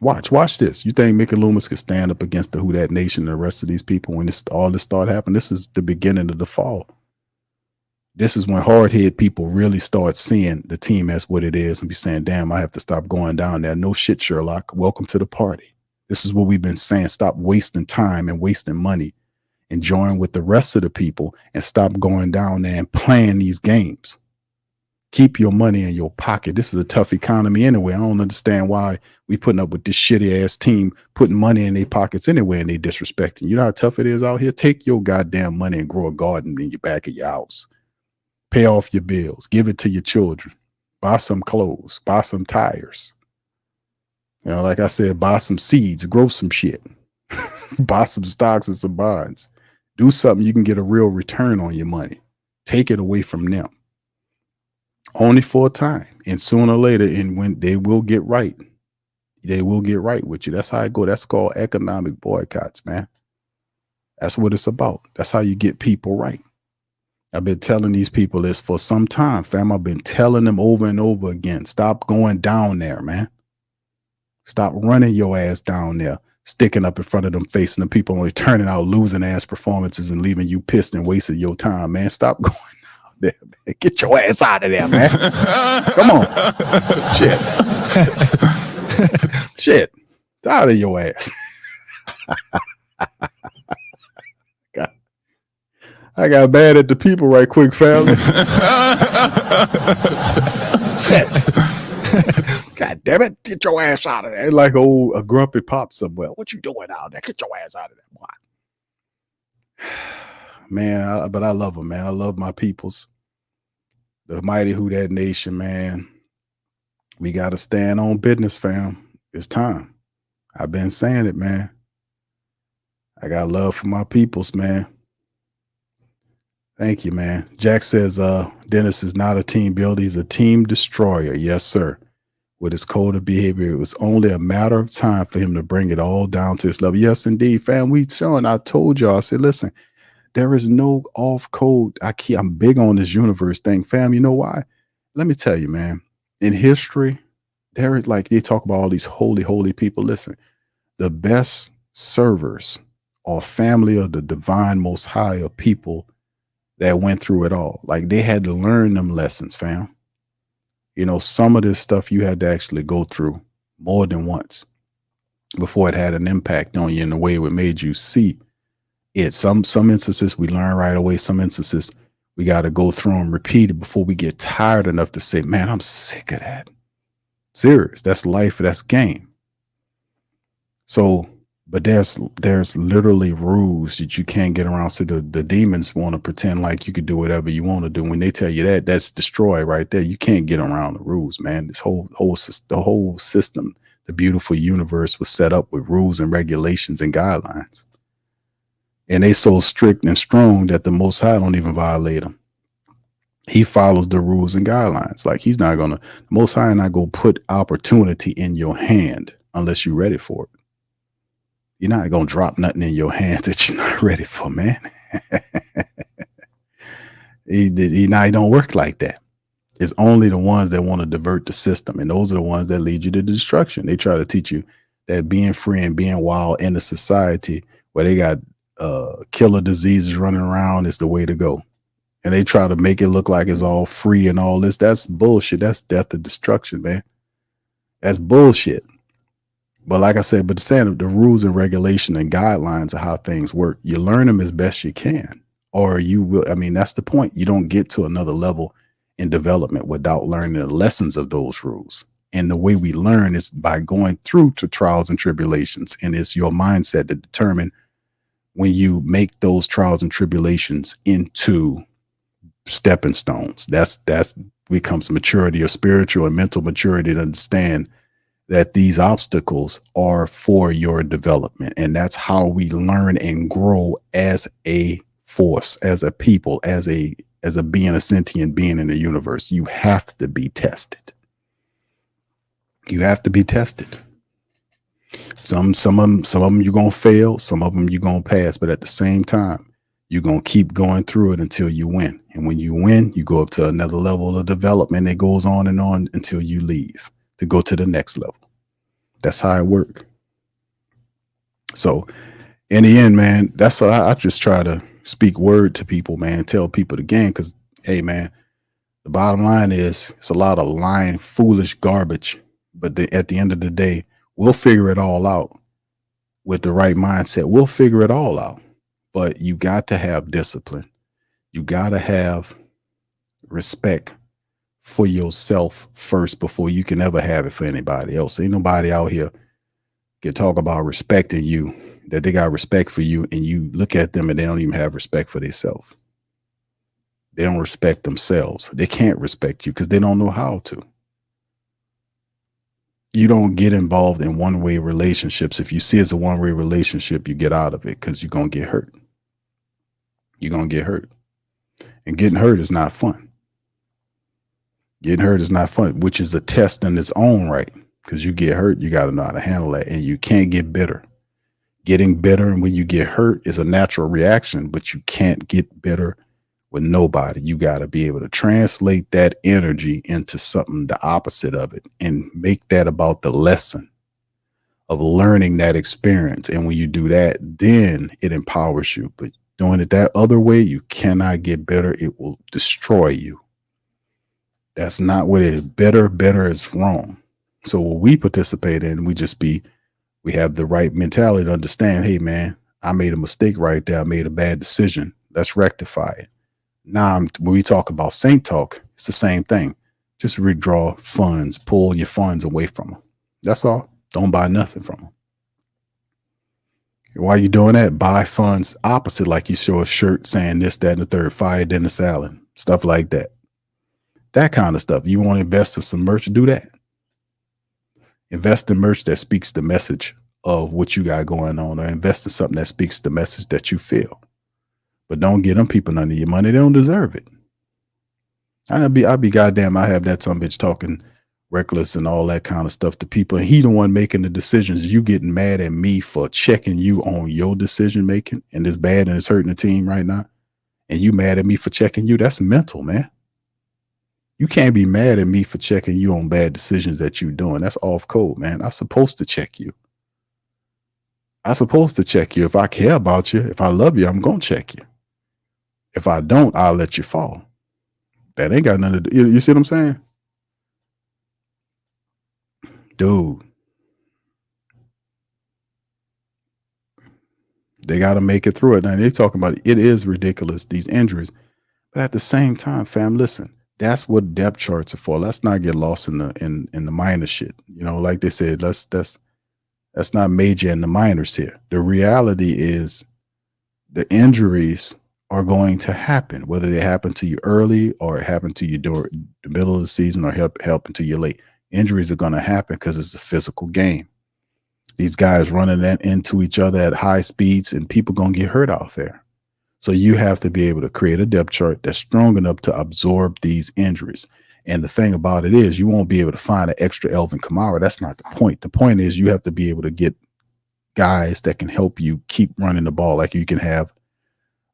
Watch this. You think Mickey Loomis could stand up against the Who Dat Nation and the rest of these people when all this start happening? This is the beginning of the fall. This is when hard-headed people really start seeing the team as what it is and be saying, damn, I have to stop going down there. No shit, Sherlock. Welcome to the party. This is what we've been saying. Stop wasting time and wasting money and join with the rest of the people and stop going down there and playing these games. Keep your money in your pocket. This is a tough economy anyway. I don't understand why we putting up with this shitty ass team putting money in their pockets anyway and they disrespecting. You know how tough it is out here? Take your goddamn money and grow a garden in your back of your house. Pay off your bills. Give it to your children. Buy some clothes. Buy some tires. You know, like I said, buy some seeds. Grow some shit. Buy some stocks and some bonds. Do something you can get a real return on your money. Take it away from them. Only for a time, and sooner or later, and when they will get right with you. That's how I go. That's called economic boycotts, man. That's what it's about. That's how you get people right. I've been telling these people this for some time, fam. I've been telling them over and over again. Stop going down there, man. Stop running your ass down there, sticking up in front of them, facing the people, only turning out losing ass performances and leaving you pissed and wasting your time, man. Stop going there, man. Get your ass out of there, man. Come on. Shit. It's out of your ass. I got mad at the people right quick, family. God damn it. Get your ass out of there. Like a grumpy pop somewhere. What you doing out there? Get your ass out of there, boy. Man, but I love them, man. I love my peoples. The mighty Who Dat Nation, man. We got to stand on business, fam. It's time. I've been saying it, man. I got love for my peoples, man. Thank you, man. Jack says, Dennis is not a team builder. He's a team destroyer. Yes, sir. With his code of behavior, it was only a matter of time for him to bring it all down to his level. Yes, indeed, fam. I told y'all, I said, listen, there is no off code. I'm big on this universe thing, fam. You know why? Let me tell you, man. In history, there is like they talk about all these holy people. Listen, the best servers are family of the divine most high of people that went through it all. Like they had to learn them lessons, fam. You know, some of this stuff you had to actually go through more than once before it had an impact on you in the way it made you see it. Some instances we learn right away. Some instances we got to go through and repeat it before we get tired enough to say, man, I'm sick of that. Serious. That's life. That's game. So, but there's literally rules that you can't get around. So the demons want to pretend like you could do whatever you want to do. When they tell you that, that's destroy right there. You can't get around the rules, man. This the whole system, the beautiful universe was set up with rules and regulations and guidelines. And they so strict and strong that the Most High don't even violate them. He follows the rules and guidelines. Like he's not gonna, the Most High not gonna put opportunity in your hand unless you're ready for it. You're not gonna drop nothing in your hands that you're not ready for, man. He don't work like that. It's only the ones that want to divert the system, and those are the ones that lead you to destruction. They try to teach you that being free and being wild in a society where they got killer diseases running around is the way to go. And they try to make it look like it's all free and all this. That's bullshit. That's death and destruction, man. That's bullshit. But like I said, but the rules and regulation and guidelines of how things work, you learn them as best you can, or you will. I mean, that's the point. You don't get to another level in development without learning the lessons of those rules. And the way we learn is by going through to trials and tribulations. And it's your mindset to determine when you make those trials and tribulations into stepping stones. That's becomes maturity or spiritual and mental maturity to understand that these obstacles are for your development. And that's how we learn and grow as a force, as a people, as a being, a sentient being in the universe. You have to be tested. You have to be tested. Some of them you're going to fail, some of them you're going to pass, but at the same time, you're going to keep going through it until you win. And when you win, you go up to another level of development. It goes on and on until you leave to go to the next level. That's how it works. So in the end, man, that's how I just try to speak word to people, man, tell people the game. Because, hey, man, the bottom line is it's a lot of lying, foolish garbage. But at the end of the day, we'll figure it all out with the right mindset. We'll figure it all out. But you got to have discipline. You got to have respect for yourself first before you can ever have it for anybody else. Ain't nobody out here can talk about respecting you, that they got respect for you, and you look at them and they don't even have respect for themselves. They don't respect themselves. They can't respect you because they don't know how to. You don't get involved in one-way relationships. If you see it's a one-way relationship, you get out of it because you're going to get hurt. You're going to get hurt. And getting hurt is not fun. Getting hurt is not fun, which is a test in its own right. Because you get hurt, you got to know how to handle that. And you can't get bitter. Getting bitter and when you get hurt is a natural reaction, but you can't get bitter with nobody. You got to be able to translate that energy into something the opposite of it and make that about the lesson of learning that experience. And when you do that, then it empowers you. But doing it that other way, you cannot get better. It will destroy you. That's not what it is. Better is wrong. So what we participate in, we have the right mentality to understand, hey, man, I made a mistake right there. I made a bad decision. Let's rectify it. Now, when we talk about Saint talk, it's the same thing. Just withdraw funds, pull your funds away from them. That's all. Don't buy nothing from them. While you're doing that, buy funds opposite, like you show a shirt saying this, that, and the third, fire dinner salad, stuff like that. That kind of stuff. You want to invest in some merch, do that. Invest in merch that speaks the message of what you got going on, or invest in something that speaks the message that you feel. But don't get them people none of your money. They don't deserve it. I'd be goddamn, I have that some bitch talking reckless and all that kind of stuff to people. And he the one making the decisions. You getting mad at me for checking you on your decision making, and it's bad and it's hurting the team right now. And you mad at me for checking you. That's mental, man. You can't be mad at me for checking you on bad decisions that you're doing. That's off code, man. I'm supposed to check you. I'm supposed to check you. If I care about you, if I love you, I'm going to check you. If I don't, I'll let you fall. That ain't got nothing to do. You see what I'm saying? Dude. They got to make it through it. Now, they're talking about it is ridiculous, these injuries. But at the same time, fam, listen, that's what depth charts are for. Let's not get lost in the minor shit. You know, like they said, that's That's not major and the minors here. The reality is the injuries are going to happen, whether they happen to you early or happen to you during the middle of the season or helping to you late. Injuries are going to happen because it's a physical game. These guys running into each other at high speeds, and people going to get hurt out there. So you have to be able to create a depth chart that's strong enough to absorb these injuries. And the thing about it is you won't be able to find an extra Elvin Kamara. That's not the point. The point is you have to be able to get guys that can help you keep running the ball. Like you can have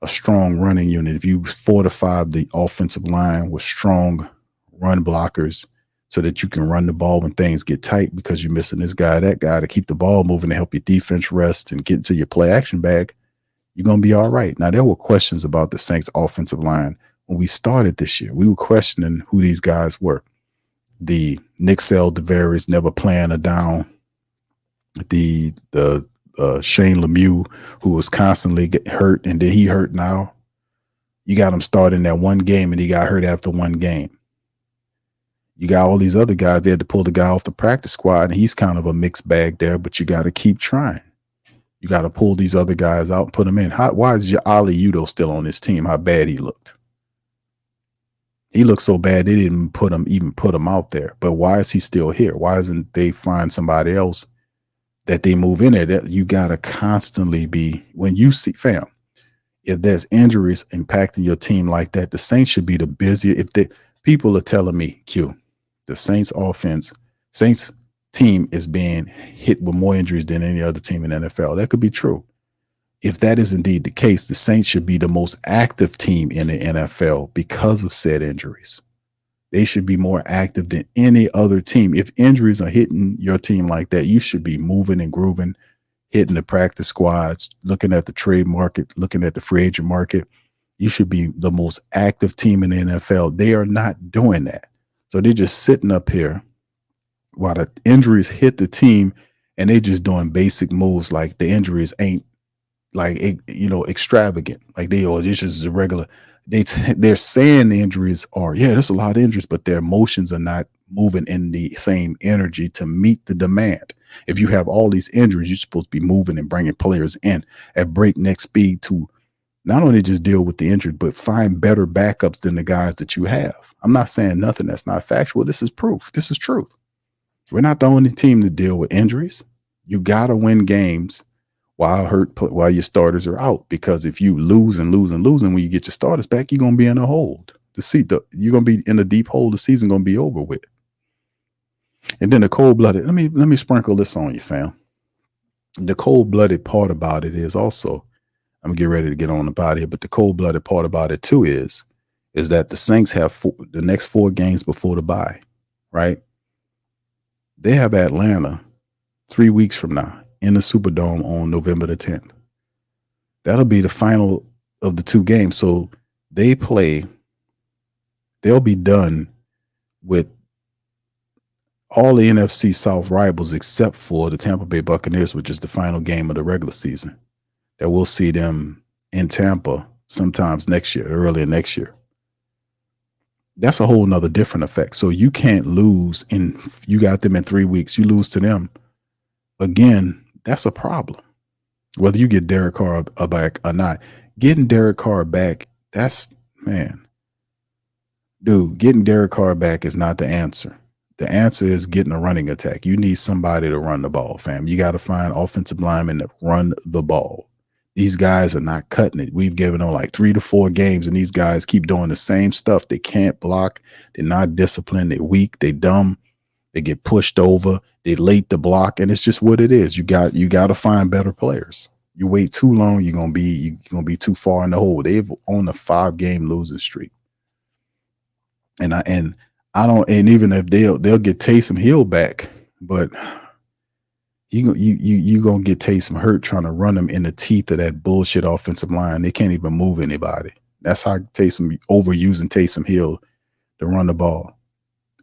a strong running unit. If you fortify the offensive line with strong run blockers so that you can run the ball when things get tight because you're missing this guy, that guy to keep the ball moving to help your defense rest and get to your play action bag, you're going to be all right. Now, there were questions about the Saints offensive line. When we started this year, we were questioning who these guys were. The Nick Sell-DeVaris never playing a down. The Shane Lemieux, who was constantly getting hurt, and then he hurt now. You got him starting that one game, and he got hurt after one game. You got all these other guys. They had to pull the guy off the practice squad, and he's kind of a mixed bag there, but you got to keep trying. You got to pull these other guys out and put them in. Why is your Ali Udo still on this team? How bad he looked. He looked so bad they didn't put him out there. But why is he still here? Why isn't they find somebody else that they move in there? That you got to constantly be, when you see, fam, if there's injuries impacting your team like that, the Saints should be the busiest. If the people are telling me, Q, the Saints team is being hit with more injuries than any other team in the NFL. That could be true. If that is indeed the case, the Saints should be the most active team in the NFL because of said injuries. They should be more active than any other team. If injuries are hitting your team like that, you should be moving and grooving, hitting the practice squads, looking at the trade market, looking at the free agent market. You should be the most active team in the NFL. They are not doing that. So they're just sitting up here while the injuries hit the team, and they just doing basic moves like the injuries ain't extravagant. Like it's just a regular. They're saying the injuries are, there's a lot of injuries, but their emotions are not moving in the same energy to meet the demand. If you have all these injuries, you're supposed to be moving and bringing players in at breakneck speed to not only just deal with the injured, but find better backups than the guys that you have. I'm not saying nothing that's not factual. This is proof. This is truth. We're not the only team to deal with injuries. You got to win games while your starters are out, because if you lose and when you get your starters back, you're going to be in a hold. You're going to be in a deep hole. The season going to be over with. And then the cold-blooded, let me sprinkle this on you, fam. The cold-blooded part about it is also, I'm going to get ready to get on about here, but the cold-blooded part about it too is that the Saints have the next 4 games before the bye, right? They have Atlanta 3 weeks from now in the Superdome on November the 10th. That'll be the final of the 2 games. So they'll be done with all the NFC South rivals except for the Tampa Bay Buccaneers, which is the final game of the regular season. That we'll see them in Tampa sometimes next year, earlier next year. That's a whole nother different effect. So you can't lose you got them in 3 weeks. You lose to them again. That's a problem. Whether you get Derek Carr back or not, getting Derek Carr back, getting Derek Carr back is not the answer. The answer is getting a running attack. You need somebody to run the ball, fam. You got to find offensive linemen that run the ball. These guys are not cutting it. We've given them like 3 to 4 games, and these guys keep doing the same stuff. They can't block. They're not disciplined. They're weak. They're dumb. They get pushed over. They're late to block, and it's just what it is. You got to find better players. You wait too long, you're gonna be too far in the hole. They've on a 5-game losing streak, and even if they'll get Taysom Hill back, but you gonna get Taysom hurt trying to run them in the teeth of that bullshit offensive line. They can't even move anybody. That's how overusing Taysom Hill to run the ball.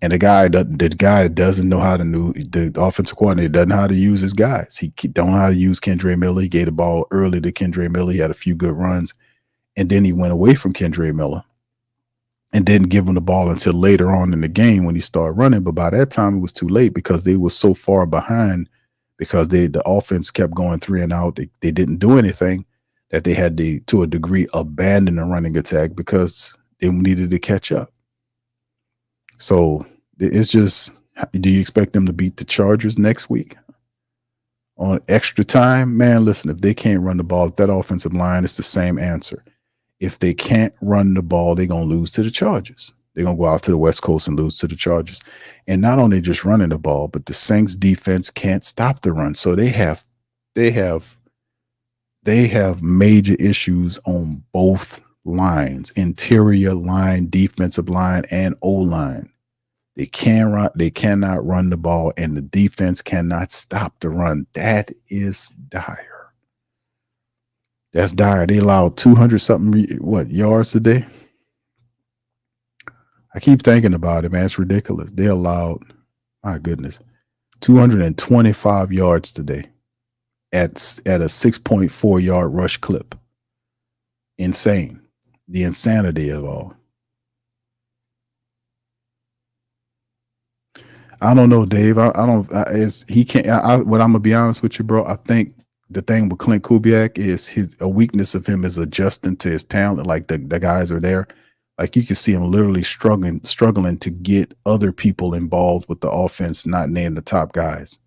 And the guy doesn't know how to the offensive coordinator doesn't know how to use his guys. He don't know how to use Kendre Miller. He gave the ball early to Kendre Miller. He had a few good runs, and then he went away from Kendre Miller and didn't give him the ball until later on in the game when he started running. But by that time, it was too late because they were so far behind because the offense kept going 3 and out. They didn't do anything, that they had to a degree abandon the running attack because they needed to catch up. So it's just, do you expect them to beat the Chargers next week on extra time? Man, listen, if they can't run the ball, if that offensive line, it's the same answer. If they can't run the ball, they're going to lose to the Chargers. They're going to go out to the West Coast and lose to the Chargers. And not only just running the ball, but the Saints defense can't stop the run. So they have major issues on both lines, interior line, defensive line, and O-line. They cannot run the ball, and the defense cannot stop the run. That is dire. That's dire. They allowed 200-something yards today. I keep thinking about it, man. It's ridiculous. They allowed, my goodness, 225 yards today at a 6.4 yard rush clip. Insane. The insanity of all. I don't know, Dave. What I'm gonna be honest with you, bro. I think the thing with Clint Kubiak is a weakness of him is adjusting to his talent. Like the guys are there. Like you can see him literally struggling to get other people involved with the offense, not naming the top guys.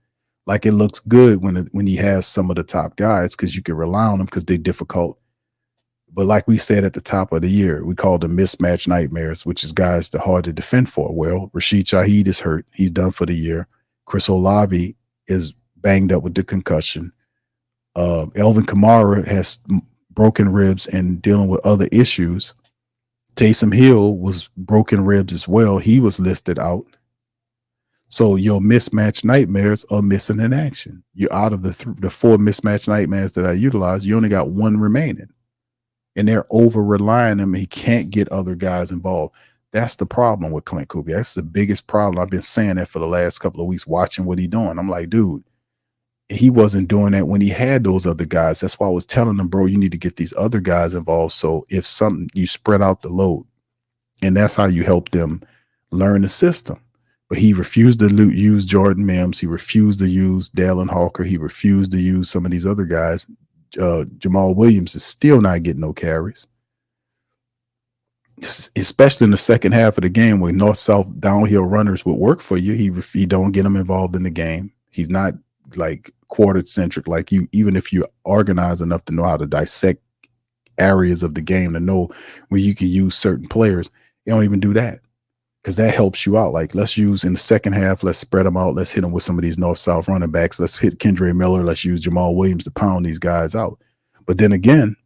Like it looks good when he has some of the top guys because you can rely on them because they're difficult. But like we said at the top of the year, we called them mismatch nightmares, which is guys that are hard to defend for. Well, Rashid Shaheed is hurt. He's done for the year. Chris Olave is banged up with the concussion. Elvin Kamara has broken ribs and dealing with other issues. Taysom Hill was broken ribs as well. He was listed out. So your mismatch nightmares are missing in action. You're out of the 4 mismatch nightmares that I utilized. You only got 1 remaining. And they're over-relying on him. He can't get other guys involved. That's the problem with Clint Kubiak. That's the biggest problem. I've been saying that for the last couple of weeks, watching what he's doing. I'm like, dude, he wasn't doing that when he had those other guys. That's why I was telling him, bro, you need to get these other guys involved. So if something, you spread out the load. And that's how you help them learn the system. But he refused to use Jordan Mims. He refused to use Dallin Hawker. He refused to use some of these other guys. Jamal Williams is still not getting no carries, especially in the second half of the game where north-south downhill runners would work for you. He don't get them involved in the game. He's not like quarter-centric like you, even if you're organized enough to know how to dissect areas of the game to know where you can use certain players. They don't even do that because that helps you out. Like, let's use in the second half, let's spread them out. Let's hit them with some of these north-south running backs. Let's hit Kendre Miller. Let's use Jamal Williams to pound these guys out. But then again,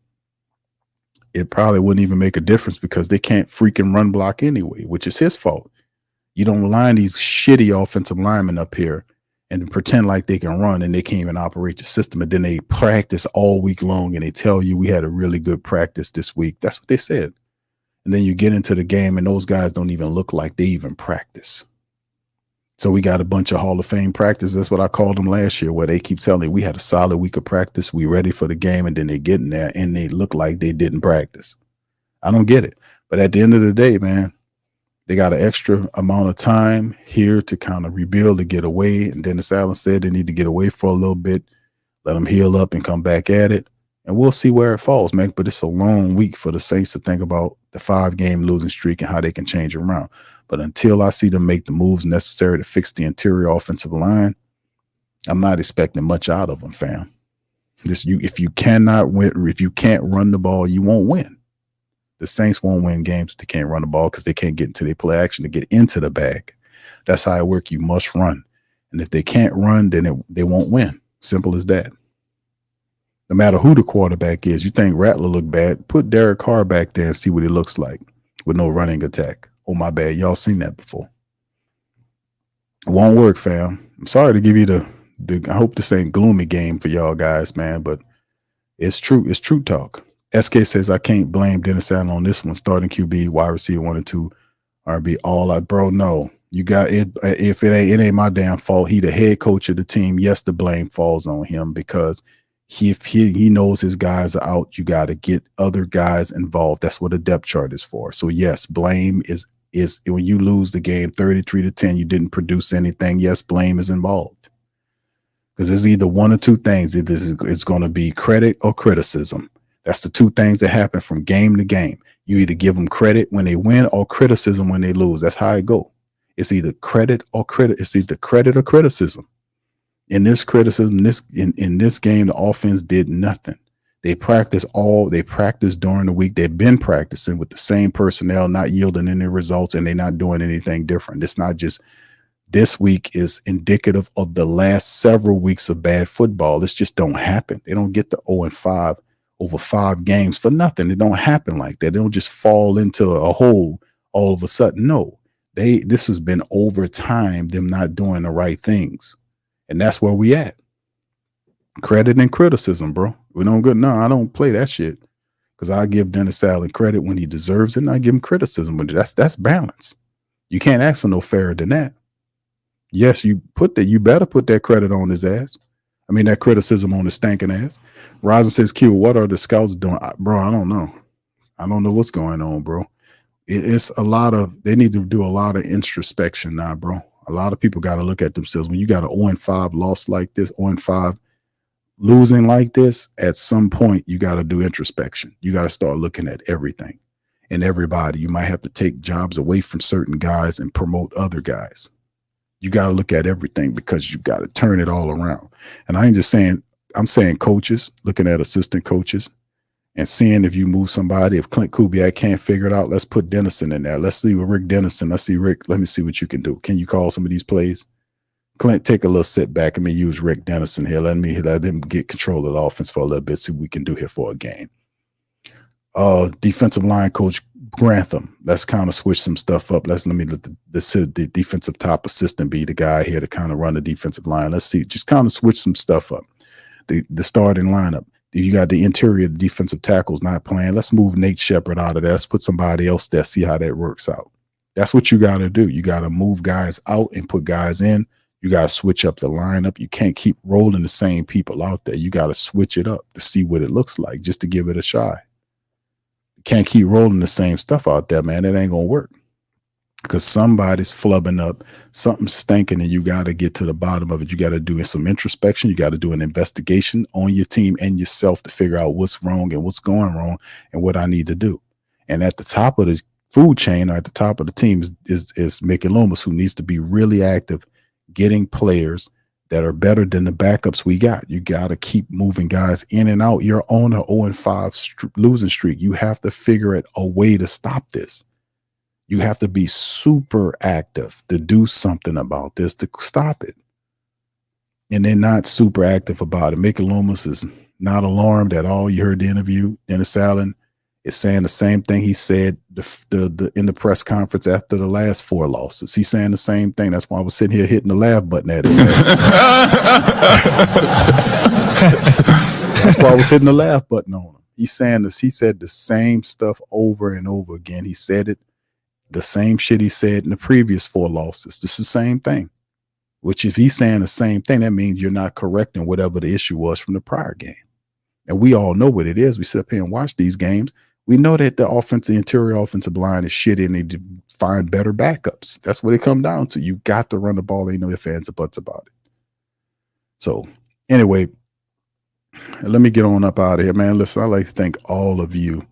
it probably wouldn't even make a difference because they can't freaking run block anyway, which is his fault. You don't line these shitty offensive linemen up here and pretend like they can run and they can't even operate the system. And then they practice all week long and they tell you we had a really good practice this week. That's what they said. And then you get into the game and those guys don't even look like they even practice. So we got a bunch of Hall of Fame practice. That's what I called them last year, where they keep telling me we had a solid week of practice. We ready for the game. And then they get in there and they look like they didn't practice. I don't get it. But at the end of the day, man, they got an extra amount of time here to kind of rebuild, to get away. And Dennis Allen said they need to get away for a little bit, let them heal up and come back at it. And we'll see where it falls, man. But it's a long week for the Saints to think about the 5-game losing streak and how they can change it around. But until I see them make the moves necessary to fix the interior offensive line, I'm not expecting much out of them, fam. If you cannot win, if you can't run the ball, you won't win. The Saints won't win games if they can't run the ball because they can't get into their play action to get into the bag. That's how it works. You must run. And if they can't run, then they won't win. Simple as that. No matter who the quarterback is, you think Rattler look bad, put Derek Carr back there and see what it looks like with no running attack. Oh, my bad. Y'all seen that before. It won't work, fam. I'm sorry to give you I hope this ain't gloomy game for y'all guys, man, but it's true. It's true talk. SK says, I can't blame Dennis Allen on this one. Starting QB, wide receiver 1 and 2, RB, all out. Bro, no. You got it. If it ain't my damn fault. He the head coach of the team. Yes, the blame falls on him because if he knows his guys are out, you got to get other guys involved. That's what a depth chart is for. So yes, blame is when you lose the game 33-10, you didn't produce anything. Yes, blame is involved. Because it's either one or two things. It's going to be credit or criticism. That's the two things that happen from game to game. You either give them credit when they win or criticism when they lose. That's how it go. It's either credit or criticism. In this criticism, in this game, the offense did nothing. They practiced during the week. They've been practicing with the same personnel, not yielding any results, and they're not doing anything different. It's not just this week is indicative of the last several weeks of bad football. This just don't happen. They don't get the 0-5 over 5 games for nothing. It don't happen like that. They don't just fall into a hole all of a sudden. No, this has been over time, them not doing the right things. And that's where we at. Credit and criticism, bro. We don't go. No, I don't play that shit. Because I give Dennis Allen credit when he deserves it, and I give him criticism. But that's balance. You can't ask for no fairer than that. Yes, you better put that credit on his ass. I mean, that criticism on his stinking ass. Rising says, Q, what are the scouts doing? Bro, I don't know. I don't know what's going on, bro. It's they need to do a lot of introspection now, bro. A lot of people got to look at themselves. When you got an 0-5 loss like this, 0-5 losing like this, at some point, you got to do introspection. You got to start looking at everything and everybody. You might have to take jobs away from certain guys and promote other guys. You got to look at everything because you got to turn it all around. And I ain't just saying, I'm saying coaches, looking at assistant coaches and seeing if you move somebody. If Clint Kubiak can't figure it out, let's put Dennison in there. Let's see with Rick Dennison. Let me see what you can do. Can you call some of these plays? Clint, take a little sit back and me use Rick Dennison here. Let him get control of the offense for a little bit, see what we can do here for a game. Defensive line coach Grantham, let's kind of switch some stuff up. Let the defensive top assistant be the guy here to kind of run the defensive line. Let's see, just kind of switch some stuff up. The starting lineup. You got the interior defensive tackles not playing. Let's move Nate Shepard out of there. Let's put somebody else there, see how that works out. That's what you got to do. You got to move guys out and put guys in. You got to switch up the lineup. You can't keep rolling the same people out there. You got to switch it up to see what it looks like, just to give it a shot. You can't keep rolling the same stuff out there, man. It ain't going to work because somebody's flubbing up, something's stinking, and you got to get to the bottom of it. You got to do some introspection. You got to do an investigation on your team and yourself to figure out what's wrong and what's going wrong and what I need to do. And at the top of the food chain, or at the top of the team, is Mickey Loomis, who needs to be really active, getting players that are better than the backups we got. You got to keep moving guys in and out. You're on a 0-5 losing streak. You have to figure out a way to stop this. You have to be super active to do something about this to stop it. And they're not super active about it. Mickey Loomis is not alarmed at all. You heard the interview. Dennis Allen is saying the same thing he said in the press conference after the last 4 losses. He's saying the same thing. That's why I was sitting here hitting the laugh button at his ass. That's why I was hitting the laugh button on him. He's saying this. He said the same stuff over and over again. He said it, the same shit he said in the previous 4 losses. This is the same thing. Which, if he's saying the same thing, that means you're not correcting whatever the issue was from the prior game. And we all know what it is. We sit up here and watch these games. We know that the interior offensive line is shitty and they need to find better backups. That's what it comes down to. You got to run the ball. Ain't no ifs, ands, or buts about it. So anyway, let me get on up out of here, man. Listen, I'd like to thank all of you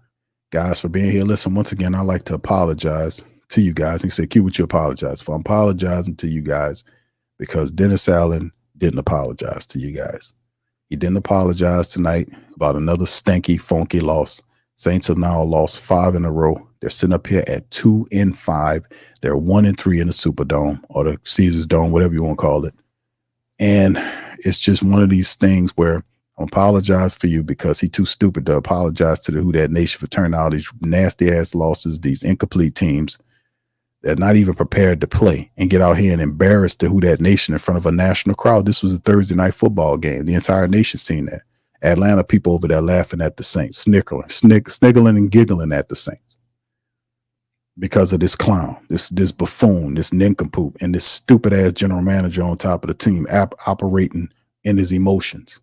guys for being here. Listen, once again, I'd like to apologize to you guys. And you say, Q, what you apologize for? I'm apologizing to you guys because Dennis Allen didn't apologize to you guys. He didn't apologize tonight about another stinky, funky loss. Saints have now lost 5 in a row. They're sitting up here at 2-5. They're 1-3 in the Superdome or the Caesars Dome, whatever you want to call it. And it's just one of these things where I apologize for you because he's too stupid to apologize to the Who Dat Nation for turning out these nasty ass losses, these incomplete teams that are not even prepared to play and get out here and embarrass the Who Dat Nation in front of a national crowd. This was a Thursday night football game. The entire nation seen that. Atlanta people over there laughing at the Saints, sniggling and giggling at the Saints because of this clown, this buffoon, this nincompoop, and this stupid ass general manager on top of the team operating in his emotions.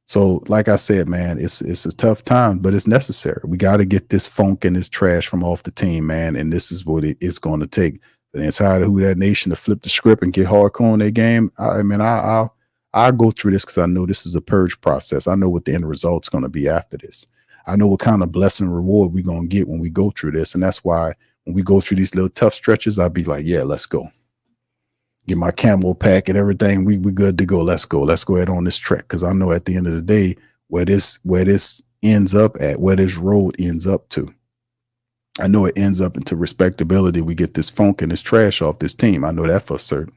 So, like I said, man, it's a tough time, but it's necessary. We got to get this funk and this trash from off the team, man, and this is what it's going to take for the entire Who Dat Nation to flip the script and get hardcore in their game. I'll I go through this because I know this is a purge process. I know what the end result's going to be after this. I know what kind of blessing reward we're going to get when we go through this. And that's why when we go through these little tough stretches, I'll be like, yeah, let's go. Get my camo pack and everything. We good to go. Let's go. Let's go ahead on this trek. Because I know at the end of the day, where this ends up at, where this road ends up to. I know it ends up into respectability. We get this funk and this trash off this team. I know that for certain.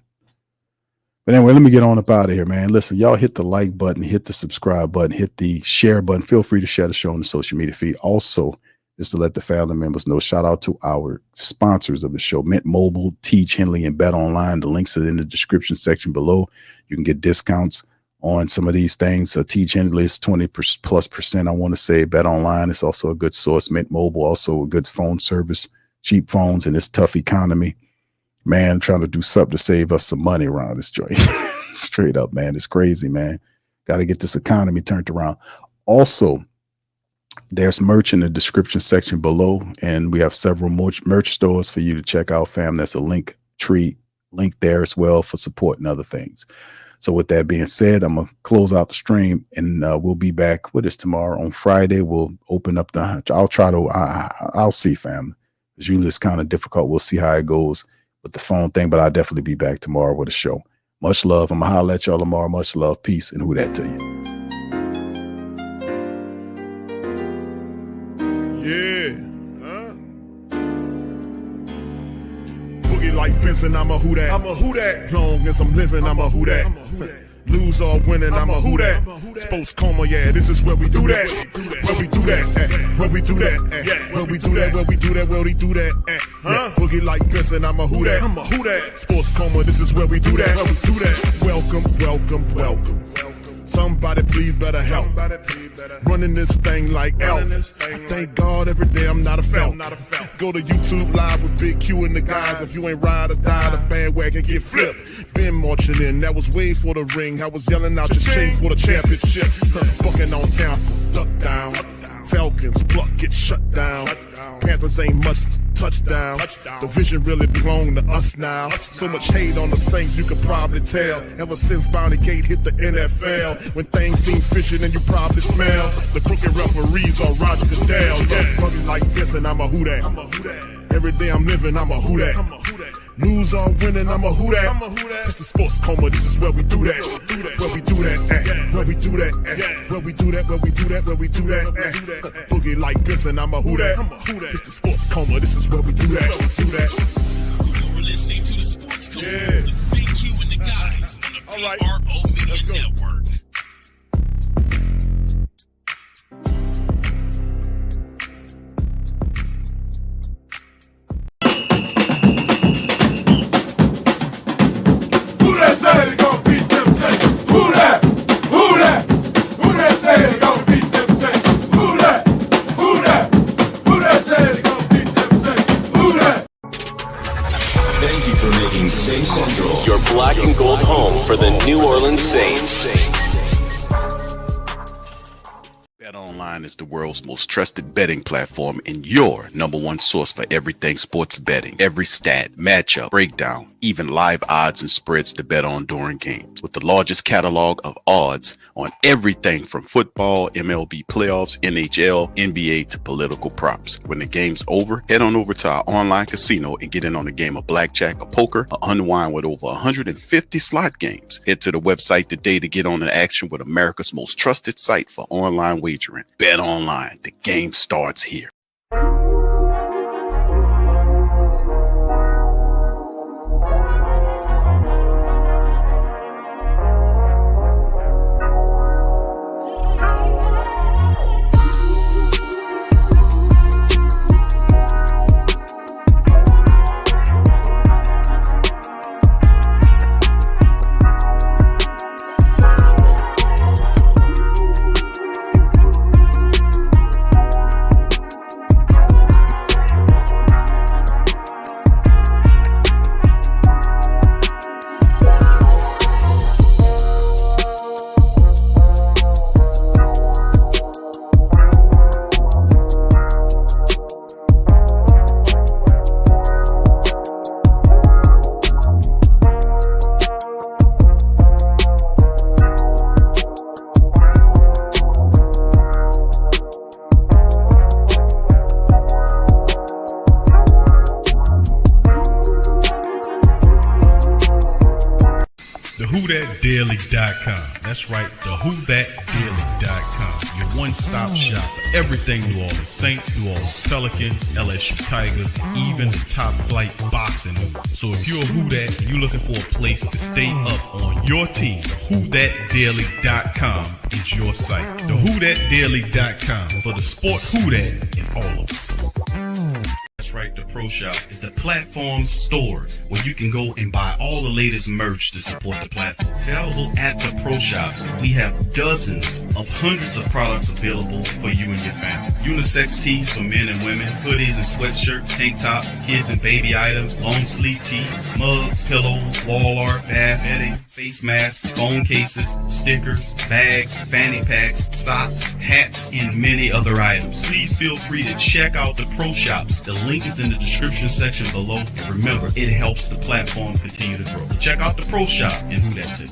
But anyway, let me get on up out of here, man. Listen, y'all hit the like button, hit the subscribe button, hit the share button. Feel free to share the show on the social media feed. Also, just to let the family members know, shout out to our sponsors of the show, Mint Mobile, Teach Henley, and Bet Online. The links are in the description section below. You can get discounts on some of these things. Teach Henley is 20+%. I want to say Bet Online is also a good source. Mint Mobile, also a good phone service, cheap phones in this tough economy. Man, trying to do something to save us some money around this joint. Straight up, man. It's crazy, man. Got to get this economy turned around. Also, there's merch in the description section below, and we have several merch stores for you to check out, fam. There's a link there as well for support and other things. So with that being said, I'm going to close out the stream, and we'll be back with us tomorrow. On Friday, we'll open up I'll see, fam. As usually it's kind of difficult. We'll see how it goes with the phone thing, but I'll definitely be back tomorrow with a show. Much love. I'm going to holler at y'all tomorrow. Much love, peace, and who that to you. Yeah. Boogie like Benson, I'm a who that. I'm a who that. Long as I'm living, I'm a who that. Lose or winning, I'm a who that. Sports Coma, yeah, this is where we do that. Where we do that, where we do that, where we do that, where we do that, where we do that. Boogie like Benson, I'm a who that. I'm a who that. Sports Coma, this is where we do that. Where we do that. Welcome, welcome, welcome. Somebody please better help. Running this thing like elf. I thank God every day I'm not a felt. Go to YouTube Live with Big Q and the guys. If you ain't ride or die, the bandwagon get flipped. Been marching in, that was way for the ring. I was yelling out your shade for the championship. Bucking on town, duck down. Falcons, pluck, get shut down. Panthers ain't much touchdown. The vision really belong to us now. So much hate on the Saints, you could probably tell. Ever since Bounty Gate hit the NFL, when things seem fishy and you probably smell the crooked referees on Roger Goodell. Yeah, probably like this, and I'm a who that. Every day I'm living, I'm a who that. Lose or winning, I'm a who that. It's the Sports Coma, this is where we do that. Where we do that, where we do that, where we do that, where we do that, where we do that. Boogie like Benson, I'm a who that. It's the Sports Coma, this is where we do that. You're listening to the Sports Coma with Big Q and the guys on the PRO Media Network. Say they gon' beat them, say, who that? Who that? Who that say they gon' beat them, say, who that? Who that? Who that say they gon' beat them, say, who that? Thank you for making Saints Central your black and gold home for the New Orleans Saints. BetOnline is the world's most trusted betting platform and your #1 source for everything sports betting. Every stat, matchup, breakdown, even live odds and spreads to bet on during games. With the largest catalog of odds on everything from football, MLB playoffs, NHL, NBA to political props. When the game's over, head on over to our online casino and get in on a game of blackjack or poker or unwind with over 150 slot games. Head to the website today to get on the action with America's most trusted site for online wagering. Bet Online. The game starts here. WhoThatDaily.com. That's right, the WhoThatDaily.com. Your one-stop shop for everything New Orleans Saints, New Orleans Pelicans, LSU Tigers, even the top flight boxing news. So if you're a Who Dat and you're looking for a place to stay up on your team, WhoThatDaily.com is your site. The WhoThatDaily.com for the sport Who Dat in all of us. That's right, the Pro Shop is the platform store where you can go and buy all the latest merch to support the platform. Available at the Pro Shops, we have dozens of hundreds of products available for you and your family. Unisex tees for men and women, hoodies and sweatshirts, tank tops, kids and baby items, long sleeve tees, mugs, pillows, wall art, bath bedding, face masks, phone cases, stickers, bags, fanny packs, socks, hats, and many other items. Please feel free to check out the Pro Shops. The link is in the description section below. And remember, it helps the platform continue to grow. So check out the Pro Shop and Who Dat too.